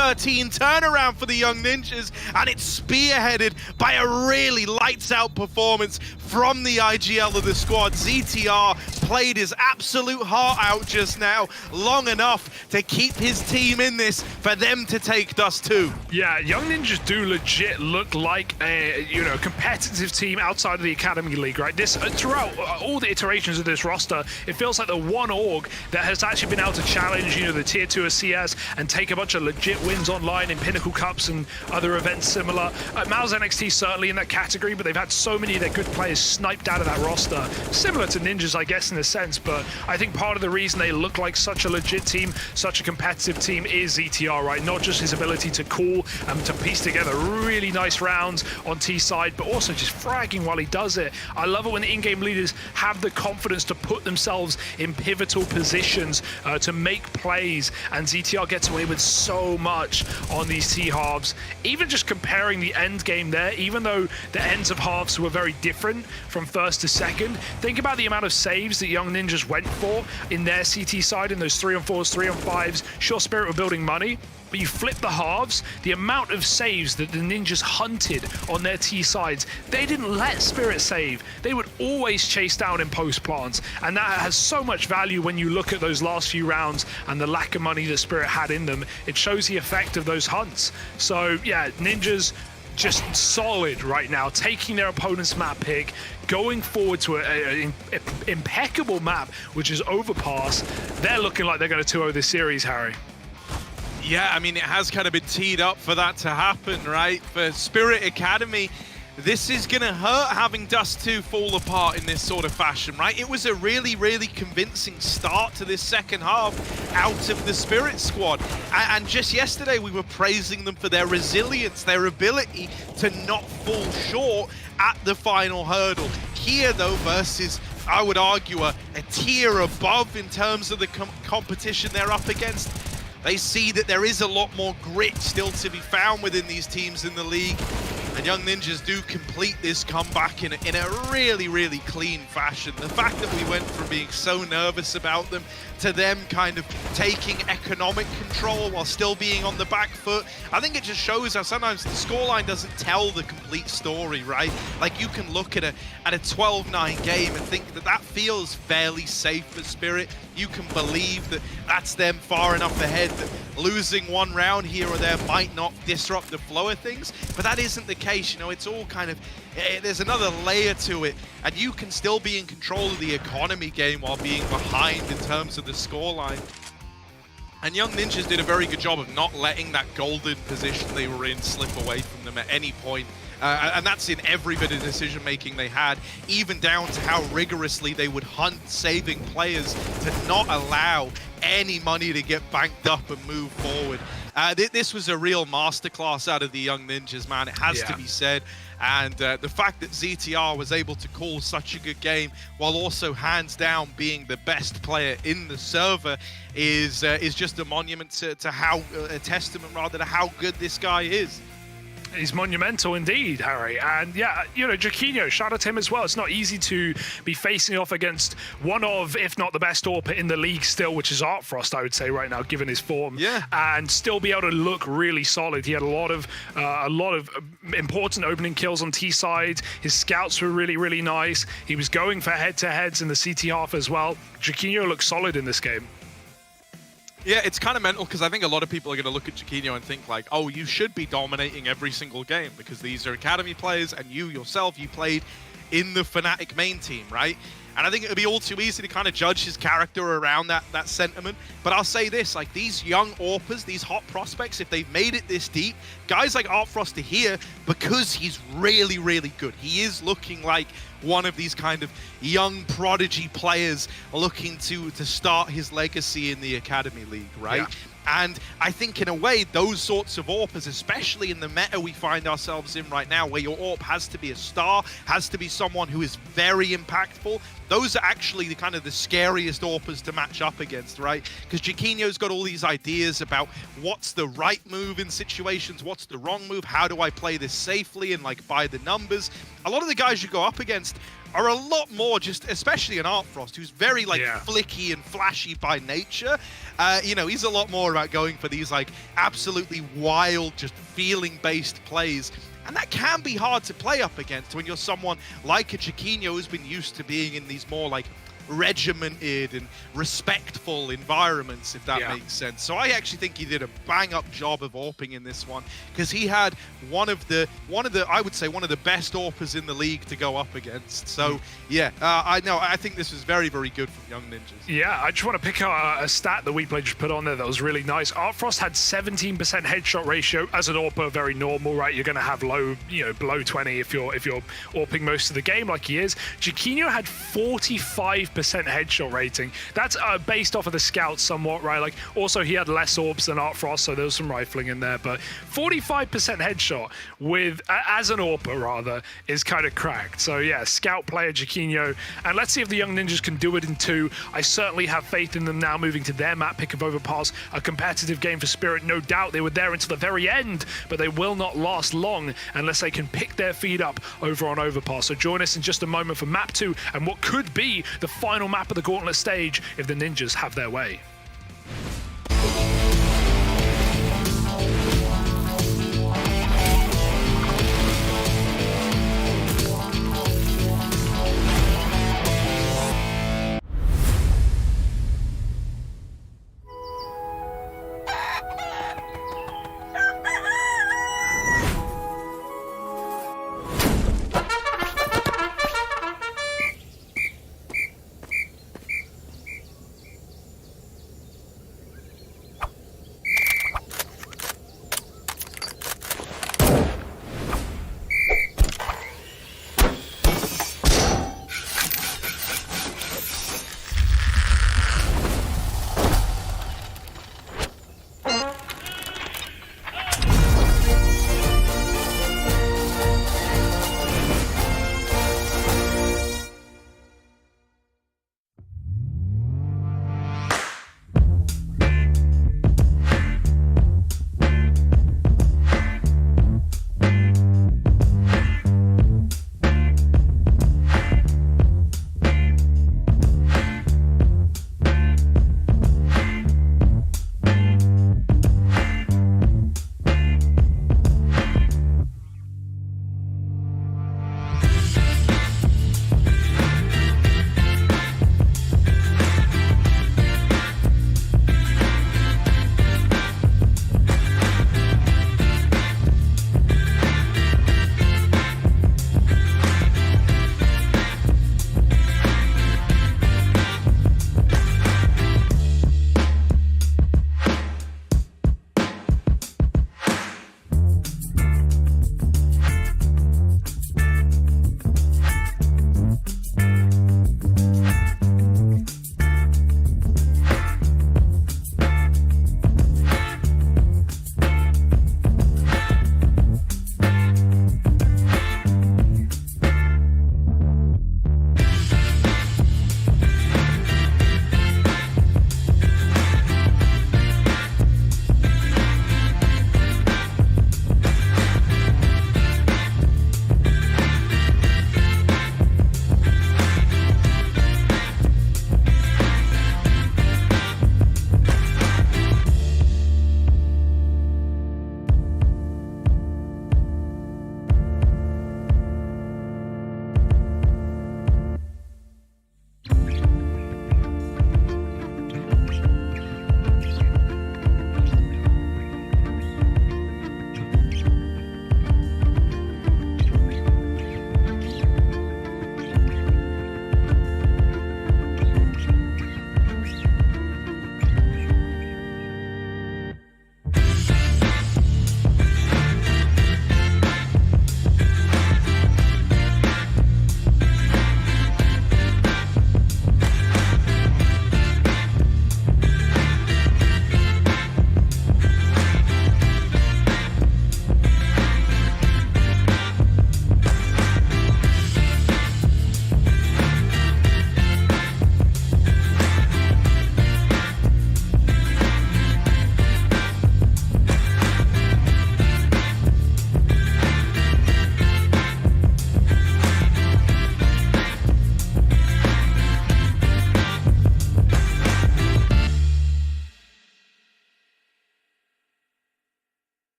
turnaround for the Young Ninjas, and it's spearheaded by a really lights-out performance from the IGL of the squad. ZTR played his absolute heart out just now, long enough to keep his team in this for them to take Dust 2. Yeah, Young Ninjas do legit look like a competitive team outside of the Academy League, right? This throughout all the iterations of this roster, it feels like the one org that has actually been able to challenge, the tier 2 of CS and take a bunch of legit wins online in Pinnacle Cups and other events similar. Mal's NXT certainly in that category, but they've had so many of their good players sniped out of that roster. Similar to Ninjas, I guess, in a sense, but I think part of the reason they look like such a legit team, such a competitive team, is ZTR, right? Not just his ability to call and to piece together really nice rounds on T side, but also just fragging while he does it. I love it when the in-game leaders have the confidence to put themselves in pivotal positions to make plays, and ZTR gets away with so much on these T-halves. Even just comparing the end game there, even though the ends of halves were very different from first to second, think about the amount of saves that Young Ninjas went for in their CT side in those 3-on-4s, 3-on-5s. Sure, Spirit were building money, but you flip the halves, the amount of saves that the Ninjas hunted on their T sides, they didn't let Spirit save. They would always chase down in post plants, and that has so much value when you look at those last few rounds and the lack of money that Spirit had in them. It shows the effect of those hunts. So yeah, Ninjas just solid right now, taking their opponent's map pick, going forward to an impeccable map, which is Overpass. They're looking like they're going to 2-0 this series, Harry. Yeah, I mean, it has kind of been teed up for that to happen, right? For Spirit Academy, this is going to hurt having Dust 2 fall apart in this sort of fashion, right? It was a really, really convincing start to this second half out of the Spirit squad. And just yesterday, we were praising them for their resilience, their ability to not fall short at the final hurdle. Here, though, versus, I would argue, a tier above in terms of the competition they're up against, they see that there is a lot more grit still to be found within these teams in the league. And Young Ninjas do complete this comeback in a really, really clean fashion. The fact that we went from being so nervous about them to them kind of taking economic control while still being on the back foot, I think it just shows how sometimes the scoreline doesn't tell the complete story, right? Like, you can look at a 12-9 game and think that that feels fairly safe for Spirit. You can believe that that's them far enough ahead that losing one round here or there might not disrupt the flow of things, but that isn't the case. You know, it's all kind of, there's another layer to it, and you can still be in control of the economy game while being behind in terms of the scoreline. And Young Ninjas did a very good job of not letting that golden position they were in slip away from them at any point. And that's in every bit of decision-making they had, even down to how rigorously they would hunt saving players to not allow any money to get banked up and move forward. This was a real masterclass out of the Young Ninjas, man. It has to be said. And the fact that ZTR was able to call such a good game while also hands down being the best player in the server is just a monument to how, a testament rather, to how good this guy is. He's monumental indeed, Harry. And yeah, you know, Jaquinho, shout out to him as well. It's not easy to be facing off against one of, if not the best AWP in the league still, which is Artfrost, I would say right now, given his form. Yeah. And still be able to look really solid. He had a lot of important opening kills on T side. His scouts were really, really nice. He was going for head-to-heads in the CT half as well. Jaquinho looks solid in this game. Yeah, it's kind of mental because I think a lot of people are going to look at Jaquinho and think like, oh, you should be dominating every single game because these are academy players and you yourself, you played in the Fnatic main team, right? And I think it would be all too easy to kind of judge his character around that sentiment. But I'll say this, like these young AWPers, these hot prospects, if they've made it this deep, guys like Artfrost are here because he's really, really good. He is looking like one of these kind of young prodigy players looking to start his legacy in the Academy League, right? Yeah. And I think in a way, those sorts of AWPers, especially in the meta we find ourselves in right now, where your AWP has to be a star, has to be someone who is very impactful, those are actually the kind of the scariest AWPers to match up against, right? Because Jaquinho's got all these ideas about what's the right move in situations, what's the wrong move, how do I play this safely and like by the numbers. A lot of the guys you go up against are a lot more just, especially an Artfrost, who's very like flicky and flashy by nature. You know, he's a lot more about going for these like absolutely wild, just feeling-based plays. And that can be hard to play up against when you're someone like a Jaquinho who's been used to being in these more like regimented and respectful environments, if that makes sense. So I actually think he did a bang-up job of AWPing in this one because he had one of the I would say one of the best AWPers in the league to go up against. So yeah, I think this was very, very good from Young Ninjas. Yeah, I just want to pick out a stat that WePlay just put on there that was really nice. Artfrost had 17% headshot ratio. As an AWPer, very normal, right? You're going to have low, you know, below 20 if you're AWPing most of the game like he is. Jaquinho had 45% headshot rating. That's based off of the scouts somewhat, right? Like, also he had less AWPs than Artfrost, so there was some rifling in there, but 45% headshot with, as an AWPer rather, is kind of cracked. So yeah, scout player Jaquinho, and let's see if the Young Ninjas can do it in 2. I certainly have faith in them now moving to their map pick of Overpass, a competitive game for Spirit, no doubt. They were there until the very end, but they will not last long unless they can pick their feet up over on Overpass. So join us in just a moment for map 2 and what could be the final map of the Gauntlet stage if the Ninjas have their way.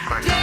tough right now.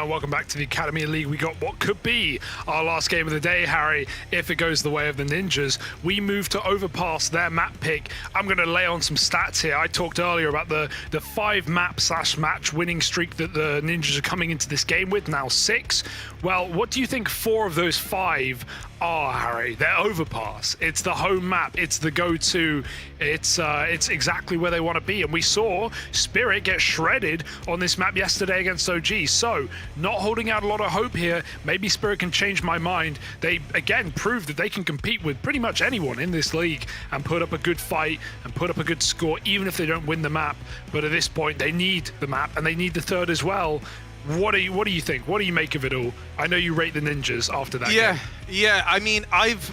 Welcome back to the Academy League. We got what could be our last game of the day, Harry. If it goes the way of the Ninjas, we move to overpass their map pick. I'm going to lay on some stats here. I talked earlier about the 5 map/match winning streak that the Ninjas are coming into this game with, now 6. Well, what do you think 4 of those 5 are, Harry? They're overpass. It's the home map. It's the go-to. It's exactly where they want to be. And we saw Spirit get shredded on this map yesterday against OG. So not holding out a lot of hope here. Maybe Spirit can change my mind. They again proved that they can compete with pretty much anyone in this league and put up a good fight and put up a good score, even if they don't win the map. But at this point, they need the map and they need the third as well. What do you think? What do you make of it all? I know you rate the Ninjas after that game. Yeah, I mean,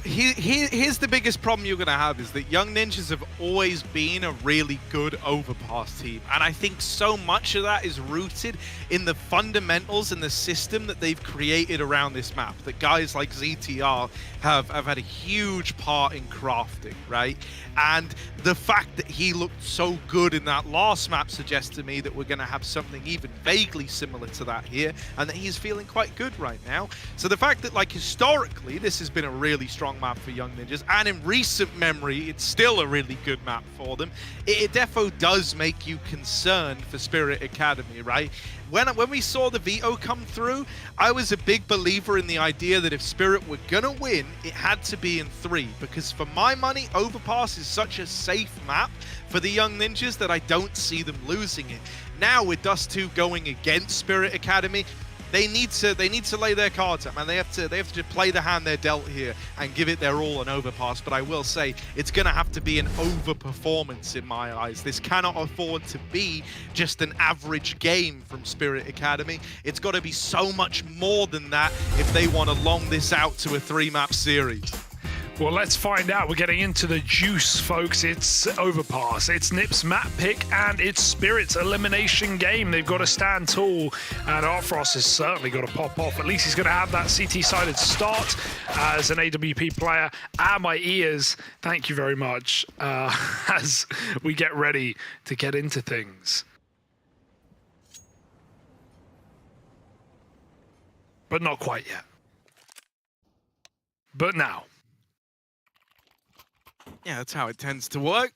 here's the biggest problem you're going to have is that Young Ninjas have always been a really good overpass team. And I think so much of that is rooted in the fundamentals and the system that they've created around this map. That guys like ZTR have had a huge part in crafting, right? And the fact that he looked so good in that last map suggests to me that we're going to have something even vaguely similar to that here, and that he's feeling quite good right now. So the fact that, like, historically, this has been a really strong map for Young Ninjas, and in recent memory, it's still a really good map for them, it defo does make you concerned for Spirit Academy, right? When we saw the veto come through, I was a big believer in the idea that if Spirit were gonna win, it had to be in 3, because for my money, Overpass is such a safe map for the Young Ninjas that I don't see them losing it. Now with Dust 2 going against Spirit Academy, they need to lay their cards up, man. They have to play the hand they're dealt here and give it their all on Overpass. But I will say it's gonna have to be an overperformance in my eyes. This cannot afford to be just an average game from Spirit Academy. It's got to be so much more than that if they want to long this out to a 3-map series. Well, let's find out. We're getting into the juice, folks. It's Overpass, it's Nip's map pick, and it's Spirit's elimination game. They've got to stand tall, and Artfrost has certainly got to pop off. At least he's going to have that CT-sided start as an AWP player. And my ears, thank you very much, as we get ready to get into things. But not quite yet. But now. Yeah, that's how it tends to work.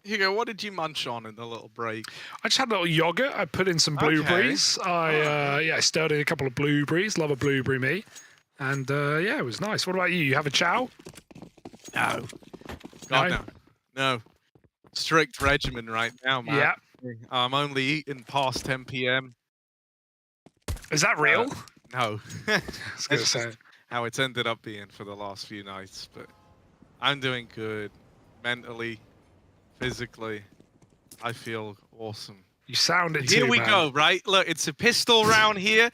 Hugo, what did you munch on in the little break? I just had a little yogurt. I put in some blueberries. Okay. I stirred in a couple of blueberries. Love a blueberry, me. And yeah, it was nice. What about you? You have a chow? No. God, no. Strict regimen right now, man. Yeah. I'm only eating past 10 p.m. Is that real? No. I was going to say. How it's ended up being for the last few nights, but I'm doing good. Mentally, physically, I feel awesome. You sound it too, Here we man. go, right? Look, it's a pistol round here.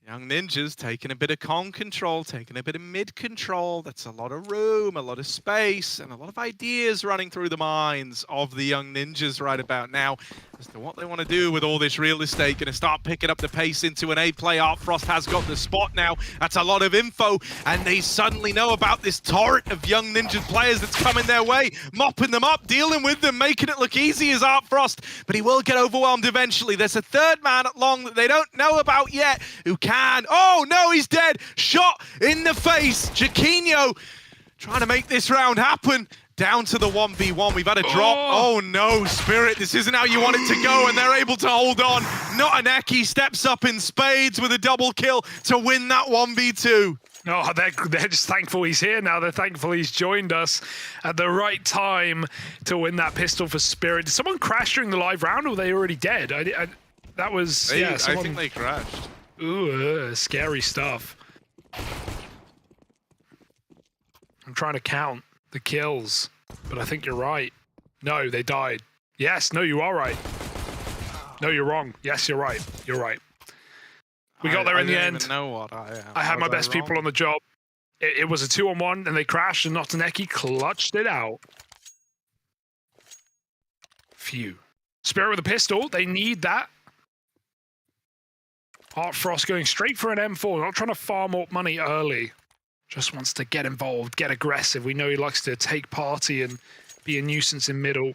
Young Ninjas taking a bit of con control, taking a bit of mid control. That's a lot of room, a lot of space, and a lot of ideas running through the minds of the Young Ninjas right about now as to what they want to do with all this real estate. Going to start picking up the pace into an A play. Artfrost has got the spot now. That's a lot of info, and they suddenly know about this torrent of Young Ninjas players that's coming their way, mopping them up, dealing with them, making it look easy as Artfrost, but he will get overwhelmed eventually. There's a third man at long that they don't know about yet who can. Oh no, he's dead. Shot in the face. Jaquinho trying to make this round happen. Down to the 1v1. We've had a drop. Oh no, Spirit. This isn't how you want it to go, and they're able to hold on. Not an Eki steps up in spades with a double kill to win that 1v2. Oh, they're just thankful he's here now. They're thankful he's joined us at the right time to win that pistol for Spirit. Did someone crash during the live round, or were they already dead? That was... I think they crashed. Ooh, scary stuff. I'm trying to count the kills, but I think you're right. No, they died. Yes, no, you are right. No, you're wrong. Yes, you're right. You're right. We got there in the end. I don't even know what I had my best people on the job. It was a 2-on-1, and they crashed, and Notaneki clutched it out. Phew. Spirit with a pistol. They need that. Artfrost going straight for an M4, not trying to farm up money early. Just wants to get involved, get aggressive. We know he likes to take party and be a nuisance in middle.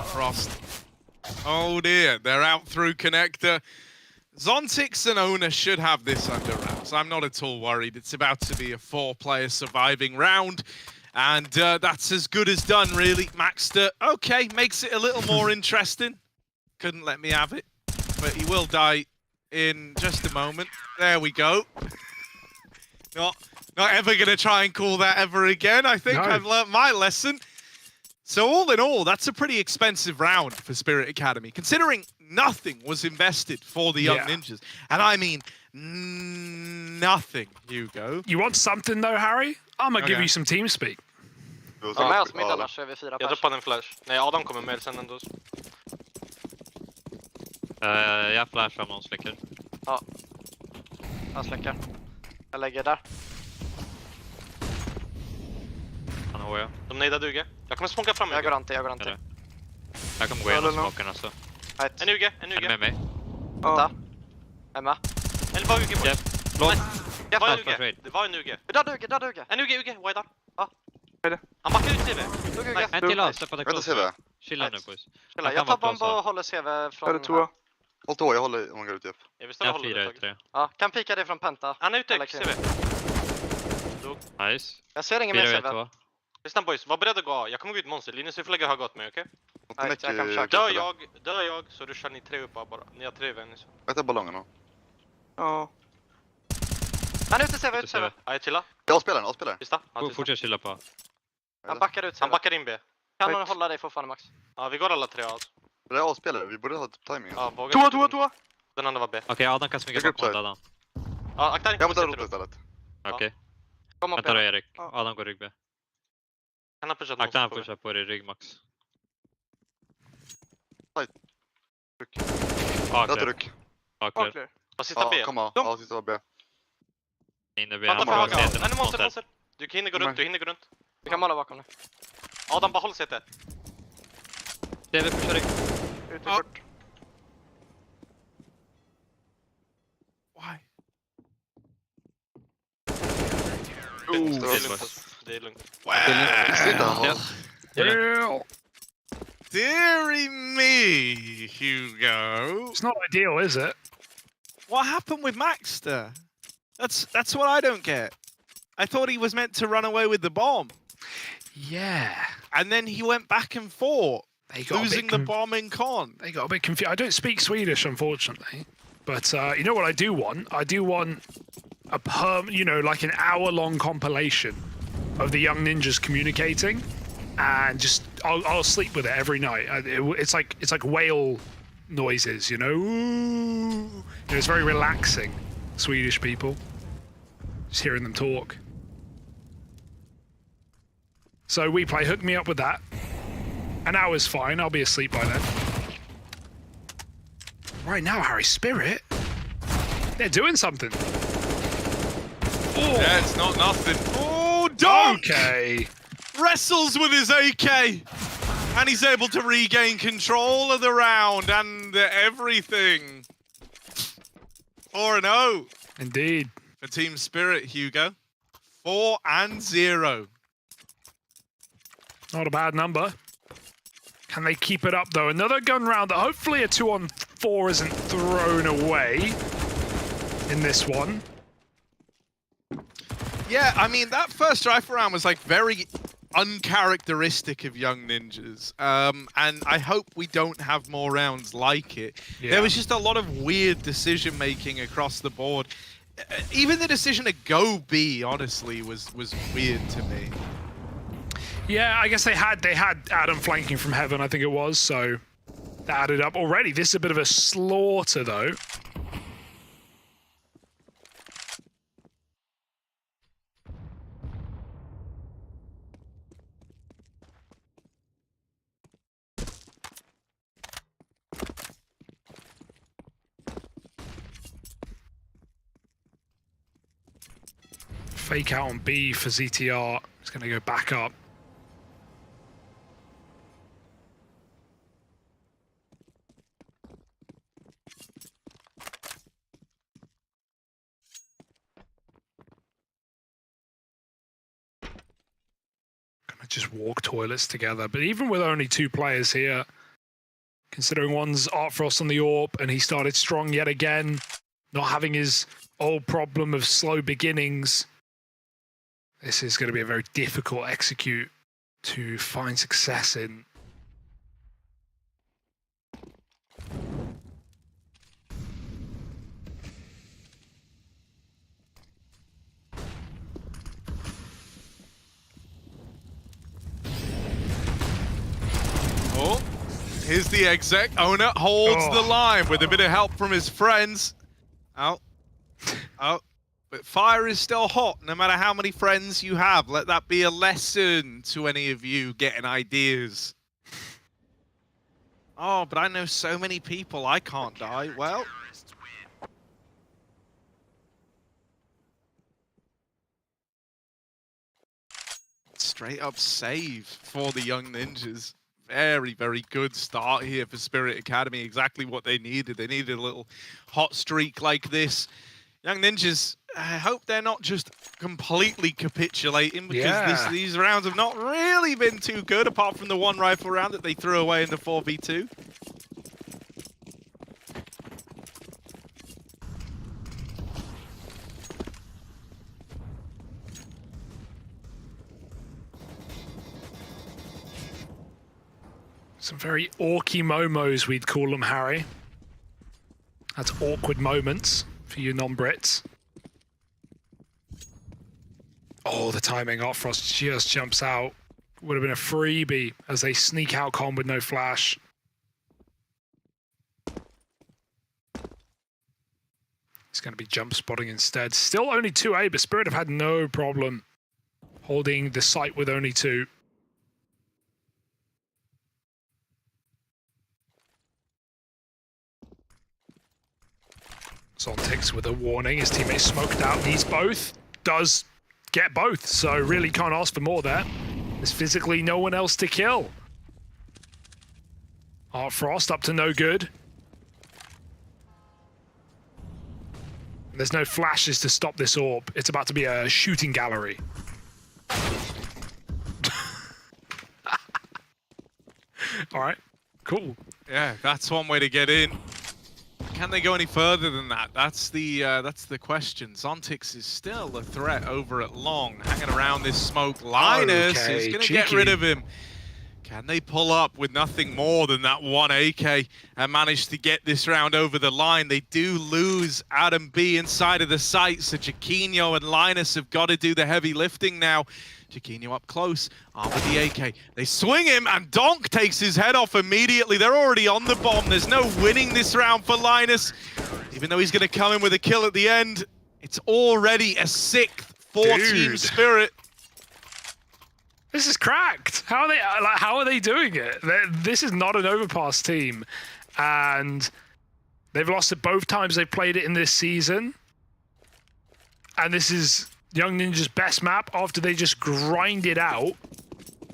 Frost. Oh dear, they're out through connector. Zontix and Owner should have this under wraps. I'm not at all worried. It's about to be a 4-player surviving round, and that's as good as done, really. Maxter, okay, makes it a little more interesting. Couldn't let me have it, but he will die in just a moment. There we go. Not ever going to try and call that ever again. I think I've learnt my lesson. So all in all, that's a pretty expensive round for Spirit Academy, considering nothing was invested for the Young Ninjas. And I mean, nothing, Hugo. You want something though, Harry? I'm gonna give you some team speak. Ta med oss middag, så är vi 4 pers. Jag droppade en flash. Nej, Adam kommer med sen ändå. Jag flashar om någon släcker. Ja. Jag släcker. Jag lägger där. Han har jag. De nejdar duge. Jag kommer smoka fram. Jag går anti. Jag kommer gå igenom smoken alltså. En UG. Han är med mig. Vänta. Emma. Eller var UG på? Det var en UG. Där duge. En UG, wide. Ja. Han backar ut CV. En till av, släppa det Vänta CV. Chilla nu boys. Jag tar bomb och håller CV från... Håll tå, jag håller om man går ut upp. Jag 4-3. Ja, kan pika det från Penta. Han är ute, CV. Nice. Jag ser ingen mer CV. Lyssna boys, var beredd att gå. Jag kommer gå ut monster. Linus, vi får lägga höga åt mig, okej? Jag kan försöka. Dör jag, så ruschar ni 3 upp bara. Ni har 3 vänner. Jag tar ballongerna. Ja. Han är ute CV, ut CV. Ja, chilla. Jag spelar. Tysta. Fortsätt chilla på. Han backar ut CV. Han backar in B. Kan någon hålla dig fortfarande, Max? Ja, vi går alla 3 alltså. Det är avspelare, vi borde ha timingen. Ja, våga. Toa. Den andra var B. Okej, Adam kan smyga bakom Adam. Ja, akta inte. Jag måste rota istället. Okej. Jag tar Erik. Adam går rygg B. Akta han pushar på dig rygg, Max. Tryck. Jag tryck. Akler. Vad sista B? Ja, sista var B. Inne B. En monster. Du hinner gå runt. Vi kan måla bakom nu. Adam, bara håll CT. TV pushar rygg. Why? Det är lugnt. Deary me, Hugo. It's not ideal, is it? What happened with Maxter? That's what I don't get. I thought he was meant to run away with the bomb. Yeah. And then he went back and forth, They got losing the bomb in con. They got a bit confused. I don't speak Swedish, unfortunately. But you know what I do want? I do want a like an hour-long compilation of the young ninjas communicating, and just I'll sleep with it every night. It's like whale noises, you know. Ooh. It's very relaxing. Swedish people, just hearing them talk. So WePlay, hook me up with that. An hour's fine. I'll be asleep by then. Right now, Harry Spirit, they're doing something. Oh. Yeah, it's not nothing. Oh, Dunk! Okay. Wrestles with his AK, and he's able to regain control of the round and everything. 4-0. Indeed. For Team Spirit, Hugo. 4-0. Not a bad number. Can they keep it up, though? Another gun round that hopefully a 2-on-4 isn't thrown away in this one. Yeah, I mean, that first rifle round was like very uncharacteristic of young ninjas. And I hope we don't have more rounds like it. Yeah. There was just a lot of weird decision-making across the board. Even the decision to go B, honestly, was weird to me. Yeah, I guess they had Adam flanking from heaven, I think it was, so that added up already. This is a bit of a slaughter, though. Fake out on B for ZTR. It's going to go back up. Just walk toilets together. But even with only 2 players here, considering one's Art Frost on the AWP and he started strong yet again, not having his old problem of slow beginnings, this is going to be a very difficult execute to find success in. Oh, here's the exec. Owner holds the line with a bit of help from his friends. Oh, but fire is still hot, no matter how many friends you have. Let that be a lesson to any of you getting ideas. Oh, but I know so many people, I can't die. Well, straight up save for the young ninjas. Very, very good start here for Spirit Academy. Exactly what they needed. They needed a little hot streak like this. Young ninjas, I hope they're not just completely capitulating, because these rounds have not really been too good, apart from the 1 rifle round that they threw away in the 4v2. Some very orky momos, we'd call them, Harry. That's awkward moments for you non-Brits. Oh, the timing. Art Frost just jumps out. Would have been a freebie as they sneak out con with no flash. It's going to be jump spotting instead. Still only 2A, but Spirit have had no problem holding the site with only 2. Zontix with a warning. His teammate smoked out. Needs both. Does get both. So really can't ask for more there. There's physically no one else to kill. Art Frost up to no good. There's no flashes to stop this AWP. It's about to be a shooting gallery. All right, cool. Yeah, that's one way to get in. Can they go any further than that? That's the question. Zontix is still a threat over at long, hanging around this smoke. Linus is going to get rid of him. Can they pull up with nothing more than that one AK and manage to get this round over the line? They do lose Adam B inside of the site, so Jaquinho and Linus have got to do the heavy lifting now. Jaquinho up close, armed with the AK. They swing him, and Donk takes his head off immediately. They're already on the bomb. There's no winning this round for Linus. Even though he's going to come in with a kill at the end, it's already a 6th for Team Spirit. This is cracked. How are they doing it? This is not an overpass team, and they've lost it both times they've played it in this season. And this is Young Ninja's best map after they just grinded out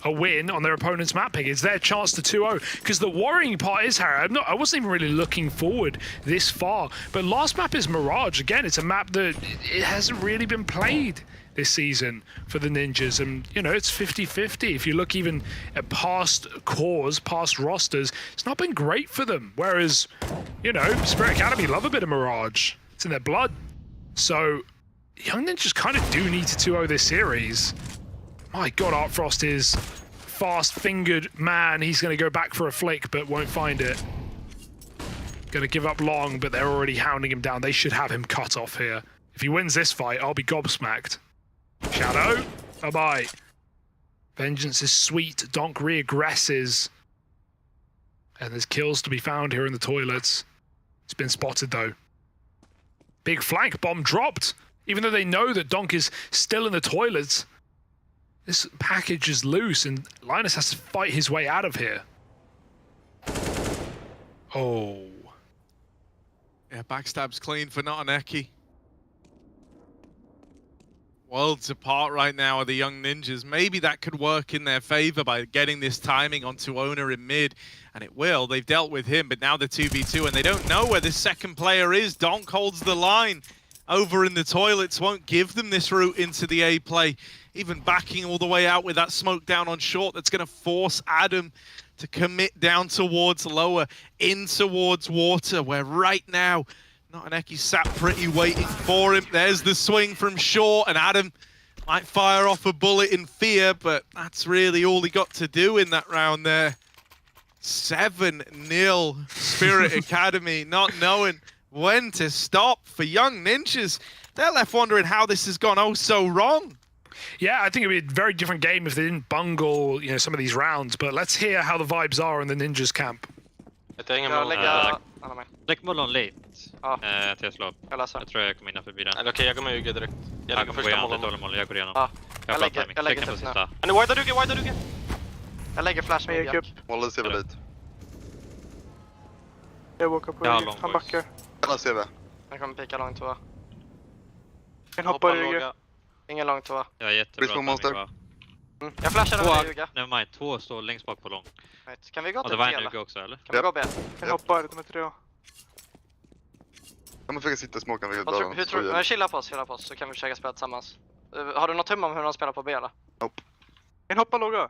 a win on their opponent's map pick. It's their chance to 2-0. Because the worrying part is, Harry, I wasn't even really looking forward this far. But last map is Mirage. Again, it's a map that it hasn't really been played this season for the Ninjas, and you know, it's 50-50. If you look even at past cores, past rosters, it's not been great for them. Whereas, you know, Spirit Academy love a bit of Mirage. It's in their blood. So Young Ninjas kind of do need to 2-0 this series. My god, Artfrost is fast-fingered man. He's going to go back for a flick, but won't find it. Going to give up long, but they're already hounding him down. They should have him cut off here. If he wins this fight, I'll be gobsmacked. Shadow, bye-bye. Vengeance is sweet. Donk re-aggresses. And there's kills to be found here in the toilets. It's been spotted, though. Big flank bomb dropped. Even though they know that Donk is still in the toilets, this package is loose, and Linus has to fight his way out of here. Oh. Yeah, backstab's clean for Notaneki. Worlds apart right now are the Young Ninjas. Maybe that could work in their favor by getting this timing onto Owner in mid, and it will. They've dealt with him, but now they're 2v2, and they don't know where this second player is. Donk holds the line over in the toilets, won't give them this route into the A play, even backing all the way out with that smoke down on short. That's going to force Adam to commit down towards lower, in towards water, where right now Notaneki sat pretty waiting for him. There's the swing from short, and Adam might fire off a bullet in fear, but that's really all he got to do in that round there. 7-0 Spirit Academy, not knowing when to stop for Young Ninjas. They're left wondering how this has gone oh so wrong. Yeah, I think it'd be a very different game if they didn't bungle, you know, some of these rounds, but let's hear how the vibes are in the Ninjas camp. Lägg mollon late. Till jag slår upp. Jag tror jag kommer innanför bilen. Eller okej, jag går med UG direkt. Jag går första mollen. Jag går igenom. Ja, jag lägger typ nu. Nu wide UG. Jag lägger flash med Jack. Mollen ser väl ut. Jag åker på UG. Han backar. Kan se vi. Han kommer pika långt 2. En hoppar UG. Ingen långt 2. Jag är jättebra monster. Jag flashar över UG. Nevermind, 2 står längst bak på lång. Kan vi gå till det var en UG också, eller? Kan vi gå B? En hoppar, de är 3. Ja, men försöka sitta i smoken. Hur tror du? Chilla på oss, så kan vi försöka spela tillsammans. Har du något tum om hur de spelar på B, eller? Nope. En hoppar låga.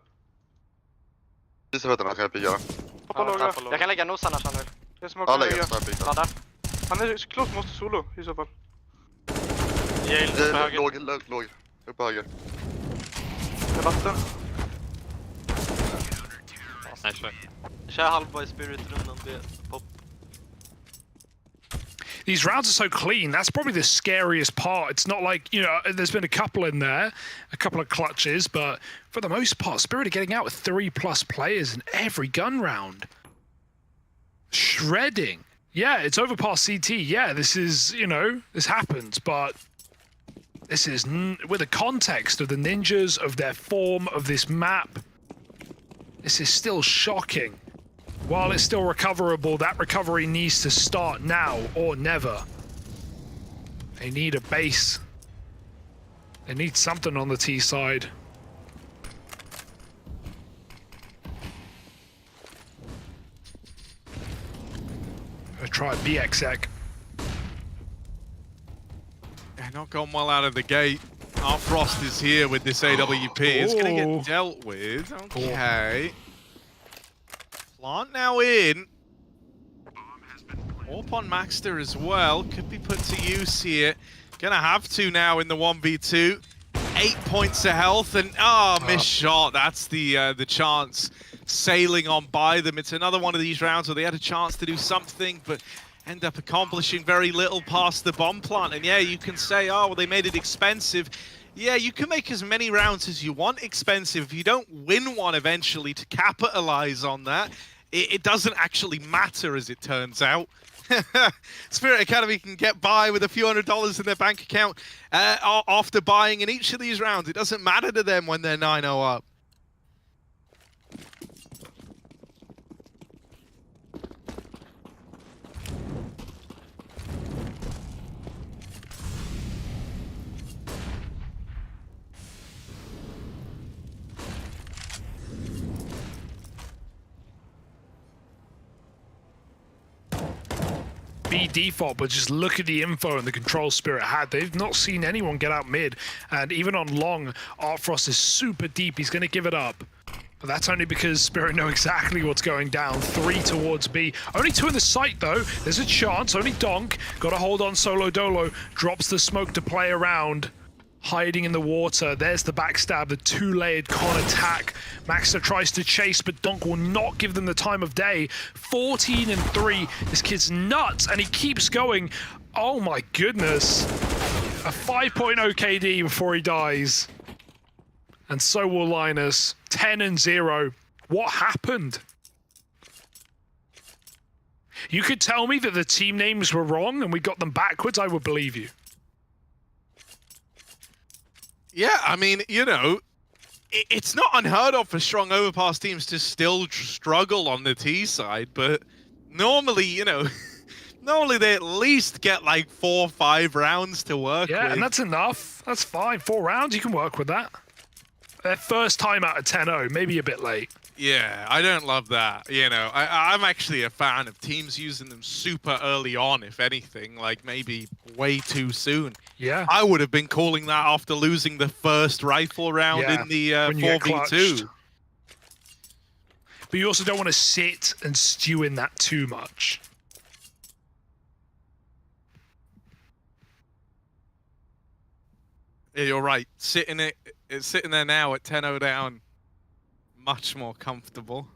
Visa fötterna, ska jag pika. Hoppa låga. Jag kan lägga nos annars, han vill. Jag smoker lägger UG. snart. Han är klart måste solo i så fall. Låg. Upp på höger. Det är vatten. Nice. Kör halvboy spirit-rundan B. Pop. These rounds are so clean. That's probably the scariest part. It's not like, you know, there's been a couple in there, a couple of clutches, but for the most part, Spirit are getting out with 3+ players in every gun round. Shredding. Yeah, it's over past CT. Yeah, this is, you know, this happens, but this is with the context of the Ninjas, of their form, of this map. This is still shocking. While it's still recoverable, that recovery needs to start now or never. They need a base. They need something on the T side. Let's try BXEC. Yeah, not gone well out of the gate. Frost is here with this AWP. It's going to get dealt with. Okay. Plant now in. Orp on Maxter as well. Could be put to use here. Gonna have to now in the 1v2. 8 points of health, and missed shot. That's the chance sailing on by them. It's another one of these rounds where they had a chance to do something, but end up accomplishing very little past the bomb plant. And yeah, you can say, oh, well, they made it expensive. Yeah, you can make as many rounds as you want expensive. If you don't win one eventually to capitalize on that, it doesn't actually matter, as it turns out. Spirit Academy can get by with a few $100s in their bank account after buying in each of these rounds. It doesn't matter to them when they're 9-0 up. B default, but just look at the info and the control Spirit had. They've not seen anyone get out mid, and even on long, Art Frost is super deep. He's going to give it up. But that's only because Spirit know exactly what's going down. 3 towards B. Only 2 in the site, though. There's a chance. Only Donk. Got to hold on. Solo Dolo drops the smoke to play around. Hiding in the water. There's the backstab, the 2-layered con attack. Maxter tries to chase, but Donk will not give them the time of day. 14-3. This kid's nuts, and he keeps going. Oh my goodness. A 5.0 KD before he dies. And so will Linus. 10-0. What happened? You could tell me that the team names were wrong and we got them backwards, I would believe you. Yeah, I mean, you know, it's not unheard of for strong overpass teams to still struggle on the T side, but normally, you know, normally they at least get like 4 or 5 rounds to work with. Yeah, and that's enough. That's fine. 4 rounds, you can work with that. Their first time out of 10-0, maybe a bit late. Yeah, I don't love that. You know, I'm actually a fan of teams using them super early on, if anything, like maybe way too soon. Yeah. I would have been calling that after losing the first rifle round in the 4v2. But you also don't want to sit and stew in that too much. Yeah, you're right. It's sitting there now at 10-0 down. Much more comfortable.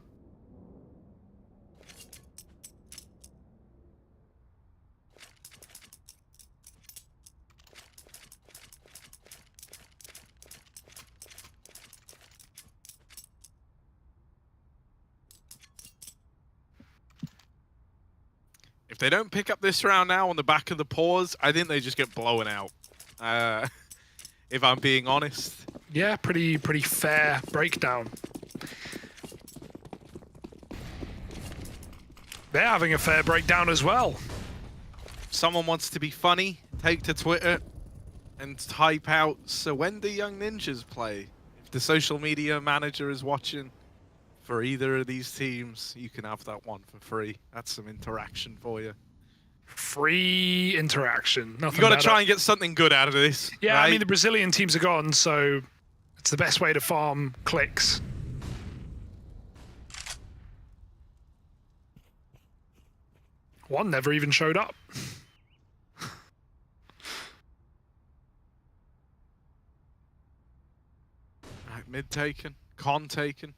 If they don't pick up this round now on the back of the pause, I think they just get blown out. If I'm being honest. Yeah, pretty fair breakdown. They're having a fair breakdown as well. Someone wants to be funny, take to Twitter and type out, so when do young ninjas play? If the social media manager is watching for either of these teams, you can have that one for free. That's some interaction for you. Free interaction. Nothing. You got to try and get something good out of this. Yeah, right? I mean, the Brazilian teams are gone, so it's the best way to farm clicks. One never even showed up. Right, mid taken, con taken.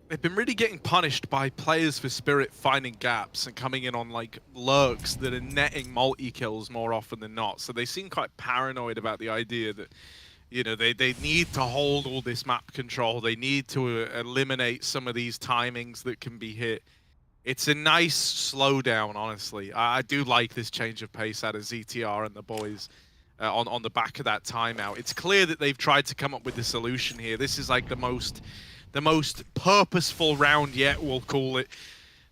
They've been really getting punished by players for Spirit finding gaps and coming in on like lurks that are netting multi-kills more often than not. So they seem quite paranoid about the idea that, you know, they need to hold all this map control. They need to eliminate some of these timings that can be hit. It's a nice slowdown, honestly. I do like this change of pace out of ZTR and the boys on the back of that timeout. It's clear that they've tried to come up with the solution here. This is like the most purposeful round yet, we'll call it.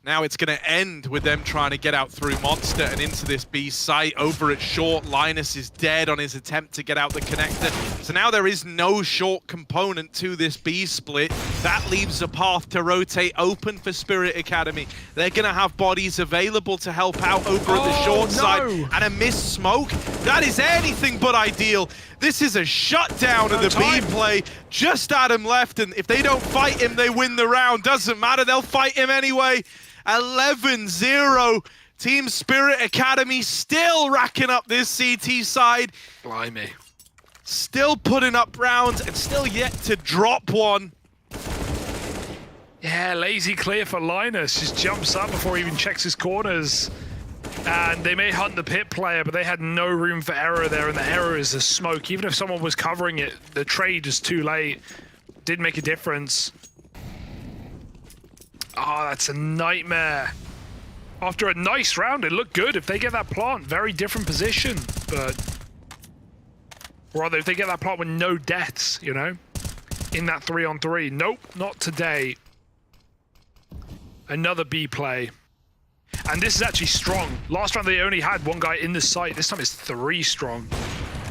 Now it's going to end with them trying to get out through Monster and into this B site. Over at short, Linus is dead on his attempt to get out the connector. So now there is no short component to this B split. That leaves a path to rotate open for Spirit Academy. They're going to have bodies available to help out over at the short side. And a missed smoke. That is anything but ideal. This is a shutdown of the B play. Just Adam left, and if they don't fight him, they win the round. Doesn't matter, they'll fight him anyway. 11-0 Team Spirit Academy still racking up this CT side. Blimey. Still putting up rounds and still yet to drop one. Yeah, lazy clear for Linus. Just jumps up before he even checks his corners. And they may hunt the pit player, but they had no room for error there, and the error is the smoke. Even if someone was covering it, the trade is too late. Didn't make a difference. Oh, that's a nightmare. After a nice round, it looked good. If they get that plant, very different position. But rather, if they get that plant with no deaths, you know, in that 3-on-3. Nope, not today. Another B play. And this is actually strong. Last round, they only had one guy in the site. This time it's 3 strong.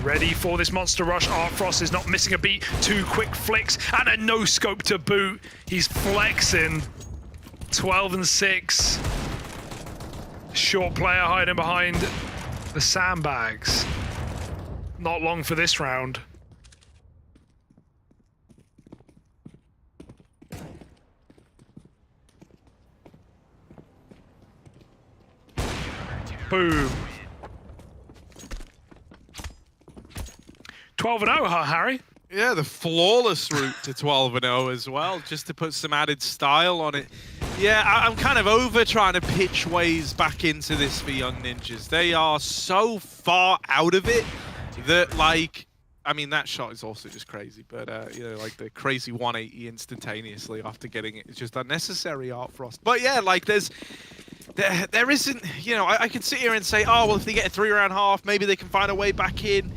Ready for this monster rush. Artfrost is not missing a beat. 2 quick flicks and a no scope to boot. He's flexing. 12 and 6. Short player hiding behind the sandbags. Not long for this round. Boom. 12-0, huh, Harry? Yeah, the flawless route to 12-0 as well, just to put some added style on it. Yeah, I'm kind of over trying to pitch ways back into this for Young Ninjas. They are so far out of it that, like, I mean, that shot is also just crazy, but, you know, like the crazy 180 instantaneously after getting it is just unnecessary, Artfrost. But yeah, like, there isn't, you know, I can sit here and say, oh, well, if they get a 3-round half, maybe they can find a way back in.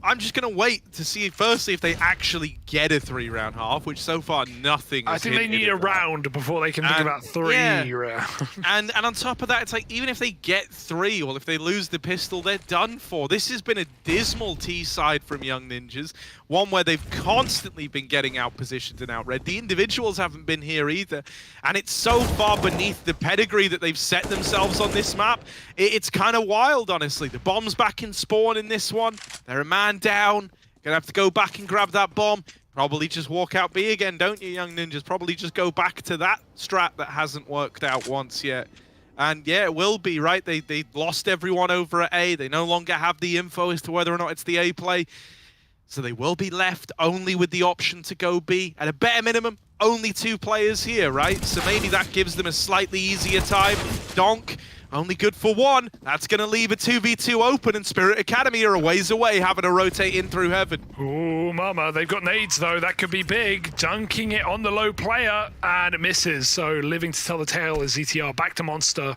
I'm just going to wait to see, firstly, if they actually get a 3-round half, which so far nothing has I think they need a round before they can think about 3 rounds. And on top of that, it's like, even if they get 3, or if they lose the pistol, they're done for. This has been a dismal T side from Young Ninjas, one where they've constantly been getting out-positioned and out-read. The individuals haven't been here either, and it's so far beneath the pedigree that they've set themselves on this map. It's kind of wild, honestly. The bomb's back in spawn in this one. They're a man down. Gonna have to go back and grab that bomb. Probably just walk out B again, don't you, Young Ninjas? Probably just go back to that strat that hasn't worked out once yet. And yeah, it will be, right? They lost everyone over at A. They no longer have the info as to whether or not it's the A play. So they will be left only with the option to go B. At a bare minimum, only 2 players here, right? So maybe that gives them a slightly easier time. Donk, only good for 1. That's going to leave a 2v2 open, and Spirit Academy are a ways away, having to rotate in through heaven. Oh, mama. They've got nades, though. That could be big. Dunking it on the low player, and it misses. So living to tell the tale is ZTR back to Monster.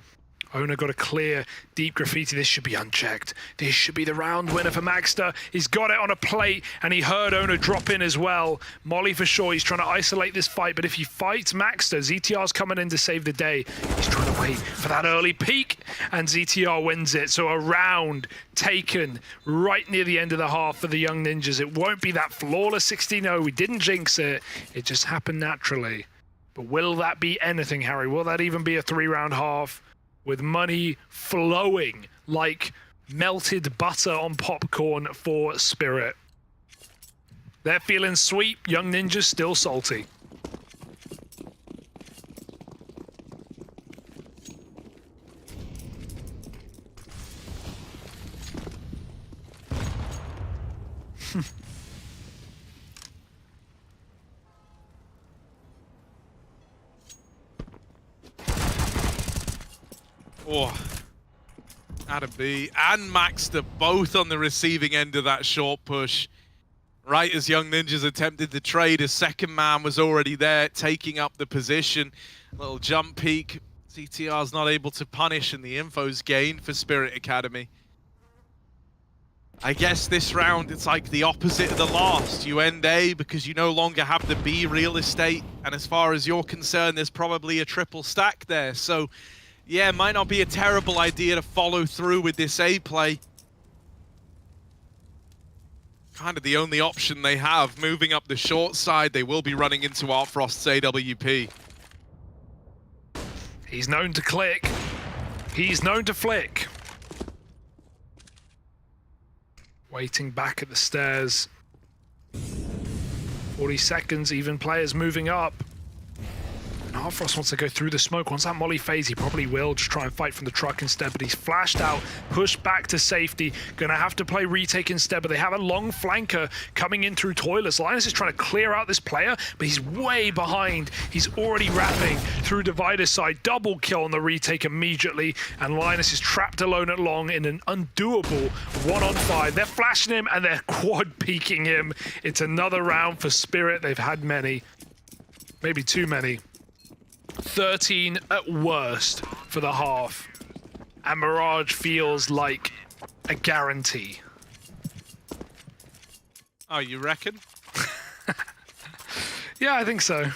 Owner got a clear, deep graffiti. This should be unchecked. This should be the round winner for Maxter. He's got it on a plate, and he heard Owner drop in as well. Molly for sure. He's trying to isolate this fight, but if he fights Maxter, ZTR's coming in to save the day. He's trying to wait for that early peak, and ZTR wins it. So a round taken right near the end of the half for the Young Ninjas. It won't be that flawless 16-0. We didn't jinx it. It just happened naturally. But will that be anything, Harry? Will that even be a 3-round half? With money flowing like melted butter on popcorn for Spirit. They're feeling sweet. Young Ninjas still salty. Oh, Adam B and Maxter both on the receiving end of that short push. Right as Young Ninjas attempted the trade, a second man was already there, taking up the position. Little jump peek. CTR's not able to punish, and the info's gained for Spirit Academy. I guess this round, it's like the opposite of the last. You end A because you no longer have the B real estate, and as far as you're concerned, there's probably a triple stack there. So, yeah, it might not be a terrible idea to follow through with this A play. Kind of the only option they have. Moving up the short side, they will be running into Artfrost's AWP. He's known to click. He's known to flick. Waiting back at the stairs. 40 seconds, even players moving up. And Halfrost wants to go through the smoke. Once that molly phase, he probably will just try and fight from the truck instead, but he's flashed out, pushed back to safety. Gonna have to play retake instead, but they have a long flanker coming in through toilets. Linus is trying to clear out this player, but he's way behind. He's already wrapping through Divider's side. Double kill on the retake immediately, and Linus is trapped alone at long in an undoable 1-on-5. They're flashing him and they're quad peeking him. It's another round for Spirit. They've had many, maybe too many. 13 at worst for the half, and Mirage feels like a guarantee. Oh, you reckon? Yeah, I think so.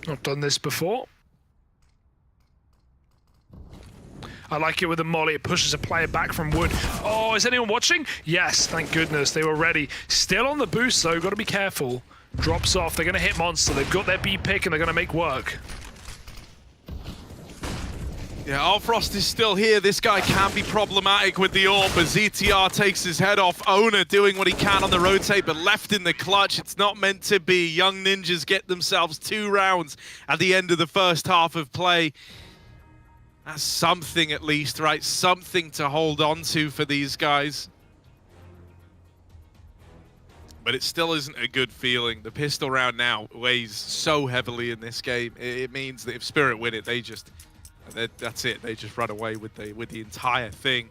Not done this before. I like it with the molly. It pushes a player back from wood. Oh, is anyone watching? Yes, thank goodness. They were ready. Still on the boost, though. Got to be careful. Drops off. They're going to hit Monster. They've got their B pick, and they're going to make work. Yeah, Alfrost is still here. This guy can be problematic with the AWP, but ZTR takes his head off. Owner doing what he can on the rotate, but left in the clutch. It's not meant to be. Young Ninjas get themselves 2 rounds at the end of the first half of play. That's something at least, right? Something to hold on to for these guys. But it still isn't a good feeling. The pistol round now weighs so heavily in this game. It means that if Spirit win it, that's it. They just run away with the entire thing.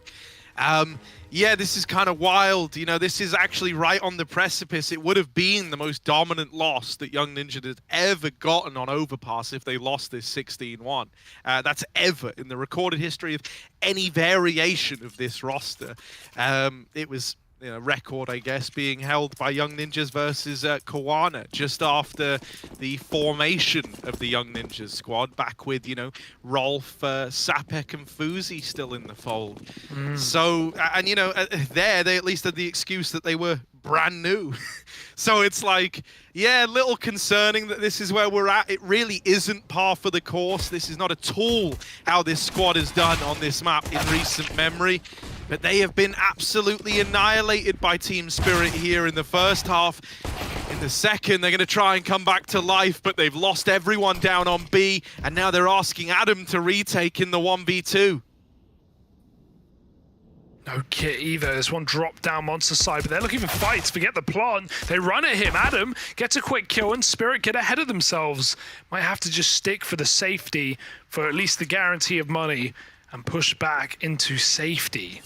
Yeah, this is kind of wild. You know, this is actually right on the precipice. It would have been the most dominant loss that Young Ninja had ever gotten on Overpass if they lost this 16-1. That's ever in the recorded history of any variation of this roster. It was, you know, record, I guess, being held by Young Ninjas versus Kawana just after the formation of the Young Ninjas squad, back with, you know, Rolf, Sapek and Fuzi still in the fold. So, and you know, they at least had the excuse that they were brand new. So it's like, yeah, a little concerning that this is where we're at. It really isn't par for the course. This is not at all how this squad has done on this map in recent memory. But they have been absolutely annihilated by Team Spirit here in the first half. In the second, they're going to try and come back to life, but they've lost everyone down on B, and now they're asking Adam to retake in the 1v2. No kit either. There's one drop down Monster side, but they're looking for fights. Forget the plant. They run at him. Adam gets a quick kill, and Spirit get ahead of themselves. Might have to just stick for the safety, for at least the guarantee of money, and push back into safety.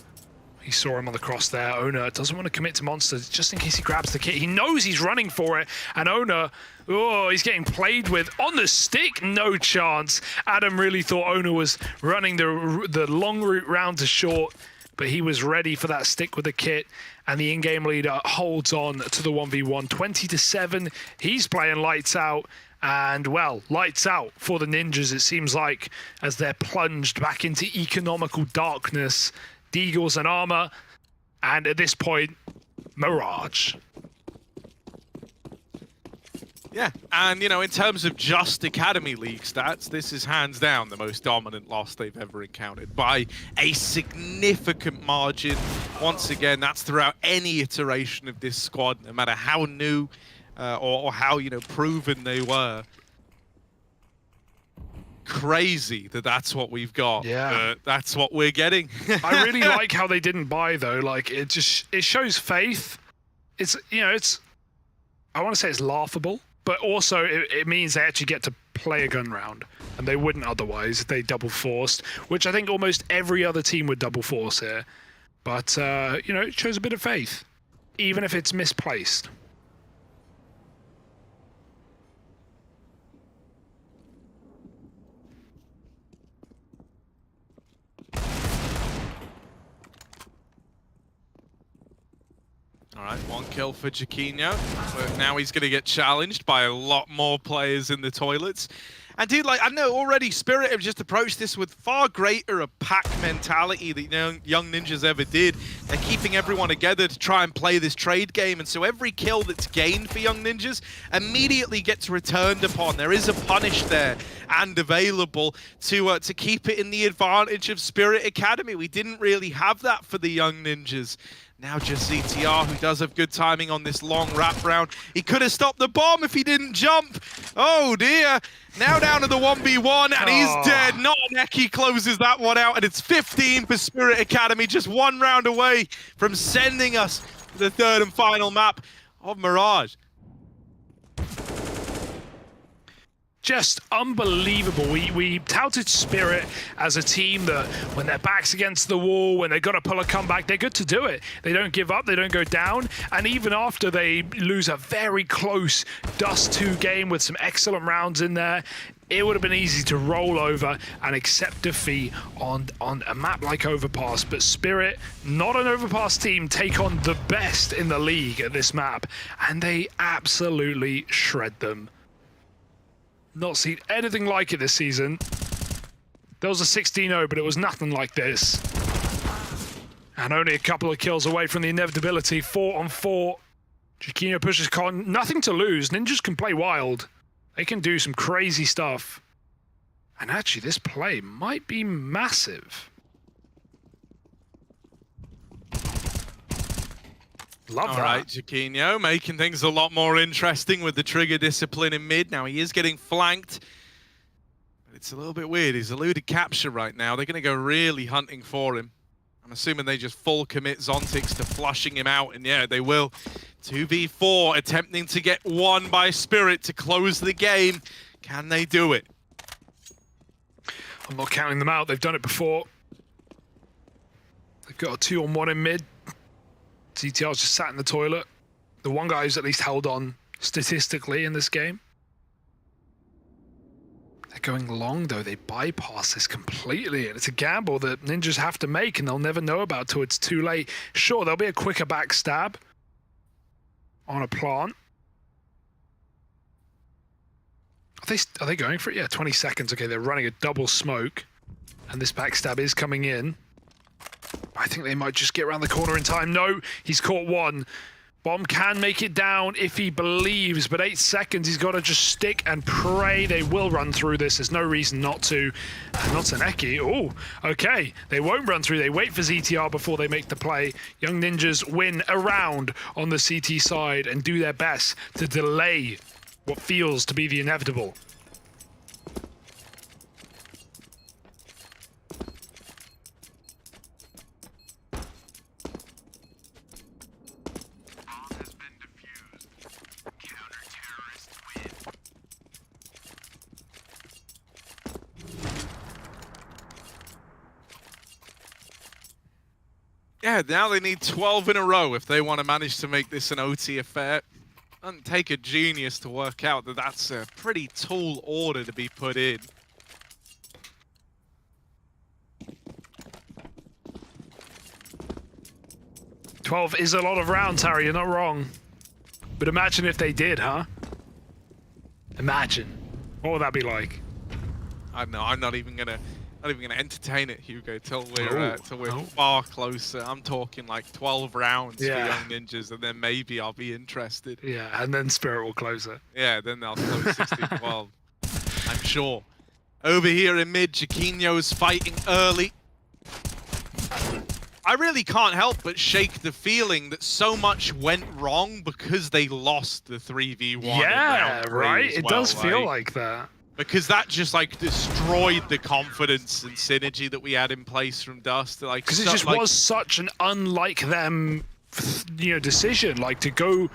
He saw him on the cross there. Owner doesn't want to commit to Monster just in case he grabs the kit. He knows he's running for it. And Owner, oh, he's getting played with on the stick. No chance. Adam really thought Owner was running the long route round to short, but he was ready for that stick with the kit. And the in-game leader holds on to the 1v1. 20-7. He's playing lights out. And, well, lights out for the Ninjas, it seems like, as they're plunged back into economical darkness. Deagles and Armor, and at this point, Mirage. Yeah, and you know, in terms of just Academy League stats, this is hands down the most dominant loss they've ever encountered by a significant margin. Once again, that's throughout any iteration of this squad, no matter how new or how, you know, proven they were. Crazy that that's what we've got. Yeah, that's what we're getting. I really like how they didn't buy though. Like it shows faith. It's, you know, it's, I want to say it's laughable, but also it means they actually get to play a gun round, and they wouldn't otherwise if they double forced, which I think almost every other team would double force here. But you know, it shows a bit of faith, even if it's misplaced. All right, 1 kill for Chiquinho, but now he's going to get challenged by a lot more players in the toilets. And dude, like, I know already Spirit have just approached this with far greater a pack mentality that Young Ninjas ever did. They're keeping everyone together to try and play this trade game, and so every kill that's gained for Young Ninjas immediately gets returned upon. There is a punish there and available to keep it in the advantage of Spirit Academy. We didn't really have that for the Young Ninjas. Now just ZTR, who does have good timing on this long wrap round. He could have stopped the bomb if he didn't jump. Oh dear. Now down to the 1v1, and he's dead. Not Neki closes that one out, and it's 15 for Spirit Academy, just 1 round away from sending us to the 3rd and final map of Mirage. Just unbelievable. We touted Spirit as a team that when their back's against the wall, when they've got to pull a comeback, they're good to do it. They don't give up, they don't go down. And even after they lose a very close Dust 2 game with some excellent rounds in there, it would have been easy to roll over and accept defeat on a map like Overpass. But Spirit, not an Overpass team, take on the best in the league at this map, and they absolutely shred them. Not seen anything like it this season. There was a 16-0, but it was nothing like this. And only a couple of kills away from the inevitability. 4-on-4. Chiquinho pushes Con. Nothing to lose. Ninjas can play wild. They can do some crazy stuff. And actually, this play might be massive. Love that. All right, Chiquinho making things a lot more interesting with the trigger discipline in mid. Now he is getting flanked. But it's a little bit weird. He's eluded capture right now. They're going to go really hunting for him. I'm assuming they just full commit Zontix to flushing him out. And yeah, they will. 2v4 attempting to get one by Spirit to close the game. Can they do it? I'm not counting them out. They've done it before. They've got a 2-on-1 in mid. CTR's just sat in the toilet. The one guy who's at least held on statistically in this game. They're going long though. They bypass this completely, and it's a gamble that Ninjas have to make, and they'll never know about till it's too late. Sure, there'll be a quicker backstab on a plant. Are they going for it? Yeah, 20 seconds. Okay, they're running a double smoke, and this backstab is coming in. I think they might just get around the corner in time. No, he's caught one. Bomb can make it down if he believes, but 8 seconds, he's got to just stick and pray they will run through this. There's no reason not to. Not Neki. Oh, okay. They won't run through. They wait for ZTR before they make the play. Young Ninjas win a round on the CT side and do their best to delay what feels to be the inevitable. Yeah, now they need 12 in a row if they want to manage to make this an OT affair. Doesn't take a genius to work out that that's a pretty tall order to be put in. $12 is a lot of rounds, Harry, you're not wrong. But imagine if they did, huh? Imagine. What would that be like? I don't know, I'm not even gonna entertain it, Hugo, till we're far closer. I'm talking like 12 rounds for Young Ninjas, and then maybe I'll be interested. Yeah, and then Spirit will close it. Yeah, then they'll close 16-12. I'm sure. Over here in mid, Chiquinho's fighting early. I really can't help but shake the feeling that so much went wrong because they lost the 3v1. Yeah, right? It does feel like like that. Because that just like destroyed the confidence and synergy that we had in place from Dust. Like, because it just was such an unlike them, decision. Like to go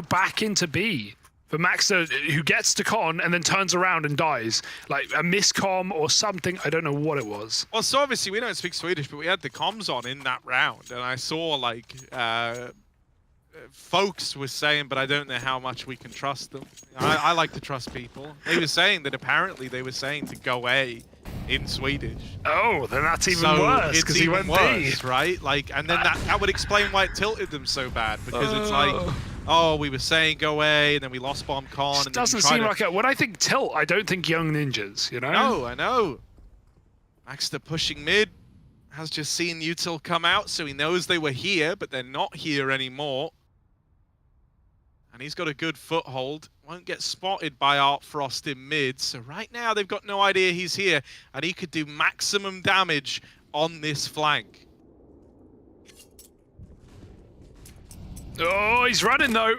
back into B for Max, who gets to con and then turns around and dies. Like a miscomm or something. I don't know what it was. Well, so obviously we don't speak Swedish, but we had the comms on in that round, and I saw like folks were saying, but I don't know how much we can trust them. I like to trust people. They were saying that apparently they were saying to go A in Swedish. Oh, then that's even So worse it's because he even went worse, B. right? Like, and then that would explain why it tilted them so bad, because it's like, oh, we were saying go away, and then we lost bomb con. It doesn't seem like it. When I think tilt, I don't think young ninjas, you know? No, I know. Maxter pushing mid, has just seen util come out, so he knows they were here, but they're not here anymore. And he's got a good foothold. Won't get spotted by Art Frost in mid, so right now they've got no idea he's here, and he could do maximum damage on this flank. Oh, he's running though.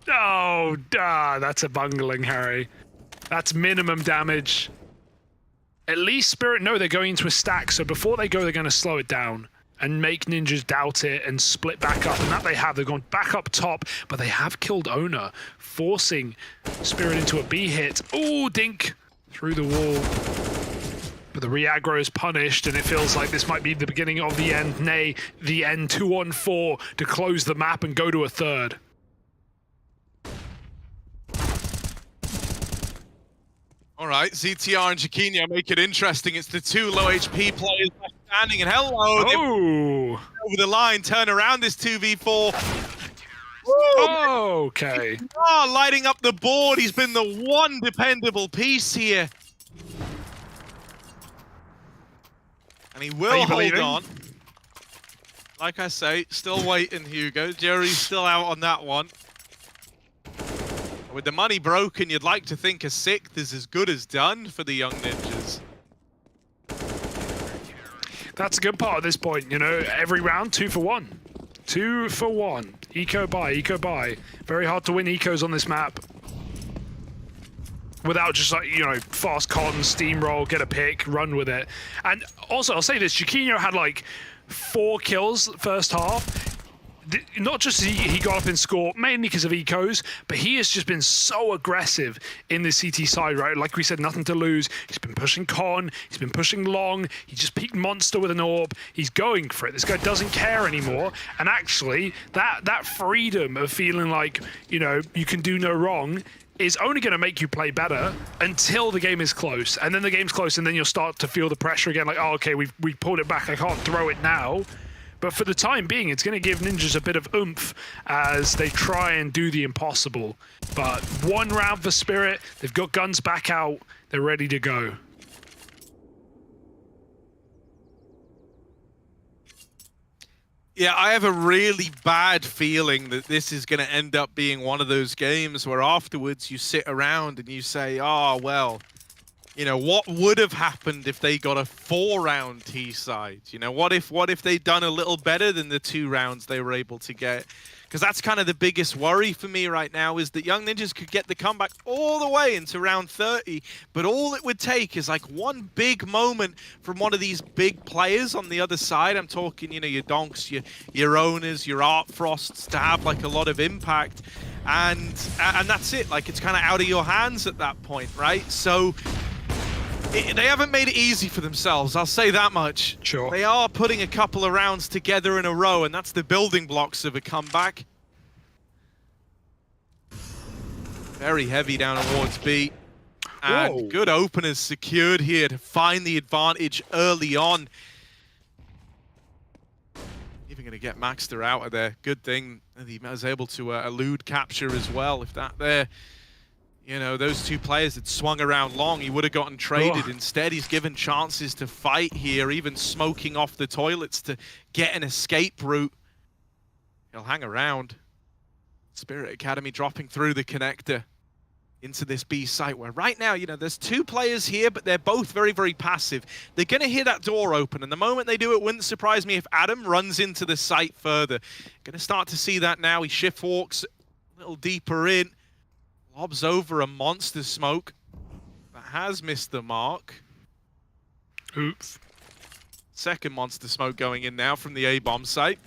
Oh, that's a bungling, Harry. That's minimum damage. At least Spirit know they're going into a stack, so before they go, they're going to slow it down and make ninjas doubt it and split back up. And that they have. They've gone back up top, but they have killed Owner, forcing Spirit into a B hit. Oh, Dink through the wall. But the re-aggro is punished, and it feels like this might be the beginning of the end, nay, the end 2-on-4 to close the map and go to a third. All right, ZTR and Chiquinho make it interesting. It's the two low HP players left standing, and hello, Oh! over the line, turn around this 2v4. Okay. Oh, lighting up the board. He's been the one dependable piece here. And he will hold on. Like I say, still waiting, Hugo. Jerry's still out on that one. With the money broken, you'd like to think a 6th is as good as done for the young ninjas. That's a good part at this point, you know, every round 2 for 1. 2 for 1. Eco buy, eco buy. Very hard to win ecos on this map. Without just like, you know, fast cotton, steamroll, get a pick, run with it. And also, I'll say this, Chiquinho had like 4 kills first half. Not just he got up in score, mainly because of ecos, but he has just been so aggressive in the CT side, right? Like we said, nothing to lose. He's been pushing con, he's been pushing long, he just peeked monster with an orb. He's going for it. This guy doesn't care anymore. And actually, that freedom of feeling like, you know, you can do no wrong is only going to make you play better until the game is close. And then the game's close, and then you'll start to feel the pressure again, like, oh, okay, we pulled it back, I can't throw it now. But for the time being, it's going to give ninjas a bit of oomph as they try and do the impossible. But 1 round for Spirit, they've got guns back out, they're ready to go. Yeah, I have a really bad feeling that this is going to end up being one of those games where afterwards you sit around and you say, oh, well, you know, what would have happened if they got a 4-round T-side? You know, what if they'd done a little better than the 2 rounds they were able to get? Because that's kind of the biggest worry for me right now, is that young ninjas could get the comeback all the way into round 30, but all it would take is like one big moment from one of these big players on the other side. I'm talking, you know, your Donks, your Owners, your Art Frosts, to have like a lot of impact, and that's it. Like, it's kind of out of your hands at that point, right? So they haven't made it easy for themselves, I'll say that much. Sure. They are putting a couple of rounds together in a row, and that's the building blocks of a comeback. Very heavy down towards B. And Whoa. Good openers secured here to find the advantage early on. Even going to get Maxter out of there. Good thing that he was able to elude capture as well. If that there, you know, those 2 players had swung around long, he would have gotten traded. Oh. Instead, he's given chances to fight here, even smoking off the toilets to get an escape route. He'll hang around. Spirit Academy dropping through the connector into this B site, where right now, you know, there's 2 players here, but they're both very, very passive. They're going to hear that door open, and the moment they do, it wouldn't surprise me if Adam runs into the site further. Going to start to see that now. He shift walks a little deeper in. Lobs over a monster smoke that has missed the mark. Oops. Second monster smoke going in now from the A-bomb site.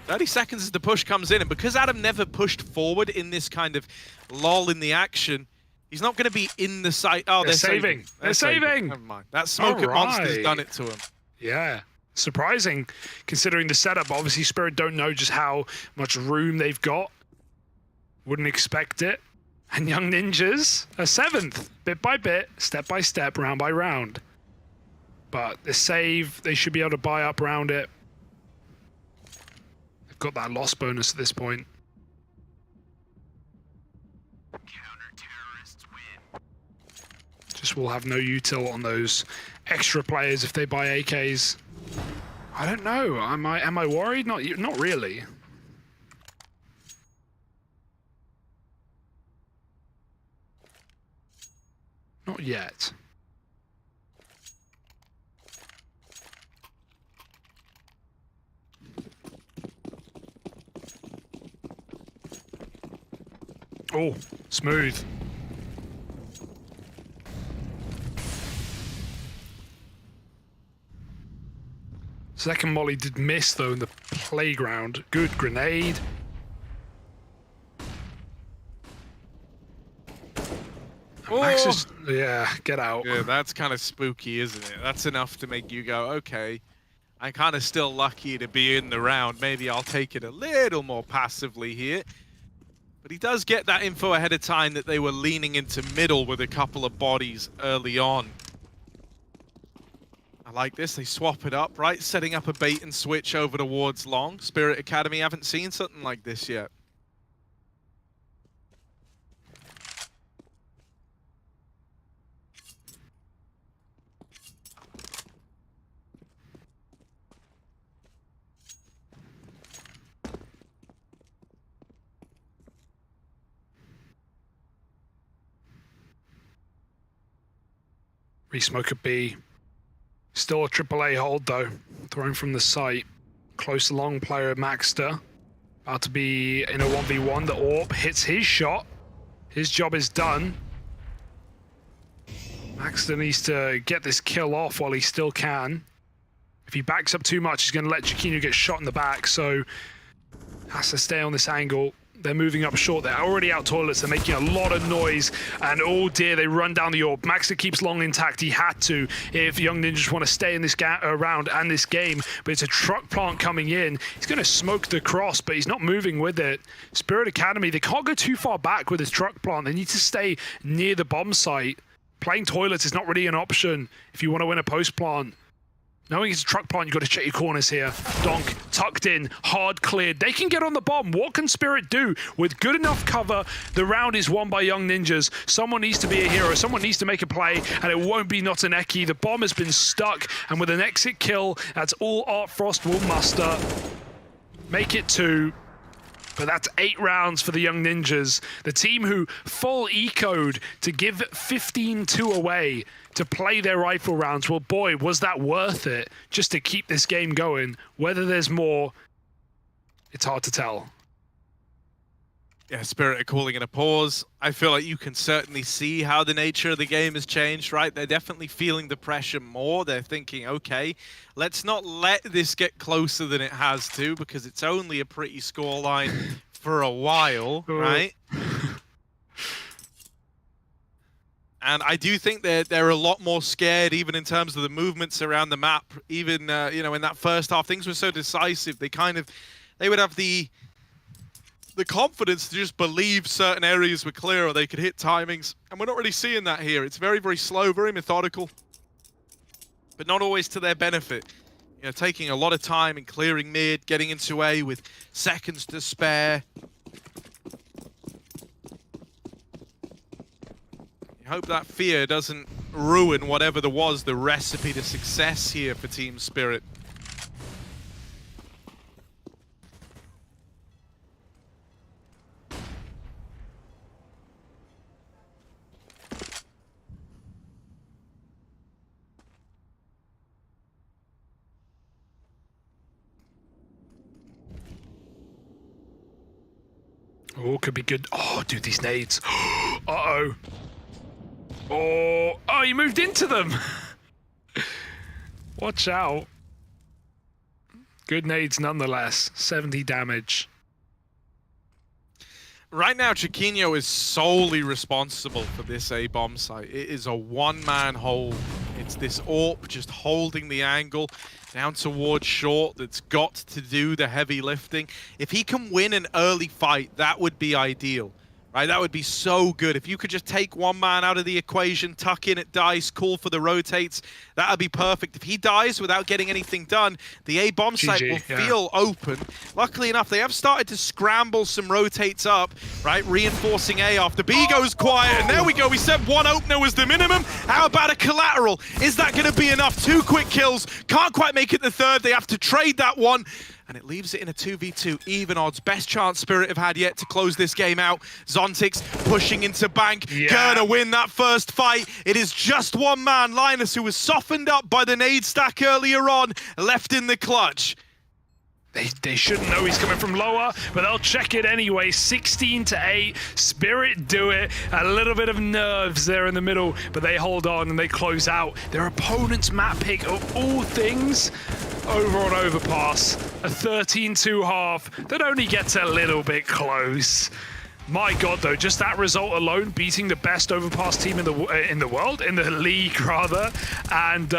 30 seconds as the push comes in, and because Adam never pushed forward in this kind of lull in the action, he's not going to be in the site. Oh, they're saving. They're saving. Never mind. That smoke at Monster's done it to him. Yeah. Surprising, considering the setup. Obviously, Spirit don't know just how much room they've got. Wouldn't expect it. And Young Ninjas are 7th, bit by bit, step by step, round by round. But the save, they should be able to buy up around it. They've got that loss bonus at this point. Just will have no util on those extra players if they buy AKs. I don't know. Am I worried? Not really. Not yet. Oh, smooth. Second molly did miss though in the playground. Good grenade. Max is, yeah, get out. Yeah, that's kind of spooky, isn't it? That's enough to make you go, okay, I'm kind of still lucky to be in the round. Maybe I'll take it a little more passively here. But he does get that info ahead of time that they were leaning into middle with a couple of bodies early on. I like this, they swap it up, right? Setting up a bait and switch over towards long. Spirit Academy haven't seen something like this yet. Resmoker B. Still a AAA hold though. Thrown from the site. Close long player Maxter. About to be in a 1v1. The AWP hits his shot. His job is done. Maxter needs to get this kill off while he still can. If he backs up too much, he's going to let Chiquinho get shot in the back, so has to stay on this angle. They're moving up short. They're already out toilets. They're making a lot of noise. And oh dear, they run down the AWP. Maxter keeps long intact. He had to if Young Ninjas want to stay in this round and this game. But it's a truck plant coming in. He's going to smoke the cross, but he's not moving with it. Spirit Academy, they can't go too far back with this truck plant. They need to stay near the bomb site. Playing toilets is not really an option if you want to win a post plant. Knowing it's a truck plant, you've got to check your corners here. Donk, tucked in, hard cleared. They can get on the bomb. What can Spirit do? With good enough cover, the round is won by Young Ninjas. Someone needs to be a hero. Someone needs to make a play, and it won't be not an Eki. The bomb has been stuck, and with an exit kill, that's all Art Frost will muster. Make it 2. But that's 8 rounds for the Young Ninjas. The team who full ecoed to give 15-2 away to play their rifle rounds. Well, boy, was that worth it just to keep this game going. Whether there's more, it's hard to tell. Yeah, Spirit are calling it a pause. I feel like you can certainly see how the nature of the game has changed, right? They're definitely feeling the pressure more. They're thinking, okay, let's not let this get closer than it has to, because it's only a pretty scoreline for a while, right? And I do think they're a lot more scared, even in terms of the movements around the map. Even you know, in that first half, things were so decisive. They would have the confidence to just believe certain areas were clear, or they could hit timings. And we're not really seeing that here. It's very, very slow, very methodical, but not always to their benefit. You know, taking a lot of time and clearing mid, getting into A with seconds to spare. I hope that fear doesn't ruin whatever there was the recipe to success here for Team Spirit. Oh, could be good. Oh, dude, these nades. Uh-oh. Oh, he moved into them. Watch out. Good nades nonetheless. 70 damage. Right now, Chiquinho is solely responsible for this A bomb site. It is a one-man hold. It's this AWP just holding the angle down towards short that's got to do the heavy lifting. If he can win an early fight, that would be ideal. Right, that would be so good. If you could just take one man out of the equation, tuck in at Dice, call for the rotates, that would be perfect. If he dies without getting anything done, the A bomb site will feel open. Luckily enough, they have started to scramble some rotates up, right, reinforcing A after B goes quiet, and there we go. We said one opener was the minimum. How about a collateral? Is that going to be enough? 2 quick kills. Can't quite make it the third. They have to trade that one. And it leaves it in a 2v2, even odds. Best chance Spirit have had yet to close this game out. Zontix pushing into Bank, gonna win that first fight. It is just one man, Linus, who was softened up by the nade stack earlier on, left in the clutch. They shouldn't know he's coming from lower, but they'll check it anyway. 16-8, Spirit do it. A little bit of nerves there in the middle, but they hold on and they close out. Their opponent's map pick of all things, over on Overpass. A 13-2 half that only gets a little bit close. My God, though, just that result alone, beating the best Overpass team in the world, in the league rather, and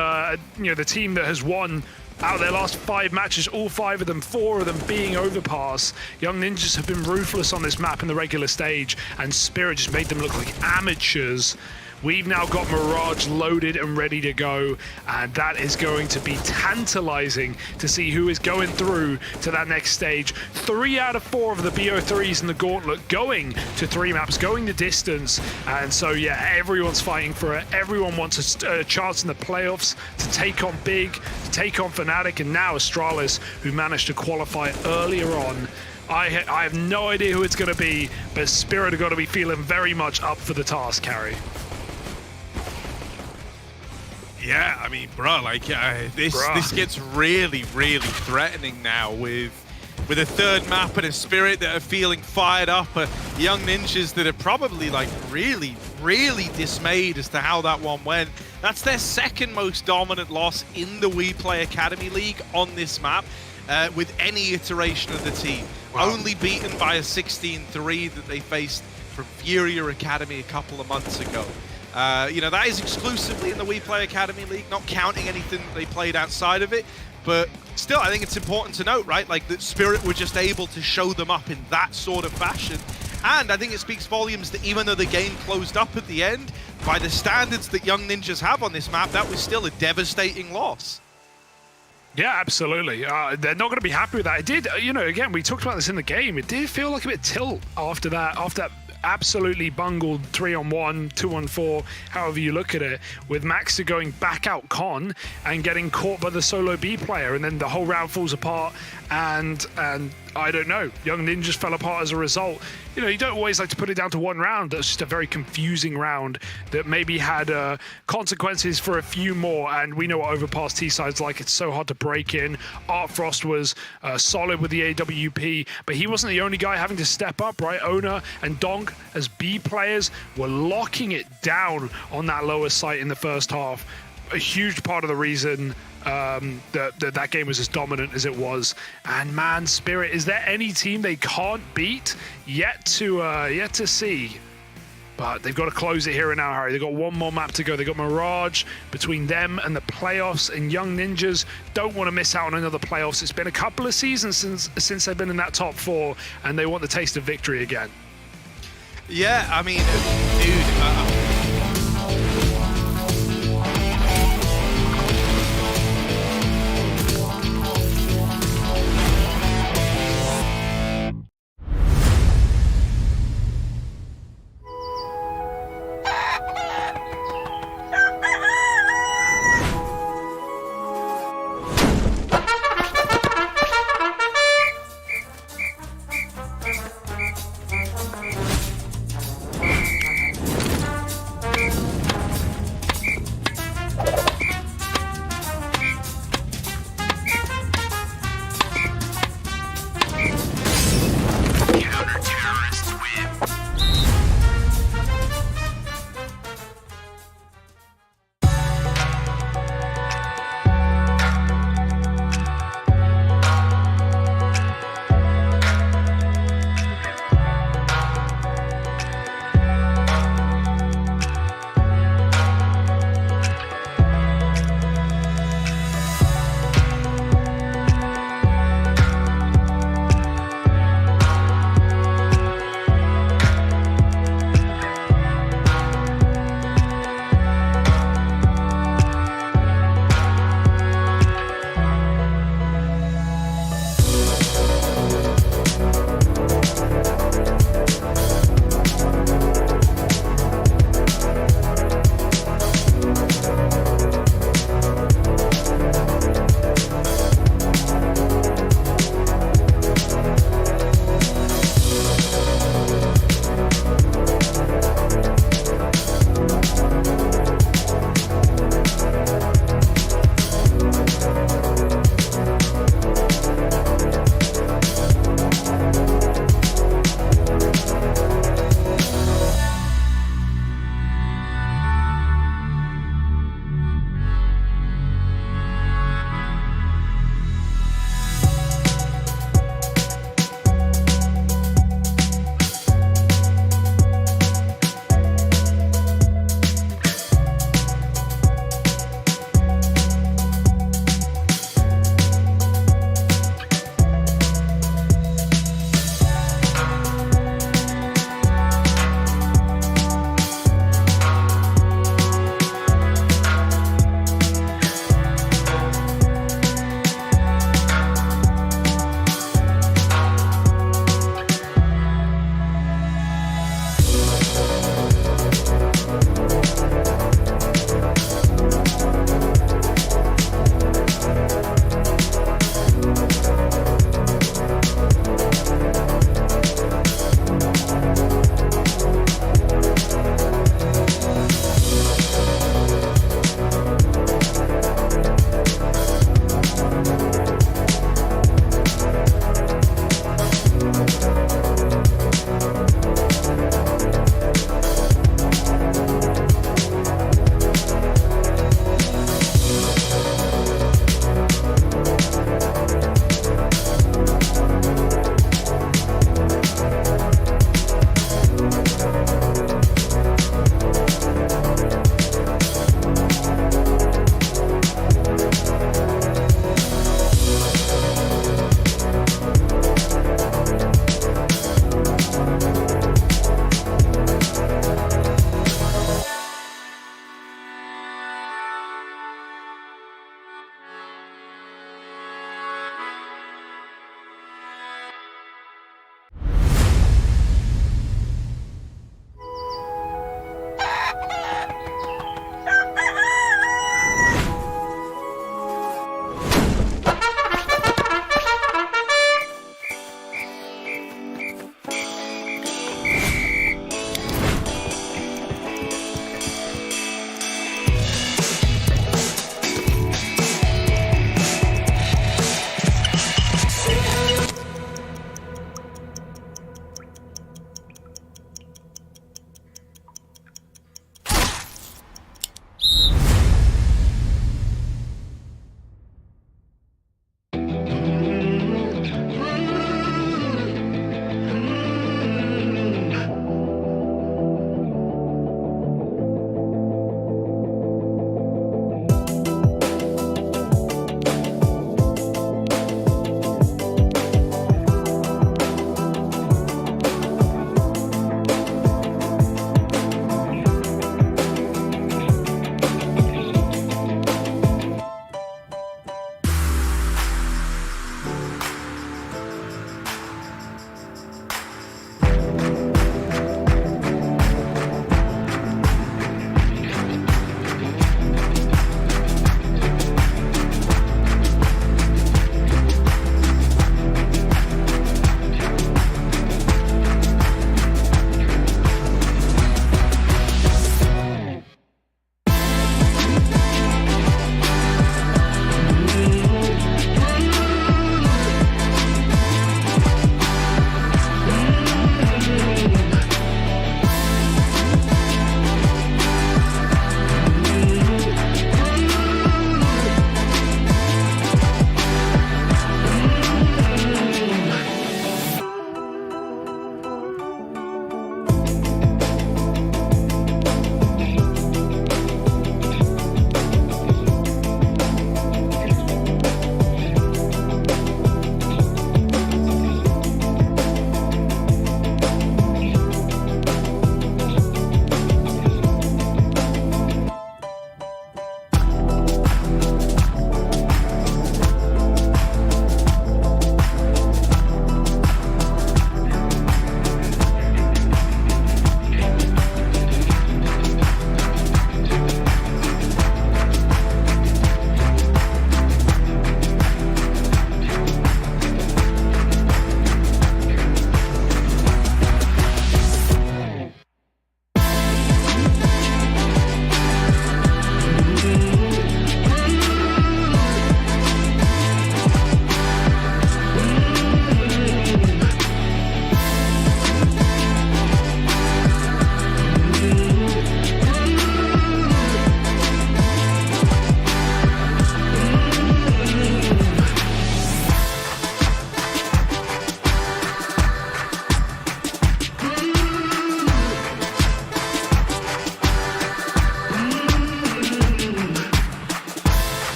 you know, the team that has won out of their last 5 matches, all 5 of them, 4 of them being Overpass. Young Ninjas have been ruthless on this map in the regular stage, and Spirit just made them look like amateurs. We've now got Mirage loaded and ready to go, and that is going to be tantalizing to see who is going through to that next stage. 3 out of 4 of the BO3s in the gauntlet going to 3 maps, going the distance, and so yeah, everyone's fighting for it. Everyone wants a chance in the playoffs to take on Big, to take on Fnatic, and now Astralis, who managed to qualify earlier on. I have no idea who it's going to be, but Spirit are going to be feeling very much up for the task, Carrie. Yeah, I mean, bro, like this gets really, really threatening now with a third map and a Spirit that are feeling fired up, Young Ninjas that are probably like really, really dismayed as to how that one went. That's their second most dominant loss in the WePlay Academy League on this map, with any iteration of the team. Wow. Only beaten by a 16-3 that they faced from Furia Academy a couple of months ago. You know, that is exclusively in the WePlay Academy League, not counting anything that they played outside of it. But still, I think it's important to note, right, like that Spirit were just able to show them up in that sort of fashion. And I think it speaks volumes that even though the game closed up at the end, by the standards that Young Ninjas have on this map, that was still a devastating loss. Yeah, absolutely. They're not going to be happy with that. It did, you know, again, we talked about this in the game. It did feel like a bit tilt after that absolutely bungled 3-on-1, 2-on-4, however you look at it, with Maxer going back out con and getting caught by the solo B player, and then the whole round falls apart, and I don't know, Young Ninjas fell apart as a result. You know, you don't always like to put it down to one round. That's just a very confusing round that maybe had consequences for a few more, and we know what Overpass T-side's like. It's so hard to break in. Art Frost was solid with the AWP, but he wasn't the only guy having to step up, right? Owner and Donk as B players were locking it down on that lower site in the first half. A huge part of the reason that game was as dominant as it was. And man, Spirit, is there any team they can't beat? Yet to see. But they've got to close it here and now, Harry. They've got one more map to go. They've got Mirage between them and the playoffs, and Young Ninjas don't want to miss out on another playoffs. It's been a couple of seasons since they've been in that top 4, and they want the taste of victory again. Yeah, I mean, dude,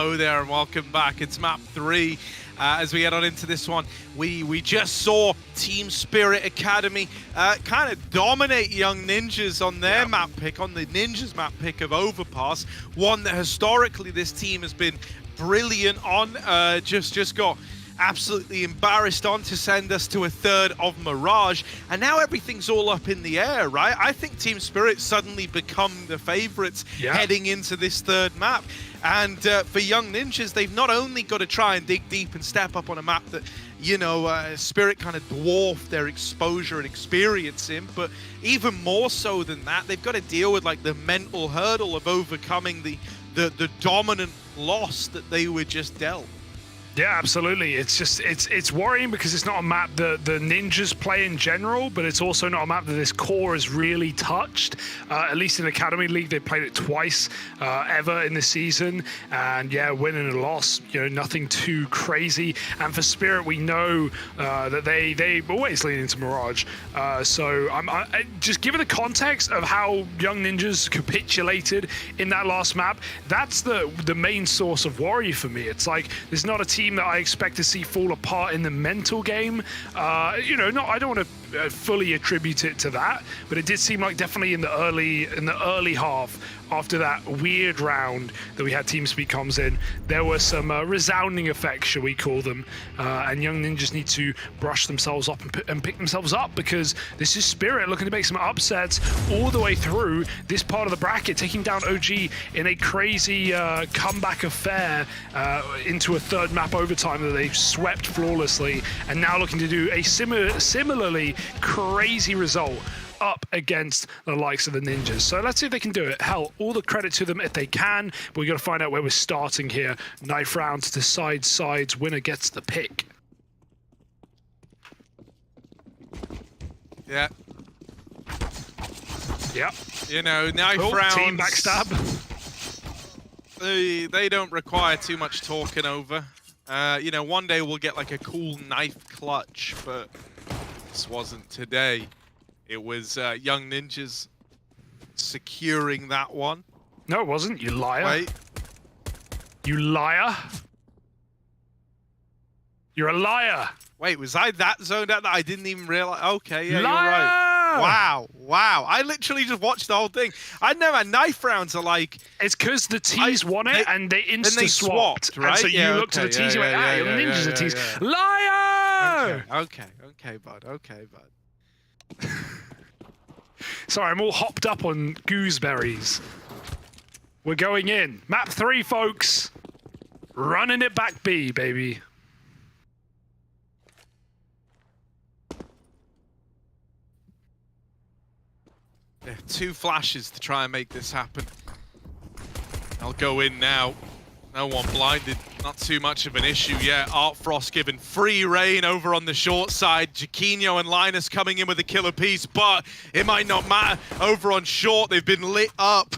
Hello there and welcome back. It's map 3. As we get on into this one, we just saw Team Spirit Academy kind of dominate Young Ninjas on their map pick, on the Ninjas map pick of Overpass, one that historically this team has been brilliant on. Just got absolutely embarrassed on to send us to a third of Mirage, and now everything's all up in the air, right? I think Team Spirit suddenly become the favorites heading into this third map. And for Young Ninjas, they've not only got to try and dig deep and step up on a map that, you know, Spirit kind of dwarfed their exposure and experience in, but even more so than that, they've got to deal with like the mental hurdle of overcoming the dominant loss that they were just dealt. Yeah, absolutely. It's just, it's worrying because it's not a map that the Ninjas play in general, but it's also not a map that this core has really touched. At least in Academy League, they played it twice ever in the season. And yeah, win and a loss, you know, nothing too crazy. And for Spirit, we know that they always lean into Mirage. So I just given the context of how Young Ninjas capitulated in that last map, that's the main source of worry for me. It's like, there's not a team that I expect to see fall apart in the mental game. You know, I don't want to fully attribute it to that, but it did seem like definitely in the early half, after that weird round that we had TeamSpeak comms in, there were some resounding effects, shall we call them, and Young Ninjas need to brush themselves up and pick themselves up, because this is Spirit looking to make some upsets all the way through this part of the bracket, taking down OG in a crazy comeback affair into a third map overtime that they've swept flawlessly, and now looking to do a similarly crazy result up against the likes of the Ninjas. So let's see if they can do it. Hell, all the credit to them if they can, but we got to find out where we're starting here. Knife round to decide sides. Winner gets the pick. Yeah. Yep. You know, knife rounds. Team backstab. They don't require too much talking over. You know, one day we'll get like a cool knife clutch, but this wasn't today. It was Young Ninjas securing that one. No, it wasn't. You liar. Wait. You liar. You're a liar. Wait, was I that zoned out that I didn't even realize? Okay, yeah, liar! You're right. Wow. I literally just watched the whole thing. I know my knife rounds are like... It's because the T's won it and they insta-swapped. Right? And so you looked at the T's and went, Young Ninjas are T's. Liar! Okay, bud. Sorry, I'm all hopped up on gooseberries. We're going in. Map 3, folks. Running it back B, baby. Yeah, 2 flashes to try and make this happen. I'll go in now. No one blinded. Not too much of an issue yet. Art Frost given free reign over on the short side. Jaquinho and Linus coming in with a killer piece, but it might not matter. Over on short, they've been lit up.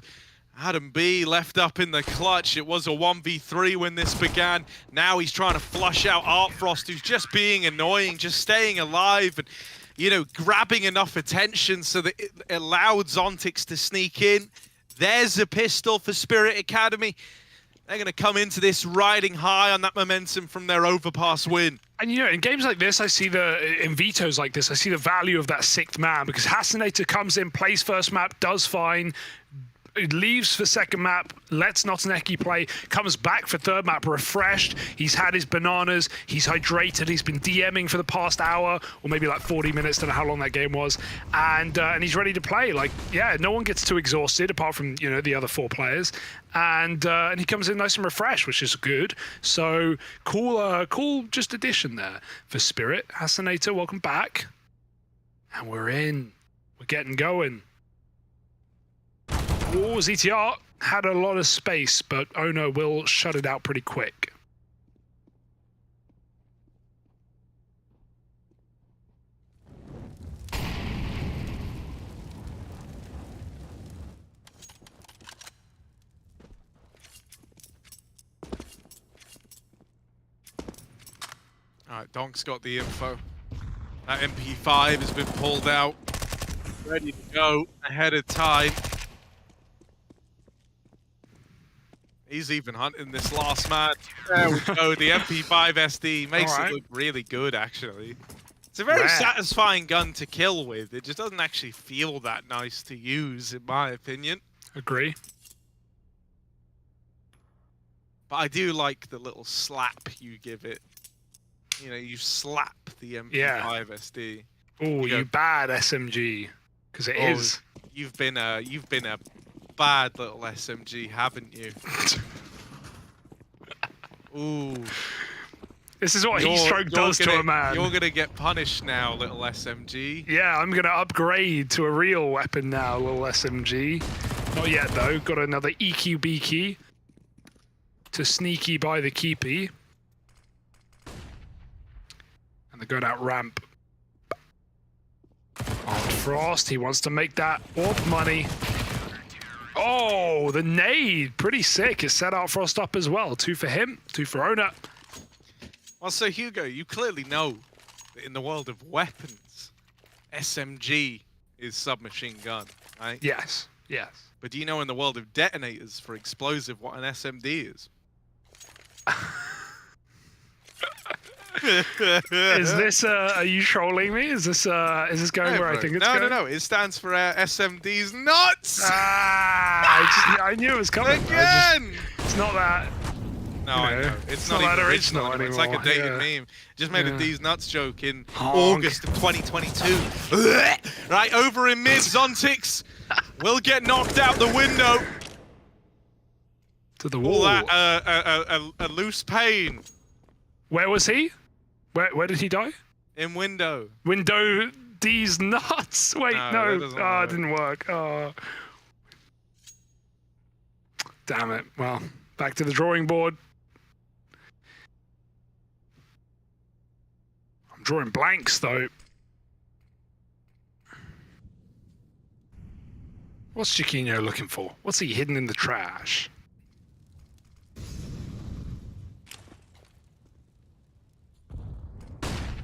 Adam B left up in the clutch. It was a 1v3 when this began. Now he's trying to flush out Art Frost, who's just being annoying, just staying alive and, you know, grabbing enough attention so that it allowed Zontix to sneak in. There's a pistol for Spirit Academy. They're going to come into this riding high on that momentum from their Overpass win. And, you know, in games like this, in vetoes like this, I see the value of that 6th man, because Hassanator comes in, plays first map, does fine, leaves for second map, lets Notaneki play, comes back for third map refreshed. He's had his bananas, he's hydrated, he's been DMing for the past hour, or maybe like 40 minutes, don't know how long that game was, and he's ready to play. Like, yeah, no one gets too exhausted apart from, you know, the other 4 players. And he comes in nice and refreshed, which is good. So cool just addition there for Spirit. Hassanator, welcome back. And we're in. We're getting going. Oh, ZTR had a lot of space, but oh no, will shut it out pretty quick. Alright, Donk's got the info. That MP5 has been pulled out. Ready to go ahead of time. He's even hunting this last man. There we go. The MP5 SD makes it look really good, actually. It's a very satisfying gun to kill with. It just doesn't actually feel that nice to use, in my opinion. Agree. But I do like the little slap you give it. You know, you slap the MP5 SD. Oh, you bad SMG, because it is. You've been a bad little SMG, haven't you? Ooh. This is what heat-stroke does to a man. You're gonna get punished now, little SMG. Yeah, I'm gonna upgrade to a real weapon now, little SMG. Not yet though. Got another EQB key to sneaky by the keepy. And they're going out ramp. On Frost, he wants to make that AWP money. Oh, the nade, pretty sick. It set out Frost up as well. 2 for him, 2 for Owner. Well, so Hugo, you clearly know that in the world of weapons, SMG is submachine gun, right? Yes, yes. But do you know in the world of detonators for explosive what an SMD is? Is this, are you trolling me? Is this going where I think it's going? No. It stands for SMD's nuts! I knew it was coming. Again! It's not that. No, I know. It's not even original anymore. It's like a dated meme. Just made a D's nuts joke in August of 2022. Right, over in mid, Zontix will get knocked out the window. To the wall. All that, a loose pane. Where was he? Where did he die? In window. Window D's nuts. Wait, no. Oh, it didn't work. Oh. Damn it. Well, back to the drawing board. I'm drawing blanks, though. What's Chiquinho looking for? What's he hidden in the trash?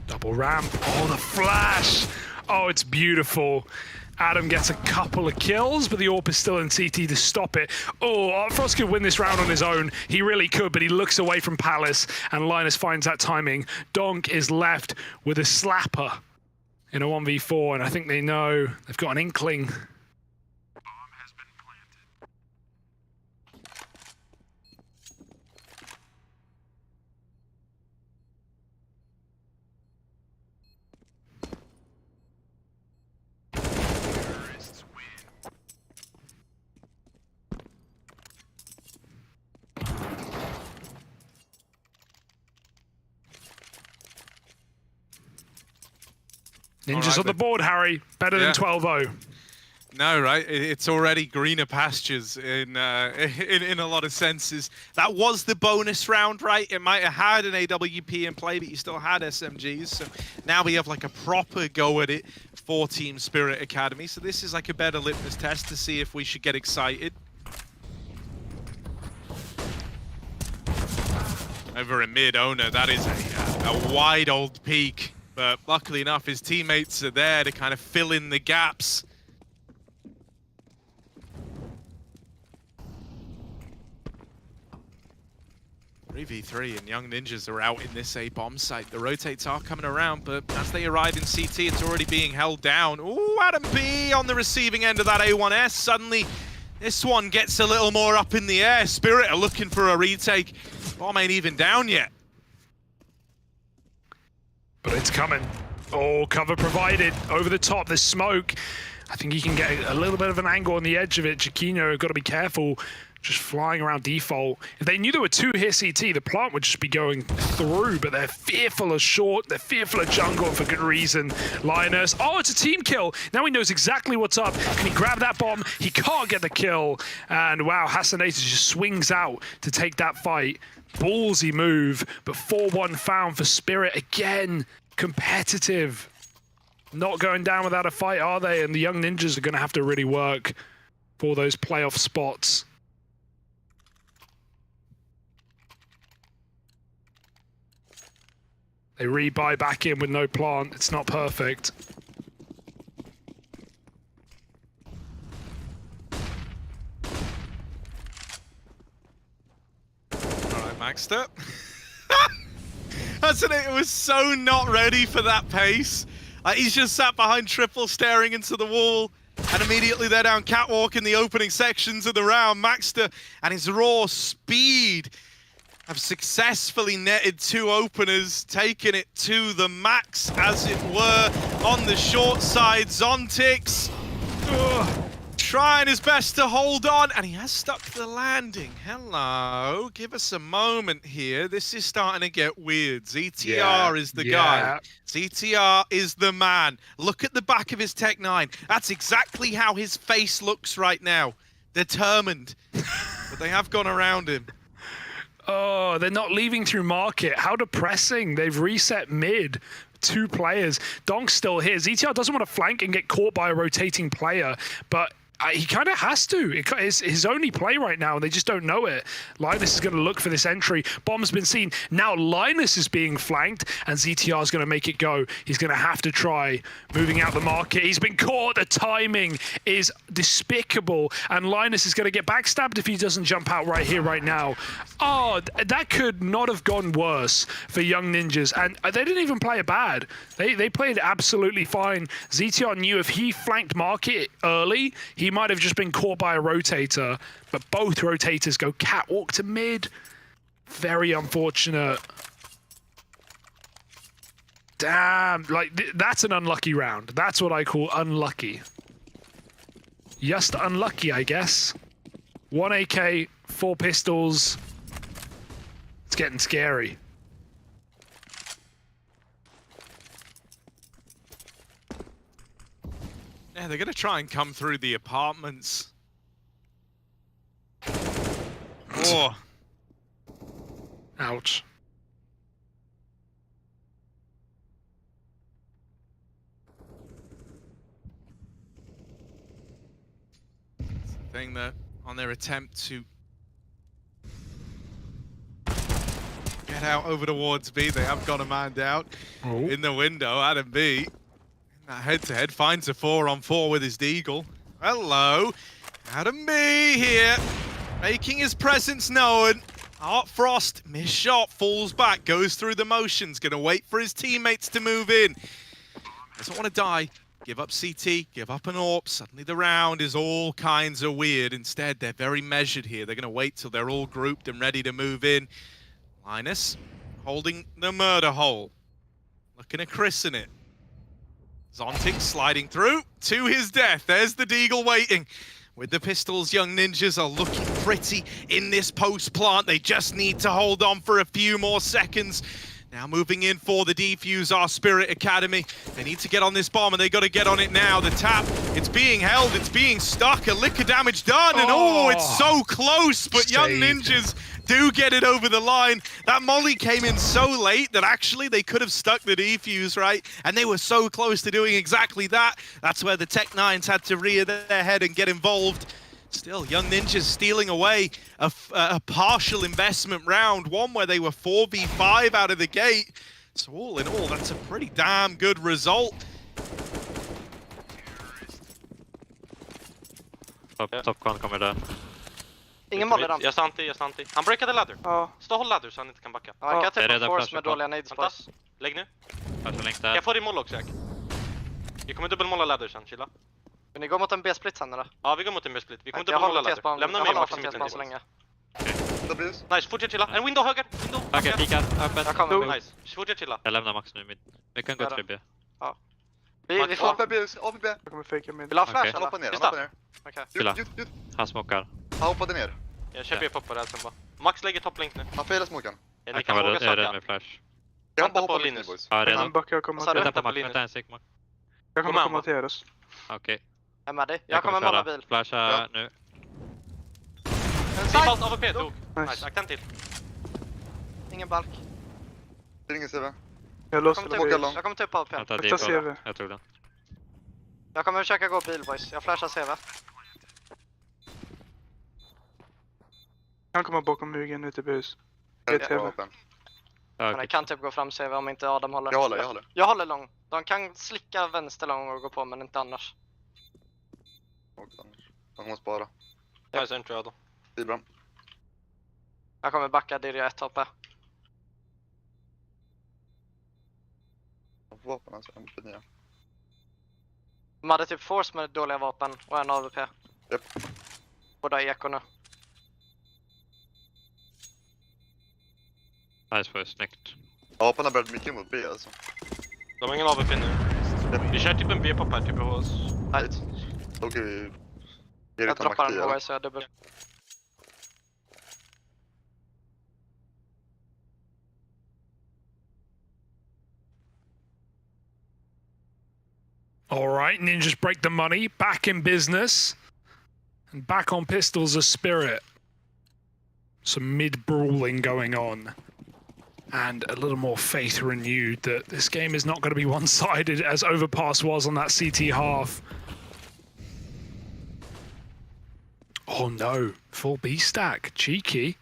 Double ramp. Oh, the flash. Oh, it's beautiful. Adam gets a couple of kills, but the AWP is still in CT to stop it. Oh, Frost could win this round on his own. He really could, but he looks away from Palace, and Linus finds that timing. Donk is left with a slapper in a 1v4, and I think they know. They've got an inkling. Ninjas on the board, Harry. Better than 12-0. No, right? It's already greener pastures in a lot of senses. That was the bonus round, right? It might have had an AWP in play, but you still had SMGs. So now we have like a proper go at it for Team Spirit Academy. So this is like a better litmus test to see if we should get excited. Over in mid, Owner, that is a wide old peak. But luckily enough, his teammates are there to kind of fill in the gaps. 3v3 and Young Ninjas are out in this A bomb site. The rotates are coming around, but as they arrive in CT, it's already being held down. Ooh, Adam B on the receiving end of that A1S. Suddenly, this one gets a little more up in the air. Spirit are looking for a retake. Bomb ain't even down yet. But it's coming. Oh, cover provided. Over the top, there's smoke. I think he can get a little bit of an angle on the edge of it. Chiquinho have got to be careful. Just flying around default. If they knew there were 2 here CT, the plant would just be going through, but they're fearful of short, they're fearful of jungle, and for good reason. Linus, oh, it's a team kill. Now he knows exactly what's up. Can he grab that bomb? He can't get the kill. And wow, Hassanator just swings out to take that fight. Ballsy move, but 4-1 found for Spirit again. Competitive. Not going down without a fight, are they? And the Young Ninjas are going to have to really work for those playoff spots. They rebuy back in with no plant. It's not perfect. Maxter. It was so not ready for that pace. He's just sat behind triple staring into the wall. And immediately they're down catwalk in the opening sections of the round. Maxter and his raw speed have successfully netted 2 openers, taking it to the max, as it were, on the short side. Zontix trying his best to hold on, and he has stuck the landing. Hello, give us a moment here. This is starting to get weird. ZTR is the guy. ZTR is the man. Look at the back of his Tech 9. That's exactly how his face looks right now. Determined. But they have gone around him. Oh, they're not leaving through market. How depressing. They've reset mid. 2 players. Donk's still here. ZTR doesn't want to flank and get caught by a rotating player, but he kind of has to. It's his only play right now, and they just don't know it. Linus is going to look for this entry. Bomb's been seen. Now Linus is being flanked, and ZTR is going to make it go. He's going to have to try moving out the market. He's been caught. The timing is despicable, and Linus is going to get backstabbed if he doesn't jump out right here, right now. Oh, that could not have gone worse for Young Ninjas, and they didn't even play it bad. They played absolutely fine. ZTR knew if he flanked market early, he might have just been caught by a rotator, but both rotators go catwalk to mid. Very unfortunate. Damn, like that's an unlucky round. That's what I call unlucky. Just unlucky, I guess. 1 AK, 4 pistols. It's getting scary. Yeah, they're going to try and come through the apartments. Oh. Ouch. Thing that on their attempt to get out over towards B, they have got a man down in the window. Adam B. That head-to-head finds a 4-on-4 with his Deagle. Hello, Adam B here, making his presence known. Art Frost, missed shot, falls back, goes through the motions, gonna wait for his teammates to move in. Doesn't want to die, give up CT, give up an AWP. Suddenly the round is all kinds of weird. Instead, they're very measured here. They're gonna wait till they're all grouped and ready to move in. Linus holding the murder hole, looking to christen it. Zontix sliding through to his death. There's the Deagle waiting. With the pistols, Young Ninjas are looking pretty in this post plant. They just need to hold on for a few more seconds. Now moving in for the defuse, our Spirit Academy. They need to get on this bomb, and they got to get on it now. The tap, it's being held, it's being stuck. A lick of damage done, and it's so close, but Young Ninjas do get it over the line. That molly came in so late that actually they could have stuck the defuse, right? And they were so close to doing exactly that. That's where the Tech 9s had to rear their head and get involved. Still, Young Ninjas stealing away a partial investment round, one where they were 4v5 out of the gate. So all in all, that's a pretty damn good result. Top con kommer där. Ingen moll redan. Jag är anti. Han breakade ladder. Ja. Stå och håll ladder så han inte kan backa. Ja, jag kan ta force med dåliga nades på. Lägg nu. Jag får din moll också, Jack. Vi kommer dubbelmolla ladder sen, chilla. Men ni går mot en B-split sen eller? Ja, vi går mot en B-split. Vi kommer dubbelmolla ladder. Lämna mig Max i mitten så länge. Nice, fortsätt chilla. En window höger. Okej, kika. Öppet. Jag kommer. Nice. Fortsätt chilla. Jag lämnar Max nu. Vi kan gå 3B. Ja. Vi får APB. Jag kommer fejka min. Vill ha flash? Han hoppar ner. Okej. Chilla. Han smokar. Han hoppade ner. Jag kör B-pop på det här sen bara. Max lägger topplink nu. Han failar smoken. Jag kan vara rädd med flash. Jag bara hoppa Linus, boys. Ja, redan. Han backar och kommer Vänta Max, vänta en sek Max. Jag kommer komma till oss. Okej. Jag är med dig. Jag kommer måla bil. Flasha nu. Default AWP dog. Nice, akten till. Ingen balk. Det är ingen CV. Jag låser det. Jag kommer ta upp AWP. Akta CV. Jag tog den. Jag kommer försöka gå bil boys. Jag flashar CV. Han kommer bakom myggen ute i bus. Men jag kan typ gå fram CV om inte Adam håller. Jag håller lång. De kan slicka vänster lång och gå på, men inte annars. De kommer spara. Jag är inte Adam. Det är bra. Jag kommer backa, det är 1 HP. Vapen alltså, MP9. De hade typ force med dåliga vapen och en AWP. Japp. Båda eko nu. Nice boys, snyggt. Vapen har börjat mycket mot B alltså. De har ingen AWP nu. Vi kör typ en B-pop här, typ hos... Right. Då kan vi... Jag droppar en HV så jag dubbel. All right, Ninjas break the money, back in business. And back on pistols as Spirit. Some mid-brawling going on. And a little more faith renewed that this game is not going to be one-sided as Overpass was on that CT half. Oh no, full B stack, cheeky.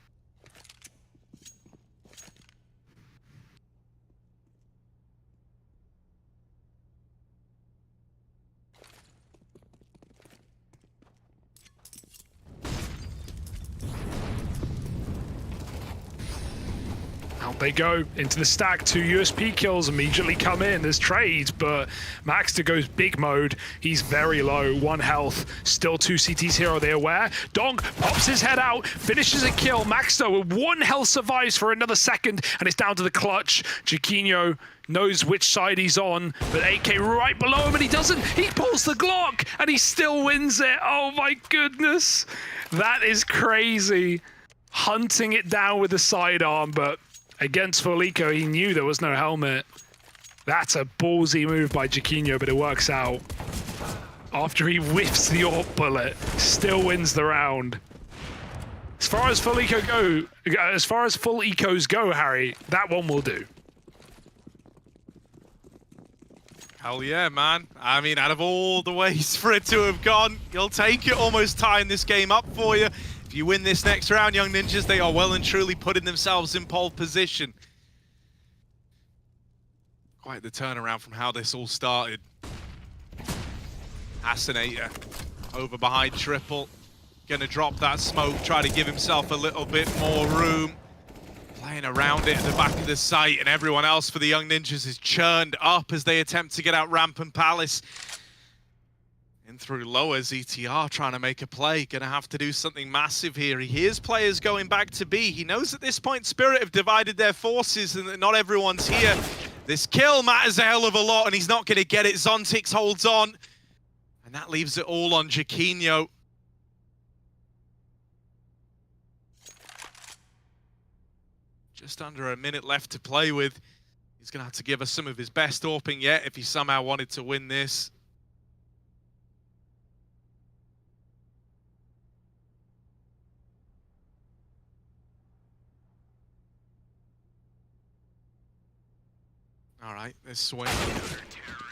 Out they go into the stack. 2 USP kills immediately come in. There's trades, but Maxter goes big mode. He's very low, 1 health. Still 2 CTs here. Are they aware? Donk pops his head out, finishes a kill. Maxter with 1 health survives for another second, and it's down to the clutch. Jaquinho knows which side he's on, but AK right below him, and he doesn't. He pulls the Glock, and he still wins it. Oh my goodness. That is crazy. Hunting it down with the sidearm, but against Folico, he knew there was no helmet. That's a ballsy move by Jaquinho, but it works out. After he whiffs the AWP bullet, still wins the round. As far as full ecos go, Harry, that one will do. Hell yeah, man. I mean, out of all the ways for it to have gone, you'll take it, almost tying this game up for you. If you win this next round, Young Ninjas, they are well and truly putting themselves in pole position. Quite the turnaround from how this all started. Assassinator over behind Triple. Gonna drop that smoke, try to give himself a little bit more room. Playing around it at the back of the site, and everyone else for the Young Ninjas is churned up as they attempt to get out Ramp and Palace. In through lower, ZTR trying to make a play. Gonna have to do something massive here. He hears players going back to B. He knows at this point Spirit have divided their forces and that not everyone's here. This kill matters a hell of a lot, and he's not gonna get it. Zontix holds on. And that leaves it all on Jaquinho. Just under a minute left to play with. He's gonna have to give us some of his best AWPing yet if he somehow wanted to win this. All right, this swing.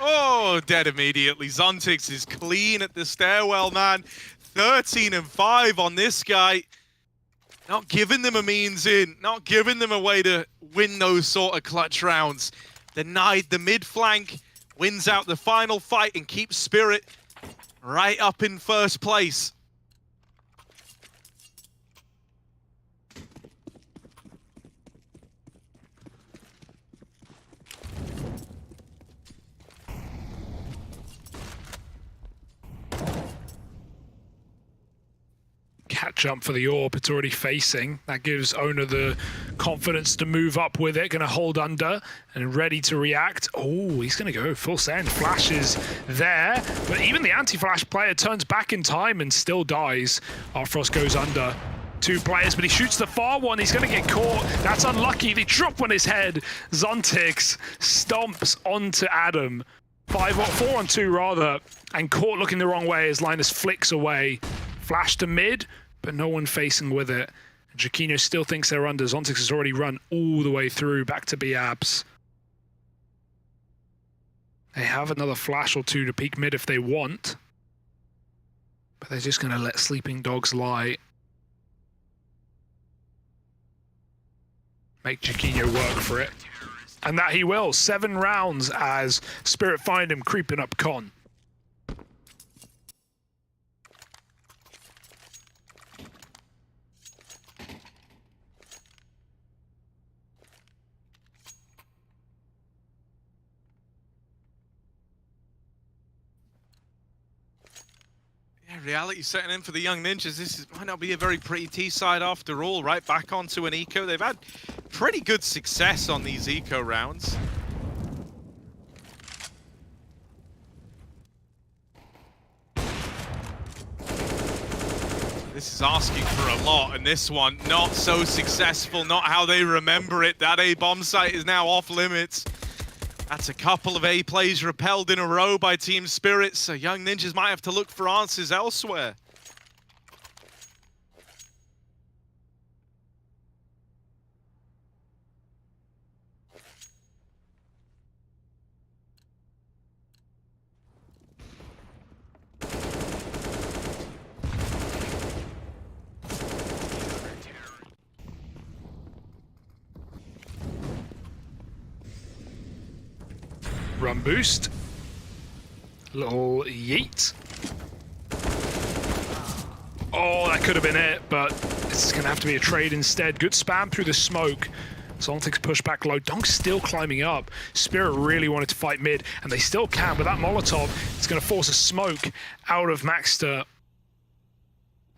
Oh, dead immediately. Zontix is clean at the stairwell, man. 13 and 5 on this guy. Not giving them a means in, not giving them a way to win those sort of clutch rounds. Denied the mid flank, wins out the final fight and keeps Spirit right up in first place. Cat jump for the AWP, it's already facing. That gives owner the confidence to move up with it, gonna hold under and ready to react. Oh, he's gonna go full send. Flash is there, but even the anti-flash player turns back in time and still dies. Arfrost goes under. 2 players, but he shoots the far one. He's gonna get caught. That's unlucky. They drop on his head. Zontix stomps onto Adam. 4 on 2 rather, and caught looking the wrong way as Linus flicks away. Flash to mid, but no one facing with it. Jaquinho still thinks they're under. Zontix has already run all the way through back to B-Abs. They have another flash or 2 to peek mid if they want, but they're just going to let sleeping dogs lie. Make Jaquinho work for it. And that he will. 7 rounds as Spirit find him creeping up con. reality setting in for the Young Ninjas. Might not be a very pretty T-side after all, right? Back onto an eco. They've had pretty good success on these eco rounds. This is asking for a lot, and this one not so successful, not how they remember it. That A-bomb site is now off limits. That's a couple of A plays repelled in a row by Team Spirit, so Young Ninjas might have to look for answers elsewhere. Run boost. Little yeet. Oh, that could have been it, but it's going to have to be a trade instead. Good spam through the smoke. Zontic's push back low. Donk's still climbing up. Spirit really wanted to fight mid, and they still can, but that Molotov is going to force a smoke out of Maxter.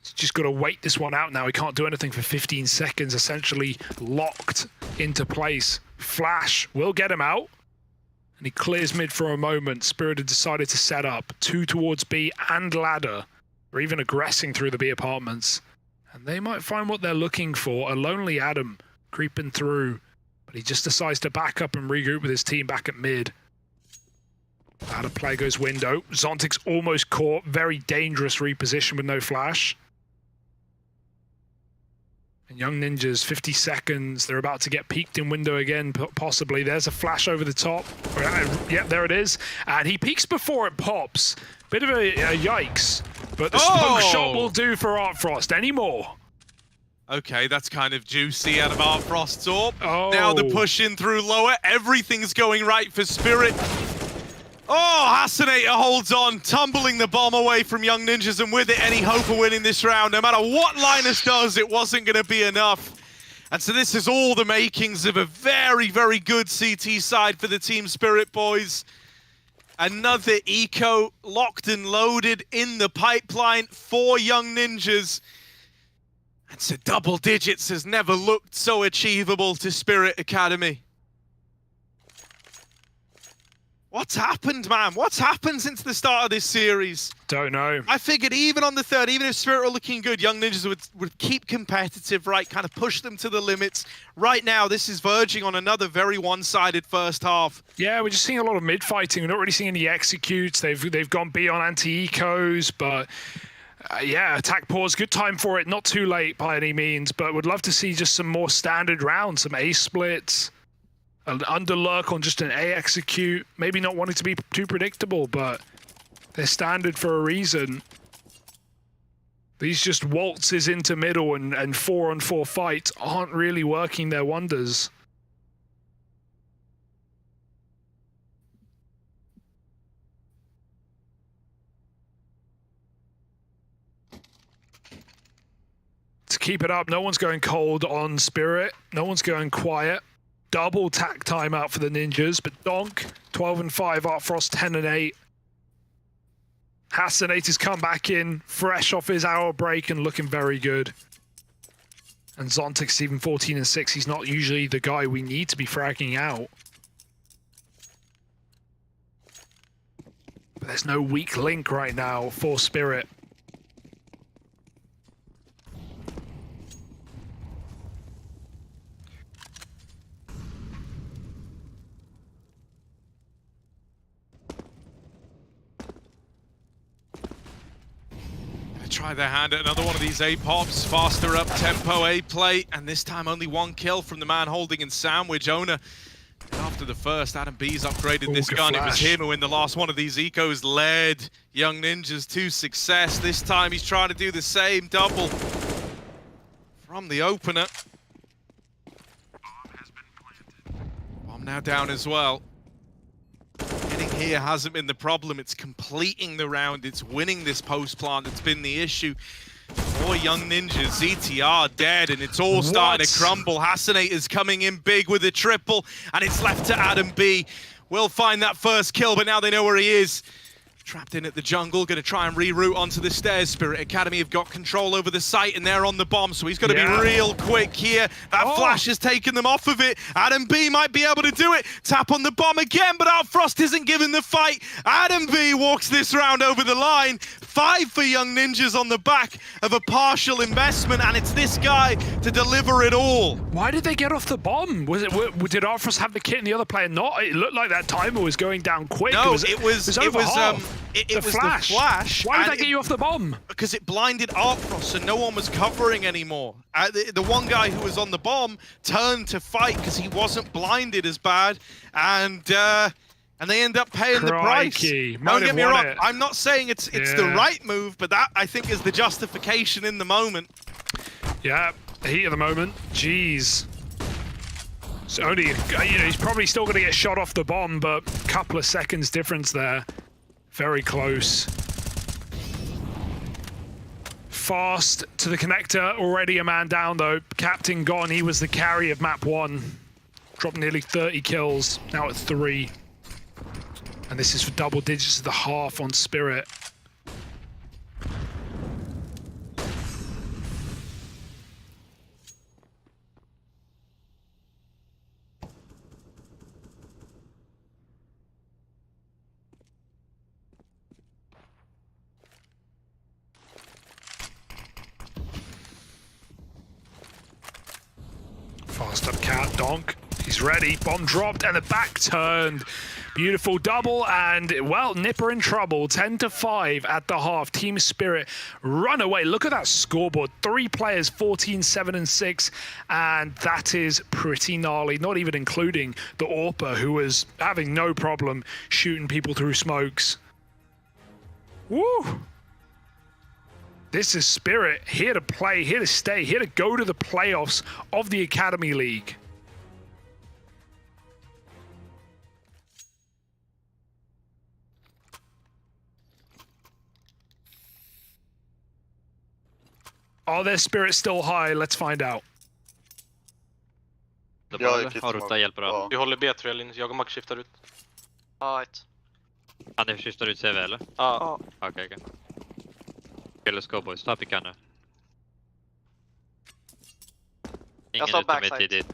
He's just got to wait this one out now. He can't do anything for 15 seconds, essentially locked into place. Flash will get him out. And he clears mid for a moment. Spirit had decided to set up 2 towards B and ladder, or even aggressing through the B apartments. And they might find what they're looking for. A lonely Adam creeping through, but he just decides to back up and regroup with his team back at mid. Out of play goes window. Zontic's almost caught. Very dangerous reposition with no flash. And Young Ninjas, 50 seconds. They're about to get peeked in window again, possibly. There's a flash over the top. Yeah, there it is. And he peeks before it pops. Bit of a yikes. But the smoke shot will do for Artfrost. Any more? Okay, that's kind of juicy out of Artfrost's AWP. Now the push in through lower. Everything's going right for Spirit. Oh, Hasanator holds on, tumbling the bomb away from Young Ninjas, and with it, any hope of winning this round. No matter what Linus does, it wasn't going to be enough. And so this is all the makings of a very, very good CT side for the Team Spirit boys. Another eco locked and loaded in the pipeline for Young Ninjas. And so double digits has never looked so achievable to Spirit Academy. What's happened, man? What's happened since the start of this series? Don't know. I figured even on the third, even if Spirit were looking good, Young Ninjas would keep competitive, right? Kind of push them to the limits. Right now, this is verging on another very one-sided first half. Yeah, we're just seeing a lot of mid-fighting. We're not really seeing any executes. They've gone B on anti-ecos, but yeah, attack pause. Good time for it. Not too late by any means, but would love to see just some more standard rounds, some A splits. An underlurk on just an A execute. Maybe not wanting to be too predictable, but they're standard for a reason. These just waltzes into middle and 4-on-4 fights aren't really working their wonders. To keep it up, no one's going cold on Spirit. No one's going quiet. Double tack timeout for the Ninjas, but Donk, 12 and 5, Artfrost 10 and 8. Hasanator's come back in, fresh off his hour break and looking very good. And Zontic's even 14 and 6. He's not usually the guy we need to be fragging out. But there's no weak link right now for Spirit. Try their hand at another one of these A-pops, faster up tempo A-play, and this time only 1 kill from the man holding in sandwich. Owner, after the first, Adam B's upgraded this gun. It was him who in the last one of these ecos led Young Ninjas to success. This time he's trying to do the same, double from the opener. Bomb now down as well. Getting here hasn't been the problem, it's completing the round, it's winning this post plant that's been the issue for Young Ninjas. ZTR dead, and it's all starting to crumble. Hasanator's coming in big with a triple, and it's left to Adam B. Will find that first kill, but now they know where he is. Trapped in at the jungle, going to try and reroute onto the stairs. Spirit Academy have got control over the site and they're on the bomb, so he's got to be real quick here. That flash has taken them off of it. Adam B might be able to do it. Tap on the bomb again, but Outfrost isn't giving the fight. Adam B walks this round over the line. 5 for Young Ninjas on the back of a partial investment, and it's this guy to deliver it all. Why did they get off the bomb? Did Outfrost have the kit and the other player not? It looked like that timer was going down quick. No, it was the flash. Why did that get you off the bomb? Because it blinded Outfrost, so no one was covering anymore. The one guy who was on the bomb turned to fight because he wasn't blinded as bad, and they end up paying the price. Don't get me wrong, I'm not saying it's the right move, but that, I think, is the justification in the moment. Yeah, the heat of the moment. Jeez. So only, he's probably still going to get shot off the bomb, but a couple of seconds difference there. Very close. Fast to the connector, already a man down though. Captain gone, he was the carry of map 1. Dropped nearly 30 kills, now at 3. And this is for double digits of the half on Spirit. Fast up Cat, Donk. He's ready. Bomb dropped and the back turned. Beautiful double, and well, Nipper in trouble. 10-5 at the half. Team Spirit run away. Look at that scoreboard. 3 players, 14, 7, and 6, and that is pretty gnarly. Not even including the AWPer, who was having no problem shooting people through smokes. Woo! This is Spirit, here to play, here to stay, here to go to the playoffs of the Academy League. Are their spirits still high? Let's find out. Jag är Ruta hjälper av. Vi håller B3 linje, jag och Max skiftar ut. Right. Ni skiftar ut CV eller? Ja. Okej. Let's go boys, ta picka nu. Ingen ute med tidigt.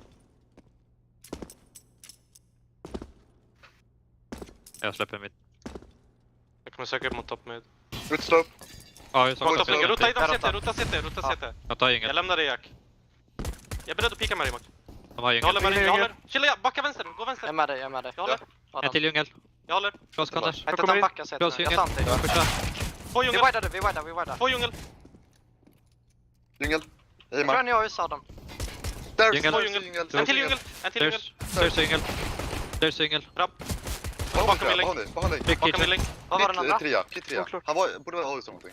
Jag släpper mitt. Jag kommer söka upp mot topp med. Utstopp. Ja, jag såg det. Ruta CT. Jag tar ingen. Jag lämnar dig, Jack. Jag är beredd att pika med dig, Max. De har ingen. Jag håller med dig, jag håller. Chilla, backa vänster, gå vänster. Jag är med dig. Jag håller. En till djungel. Jag håller. Close contest. Jag tar backa CT. Jag sant dig. Två djungel. Vi widar. Två djungel. Djungel. Jag tror ni har ju Saddam. Djungel. En till djungel. There's djungel. Rapp. Bakom min länk. Bakom min länk. Vad var den andra? P3. Han borde vara August någonting.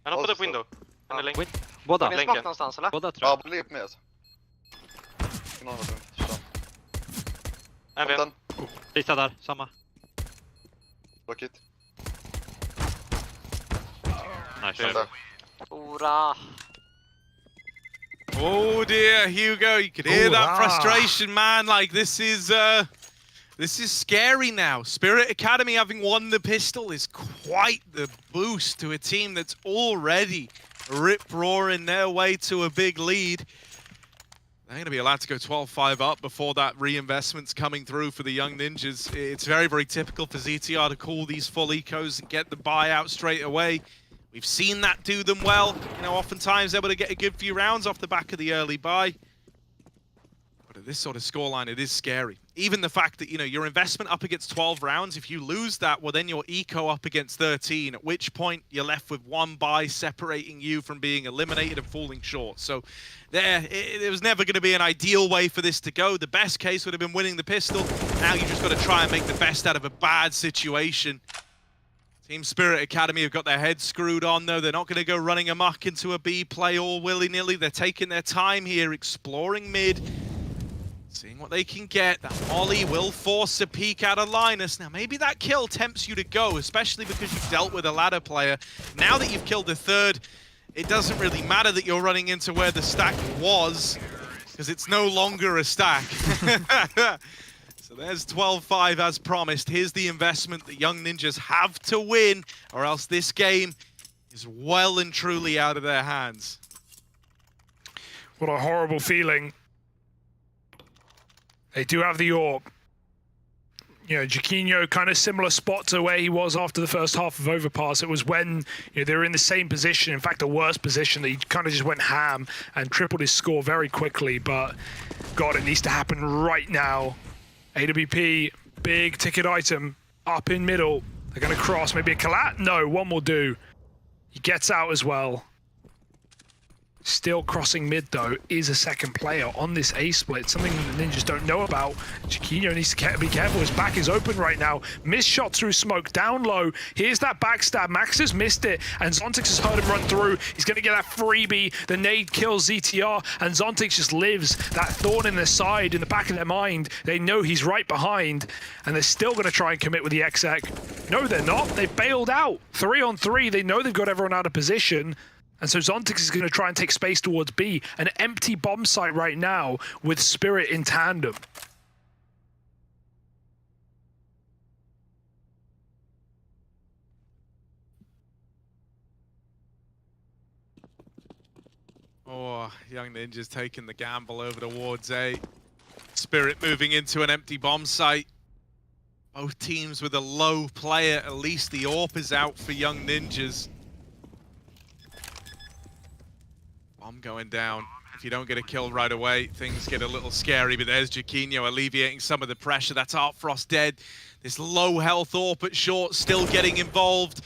Han hoppade upp window. Han är länk. Båda. Finns smoke någonstans eller? Båda tror jag. Ja, lep med oss. En ven. Sista där, samma. Rocket. Nice. Ora. Oh dear, Hugo, you can hear that frustration, man. Like, this is scary now. Spirit Academy, having won the pistol, is quite the boost to a team that's already rip-roaring their way to a big lead. They're going to be allowed to go 12-5 up before that reinvestment's coming through for the Young Ninjas. It's very, very typical for ZTR to call these full ecos and get the buyout straight away. We've seen that do them well. Oftentimes able to get a good few rounds off the back of the early buy. But at this sort of scoreline, it is scary. Even the fact that, your investment up against 12 rounds, if you lose that, well, then your eco up against 13, at which point you're left with 1 buy separating you from being eliminated and falling short. So it was never going to be an ideal way for this to go. The best case would have been winning the pistol. Now you just got to try and make the best out of a bad situation. Team Spirit Academy have got their heads screwed on, though. They're not going to go running amok into a B play all willy-nilly. They're taking their time here, exploring mid, seeing what they can get. That molly will force a peek out of Linus. Now, maybe that kill tempts you to go, especially because you've dealt with a ladder player. Now that you've killed the third, it doesn't really matter that you're running into where the stack was, because it's no longer a stack. So So there's 12-5 as promised. Here's the investment the Young Ninjas have to win, or else this game is well and truly out of their hands. What a horrible feeling. They do have the AWP. You know, Jaquinho, kind of similar spot to where he was after the first half of Overpass. It was when they were in the same position, in fact, a worse position, that he kind of just went ham and tripled his score very quickly. But, God, it needs to happen right now. AWP, big ticket item, up in middle. They're going to cross, maybe a collat? No, one will do. He gets out as well. Still crossing mid, though, is a second player on this A split. Something that the Ninjas don't know about. Jaquinho needs to be careful. His back is open right now. Missed shot through smoke, down low. Here's that backstab. Max has missed it, and Zontix has heard him run through. He's going to get that freebie. The nade kills ZTR, and Zontix just lives. That thorn in their side, in the back of their mind. They know he's right behind, and they're still going to try and commit with the exec. No, they're not. They've bailed out. 3-on-3. They know they've got everyone out of position. And so Zontix is going to try and take space towards B. An empty bomb site right now with Spirit in tandem. Oh, Young Ninjas taking the gamble over towards A. Spirit moving into an empty bomb site. Both teams with a low player. At least the AWP is out for Young Ninjas. Bomb going down. If you don't get a kill right away, things get a little scary, but there's Jaquinho alleviating some of the pressure. That's Artfrost dead. This low health AWP at short still getting involved.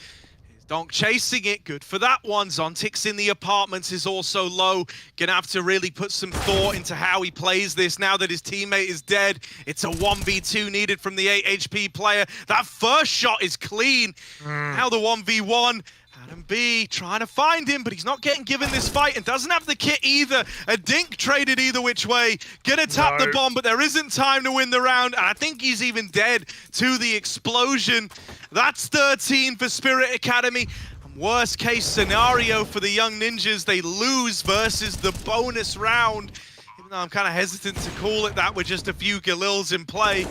Here's Donk chasing it. Good for that one. Zontix in the apartments is also low. Gonna have to really put some thought into how he plays this now that his teammate is dead. It's a 1v2 needed from the 8 HP player. That first shot is clean. Now the 1v1. Adam B trying to find him, but he's not getting given this fight and doesn't have the kit either. A dink traded either which way. Gonna tap the bomb, but there isn't time to win the round. And I think he's even dead to the explosion. That's 13 for Spirit Academy. And worst case scenario for the Young Ninjas, they lose versus the bonus round. Even though I'm kind of hesitant to call it that with just a few Galils in play.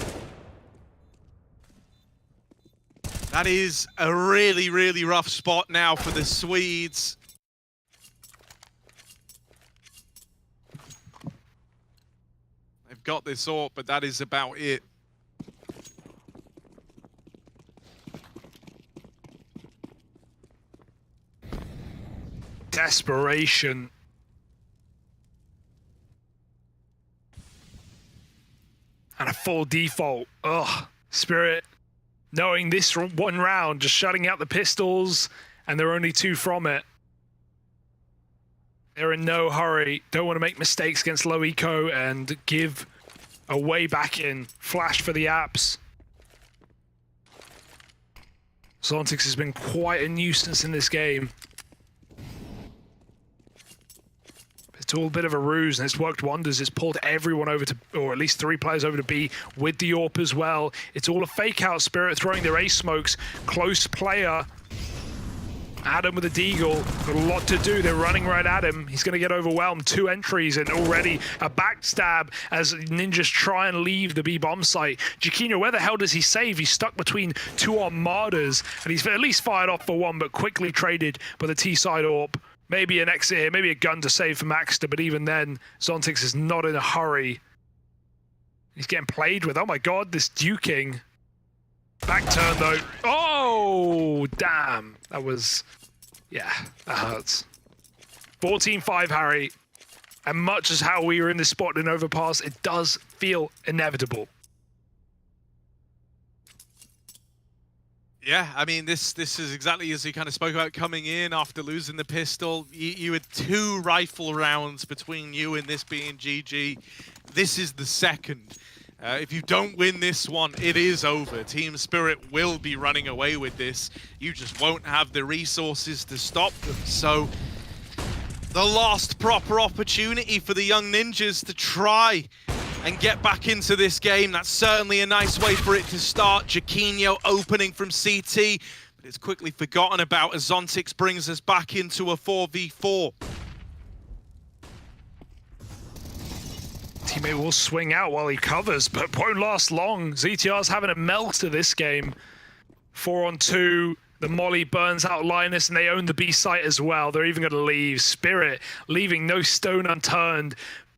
That is a really, really rough spot now for the Swedes. They've got this AWP, but that is about it. Desperation. And a full default. Ugh, Spirit. Knowing this one round, just shutting out the pistols, and there are only 2 from it. They're in no hurry. Don't want to make mistakes against low eco and give a way back in. Flash for the apps. Zontix has been quite a nuisance in this game. It's all a bit of a ruse, and it's worked wonders. It's pulled everyone over to, or at least 3 players over to B with the AWP as well. It's all a fake out. Spirit throwing their ace smokes. Close player. Adam with a deagle. Got a lot to do. They're running right at him. He's going to get overwhelmed. 2 entries and already a backstab as Ninjas try and leave the B bomb site. Jaquinho, where the hell does he save? He's stuck between 2 armadas, and he's at least fired off for 1, but quickly traded by the T-side AWP. Maybe an exit here, maybe a gun to save for Maxter, but even then, Zontix is not in a hurry. He's getting played with. Oh my god, this duking. Back turn though. Oh, damn. That was, yeah, that hurts. 14-5, Harry. And much as how we were in this spot in Overpass, it does feel inevitable. Yeah, I mean, this is exactly as you kind of spoke about coming in after losing the pistol. You had 2 rifle rounds between you and this being GG. This is the second. If you don't win this one, it is over. Team Spirit will be running away with this. You just won't have the resources to stop them. So, the last proper opportunity for the Young Ninjas to try and get back into this game. That's certainly a nice way for it to start. Jaquinho opening from CT, but it's quickly forgotten about as Zontix brings us back into a 4v4. teammate will swing out while he covers, but won't last long. ZTR's having a melt of this game. 4-on-2. The molly burns out Linus, and they own the B site as well. They're even going to leave. Spirit leaving no stone unturned,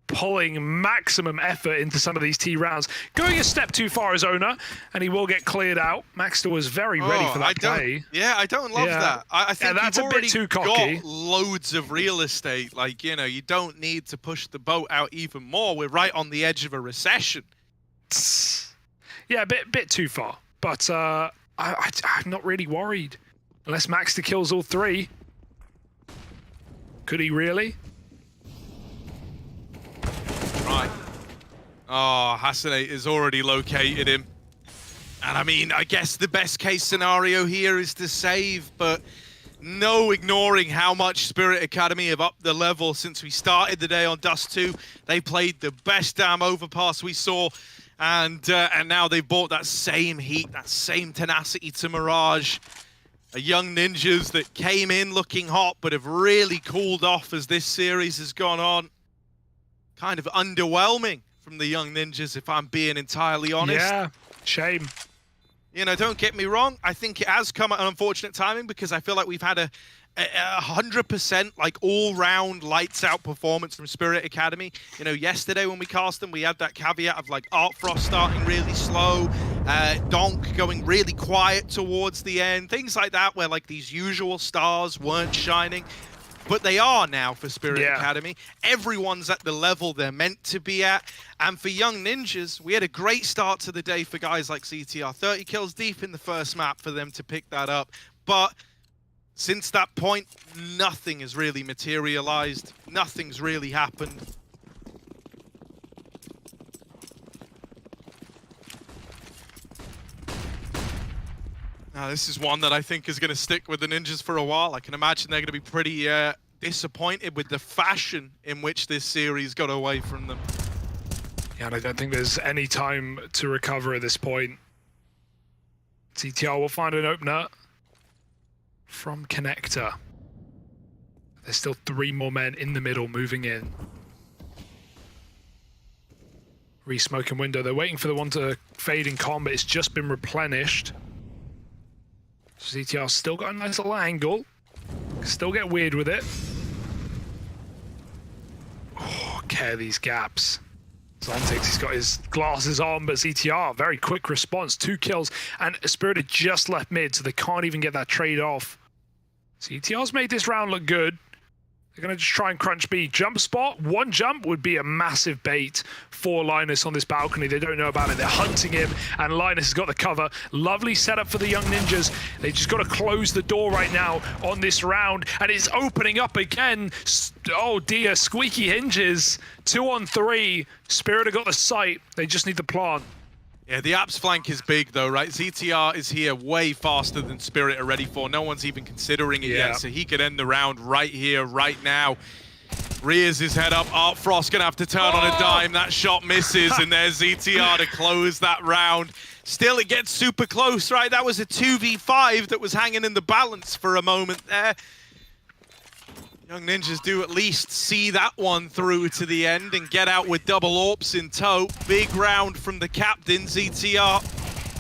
pulling maximum effort into some of these T rounds. Going a step too far as owner, and he will get cleared out. Maxter was very ready for that play. Yeah, I don't love that. I think that's you've a bit already too cocky. got loads of real estate. Like, you know, you don't need to push the boat out even more. We're right on the edge of a recession. Yeah, a bit too far. But I'm not really worried. Unless Maxter kills all 3. Could he really? Right. Oh, Hassanate has already located him. And I mean, I guess the best case scenario here is to save, but no ignoring how much Spirit Academy have upped the level since we started the day on Dust 2. They played the best damn overpass we saw, and now they've brought that same heat, that same tenacity to Mirage. A young ninjas that came in looking hot, but have really cooled off as this series has gone on. Kind of underwhelming from the young ninjas, if I'm being entirely honest. Yeah, shame. You know, don't get me wrong. I think it has come at an unfortunate timing because I feel like we've had a 100% like all-round lights-out performance from Spirit Academy. You know, yesterday when we cast them, we had that caveat of like Art Frost starting really slow, Donk going really quiet towards the end, things like that, where like these usual stars weren't shining. But they are now for Spirit Academy. Everyone's at the level they're meant to be at. And for young ninjas, we had a great start to the day for guys like CTR. 30 kills deep in the first map for them to pick that up. But since that point, nothing has really materialized. Nothing's really happened. Now, this is one that I think is going to stick with the ninjas for a while. I can imagine they're going to be pretty disappointed with the fashion in which this series got away from them. Yeah, and I don't think there's any time to recover at this point. CTR will find an opener from Connector. There's still 3 more men in the middle moving in. Re-smoking window. They're waiting for the one to fade in combat. It's just been replenished. CTR still got a nice little angle. Still get weird with it. Oh, care these gaps. Zontix, he's got his glasses on, but ZTR, very quick response. 2 kills, and Spirit had just left mid, so they can't even get that trade off. ZTR's made this round look good. They're going to just try and crunch B. Jump spot, 1 jump would be a massive bait for Linus on this balcony. They don't know about it. They're hunting him, and Linus has got the cover. Lovely setup for the young ninjas. They just got to close the door right now on this round, and it's opening up again. Oh dear, squeaky hinges. 2 on 3. Spirit have got the sight. They just need the plant. Yeah, the Apps flank is big though, right? ZTR is here way faster than Spirit are ready for. No one's even considering it yet, so he could end the round right here, right now. Rears his head up. Art Frost gonna have to turn on a dime. That shot misses, and there's ZTR to close that round. Still, it gets super close, right? That was a 2v5 that was hanging in the balance for a moment there. Young ninjas do at least see that one through to the end and get out with double AWPs in tow. Big round from the captain, ZTR,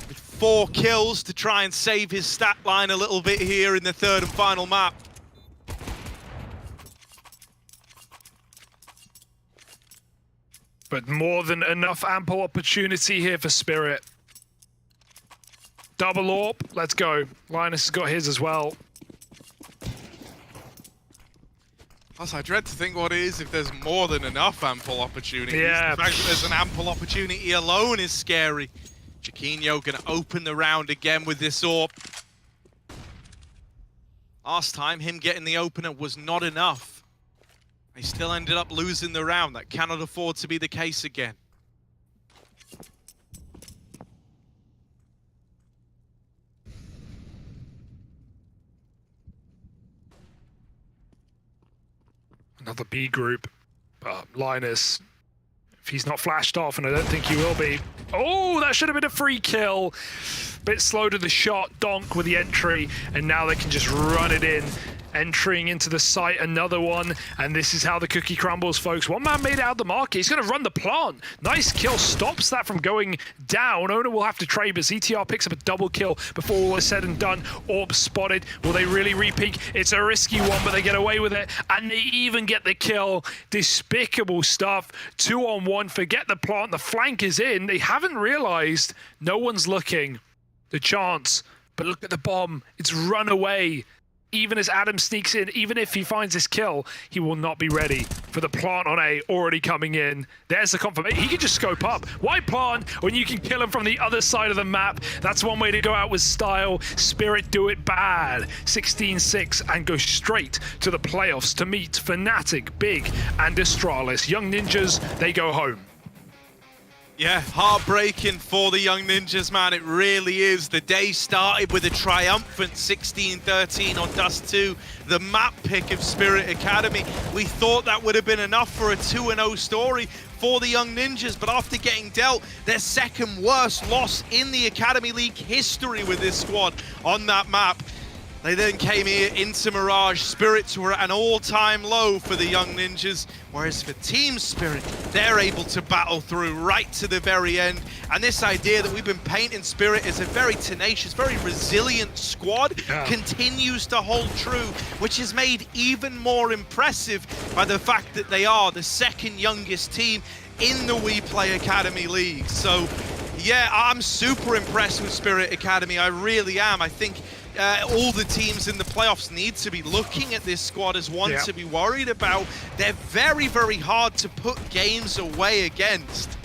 with 4 kills to try and save his stat line a little bit here in the 3rd and final map. But more than enough ample opportunity here for Spirit. Double AWP, let's go. Linus has got his as well. Plus, I dread to think what it is if there's more than enough ample opportunities. Yeah. The fact that there's an ample opportunity alone is scary. Chiquinho gonna open the round again with this AWP. Last time, him getting the opener was not enough. He still ended up losing the round. That cannot afford to be the case again. Another B group. Linus, if he's not flashed off, and I don't think he will be. Oh, that should have been a free kill. Bit slow to the shot. Donk with the entry, and now they can just run it in. entering into the site, another one, and this is how the cookie crumbles, folks. One man made it out of the market. He's going to run the plant. Nice kill, stops that from going down. Owner will have to trade, but ZTR picks up a double kill before all is said and done. Orb spotted. Will they really re-peek? It's a risky one, but they get away with it, and they even get the kill. Despicable stuff. 2-on-1. Forget the plant. The flank is in. They haven't realized no one's looking. The chance, but look at the bomb. It's run away. Even as Adam sneaks in, even if he finds his kill, he will not be ready for the plant on A already coming in. There's the confirmation. He can just scope up. Why plant when you can kill him from the other side of the map? That's one way to go out with style. Spirit do it bad. 16-6 and go straight to the playoffs to meet Fnatic, Big, and Astralis. Young Ninjas, they go home. Yeah, heartbreaking for the Young Ninjas, man. It really is. The day started with a triumphant 16-13 on Dust 2, the map pick of Spirit Academy. We thought that would have been enough for a 2-0 story for the Young Ninjas, but after getting dealt their second worst loss in the Academy League history with this squad on that map, they then came here into Mirage. Spirits were at an all-time low for the Young Ninjas, whereas for Team Spirit, they're able to battle through right to the very end. And this idea that we've been painting Spirit as a very tenacious, very resilient squad continues to hold true, which is made even more impressive by the fact that they are the second youngest team in the WePlay Academy League. So, yeah, I'm super impressed with Spirit Academy. I really am. I think all the teams in the playoffs need to be looking at this squad as one to be worried about. They're very, very hard to put games away against.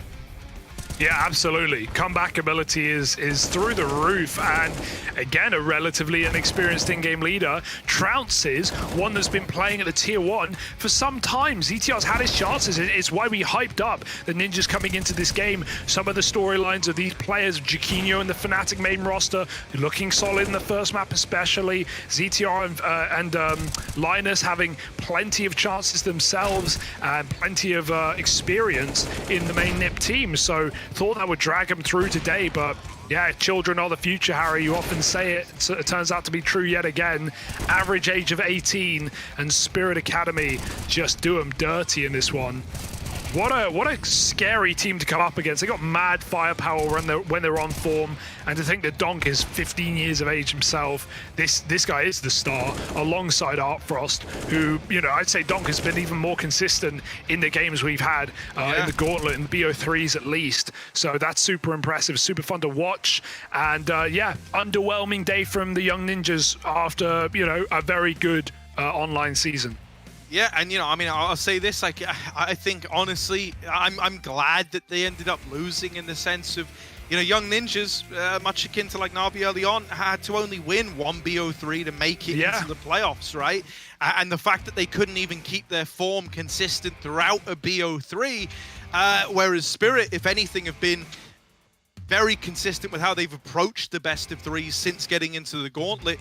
Yeah, absolutely. Comeback ability is through the roof, and again, a relatively inexperienced in-game leader trounces one that's been playing at the tier 1 for some time. ZTR's had his chances. It's why we hyped up the Ninjas coming into this game. Some of the storylines of these players, Jaquinho and the Fnatic main roster, looking solid in the first map especially. ZTR and Linus having plenty of chances themselves and plenty of experience in the main NIP team. So thought that would drag him through today, but yeah, children are the future, Harry. You often say it. So it turns out to be true yet again. Average age of 18, and Spirit Academy just do them dirty in this one. What a scary team to come up against. They got mad firepower when they're on form, and to think that Donk is 15 years of age himself, this guy is the star alongside Art Frost, who, you know, I'd say Donk has been even more consistent in the games we've had in the Gauntlet and the BO3s at least. So that's super impressive, super fun to watch, and yeah, underwhelming day from the Young Ninjas after, you know, a very good online season. Yeah, and you know, I mean, I'll say this, like, I think honestly, I'm glad that they ended up losing, in the sense of, you know, Young Ninjas, much akin to like NAVI early on, had to only win one BO3 to make it into the playoffs, right? And the fact that they couldn't even keep their form consistent throughout a BO3, whereas Spirit, if anything, have been very consistent with how they've approached the best of threes since getting into the Gauntlet.